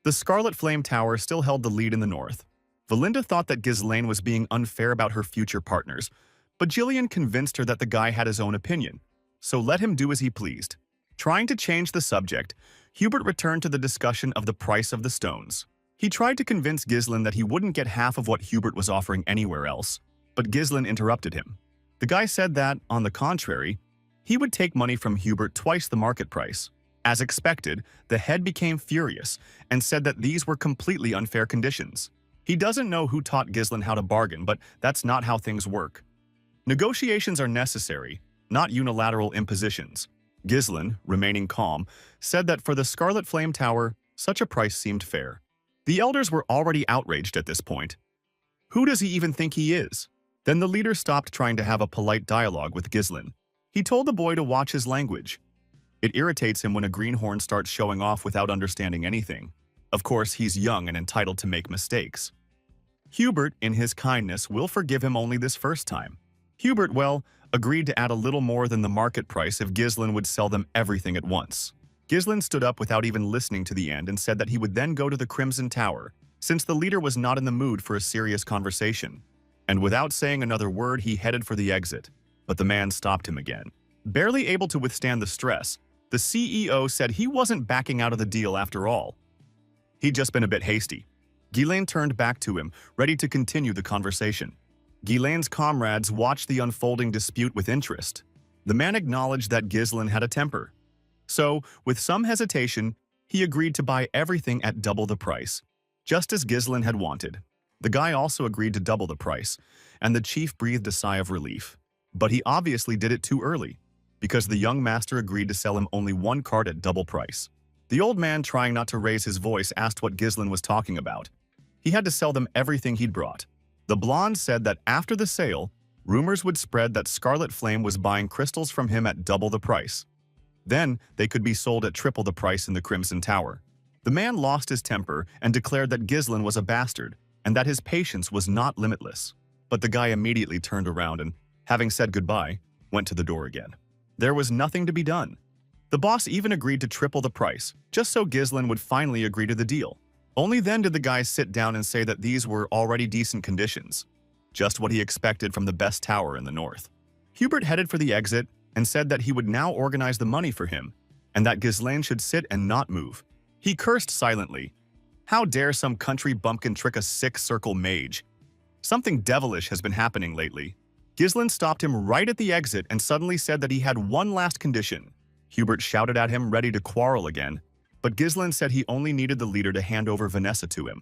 Speaker 1: The Scarlet Flame Tower still held the lead in the north. Valinda thought that Ghislaine was being unfair about her future partners, but Jillian convinced her that the guy had his own opinion, so let him do as he pleased. Trying to change the subject, Hubert returned to the discussion of the price of the stones. He tried to convince Ghislaine that he wouldn't get half of what Hubert was offering anywhere else, but Ghislaine interrupted him. The guy said that, on the contrary, he would take money from Hubert twice the market price. As expected, the head became furious and said that these were completely unfair conditions. He doesn't know who taught Ghislaine how to bargain, but that's not how things work. Negotiations are necessary, not unilateral impositions. Ghislaine, remaining calm, said that for the Scarlet Flame Tower, such a price seemed fair. The elders were already outraged at this point. Who does he even think he is? Then the leader stopped trying to have a polite dialogue with Ghislaine. He told the boy to watch his language. It irritates him when a greenhorn starts showing off without understanding anything. Of course, he's young and entitled to make mistakes. Hubert, in his kindness, will forgive him only this first time. Hubert, well, agreed to add a little more than the market price if Ghislaine would sell them everything at once. Ghislaine stood up without even listening to the end and said that he would then go to the Crimson Tower, since the leader was not in the mood for a serious conversation. And without saying another word, he headed for the exit. But the man stopped him again. Barely able to withstand the stress, the CEO said he wasn't backing out of the deal after all. He'd just been a bit hasty. Ghislaine turned back to him, ready to continue the conversation. Ghislaine's comrades watched the unfolding dispute with interest. The man acknowledged that Ghislaine had a temper. So, with some hesitation, he agreed to buy everything at double the price, just as Ghislaine had wanted. The guy also agreed to double the price, and the chief breathed a sigh of relief. But he obviously did it too early, because the young master agreed to sell him only one card at double price. The old man, trying not to raise his voice, asked what Ghislaine was talking about. He had to sell them everything he'd brought. The blonde said that after the sale, rumors would spread that Scarlet Flame was buying crystals from him at double the price. Then, they could be sold at triple the price in the Crimson Tower. The man lost his temper and declared that Ghislaine was a bastard and that his patience was not limitless. But the guy immediately turned around and, having said goodbye, went to the door again. There was nothing to be done. The boss even agreed to triple the price, just so Ghislaine would finally agree to the deal. Only then did the guy sit down and say that these were already decent conditions, just what he expected from the best tower in the north. Hubert headed for the exit and said that he would now organize the money for him, and that Ghislaine should sit and not move. He cursed silently. How dare some country bumpkin trick a six-circle mage? Something devilish has been happening lately. Ghislaine stopped him right at the exit and suddenly said that he had one last condition. Hubert shouted at him, ready to quarrel again, but Ghislaine said he only needed the leader to hand over Vanessa to him.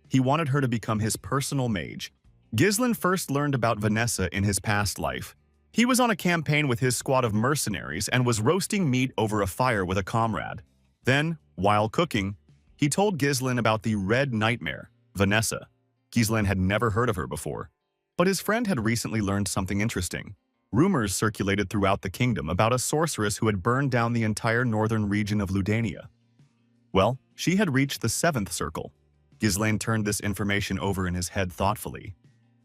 Speaker 1: He wanted her to become his personal mage. Ghislaine first learned about Vanessa in his past life. He was on a campaign with his squad of mercenaries and was roasting meat over a fire with a comrade. Then, while cooking, he told Ghislaine about the Red Nightmare, Vanessa. Ghislaine had never heard of her before, but his friend had recently learned something interesting. Rumors circulated throughout the kingdom about a sorceress who had burned down the entire northern region of Ludania. Well, she had reached the 7th circle. Ghislaine turned this information over in his head thoughtfully.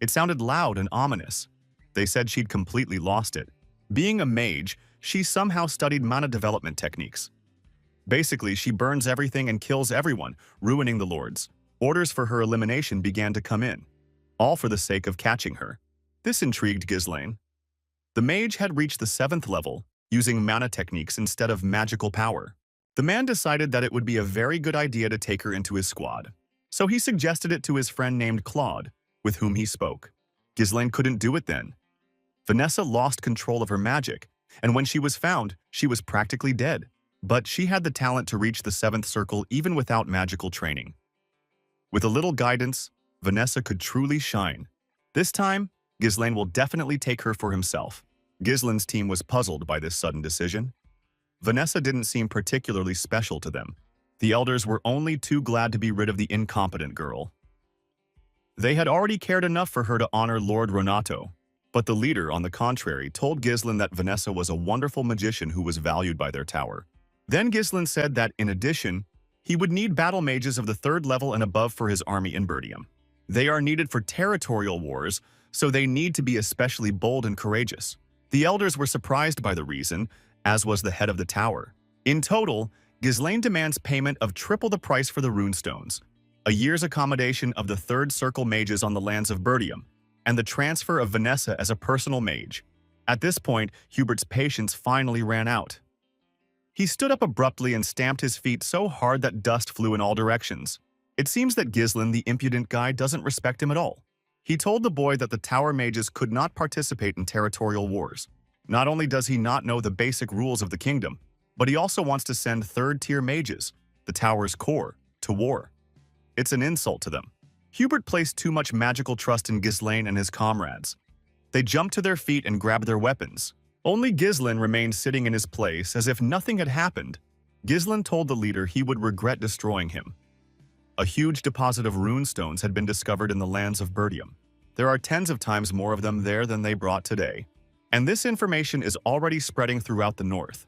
Speaker 1: It sounded loud and ominous. They said she'd completely lost it. Being a mage, she somehow studied mana development techniques. Basically, she burns everything and kills everyone, ruining the lords. Orders for her elimination began to come in, all for the sake of catching her. This intrigued Ghislaine. The mage had reached the 7th level, using mana techniques instead of magical power. The man decided that it would be a very good idea to take her into his squad. So he suggested it to his friend named Claude, with whom he spoke. Ghislaine couldn't do it then. Vanessa lost control of her magic, and when she was found, she was practically dead. But she had the talent to reach the 7th circle even without magical training. With a little guidance, Vanessa could truly shine. This time, Ghislaine will definitely take her for himself. Ghislaine's team was puzzled by this sudden decision. Vanessa didn't seem particularly special to them. The elders were only too glad to be rid of the incompetent girl. They had already cared enough for her to honor Lord Renato, but the leader, on the contrary, told Ghislaine that Vanessa was a wonderful magician who was valued by their tower. Then Ghislaine said that, in addition, he would need battle mages of the 3rd level and above for his army in Burdium. They are needed for territorial wars, so they need to be especially bold and courageous. The elders were surprised by the reason, as was the head of the tower. In total, Ghislaine demands payment of triple the price for the runestones, a year's accommodation of the third circle mages on the lands of Burdium, and the transfer of Vanessa as a personal mage. At this point, Hubert's patience finally ran out. He stood up abruptly and stamped his feet so hard that dust flew in all directions. It seems that Ghislaine, the impudent guy, doesn't respect him at all. He told the boy that the tower mages could not participate in territorial wars. Not only does he not know the basic rules of the kingdom, but he also wants to send third-tier mages, the tower's core, to war. It's an insult to them. Hubert placed too much magical trust in Ghislaine and his comrades. They jumped to their feet and grabbed their weapons. Only Ghislaine remained sitting in his place as if nothing had happened. Ghislaine told the leader he would regret destroying him. A huge deposit of runestones had been discovered in the lands of Burdium. There are tens of times more of them there than they brought today. And this information is already spreading throughout the north.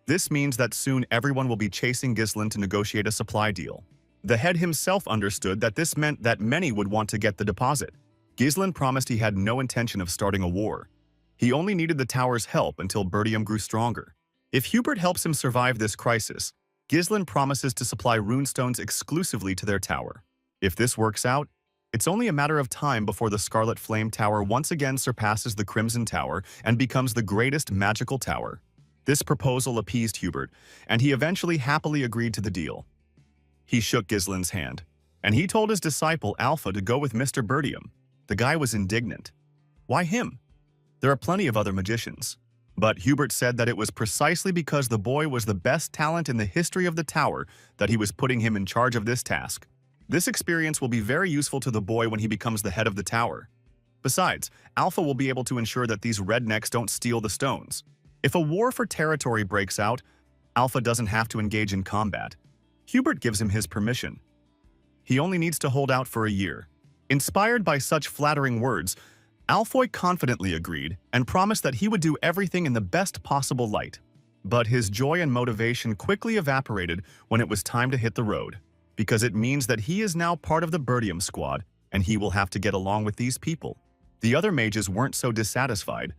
Speaker 1: This means that soon everyone will be chasing Ghislaine to negotiate a supply deal. The head himself understood that this meant that many would want to get the deposit. Ghislaine promised he had no intention of starting a war. He only needed the tower's help until Burdium grew stronger. If Hubert helps him survive this crisis, Ghislaine promises to supply runestones exclusively to their tower. If this works out, it's only a matter of time before the Scarlet Flame Tower once again surpasses the Crimson Tower and becomes the greatest magical tower. This proposal appeased Hubert, and he eventually happily agreed to the deal. He shook Ghislaine's hand, and he told his disciple Alpha to go with Mr. Burdium. The guy was indignant. Why him? There are plenty of other magicians. But Hubert said that it was precisely because the boy was the best talent in the history of the tower that he was putting him in charge of this task. This experience will be very useful to the boy when he becomes the head of the tower. Besides, Alpha will be able to ensure that these rednecks don't steal the stones. If a war for territory breaks out, Alpha doesn't have to engage in combat. Hubert gives him his permission. He only needs to hold out for a year. Inspired by such flattering words, Alfoy confidently agreed and promised that he would do everything in the best possible light. But his joy and motivation quickly evaporated when it was time to hit the road, because it means that he is now part of the Burdium squad and he will have to get along with these people. The other mages weren't so dissatisfied.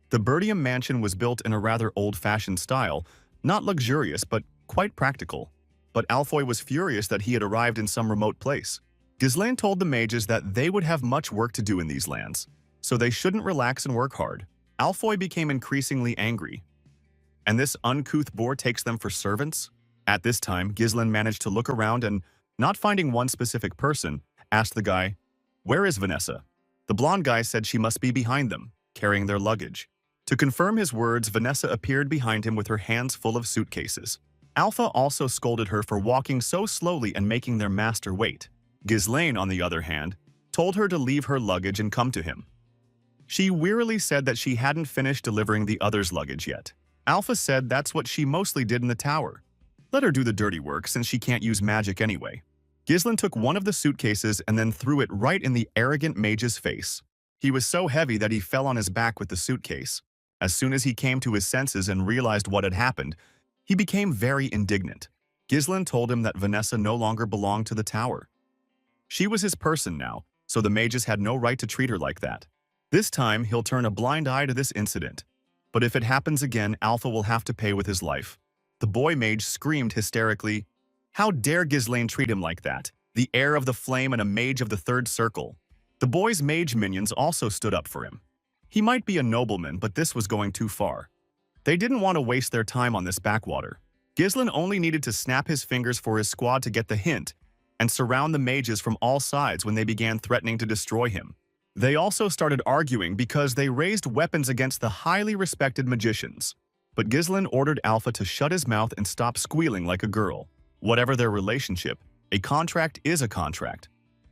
Speaker 1: The Burdium mansion was built in a rather old-fashioned style, not luxurious but quite practical. But Alfoy was furious that he had arrived in some remote place. Ghislaine told the mages that they would have much work to do in these lands, so they shouldn't relax and work hard. Alfoy became increasingly angry. And this uncouth boor takes them for servants? At this time, Ghislaine managed to look around and, not finding one specific person, asked the guy, "Where is Vanessa?" The blonde guy said she must be behind them, carrying their luggage. To confirm his words, Vanessa appeared behind him with her hands full of suitcases. Alpha also scolded her for walking so slowly and making their master wait. Ghislaine, on the other hand, told her to leave her luggage and come to him. She wearily said that she hadn't finished delivering the others' luggage yet. Alpha said that's what she mostly did in the tower. Let her do the dirty work since she can't use magic anyway. Ghislaine took one of the suitcases and then threw it right in the arrogant mage's face. He was so heavy that he fell on his back with the suitcase. As soon as he came to his senses and realized what had happened, he became very indignant. Ghislaine told him that Vanessa no longer belonged to the tower. She was his person now, so the mages had no right to treat her like that. This time, he'll turn a blind eye to this incident. But if it happens again, Alpha will have to pay with his life. The boy mage screamed hysterically, "How dare Ghislaine treat him like that? The heir of the flame and a mage of the third circle." The boy's mage minions also stood up for him. He might be a nobleman, but this was going too far. They didn't want to waste their time on this backwater. Ghislaine only needed to snap his fingers for his squad to get the hint and surround the mages from all sides when they began threatening to destroy him. They also started arguing because they raised weapons against the highly respected magicians. But Ghislaine ordered Alpha to shut his mouth and stop squealing like a girl. Whatever their relationship, a contract is a contract.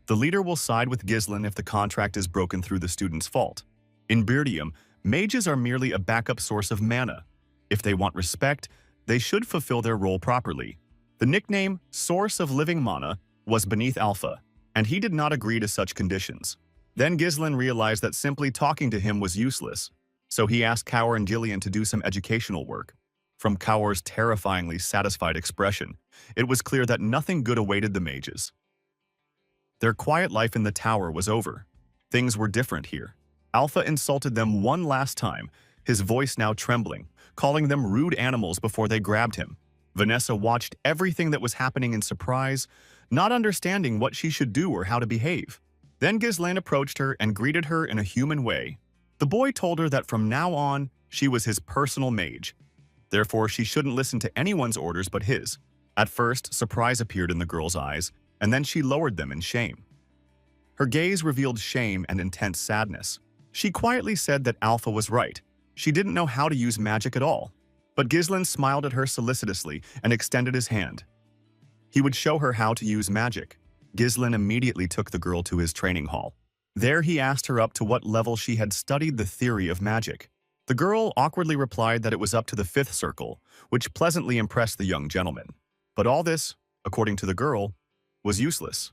Speaker 1: The leader will side with Ghislaine if the contract is broken through the student's fault. In Burdium, mages are merely a backup source of mana. If they want respect, they should fulfill their role properly. The nickname, Source of Living Mana, was beneath Alpha, and he did not agree to such conditions. Then Ghislaine realized that simply talking to him was useless, so he asked Kaur and Gillian to do some educational work. From Kaur's terrifyingly satisfied expression, it was clear that nothing good awaited the mages. Their quiet life in the tower was over. Things were different here. Alpha insulted them one last time, his voice now trembling, calling them rude animals before they grabbed him. Vanessa watched everything that was happening in surprise, not understanding what she should do or how to behave. Then Ghislaine approached her and greeted her in a human way. The boy told her that from now on, she was his personal mage. Therefore, she shouldn't listen to anyone's orders but his. At first, surprise appeared in the girl's eyes, and then she lowered them in shame. Her gaze revealed shame and intense sadness. She quietly said that Alpha was right. She didn't know how to use magic at all. But Ghislaine smiled at her solicitously and extended his hand. He would show her how to use magic. Ghislaine immediately took the girl to his training hall. There he asked her up to what level she had studied the theory of magic. The girl awkwardly replied that it was up to the 5th circle, which pleasantly impressed the young gentleman. But all this, according to the girl, was useless.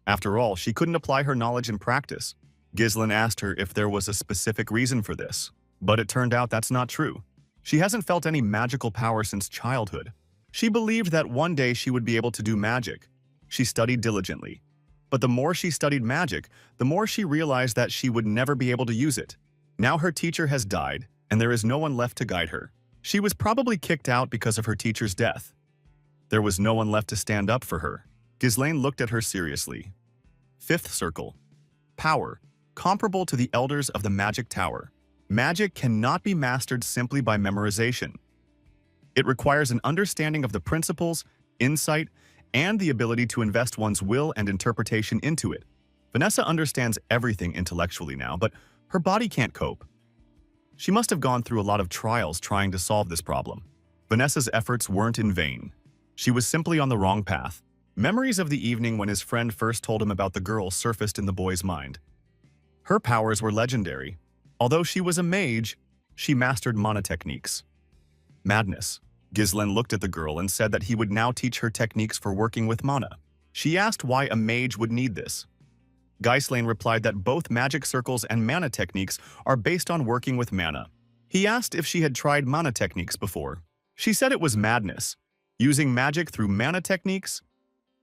Speaker 1: After all, she couldn't apply her knowledge in practice. Ghislaine asked her if there was a specific reason for this, but it turned out that's not true. She hasn't felt any magical power since childhood. She believed that one day she would be able to do magic. She studied diligently. But the more she studied magic, the more she realized that she would never be able to use it. Now her teacher has died, and there is no one left to guide her. She was probably kicked out because of her teacher's death. There was no one left to stand up for her. Ghislaine looked at her seriously. 5th circle. Power, comparable to the elders of the magic tower. Magic cannot be mastered simply by memorization. It requires an understanding of the principles, insight, and the ability to invest one's will and interpretation into it. Vanessa understands everything intellectually now, but her body can't cope. She must have gone through a lot of trials trying to solve this problem. Vanessa's efforts weren't in vain. She was simply on the wrong path. Memories of the evening when his friend first told him about the girl surfaced in the boy's mind. Her powers were legendary. Although she was a mage, she mastered mana techniques. Madness. Ghislaine looked at the girl and said that he would now teach her techniques for working with mana. She asked why a mage would need this. Ghislaine replied that both magic circles and mana techniques are based on working with mana. He asked if she had tried mana techniques before. She said it was madness. Using magic through mana techniques?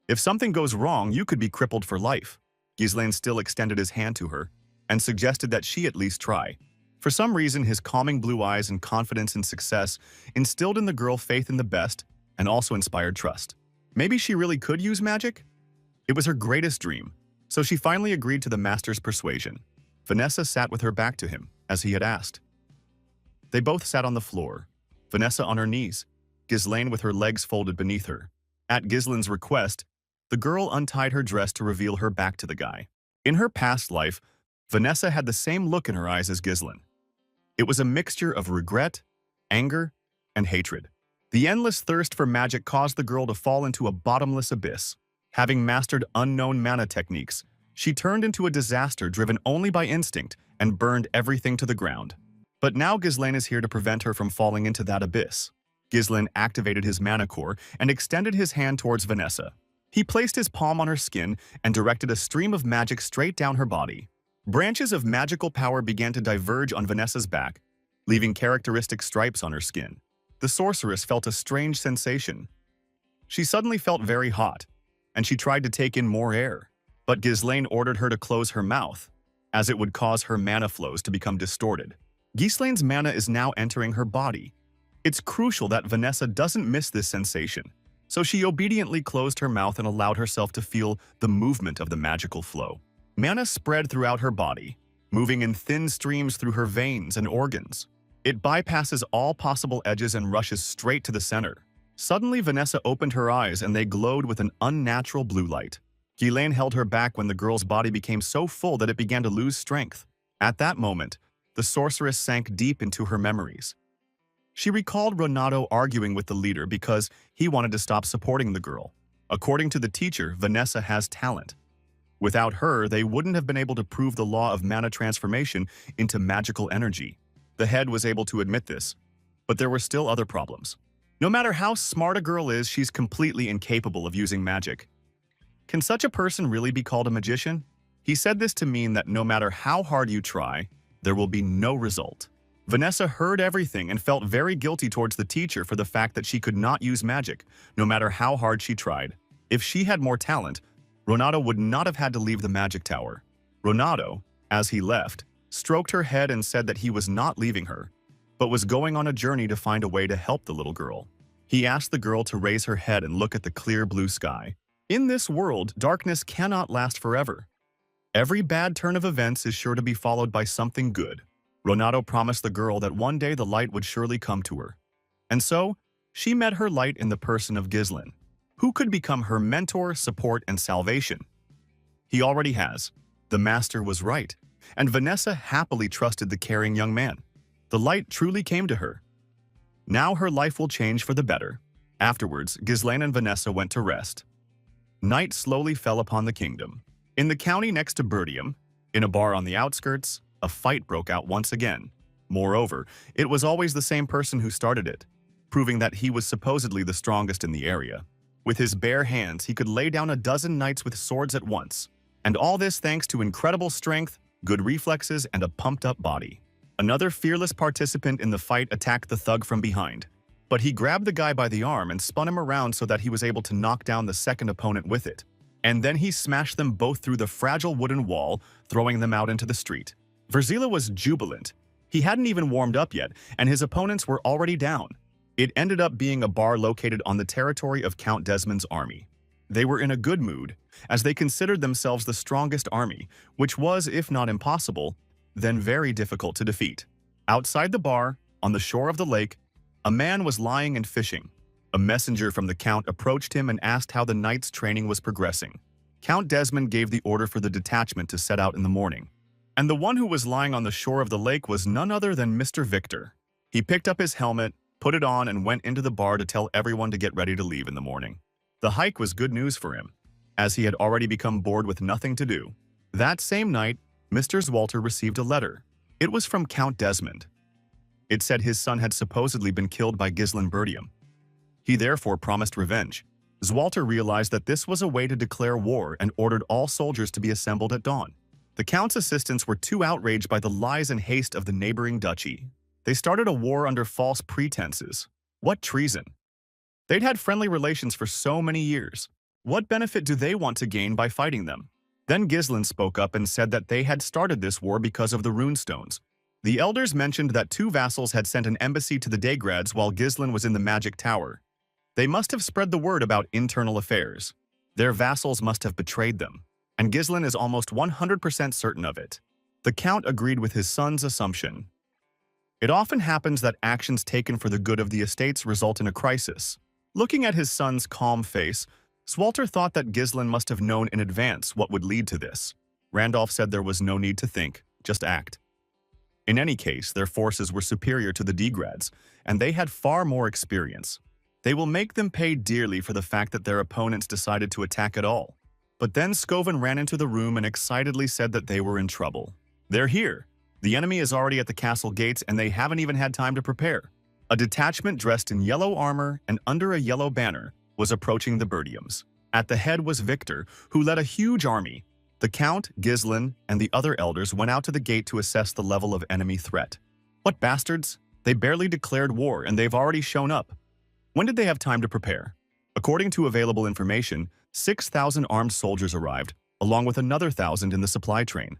Speaker 1: If something goes wrong, you could be crippled for life. Ghislaine still extended his hand to her and suggested that she at least try. For some reason, his calming blue eyes and confidence in success instilled in the girl faith in the best and also inspired trust. Maybe she really could use magic? It was her greatest dream, so she finally agreed to the master's persuasion. Vanessa sat with her back to him, as he had asked. They both sat on the floor, Vanessa on her knees, Ghislaine with her legs folded beneath her. At Ghislaine's request, the girl untied her dress to reveal her back to the guy. In her past life, Vanessa had the same look in her eyes as Ghislaine. It was a mixture of regret, anger, and hatred. The endless thirst for magic caused the girl to fall into a bottomless abyss. Having mastered unknown mana techniques, she turned into a disaster driven only by instinct and burned everything to the ground. But now Ghislaine is here to prevent her from falling into that abyss. Ghislaine activated his mana core and extended his hand towards Vanessa. He placed his palm on her skin and directed a stream of magic straight down her body. Branches of magical power began to diverge on Vanessa's back, leaving characteristic stripes on her skin. The sorceress felt a strange sensation. She suddenly felt very hot, and she tried to take in more air. But Ghislaine ordered her to close her mouth, as it would cause her mana flows to become distorted. Ghislaine's mana is now entering her body. It's crucial that Vanessa doesn't miss this sensation, so she obediently closed her mouth and allowed herself to feel the movement of the magical flow. Mana spread throughout her body, moving in thin streams through her veins and organs. It bypasses all possible edges and rushes straight to the center. Suddenly, Vanessa opened her eyes and they glowed with an unnatural blue light. Ghislaine held her back when the girl's body became so full that it began to lose strength. At that moment, the sorceress sank deep into her memories. She recalled Renato arguing with the leader because he wanted to stop supporting the girl. According to the teacher, Vanessa has talent. Without her, they wouldn't have been able to prove the law of mana transformation into magical energy. The head was able to admit this, but there were still other problems. No matter how smart a girl is, she's completely incapable of using magic. Can such a person really be called a magician? He said this to mean that no matter how hard you try, there will be no result. Vanessa heard everything and felt very guilty towards the teacher for the fact that she could not use magic, no matter how hard she tried. If she had more talent, Renato would not have had to leave the magic tower. Renato, as he left, stroked her head and said that he was not leaving her, but was going on a journey to find a way to help the little girl. He asked the girl to raise her head and look at the clear blue sky. In this world, darkness cannot last forever. Every bad turn of events is sure to be followed by something good. Ronaldo promised the girl that one day the light would surely come to her. And so, she met her light in the person of Ghislain, who could become her mentor, support, and salvation. He already has. The master was right, and Vanessa happily trusted the caring young man. The light truly came to her. Now her life will change for the better. Afterwards, Ghislain and Vanessa went to rest. Night slowly fell upon the kingdom. In the county next to Burdium, in a bar on the outskirts, a fight broke out once again. Moreover, it was always the same person who started it, proving that he was supposedly the strongest in the area. With his bare hands, he could lay down a dozen knights with swords at once. And all this thanks to incredible strength, good reflexes, and a pumped-up body. Another fearless participant in the fight attacked the thug from behind. But he grabbed the guy by the arm and spun him around so that he was able to knock down the second opponent with it. And then he smashed them both through the fragile wooden wall, throwing them out into the street. Verzila was jubilant. He hadn't even warmed up yet, and his opponents were already down. It ended up being a bar located on the territory of Count Desmond's army. They were in a good mood, as they considered themselves the strongest army, which was, if not impossible, then very difficult to defeat. Outside the bar, on the shore of the lake, a man was lying and fishing. A messenger from the Count approached him and asked how the knight's training was progressing. Count Desmond gave the order for the detachment to set out in the morning. And the one who was lying on the shore of the lake was none other than Mr. Victor. He picked up his helmet, put it on, and went into the bar to tell everyone to get ready to leave in the morning. The hike was good news for him, as he had already become bored with nothing to do. That same night, Mr. Zwalter received a letter. It was from Count Desmond. It said his son had supposedly been killed by Ghislain Burdium. He therefore promised revenge. Zwalter realized that this was a way to declare war and ordered all soldiers to be assembled at dawn. The Count's assistants were too outraged by the lies and haste of the neighboring duchy. They started a war under false pretenses. What treason! They'd had friendly relations for so many years. What benefit do they want to gain by fighting them? Then Ghislain spoke up and said that they had started this war because of the runestones. The elders mentioned that two vassals had sent an embassy to the Daygrads while Ghislain was in the magic tower. They must have spread the word about internal affairs. Their vassals must have betrayed them, and Ghislain is almost 100% certain of it. The Count agreed with his son's assumption. It often happens that actions taken for the good of the estates result in a crisis. Looking at his son's calm face, Zwalter thought that Ghislain must have known in advance what would lead to this. Randolph said there was no need to think, just act. In any case, their forces were superior to the Daygrads, and they had far more experience. They will make them pay dearly for the fact that their opponents decided to attack at all. But then Scoven ran into the room and excitedly said that they were in trouble. They're here. The enemy is already at the castle gates and they haven't even had time to prepare. A detachment dressed in yellow armor and under a yellow banner was approaching the Burdiums. At the head was Victor, who led a huge army. The Count, Ghislain, and the other elders went out to the gate to assess the level of enemy threat. What bastards! They barely declared war and they've already shown up. When did they have time to prepare? According to available information, 6,000 armed soldiers arrived, along with another 1,000 in the supply train.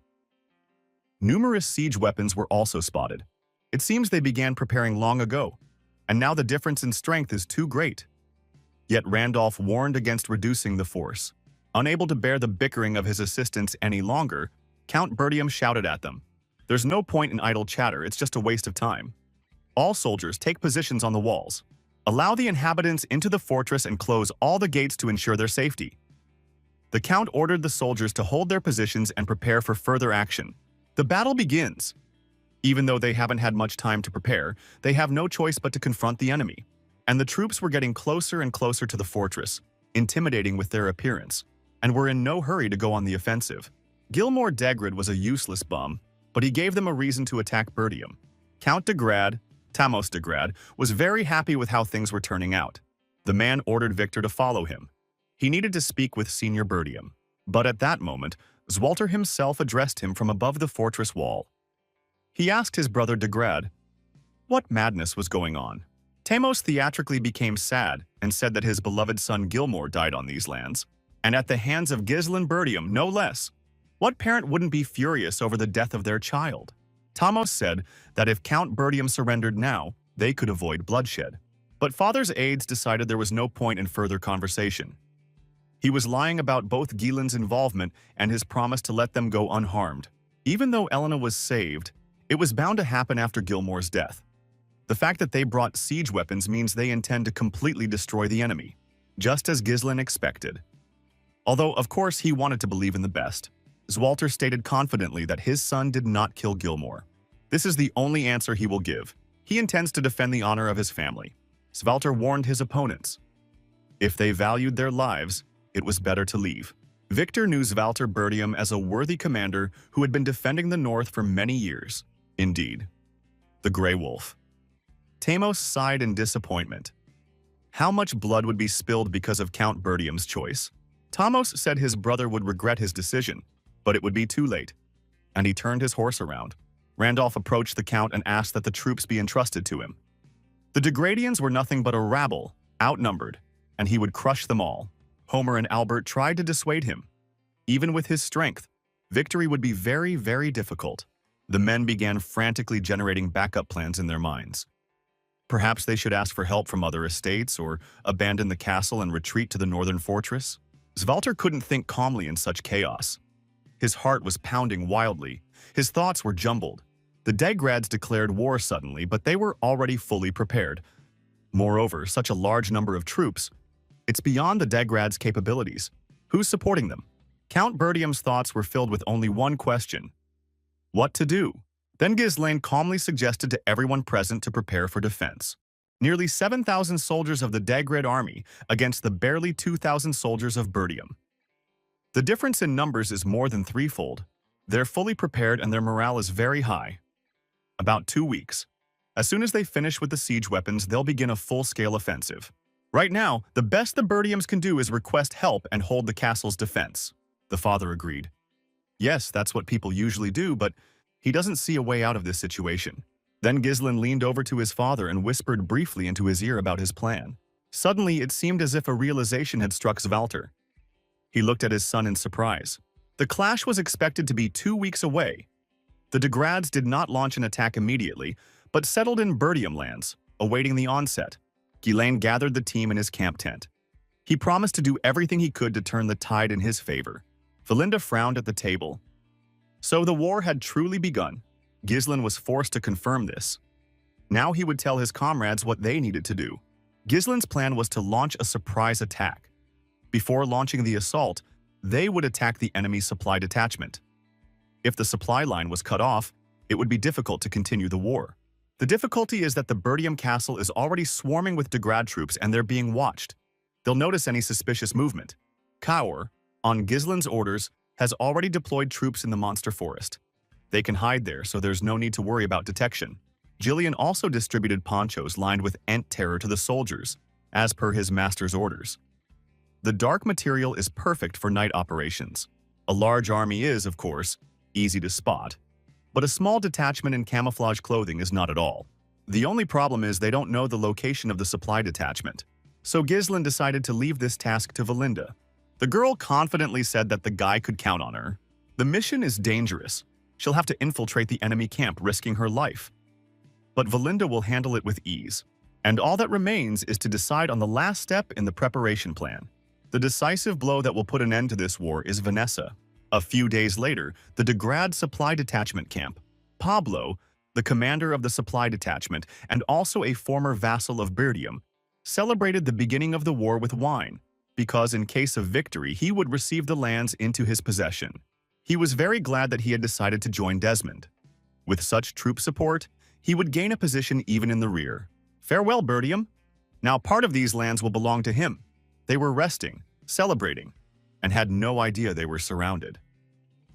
Speaker 1: Numerous siege weapons were also spotted. It seems they began preparing long ago, and now the difference in strength is too great. Yet Randolph warned against reducing the force. Unable to bear the bickering of his assistants any longer, Count Burdium shouted at them. There's no point in idle chatter, it's just a waste of time. All soldiers take positions on the walls. Allow the inhabitants into the fortress and close all the gates to ensure their safety. The Count ordered the soldiers to hold their positions and prepare for further action. The battle begins. Even though they haven't had much time to prepare, they have no choice but to confront the enemy. And the troops were getting closer and closer to the fortress, intimidating with their appearance, and were in no hurry to go on the offensive. Gilmore Degrid was a useless bum, but he gave them a reason to attack Burdium. Count de Grad, Tamos de Grad, was very happy with how things were turning out. The man ordered Victor to follow him. He needed to speak with Senior Burdium, but at that moment, Zwalter himself addressed him from above the fortress wall. He asked his brother de Grad what madness was going on. Tamos theatrically became sad and said that his beloved son Gilmore died on these lands, and at the hands of Ghislain Burdium, no less. What parent wouldn't be furious over the death of their child? Tamos said that if Count Burdium surrendered now, they could avoid bloodshed. But father's aides decided there was no point in further conversation. He was lying about both Gilan's involvement and his promise to let them go unharmed. Even though Elena was saved, it was bound to happen after Gilmore's death. The fact that they brought siege weapons means they intend to completely destroy the enemy, just as Gislin expected. Although, of course, he wanted to believe in the best, Zwalter stated confidently that his son did not kill Gilmore. This is the only answer he will give. He intends to defend the honor of his family. Zwalter warned his opponents. If they valued their lives, it was better to leave. Victor knew Zwalter Bertium as a worthy commander who had been defending the North for many years. Indeed. The Grey Wolf. Tamos sighed in disappointment. How much blood would be spilled because of Count Bertium's choice? Tamos said his brother would regret his decision, but it would be too late, and he turned his horse around. Randolph approached the Count and asked that the troops be entrusted to him. The Degradians were nothing but a rabble, outnumbered, and he would crush them all. Homer and Albert tried to dissuade him. Even with his strength, victory would be very, very difficult. The men began frantically generating backup plans in their minds. Perhaps they should ask for help from other estates or abandon the castle and retreat to the northern fortress. Zwalter couldn't think calmly in such chaos. His heart was pounding wildly. His thoughts were jumbled. The Degrads declared war suddenly, but they were already fully prepared. Moreover, such a large number of troops, it's beyond the Degrads' capabilities. Who's supporting them? Count Bertium's thoughts were filled with only one question. What to do? Then Ghislaine calmly suggested to everyone present to prepare for defense. Nearly 7,000 soldiers of the Degrad army against the barely 2,000 soldiers of Bertium. The difference in numbers is more than threefold. They're fully prepared and their morale is very high. About 2 weeks. As soon as they finish with the siege weapons, they'll begin a full-scale offensive. Right now, the best the Bertiums can do is request help and hold the castle's defense. The father agreed. Yes, that's what people usually do, but he doesn't see a way out of this situation. Then Gislin leaned over to his father and whispered briefly into his ear about his plan. Suddenly, it seemed as if a realization had struck Zwalter. He looked at his son in surprise. The clash was expected to be 2 weeks away. The Degrads did not launch an attack immediately, but settled in Bertium lands, awaiting the onset. Ghislaine gathered the team in his camp tent. He promised to do everything he could to turn the tide in his favor. Valinda frowned at the table. So the war had truly begun. Gislin was forced to confirm this. Now he would tell his comrades what they needed to do. Gislin's plan was to launch a surprise attack. Before launching the assault, they would attack the enemy's supply detachment. If the supply line was cut off, it would be difficult to continue the war. The difficulty is that the Bertium castle is already swarming with Degrad troops and they're being watched. They'll notice any suspicious movement. Kaur, on Gislin's orders, has already deployed troops in the monster forest. They can hide there, so there's no need to worry about detection. Jillian also distributed ponchos lined with Ent terror to the soldiers, as per his master's orders. The dark material is perfect for night operations. A large army is, of course, easy to spot, but a small detachment in camouflage clothing is not at all. The only problem is they don't know the location of the supply detachment. So Gislin decided to leave this task to Valinda. The girl confidently said that the guy could count on her. The mission is dangerous. She'll have to infiltrate the enemy camp, risking her life. But Valinda will handle it with ease. And all that remains is to decide on the last step in the preparation plan. The decisive blow that will put an end to this war is Vanessa. A few days later, the Degrad Supply Detachment camp. Pablo, the commander of the supply detachment and also a former vassal of Bertium, celebrated the beginning of the war with wine, because in case of victory he would receive the lands into his possession. He was very glad that he had decided to join Desmond. With such troop support, he would gain a position even in the rear. Farewell, Bertium. Now part of these lands will belong to him. They were resting, celebrating, and had no idea they were surrounded.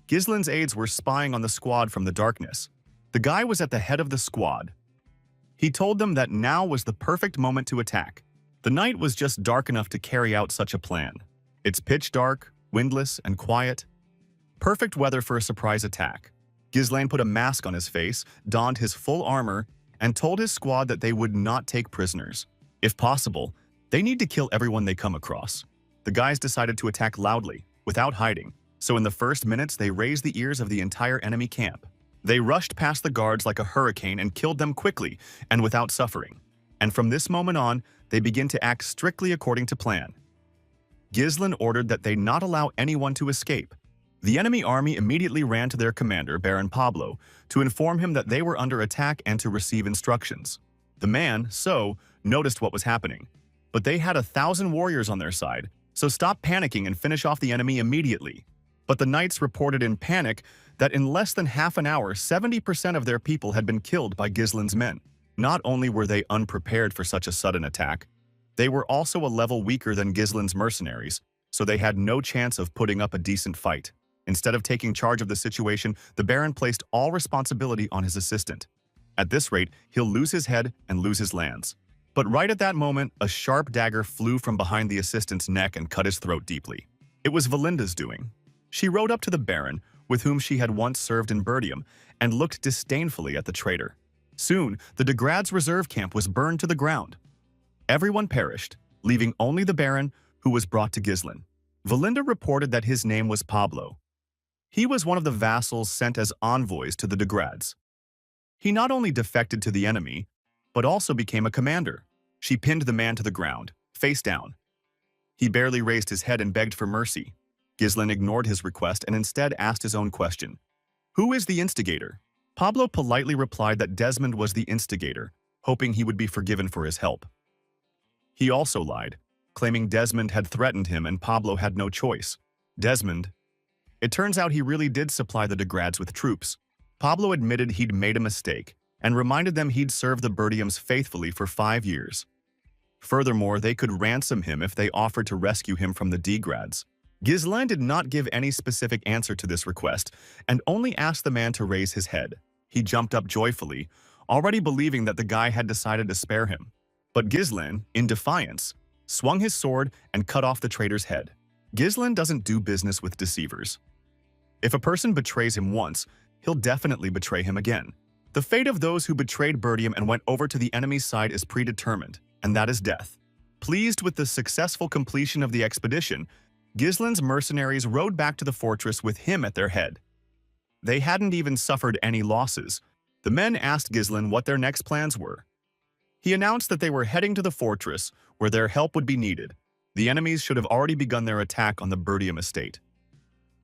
Speaker 1: Gislin's aides were spying on the squad from the darkness. The guy was at the head of the squad. He told them that now was the perfect moment to attack. The night was just dark enough to carry out such a plan. It's pitch dark, windless, and quiet. Perfect weather for a surprise attack. Ghislaine put a mask on his face, donned his full armor, and told his squad that they would not take prisoners. If possible, they need to kill everyone they come across. The guys decided to attack loudly, without hiding, so in the first minutes they raised the ears of the entire enemy camp. They rushed past the guards like a hurricane and killed them quickly and without suffering. and from this moment on, they begin to act strictly according to plan. Ghislain ordered that they not allow anyone to escape. The enemy army immediately ran to their commander, Baron Pablo, to inform him that they were under attack and to receive instructions. The man, noticed what was happening. But they had 1,000 warriors on their side, so stop panicking and finish off the enemy immediately. But the knights reported in panic that in less than half an hour, 70% of their people had been killed by Ghislain's men. Not only were they unprepared for such a sudden attack, they were also a level weaker than Ghislain's mercenaries, so they had no chance of putting up a decent fight. Instead of taking charge of the situation, the Baron placed all responsibility on his assistant. At this rate, he'll lose his head and lose his lands. But right at that moment, a sharp dagger flew from behind the assistant's neck and cut his throat deeply. It was Valinda's doing. She rode up to the Baron, with whom she had once served in Burdium, and looked disdainfully at the traitor. Soon, the de Grad's reserve camp was burned to the ground. Everyone perished, leaving only the Baron, who was brought to Ghislain. Valinda reported that his name was Pablo. He was one of the vassals sent as envoys to the de Grads. He not only defected to the enemy, but also became a commander. She pinned the man to the ground, face down. He barely raised his head and begged for mercy. Ghislain ignored his request and instead asked his own question. Who is the instigator? Pablo politely replied that Desmond was the instigator, hoping he would be forgiven for his help. He also lied, claiming Desmond had threatened him and Pablo had no choice. Desmond. It turns out he really did supply the de Grads with troops. Pablo admitted he'd made a mistake and reminded them he'd served the Burdiums faithfully for 5 years. Furthermore, they could ransom him if they offered to rescue him from the de Grads. Ghislain did not give any specific answer to this request and only asked the man to raise his head. He jumped up joyfully, already believing that the guy had decided to spare him. But Ghislain, in defiance, swung his sword and cut off the traitor's head. Ghislain doesn't do business with deceivers. If a person betrays him once, he'll definitely betray him again. The fate of those who betrayed Burdium and went over to the enemy's side is predetermined, and that is death. Pleased with the successful completion of the expedition, Ghislain's mercenaries rode back to the fortress with him at their head. They hadn't even suffered any losses. The men asked Ghislain what their next plans were. He announced that they were heading to the fortress, where their help would be needed. The enemies should have already begun their attack on the Burdium estate.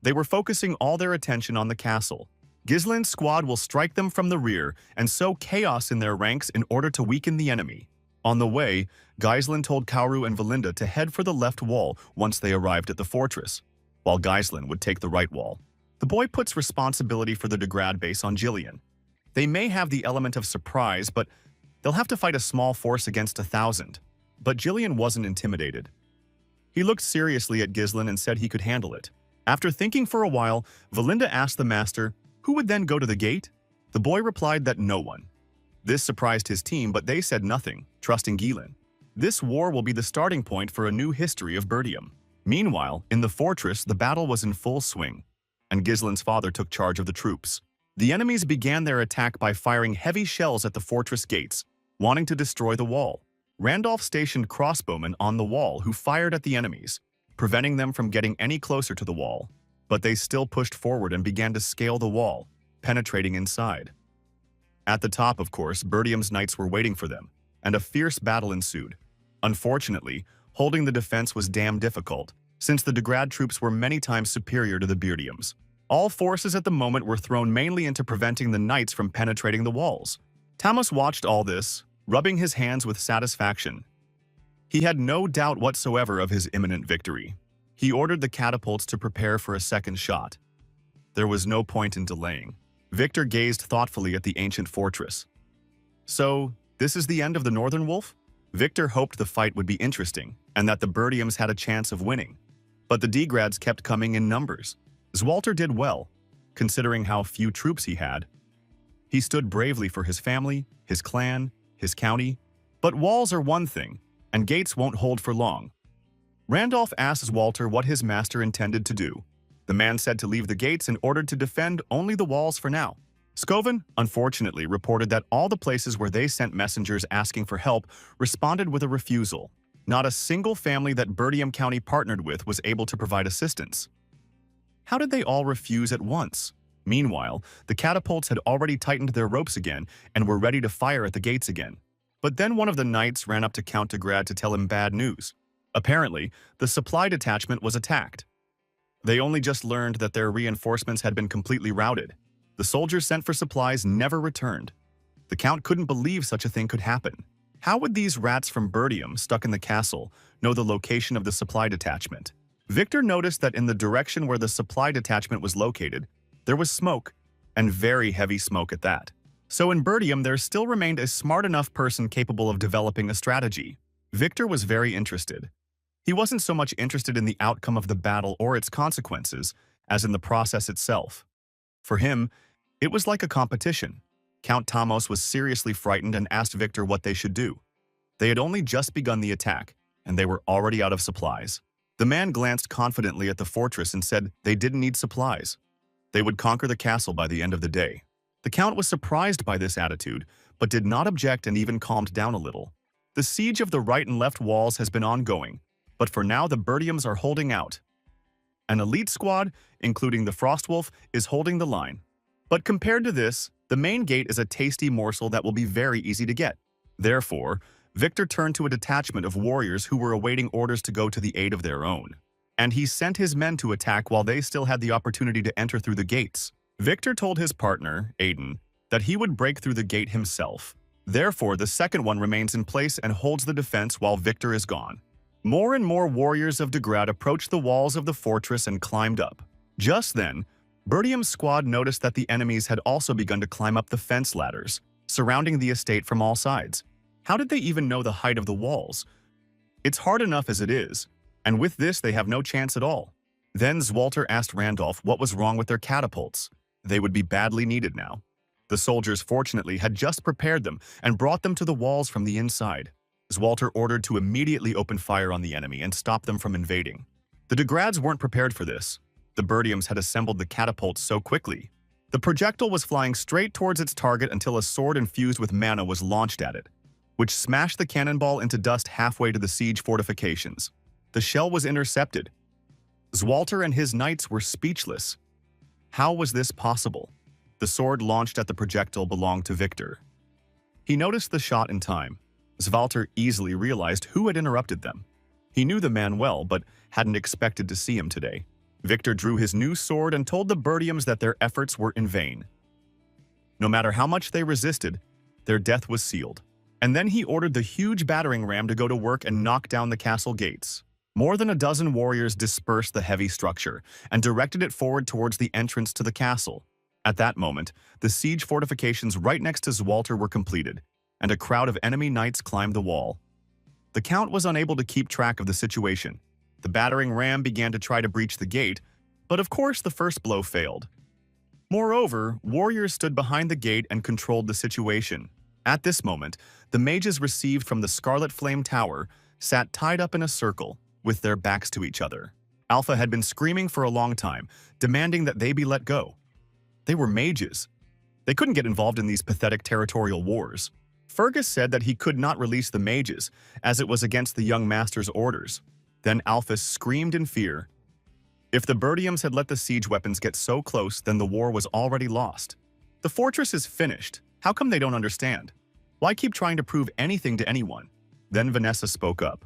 Speaker 1: They were focusing all their attention on the castle. Ghislain's squad will strike them from the rear and sow chaos in their ranks in order to weaken the enemy. On the way, Ghislain told Kaoru and Valinda to head for the left wall once they arrived at the fortress, while Ghislain would take the right wall. The boy puts responsibility for the de Grad base on Jillian. They may have the element of surprise, but they'll have to fight a small force against 1,000. But Jillian wasn't intimidated. He looked seriously at Ghislain and said he could handle it. After thinking for a while, Valinda asked the master, who would then go to the gate? The boy replied that no one. This surprised his team, but they said nothing, trusting Ghislain. This war will be the starting point for a new history of Burdium. Meanwhile, in the fortress, the battle was in full swing, and Ghislain's father took charge of the troops. The enemies began their attack by firing heavy shells at the fortress gates, wanting to destroy the wall. Randolph stationed crossbowmen on the wall who fired at the enemies, preventing them from getting any closer to the wall. But they still pushed forward and began to scale the wall, penetrating inside. At the top, of course, Burdium's knights were waiting for them, and a fierce battle ensued. Unfortunately, holding the defense was damn difficult, since the de Grad troops were many times superior to the Burdiums. All forces at the moment were thrown mainly into preventing the knights from penetrating the walls. Tamas watched all this, rubbing his hands with satisfaction. He had no doubt whatsoever of his imminent victory. He ordered the catapults to prepare for a second shot. There was no point in delaying. Victor gazed thoughtfully at the ancient fortress. So, this is the end of the Northern Wolf? Victor hoped the fight would be interesting, and that the Burdiums had a chance of winning. But the de Grads kept coming in numbers. Zwalter did well, considering how few troops he had. He stood bravely for his family, his clan, his county. But walls are one thing, and gates won't hold for long. Randolph asked Zwalter what his master intended to do. The man said to leave the gates and ordered to defend only the walls for now. Scoven, unfortunately, reported that all the places where they sent messengers asking for help responded with a refusal. Not a single family that Burdium County partnered with was able to provide assistance. How did they all refuse at once? Meanwhile, the catapults had already tightened their ropes again and were ready to fire at the gates again. But then one of the knights ran up to Count de Grad to tell him bad news. Apparently, the supply detachment was attacked. They only just learned that their reinforcements had been completely routed. The soldiers sent for supplies never returned. The Count couldn't believe such a thing could happen. How would these rats from Burdium, stuck in the castle, know the location of the supply detachment? Victor noticed that in the direction where the supply detachment was located, there was smoke, and very heavy smoke at that. So in Burdium, there still remained a smart enough person capable of developing a strategy. Victor was very interested. He wasn't so much interested in the outcome of the battle or its consequences, as in the process itself. For him, it was like a competition. Count Tamos was seriously frightened and asked Victor what they should do. They had only just begun the attack, and they were already out of supplies. The man glanced confidently at the fortress and said they didn't need supplies. They would conquer the castle by the end of the day. The Count was surprised by this attitude, but did not object and even calmed down a little. The siege of the right and left walls has been ongoing, but for now the Burdiums are holding out. An elite squad, including the Frostwolf, is holding the line. But compared to this, the main gate is a tasty morsel that will be very easy to get. Therefore, Victor turned to a detachment of warriors who were awaiting orders to go to the aid of their own. And he sent his men to attack while they still had the opportunity to enter through the gates. Victor told his partner, Aiden, that he would break through the gate himself. Therefore, the second one remains in place and holds the defense while Victor is gone. More and more warriors of de Grad approached the walls of the fortress and climbed up. Just then, Burdium's squad noticed that the enemies had also begun to climb up the fence ladders, surrounding the estate from all sides. How did they even know the height of the walls? It's hard enough as it is, and with this they have no chance at all. Then Zwalter asked Randolph what was wrong with their catapults. They would be badly needed now. The soldiers fortunately had just prepared them and brought them to the walls from the inside. Zwalter ordered to immediately open fire on the enemy and stop them from invading. The de Grads weren't prepared for this. The Burdiums had assembled the catapults so quickly. The projectile was flying straight towards its target until a sword infused with mana was launched at it, which smashed the cannonball into dust halfway to the siege fortifications. The shell was intercepted. Zwalter and his knights were speechless. How was this possible? The sword launched at the projectile belonged to Victor. He noticed the shot in time. Zwalter easily realized who had interrupted them. He knew the man well, but hadn't expected to see him today. Victor drew his new sword and told the Burdiums that their efforts were in vain. No matter how much they resisted, their death was sealed. And then he ordered the huge battering ram to go to work and knock down the castle gates. More than a dozen warriors dispersed the heavy structure and directed it forward towards the entrance to the castle. At that moment, the siege fortifications right next to Zwalter were completed, and a crowd of enemy knights climbed the wall. The Count was unable to keep track of the situation. The battering ram began to try to breach the gate, but of course the first blow failed. Moreover, warriors stood behind the gate and controlled the situation. At this moment, the mages received from the Scarlet Flame Tower sat tied up in a circle, with their backs to each other. Alpha had been screaming for a long time, demanding that they be let go. They were mages. They couldn't get involved in these pathetic territorial wars. Fergus said that he could not release the mages, as it was against the young master's orders. Then Alphys screamed in fear. If the Burdiums had let the siege weapons get so close, then the war was already lost. The fortress is finished. How come they don't understand? Why keep trying to prove anything to anyone? Then Vanessa spoke up.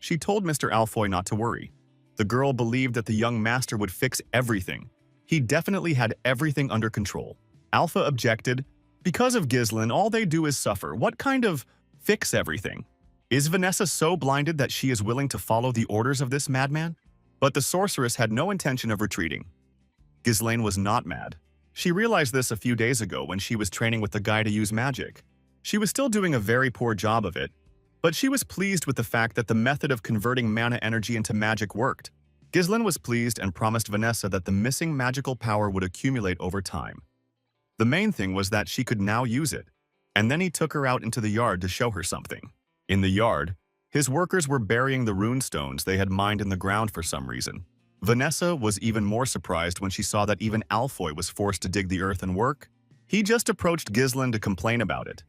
Speaker 1: She told Mr. Alfoy not to worry. The girl believed that the young master would fix everything. He definitely had everything under control. Alpha objected. Because of Ghislain, all they do is suffer. What kind of fix everything? Is Vanessa so blinded that she is willing to follow the orders of this madman? But the sorceress had no intention of retreating. Ghislain was not mad. She realized this a few days ago when she was training with the guy to use magic. She was still doing a very poor job of it, but she was pleased with the fact that the method of converting mana energy into magic worked. Ghislain was pleased and promised Vanessa that the missing magical power would accumulate over time. The main thing was that she could now use it, and then he took her out into the yard to show her something. In the yard, his workers were burying the runestones they had mined in the ground for some reason. Vanessa was even more surprised when she saw that even Alfoy was forced to dig the earth and work. He just approached Ghislain to complain about it.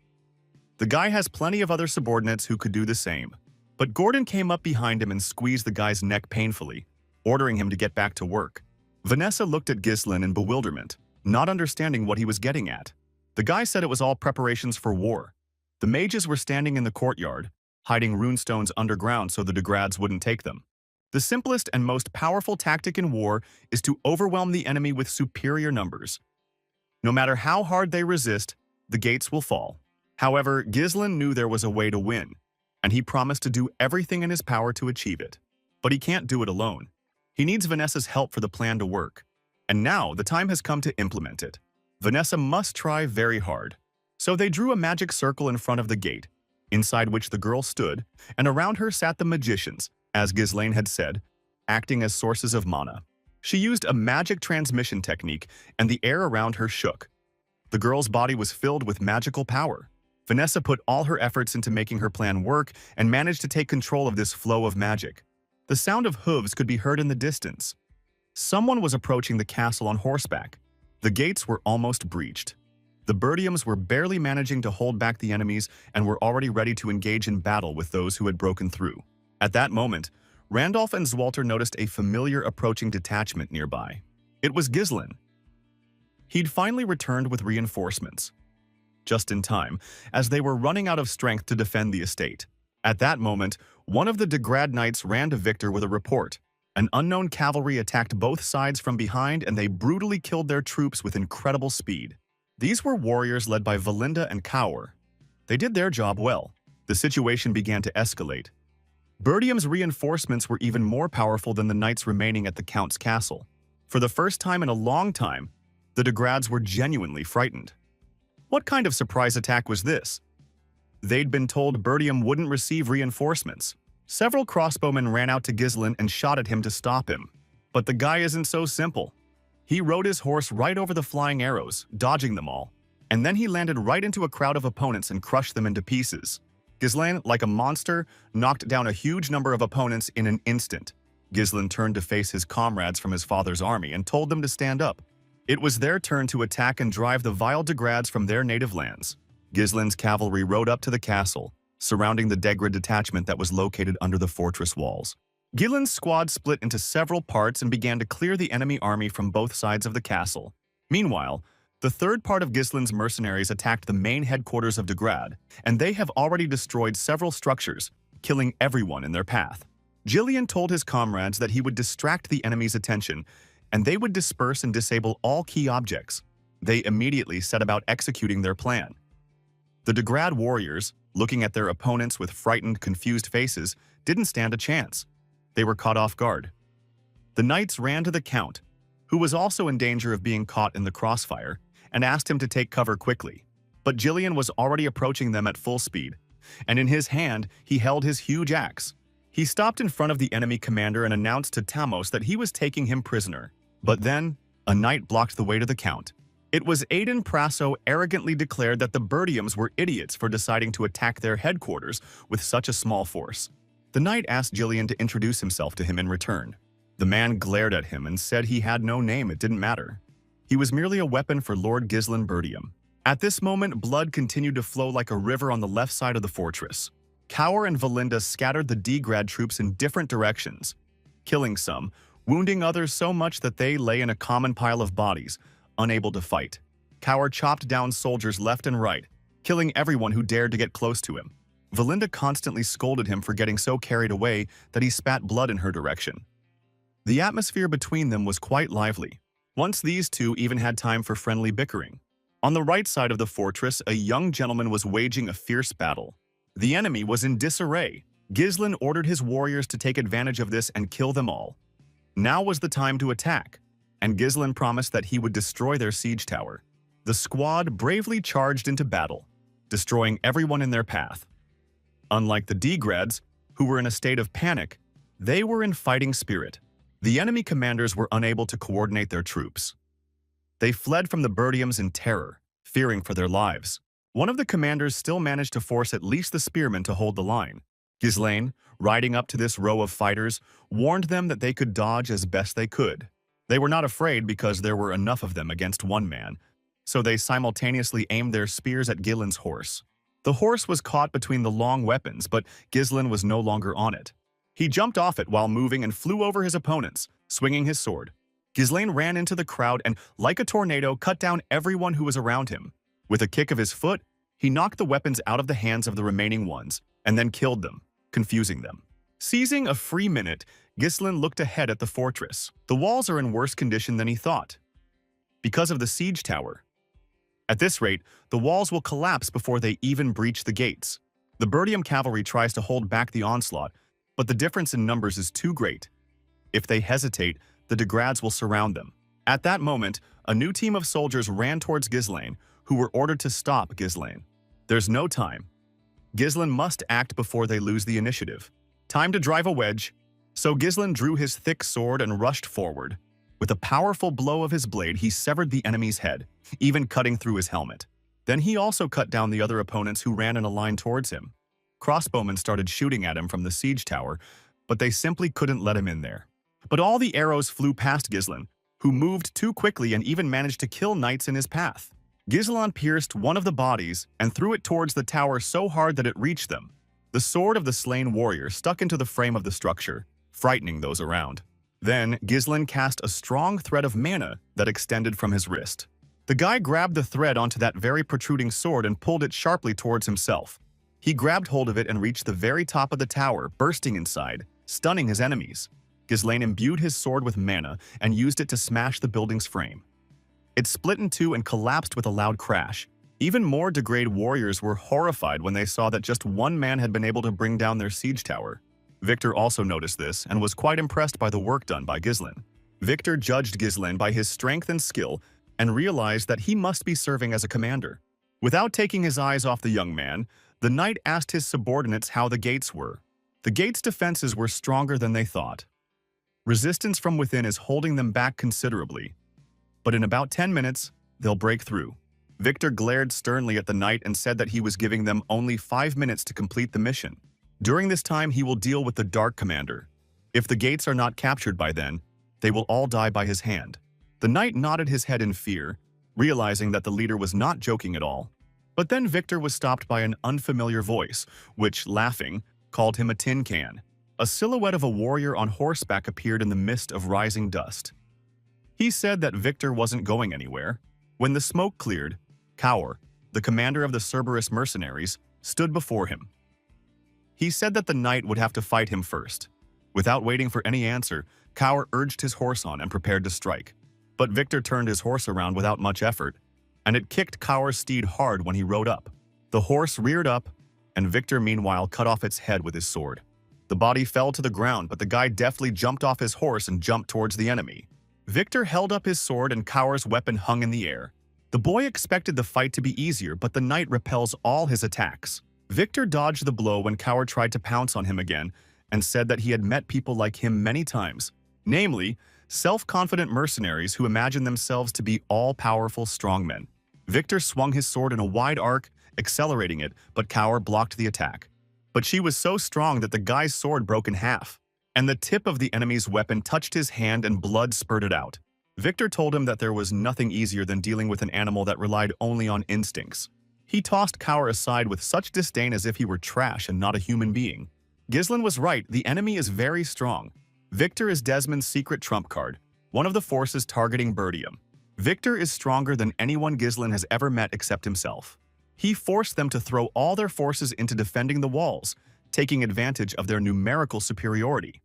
Speaker 1: The guy has plenty of other subordinates who could do the same, but Gordon came up behind him and squeezed the guy's neck painfully, ordering him to get back to work. Vanessa looked at Ghislain in bewilderment, not understanding what he was getting at. The guy said it was all preparations for war. The mages were standing in the courtyard, hiding runestones underground so the degrads wouldn't take them. The simplest and most powerful tactic in war is to overwhelm the enemy with superior numbers. No matter how hard they resist, the gates will fall. However, Ghislain knew there was a way to win, and he promised to do everything in his power to achieve it. But he can't do it alone. He needs Vanessa's help for the plan to work. And now the time has come to implement it. Vanessa must try very hard. So they drew a magic circle in front of the gate, inside which the girl stood, and around her sat the magicians, as Ghislain had said, acting as sources of mana. She used a magic transmission technique, and the air around her shook. The girl's body was filled with magical power. Vanessa put all her efforts into making her plan work and managed to take control of this flow of magic. The sound of hooves could be heard in the distance. Someone was approaching the castle on horseback. The gates were almost breached. The Birdiums were barely managing to hold back the enemies and were already ready to engage in battle with those who had broken through. At that moment, Randolph and Zwalter noticed a familiar approaching detachment nearby. It was Ghislain. He'd finally returned with reinforcements. Just in time, as they were running out of strength to defend the estate. At that moment, one of the Degrad Knights ran to Victor with a report. An unknown cavalry attacked both sides from behind and they brutally killed their troops with incredible speed. These were warriors led by Valinda and Kaur. They did their job well. The situation began to escalate. Birdium's reinforcements were even more powerful than the knights remaining at the Count's castle. For the first time in a long time, the Degrads were genuinely frightened. What kind of surprise attack was this? They'd been told Birdium wouldn't receive reinforcements. Several crossbowmen ran out to Ghislain and shot at him to stop him. But the guy isn't so simple. He rode his horse right over the flying arrows, dodging them all, and then he landed right into a crowd of opponents and crushed them into pieces. Ghislain, like a monster, knocked down a huge number of opponents in an instant. Ghislain turned to face his comrades from his father's army and told them to stand up. It was their turn to attack and drive the vile Degrads from their native lands. Ghislain's cavalry rode up to the castle, surrounding the Degrad detachment that was located under the fortress walls. Ghislain's squad split into several parts and began to clear the enemy army from both sides of the castle. Meanwhile, the third part of Ghislain's mercenaries attacked the main headquarters of Degrad, and they have already destroyed several structures, killing everyone in their path. Gillian told his comrades that he would distract the enemy's attention, and they would disperse and disable all key objects. They immediately set about executing their plan. The Degrad warriors, looking at their opponents with frightened, confused faces, didn't stand a chance. They were caught off guard. The knights ran to the Count, who was also in danger of being caught in the crossfire, and asked him to take cover quickly. But Gillian was already approaching them at full speed, and in his hand he held his huge axe. He stopped in front of the enemy commander and announced to Tamos that he was taking him prisoner. But then, a knight blocked the way to the Count. It was Aiden Prasso arrogantly declared that the Birdiums were idiots for deciding to attack their headquarters with such a small force. The knight asked Gillian to introduce himself to him in return. The man glared at him and said he had no name, it didn't matter. He was merely a weapon for Lord Ghislain Birdium. At this moment, blood continued to flow like a river on the left side of the fortress. Kaur and Valinda scattered the Degrad troops in different directions, killing some, wounding others so much that they lay in a common pile of bodies, unable to fight. Kaur chopped down soldiers left and right, killing everyone who dared to get close to him. Valinda constantly scolded him for getting so carried away that he spat blood in her direction. The atmosphere between them was quite lively. Once these two even had time for friendly bickering. On the right side of the fortress, a young gentleman was waging a fierce battle. The enemy was in disarray. Ghislain ordered his warriors to take advantage of this and kill them all. Now was the time to attack, and Ghislain promised that he would destroy their siege tower. The squad bravely charged into battle, destroying everyone in their path. Unlike the Degrads, who were in a state of panic, they were in fighting spirit. The enemy commanders were unable to coordinate their troops. They fled from the Birdiums in terror, fearing for their lives. One of the commanders still managed to force at least the spearmen to hold the line. Ghislain, riding up to this row of fighters, warned them that they could dodge as best they could. They were not afraid because there were enough of them against one man, so they simultaneously aimed their spears at Ghislain's horse. The horse was caught between the long weapons, but Ghislain was no longer on it. He jumped off it while moving and flew over his opponents, swinging his sword. Ghislain ran into the crowd and, like a tornado, cut down everyone who was around him. With a kick of his foot, He knocked the weapons out of the hands of the remaining ones and then killed them, confusing them. Seizing a free minute, Ghislain looked ahead at the fortress. The walls are in worse condition than he thought, because of the siege tower. At this rate, the walls will collapse before they even breach the gates. The Burdium cavalry tries to hold back the onslaught, but the difference in numbers is too great. If they hesitate, the Degrads will surround them. At that moment, a new team of soldiers ran towards Ghislain, who were ordered to stop Ghislain. There's no time. Ghislain must act before they lose the initiative. Time to drive a wedge. So Ghislain drew his thick sword and rushed forward. With a powerful blow of his blade, he severed the enemy's head, even cutting through his helmet. Then he also cut down the other opponents who ran in a line towards him. Crossbowmen started shooting at him from the siege tower, but they simply couldn't let him in there. But all the arrows flew past Ghislain, who moved too quickly and even managed to kill knights in his path. Ghislain pierced one of the bodies and threw it towards the tower so hard that it reached them. The sword of the slain warrior stuck into the frame of the structure, frightening those around. Then, Ghislain cast a strong thread of mana that extended from his wrist. The guy grabbed the thread onto that very protruding sword and pulled it sharply towards himself. He grabbed hold of it and reached the very top of the tower, bursting inside, stunning his enemies. Ghislain imbued his sword with mana and used it to smash the building's frame. It split in two and collapsed with a loud crash. Even more Degrade warriors were horrified when they saw that just one man had been able to bring down their siege tower. Victor also noticed this and was quite impressed by the work done by Ghislain. Victor judged Ghislain by his strength and skill and realized that he must be serving as a commander. Without taking his eyes off the young man, the knight asked his subordinates how the gates were. The gate's defenses were stronger than they thought. Resistance from within is holding them back considerably, but in about 10 minutes, they'll break through. Victor glared sternly at the knight and said that he was giving them only 5 minutes to complete the mission. During this time, he will deal with the Dark Commander. If the gates are not captured by then, they will all die by his hand. The knight nodded his head in fear, realizing that the leader was not joking at all. But then Victor was stopped by an unfamiliar voice, which, laughing, called him a tin can. A silhouette of a warrior on horseback appeared in the mist of rising dust. He said that Victor wasn't going anywhere. When the smoke cleared, Kaur, the commander of the Cerberus mercenaries, stood before him. He said that the knight would have to fight him first. Without waiting for any answer, Kaur urged his horse on and prepared to strike. But Victor turned his horse around without much effort, and it kicked Kaur's steed hard when he rode up. The horse reared up, and Victor meanwhile cut off its head with his sword. The body fell to the ground, but the guy deftly jumped off his horse and jumped towards the enemy. Victor held up his sword and Kaur's weapon hung in the air. The boy expected the fight to be easier, but the knight repels all his attacks. Victor dodged the blow when Kaur tried to pounce on him again and said that he had met people like him many times, namely, self-confident mercenaries who imagine themselves to be all-powerful strongmen. Victor swung his sword in a wide arc, accelerating it, but Kaur blocked the attack. But she was so strong that the guy's sword broke in half, and the tip of the enemy's weapon touched his hand and blood spurted out. Victor told him that there was nothing easier than dealing with an animal that relied only on instincts. He tossed Kaur aside with such disdain as if he were trash and not a human being. Ghislain was right, the enemy is very strong. Victor is Desmond's secret trump card, one of the forces targeting Burdium. Victor is stronger than anyone Ghislain has ever met except himself. He forced them to throw all their forces into defending the walls, taking advantage of their numerical superiority.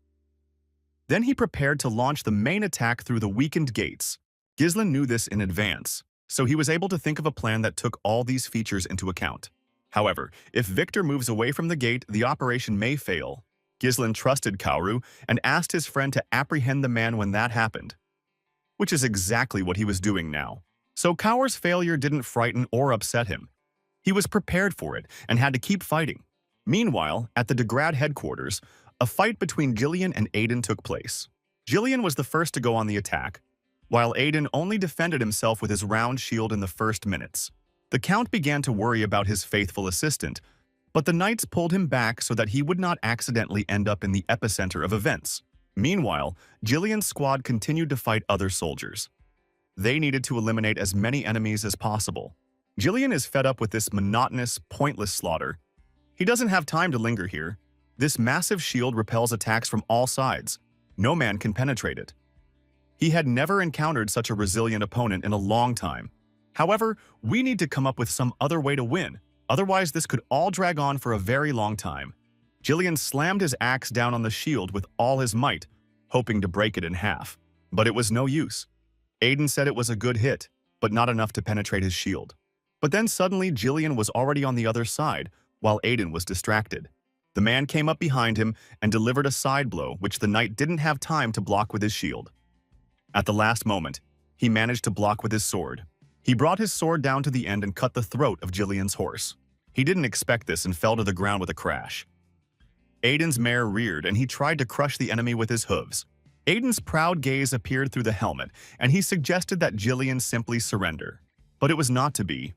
Speaker 1: Then he prepared to launch the main attack through the weakened gates. Ghislain knew this in advance, so he was able to think of a plan that took all these features into account. However, if Victor moves away from the gate, the operation may fail. Ghislain trusted Kauru and asked his friend to apprehend the man when that happened, which is exactly what he was doing now. So Kaur's failure didn't frighten or upset him. He was prepared for it and had to keep fighting. Meanwhile, at the Degrad headquarters, a fight between Jillian and Aiden took place. Jillian was the first to go on the attack, while Aiden only defended himself with his round shield in the first minutes. The Count began to worry about his faithful assistant, but the knights pulled him back so that he would not accidentally end up in the epicenter of events. Meanwhile, Jillian's squad continued to fight other soldiers. They needed to eliminate as many enemies as possible. Jillian is fed up with this monotonous, pointless slaughter. He doesn't have time to linger here. This massive shield repels attacks from all sides. No man can penetrate it. He had never encountered such a resilient opponent in a long time. However, we need to come up with some other way to win. Otherwise, this could all drag on for a very long time. Jillian slammed his axe down on the shield with all his might, hoping to break it in half. But it was no use. Aiden said it was a good hit, but not enough to penetrate his shield. But then suddenly Jillian was already on the other side, while Aiden was distracted. The man came up behind him and delivered a side blow which the knight didn't have time to block with his shield. At the last moment, he managed to block with his sword. He brought his sword down to the end and cut the throat of Jillian's horse. He didn't expect this and fell to the ground with a crash. Aiden's mare reared and he tried to crush the enemy with his hooves. Aiden's proud gaze appeared through the helmet and he suggested that Jillian simply surrender. But it was not to be.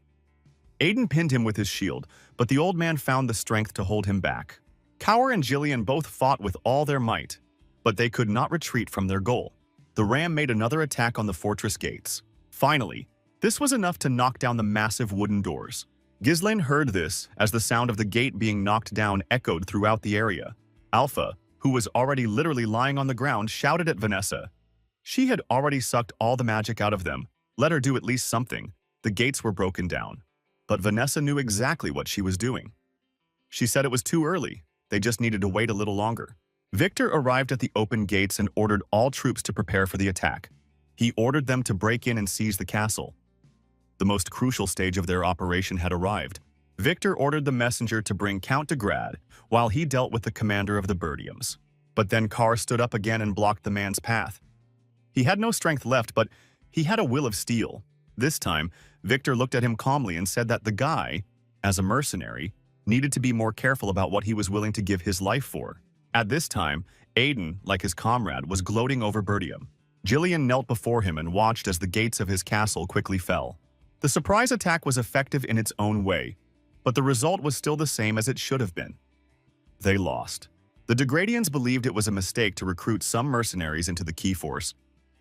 Speaker 1: Aiden pinned him with his shield, but the old man found the strength to hold him back. Cower and Jillian both fought with all their might, but they could not retreat from their goal. The ram made another attack on the fortress gates. Finally, this was enough to knock down the massive wooden doors. Ghislaine heard this as the sound of the gate being knocked down echoed throughout the area. Alpha, who was already literally lying on the ground, shouted at Vanessa. She had already sucked all the magic out of them. Let her do at least something. The gates were broken down. But Vanessa knew exactly what she was doing. She said it was too early. They just needed to wait a little longer. Victor arrived at the open gates and ordered all troops to prepare for the attack. He ordered them to break in and seize the castle. The most crucial stage of their operation had arrived. Victor ordered the messenger to bring Count de Grad while he dealt with the commander of the Bertiums. But then Carr stood up again and blocked the man's path. He had no strength left, but he had a will of steel. This time, Victor looked at him calmly and said that the guy, as a mercenary, needed to be more careful about what he was willing to give his life for. At this time, Aiden, like his comrade, was gloating over Bertium. Jillian knelt before him and watched as the gates of his castle quickly fell. The surprise attack was effective in its own way, but the result was still the same as it should have been. They lost. The Degradians believed it was a mistake to recruit some mercenaries into the key force.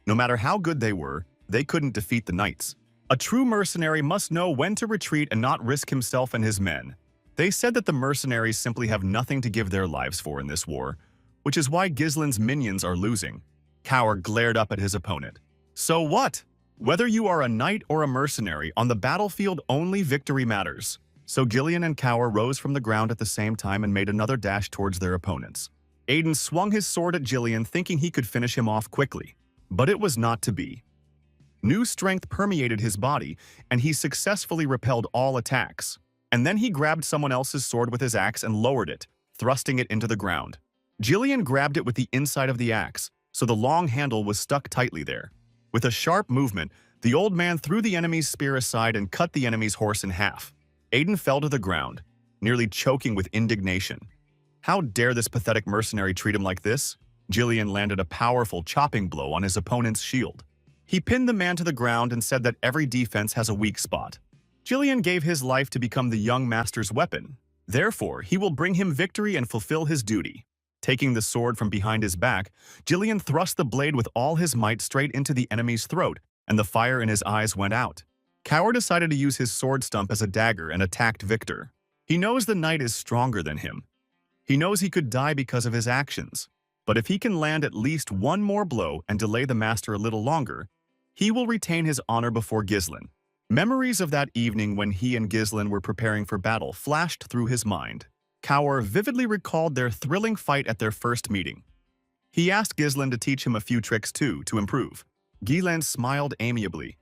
Speaker 1: No matter how good they were, they couldn't defeat the knights. A true mercenary must know when to retreat and not risk himself and his men. They said that the mercenaries simply have nothing to give their lives for in this war, which is why Ghislaine's minions are losing. Cower glared up at his opponent. So what? Whether you are a knight or a mercenary, on the battlefield only victory matters. So Jillian and Cower rose from the ground at the same time and made another dash towards their opponents. Aiden swung his sword at Jillian, thinking he could finish him off quickly. But it was not to be. New strength permeated his body, and he successfully repelled all attacks. And then he grabbed someone else's sword with his axe and lowered it, thrusting it into the ground. Jillian grabbed it with the inside of the axe, so the long handle was stuck tightly there. With a sharp movement, the old man threw the enemy's spear aside and cut the enemy's horse in half. Aiden fell to the ground, nearly choking with indignation. How dare this pathetic mercenary treat him like this? Jillian landed a powerful chopping blow on his opponent's shield. He pinned the man to the ground and said that every defense has a weak spot. Jillian gave his life to become the young master's weapon. Therefore, he will bring him victory and fulfill his duty. Taking the sword from behind his back, Jillian thrust the blade with all his might straight into the enemy's throat, and the fire in his eyes went out. Cower decided to use his sword stump as a dagger and attacked Victor. He knows the knight is stronger than him. He knows he could die because of his actions. But if he can land at least one more blow and delay the master a little longer, he will retain his honor before Ghislaine. Memories of that evening when he and Ghislaine were preparing for battle flashed through his mind. Cower vividly recalled their thrilling fight at their first meeting. He asked Ghislaine to teach him a few tricks too, to improve. Ghislaine smiled amiably.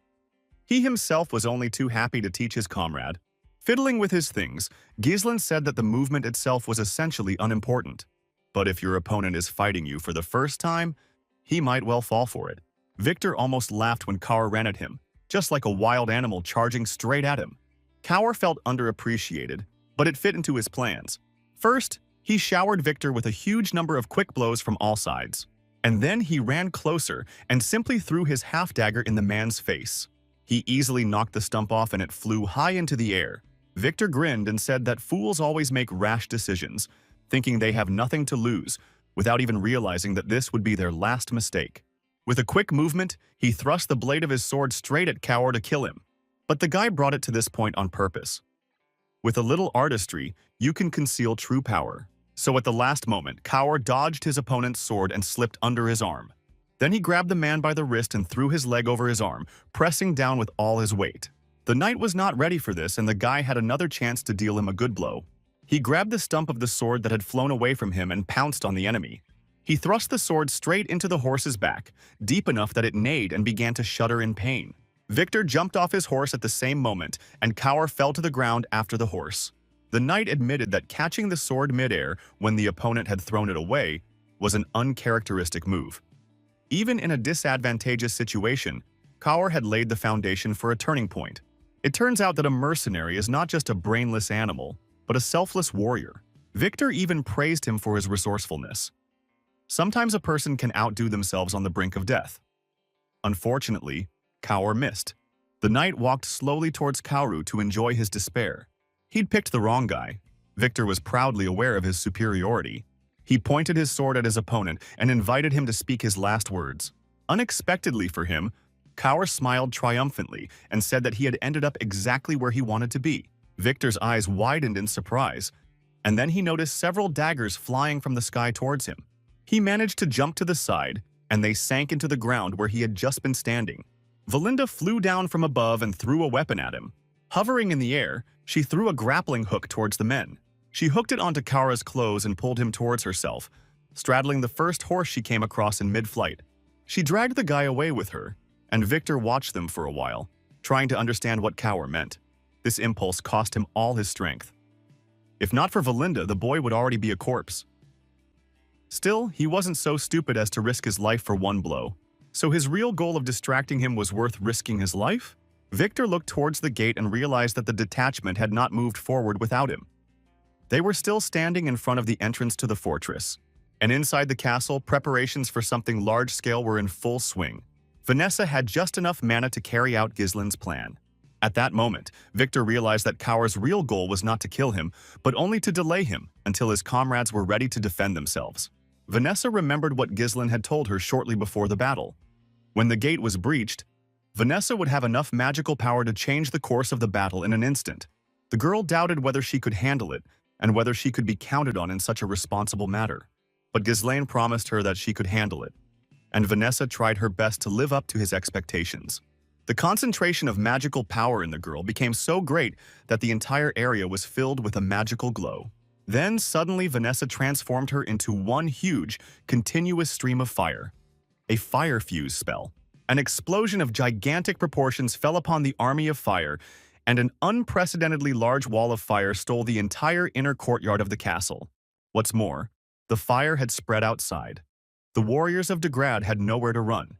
Speaker 1: He himself was only too happy to teach his comrade. Fiddling with his things, Ghislaine said that the movement itself was essentially unimportant. But if your opponent is fighting you for the first time, he might well fall for it. Victor almost laughed when Cower ran at him, just like a wild animal charging straight at him. Cower felt underappreciated, but it fit into his plans. First, he showered Victor with a huge number of quick blows from all sides. And then he ran closer and simply threw his half-dagger in the man's face. He easily knocked the stump off and it flew high into the air. Victor grinned and said that fools always make rash decisions, thinking they have nothing to lose, without even realizing that this would be their last mistake. With a quick movement, he thrust the blade of his sword straight at Cower to kill him. But the guy brought it to this point on purpose. With a little artistry, you can conceal true power. So at the last moment, Cower dodged his opponent's sword and slipped under his arm. Then he grabbed the man by the wrist and threw his leg over his arm, pressing down with all his weight. The knight was not ready for this, and the guy had another chance to deal him a good blow. He grabbed the stump of the sword that had flown away from him and pounced on the enemy. He thrust the sword straight into the horse's back, deep enough that it neighed and began to shudder in pain. Victor jumped off his horse at the same moment, and Cower fell to the ground after the horse. The knight admitted that catching the sword midair when the opponent had thrown it away was an uncharacteristic move. Even in a disadvantageous situation, Cower had laid the foundation for a turning point. It turns out that a mercenary is not just a brainless animal, but a selfless warrior. Victor even praised him for his resourcefulness. Sometimes a person can outdo themselves on the brink of death. Unfortunately, Cower missed. The knight walked slowly towards Kaoru to enjoy his despair. He'd picked the wrong guy. Victor was proudly aware of his superiority. He pointed his sword at his opponent and invited him to speak his last words. Unexpectedly for him, Cower smiled triumphantly and said that he had ended up exactly where he wanted to be. Victor's eyes widened in surprise, and then he noticed several daggers flying from the sky towards him. He managed to jump to the side, and they sank into the ground where he had just been standing. Valinda flew down from above and threw a weapon at him. Hovering in the air, she threw a grappling hook towards the men. She hooked it onto Kara's clothes and pulled him towards herself, straddling the first horse she came across in mid-flight. She dragged the guy away with her, and Victor watched them for a while, trying to understand what Cower meant. This impulse cost him all his strength. If not for Valinda, the boy would already be a corpse. Still, he wasn't so stupid as to risk his life for one blow. So his real goal of distracting him was worth risking his life? Victor looked towards the gate and realized that the detachment had not moved forward without him. They were still standing in front of the entrance to the fortress, and inside the castle, preparations for something large-scale were in full swing. Vanessa had just enough mana to carry out Gislin's plan. At that moment, Victor realized that Cower's real goal was not to kill him, but only to delay him until his comrades were ready to defend themselves. Vanessa remembered what Gislin had told her shortly before the battle. When the gate was breached, Vanessa would have enough magical power to change the course of the battle in an instant. The girl doubted whether she could handle it and whether she could be counted on in such a responsible matter. But Ghislaine promised her that she could handle it, and Vanessa tried her best to live up to his expectations. The concentration of magical power in the girl became so great that the entire area was filled with a magical glow. Then suddenly Vanessa transformed her into one huge, continuous stream of fire. A fire fuse spell. An explosion of gigantic proportions fell upon the army of fire, and an unprecedentedly large wall of fire stole the entire inner courtyard of the castle. What's more, the fire had spread outside. The warriors of Degrad had nowhere to run.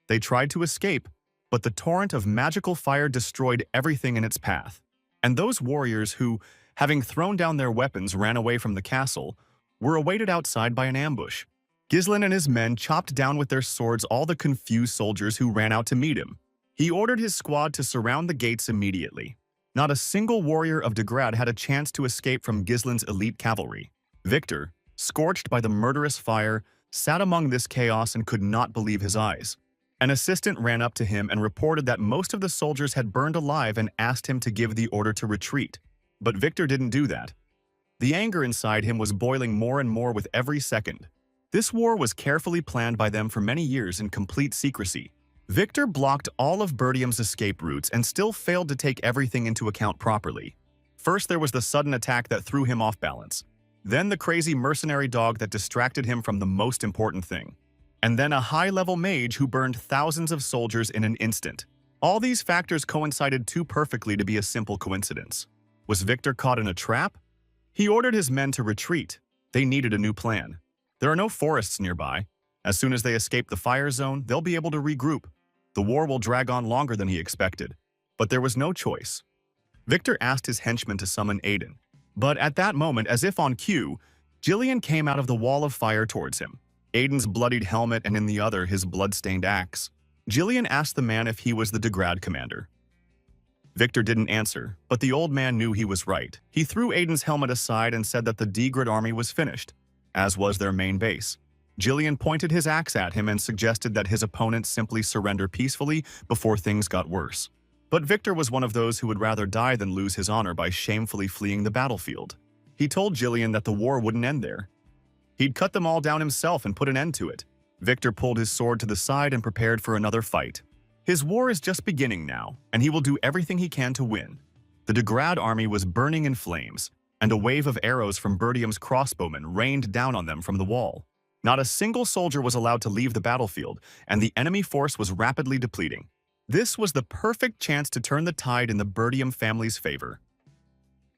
Speaker 1: They tried to escape, but the torrent of magical fire destroyed everything in its path. And those warriors who, having thrown down their weapons, ran away from the castle, were awaited outside by an ambush. Gislin and his men chopped down with their swords all the confused soldiers who ran out to meet him. He ordered his squad to surround the gates immediately. Not a single warrior of Degrad had a chance to escape from Gislin's elite cavalry. Victor, scorched by the murderous fire, sat among this chaos and could not believe his eyes. An assistant ran up to him and reported that most of the soldiers had burned alive and asked him to give the order to retreat. But Victor didn't do that. The anger inside him was boiling more and more with every second. This war was carefully planned by them for many years in complete secrecy. Victor blocked all of Bertium's escape routes and still failed to take everything into account properly. First, there was the sudden attack that threw him off balance. Then the crazy mercenary dog that distracted him from the most important thing. And then a high-level mage who burned thousands of soldiers in an instant. All these factors coincided too perfectly to be a simple coincidence. Was Victor caught in a trap? He ordered his men to retreat. They needed a new plan. There are no forests nearby. As soon as they escape the fire zone, they'll be able to regroup. The war will drag on longer than he expected. But there was no choice. Victor asked his henchmen to summon Aiden. But at that moment, as if on cue, Jillian came out of the wall of fire towards him. Aiden's bloodied helmet and in the other his blood-stained axe. Jillian asked the man if he was the Degrad commander. Victor didn't answer, but the old man knew he was right. He threw Aiden's helmet aside and said that the Degrad army was finished, as was their main base. Jillian pointed his axe at him and suggested that his opponent simply surrender peacefully before things got worse. But Victor was one of those who would rather die than lose his honor by shamefully fleeing the battlefield. He told Jillian that the war wouldn't end there. He'd cut them all down himself and put an end to it. Victor pulled his sword to the side and prepared for another fight. His war is just beginning now, and he will do everything he can to win. The Degrad army was burning in flames, and a wave of arrows from Bertium's crossbowmen rained down on them from the wall. Not a single soldier was allowed to leave the battlefield, and the enemy force was rapidly depleting. This was the perfect chance to turn the tide in the Bertium family's favor.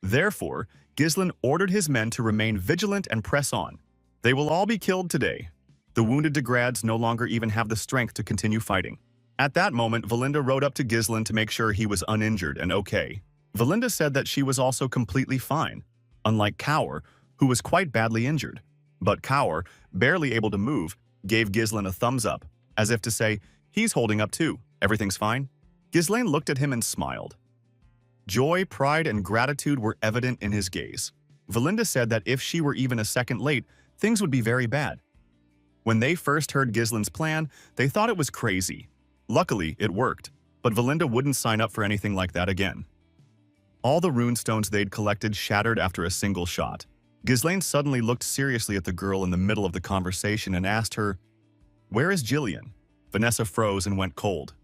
Speaker 1: Therefore, Ghislain ordered his men to remain vigilant and press on. They will all be killed today. The wounded Degrads no longer even have the strength to continue fighting. At that moment, Valinda rode up to Ghislain to make sure he was uninjured and okay. Valinda said that she was also completely fine, unlike Kaur, who was quite badly injured. But Kaur, barely able to move, gave Ghislain a thumbs up, as if to say, he's holding up too, everything's fine. Ghislain looked at him and smiled. Joy, pride, and gratitude were evident in his gaze. Valinda said that if she were even a second late, things would be very bad. When they first heard Ghislain's plan, they thought it was crazy. Luckily, it worked, but Valinda wouldn't sign up for anything like that again. All the runestones they'd collected shattered after a single shot. Ghislain suddenly looked seriously at the girl in the middle of the conversation and asked her, "Where is Jillian?" Vanessa froze and went cold.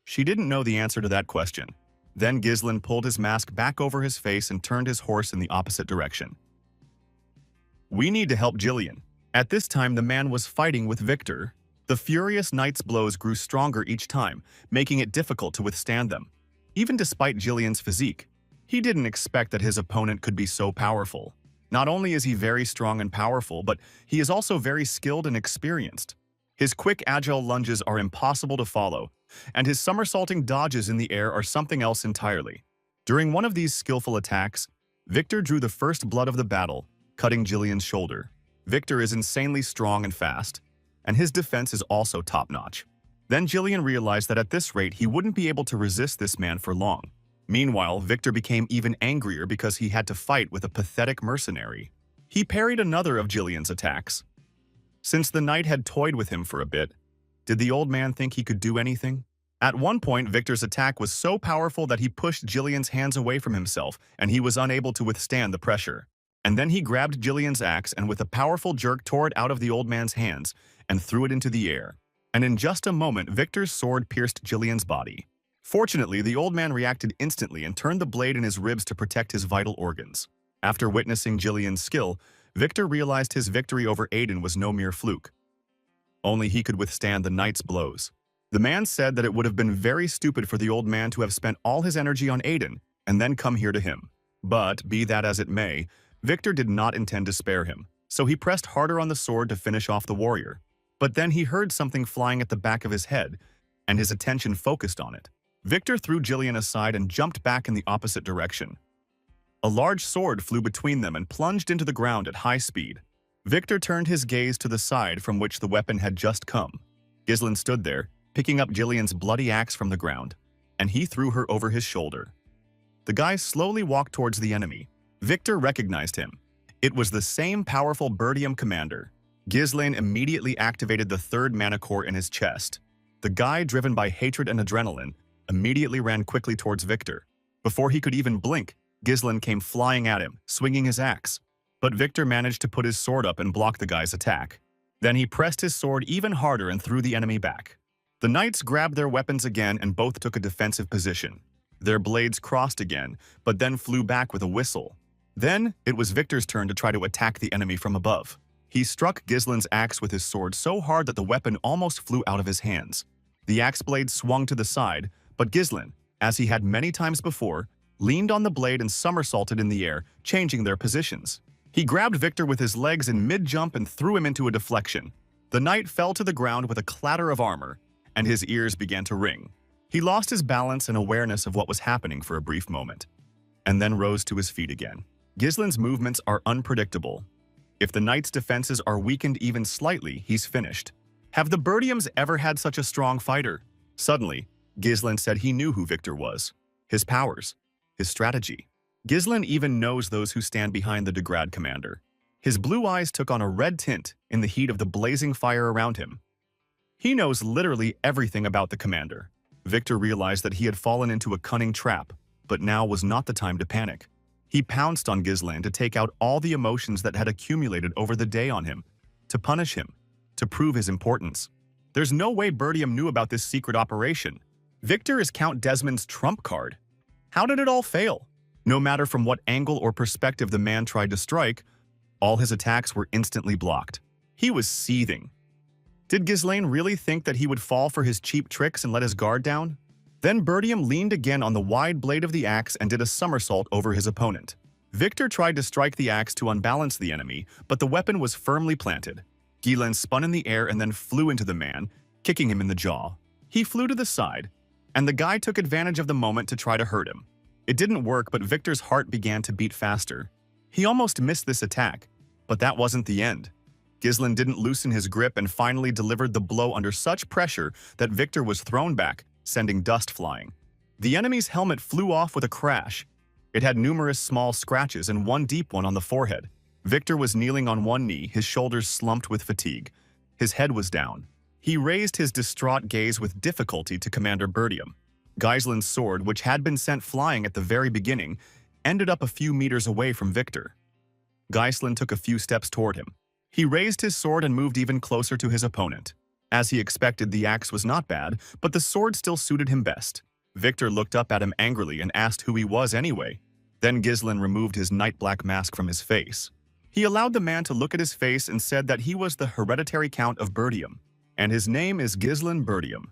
Speaker 1: She didn't know the answer to that question. Then Ghislain pulled his mask back over his face and turned his horse in the opposite direction. "We need to help Jillian." At this time, the man was fighting with Victor. The furious knight's blows grew stronger each time, making it difficult to withstand them. Even despite Jillian's physique, he didn't expect that his opponent could be so powerful. Not only is he very strong and powerful, but he is also very skilled and experienced. His quick, agile lunges are impossible to follow, and his somersaulting dodges in the air are something else entirely. During one of these skillful attacks, Victor drew the first blood of the battle, cutting Jillian's shoulder. Victor is insanely strong and fast, and his defense is also top-notch. Then Jillian realized that at this rate he wouldn't be able to resist this man for long. Meanwhile, Victor became even angrier because he had to fight with a pathetic mercenary. He parried another of Jillian's attacks. Since the knight had toyed with him for a bit, did the old man think he could do anything? At one point, Victor's attack was so powerful that he pushed Jillian's hands away from himself, and he was unable to withstand the pressure. And then he grabbed Jillian's axe and with a powerful jerk tore it out of the old man's hands and threw it into the air. And in just a moment, Victor's sword pierced Jillian's body. Fortunately, the old man reacted instantly and turned the blade in his ribs to protect his vital organs. After witnessing Jillian's skill, Victor realized his victory over Aiden was no mere fluke. Only he could withstand the knight's blows. The man said that it would have been very stupid for the old man to have spent all his energy on Aiden and then come here to him. But, be that as it may, Victor did not intend to spare him, so he pressed harder on the sword to finish off the warrior. But then he heard something flying at the back of his head, and his attention focused on it. Victor threw Jillian aside and jumped back in the opposite direction. A large sword flew between them and plunged into the ground at high speed. Victor turned his gaze to the side from which the weapon had just come. Ghislain stood there, picking up Jillian's bloody axe from the ground, and he threw her over his shoulder. The guy slowly walked towards the enemy. Victor recognized him. It was the same powerful Bertium commander. Ghislain immediately activated the third mana core in his chest. The guy, driven by hatred and adrenaline, immediately ran quickly towards Victor. Before he could even blink, Ghislain came flying at him, swinging his axe. But Victor managed to put his sword up and block the guy's attack. Then he pressed his sword even harder and threw the enemy back. The knights grabbed their weapons again and both took a defensive position. Their blades crossed again, but then flew back with a whistle. Then, it was Victor's turn to try to attack the enemy from above. He struck Ghislain's axe with his sword so hard that the weapon almost flew out of his hands. The axe blade swung to the side, but Ghislain, as he had many times before, leaned on the blade and somersaulted in the air, changing their positions. He grabbed Victor with his legs in mid-jump and threw him into a deflection. The knight fell to the ground with a clatter of armor, and his ears began to ring. He lost his balance and awareness of what was happening for a brief moment, and then rose to his feet again. Ghislain's movements are unpredictable. If the knight's defenses are weakened even slightly, he's finished. Have the Bertiums ever had such a strong fighter? Suddenly, Ghislain said he knew who Victor was, his powers, his strategy. Ghislain even knows those who stand behind the Degrad commander. His blue eyes took on a red tint in the heat of the blazing fire around him. He knows literally everything about the commander. Victor realized that he had fallen into a cunning trap, but now was not the time to panic. He pounced on Ghislain to take out all the emotions that had accumulated over the day on him, to punish him, to prove his importance. There's no way Bertium knew about this secret operation. Victor is Count Desmond's trump card. How did it all fail? No matter from what angle or perspective the man tried to strike, all his attacks were instantly blocked. He was seething. Did Ghislaine really think that he would fall for his cheap tricks and let his guard down? Then Bertium leaned again on the wide blade of the axe and did a somersault over his opponent. Victor tried to strike the axe to unbalance the enemy, but the weapon was firmly planted. Ghislaine spun in the air and then flew into the man, kicking him in the jaw. He flew to the side, and the guy took advantage of the moment to try to hurt him. It didn't work, but Victor's heart began to beat faster. He almost missed this attack, but that wasn't the end. Ghislaine didn't loosen his grip and finally delivered the blow under such pressure that Victor was thrown back, sending dust flying. The enemy's helmet flew off with a crash. It had numerous small scratches and one deep one on the forehead. Victor was kneeling on one knee, his shoulders slumped with fatigue. His head was down. He raised his distraught gaze with difficulty to Commander Bertium. Gislaine's sword, which had been sent flying at the very beginning, ended up a few meters away from Victor. Gislaine took a few steps toward him. He raised his sword and moved even closer to his opponent. As he expected, the axe was not bad, but the sword still suited him best. Victor looked up at him angrily and asked who he was anyway. Then Ghislaine removed his night-black mask from his face. He allowed the man to look at his face and said that he was the hereditary Count of Bertium, and his name is Ghislaine Bertium.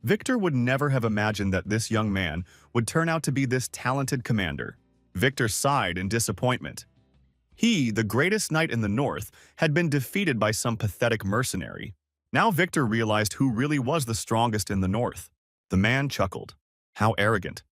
Speaker 1: Victor would never have imagined that this young man would turn out to be this talented commander. Victor sighed in disappointment. He, the greatest knight in the north, had been defeated by some pathetic mercenary. Now Victor realized who really was the strongest in the north. The man chuckled. How arrogant.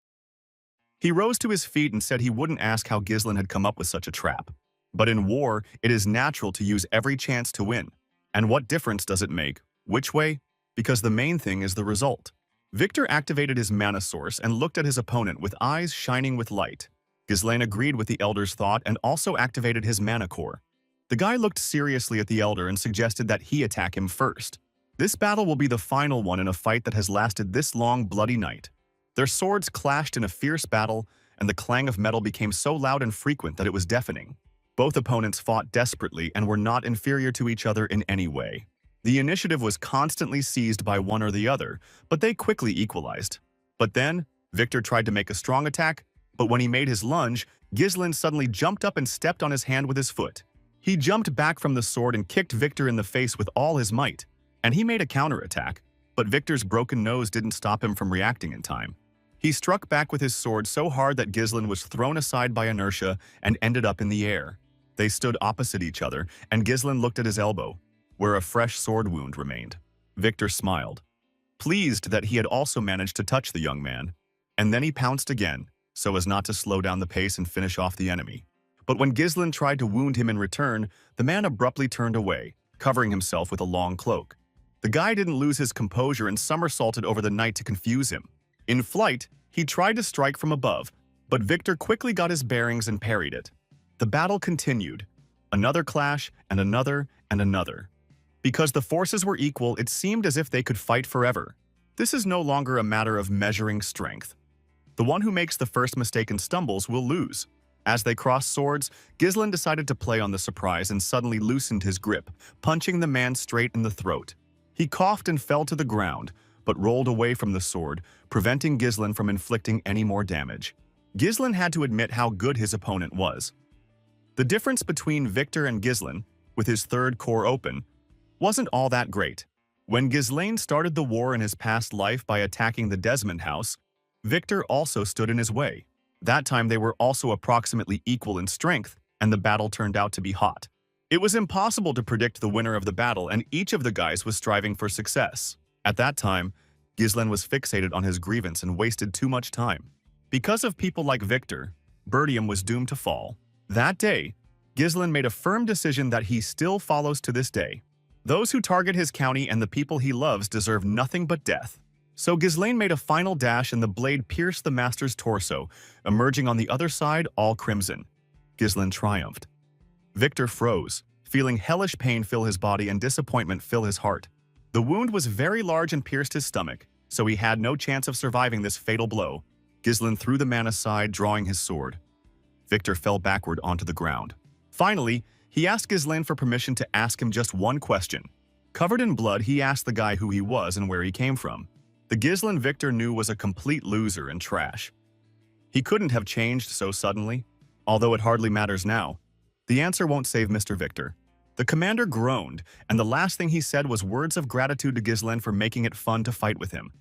Speaker 1: He rose to his feet and said he wouldn't ask how Ghislaine had come up with such a trap. But in war, it is natural to use every chance to win. And what difference does it make? Which way? Because the main thing is the result. Victor activated his mana source and looked at his opponent with eyes shining with light. Ghislaine agreed with the elder's thought and also activated his mana core. The guy looked seriously at the elder and suggested that he attack him first. This battle will be the final one in a fight that has lasted this long bloody night. Their swords clashed in a fierce battle, and the clang of metal became so loud and frequent that it was deafening. Both opponents fought desperately and were not inferior to each other in any way. The initiative was constantly seized by one or the other, but they quickly equalized. But then, Victor tried to make a strong attack, but when he made his lunge, Ghislaine suddenly jumped up and stepped on his hand with his foot. He jumped back from the sword and kicked Victor in the face with all his might, and he made a counterattack, but Victor's broken nose didn't stop him from reacting in time. He struck back with his sword so hard that Ghislaine was thrown aside by inertia and ended up in the air. They stood opposite each other, and Ghislaine looked at his elbow, where a fresh sword wound remained. Victor smiled, pleased that he had also managed to touch the young man, and then he pounced again, so as not to slow down the pace and finish off the enemy. But when Ghislaine tried to wound him in return, the man abruptly turned away, covering himself with a long cloak. The guy didn't lose his composure and somersaulted over the knight to confuse him. In flight, he tried to strike from above, but Victor quickly got his bearings and parried it. The battle continued. Another clash, and another, and another. Because the forces were equal, it seemed as if they could fight forever. This is no longer a matter of measuring strength. The one who makes the first mistake and stumbles will lose. As they crossed swords, Ghislaine decided to play on the surprise and suddenly loosened his grip, punching the man straight in the throat. He coughed and fell to the ground, but rolled away from the sword, preventing Ghislaine from inflicting any more damage. Ghislaine had to admit how good his opponent was. The difference between Victor and Ghislaine, with his third core open, wasn't all that great. When Ghislaine started the war in his past life by attacking the Desmond house, Victor also stood in his way. That time they were also approximately equal in strength, and the battle turned out to be hot. It was impossible to predict the winner of the battle, and each of the guys was striving for success. At that time, Ghislaine was fixated on his grievance and wasted too much time. Because of people like Victor, Bertium was doomed to fall. That day, Ghislaine made a firm decision that he still follows to this day. Those who target his county and the people he loves deserve nothing but death. So Ghislaine made a final dash and the blade pierced the master's torso, emerging on the other side all crimson. Ghislaine triumphed. Victor froze, feeling hellish pain fill his body and disappointment fill his heart. The wound was very large and pierced his stomach, so he had no chance of surviving this fatal blow. Ghislaine threw the man aside, drawing his sword. Victor fell backward onto the ground. Finally, he asked Ghislaine for permission to ask him just one question. Covered in blood, he asked the guy who he was and where he came from. The Ghislain Victor knew was a complete loser and trash. He couldn't have changed so suddenly, although it hardly matters now. The answer won't save Mr. Victor. The commander groaned, and the last thing he said was words of gratitude to Ghislain for making it fun to fight with him.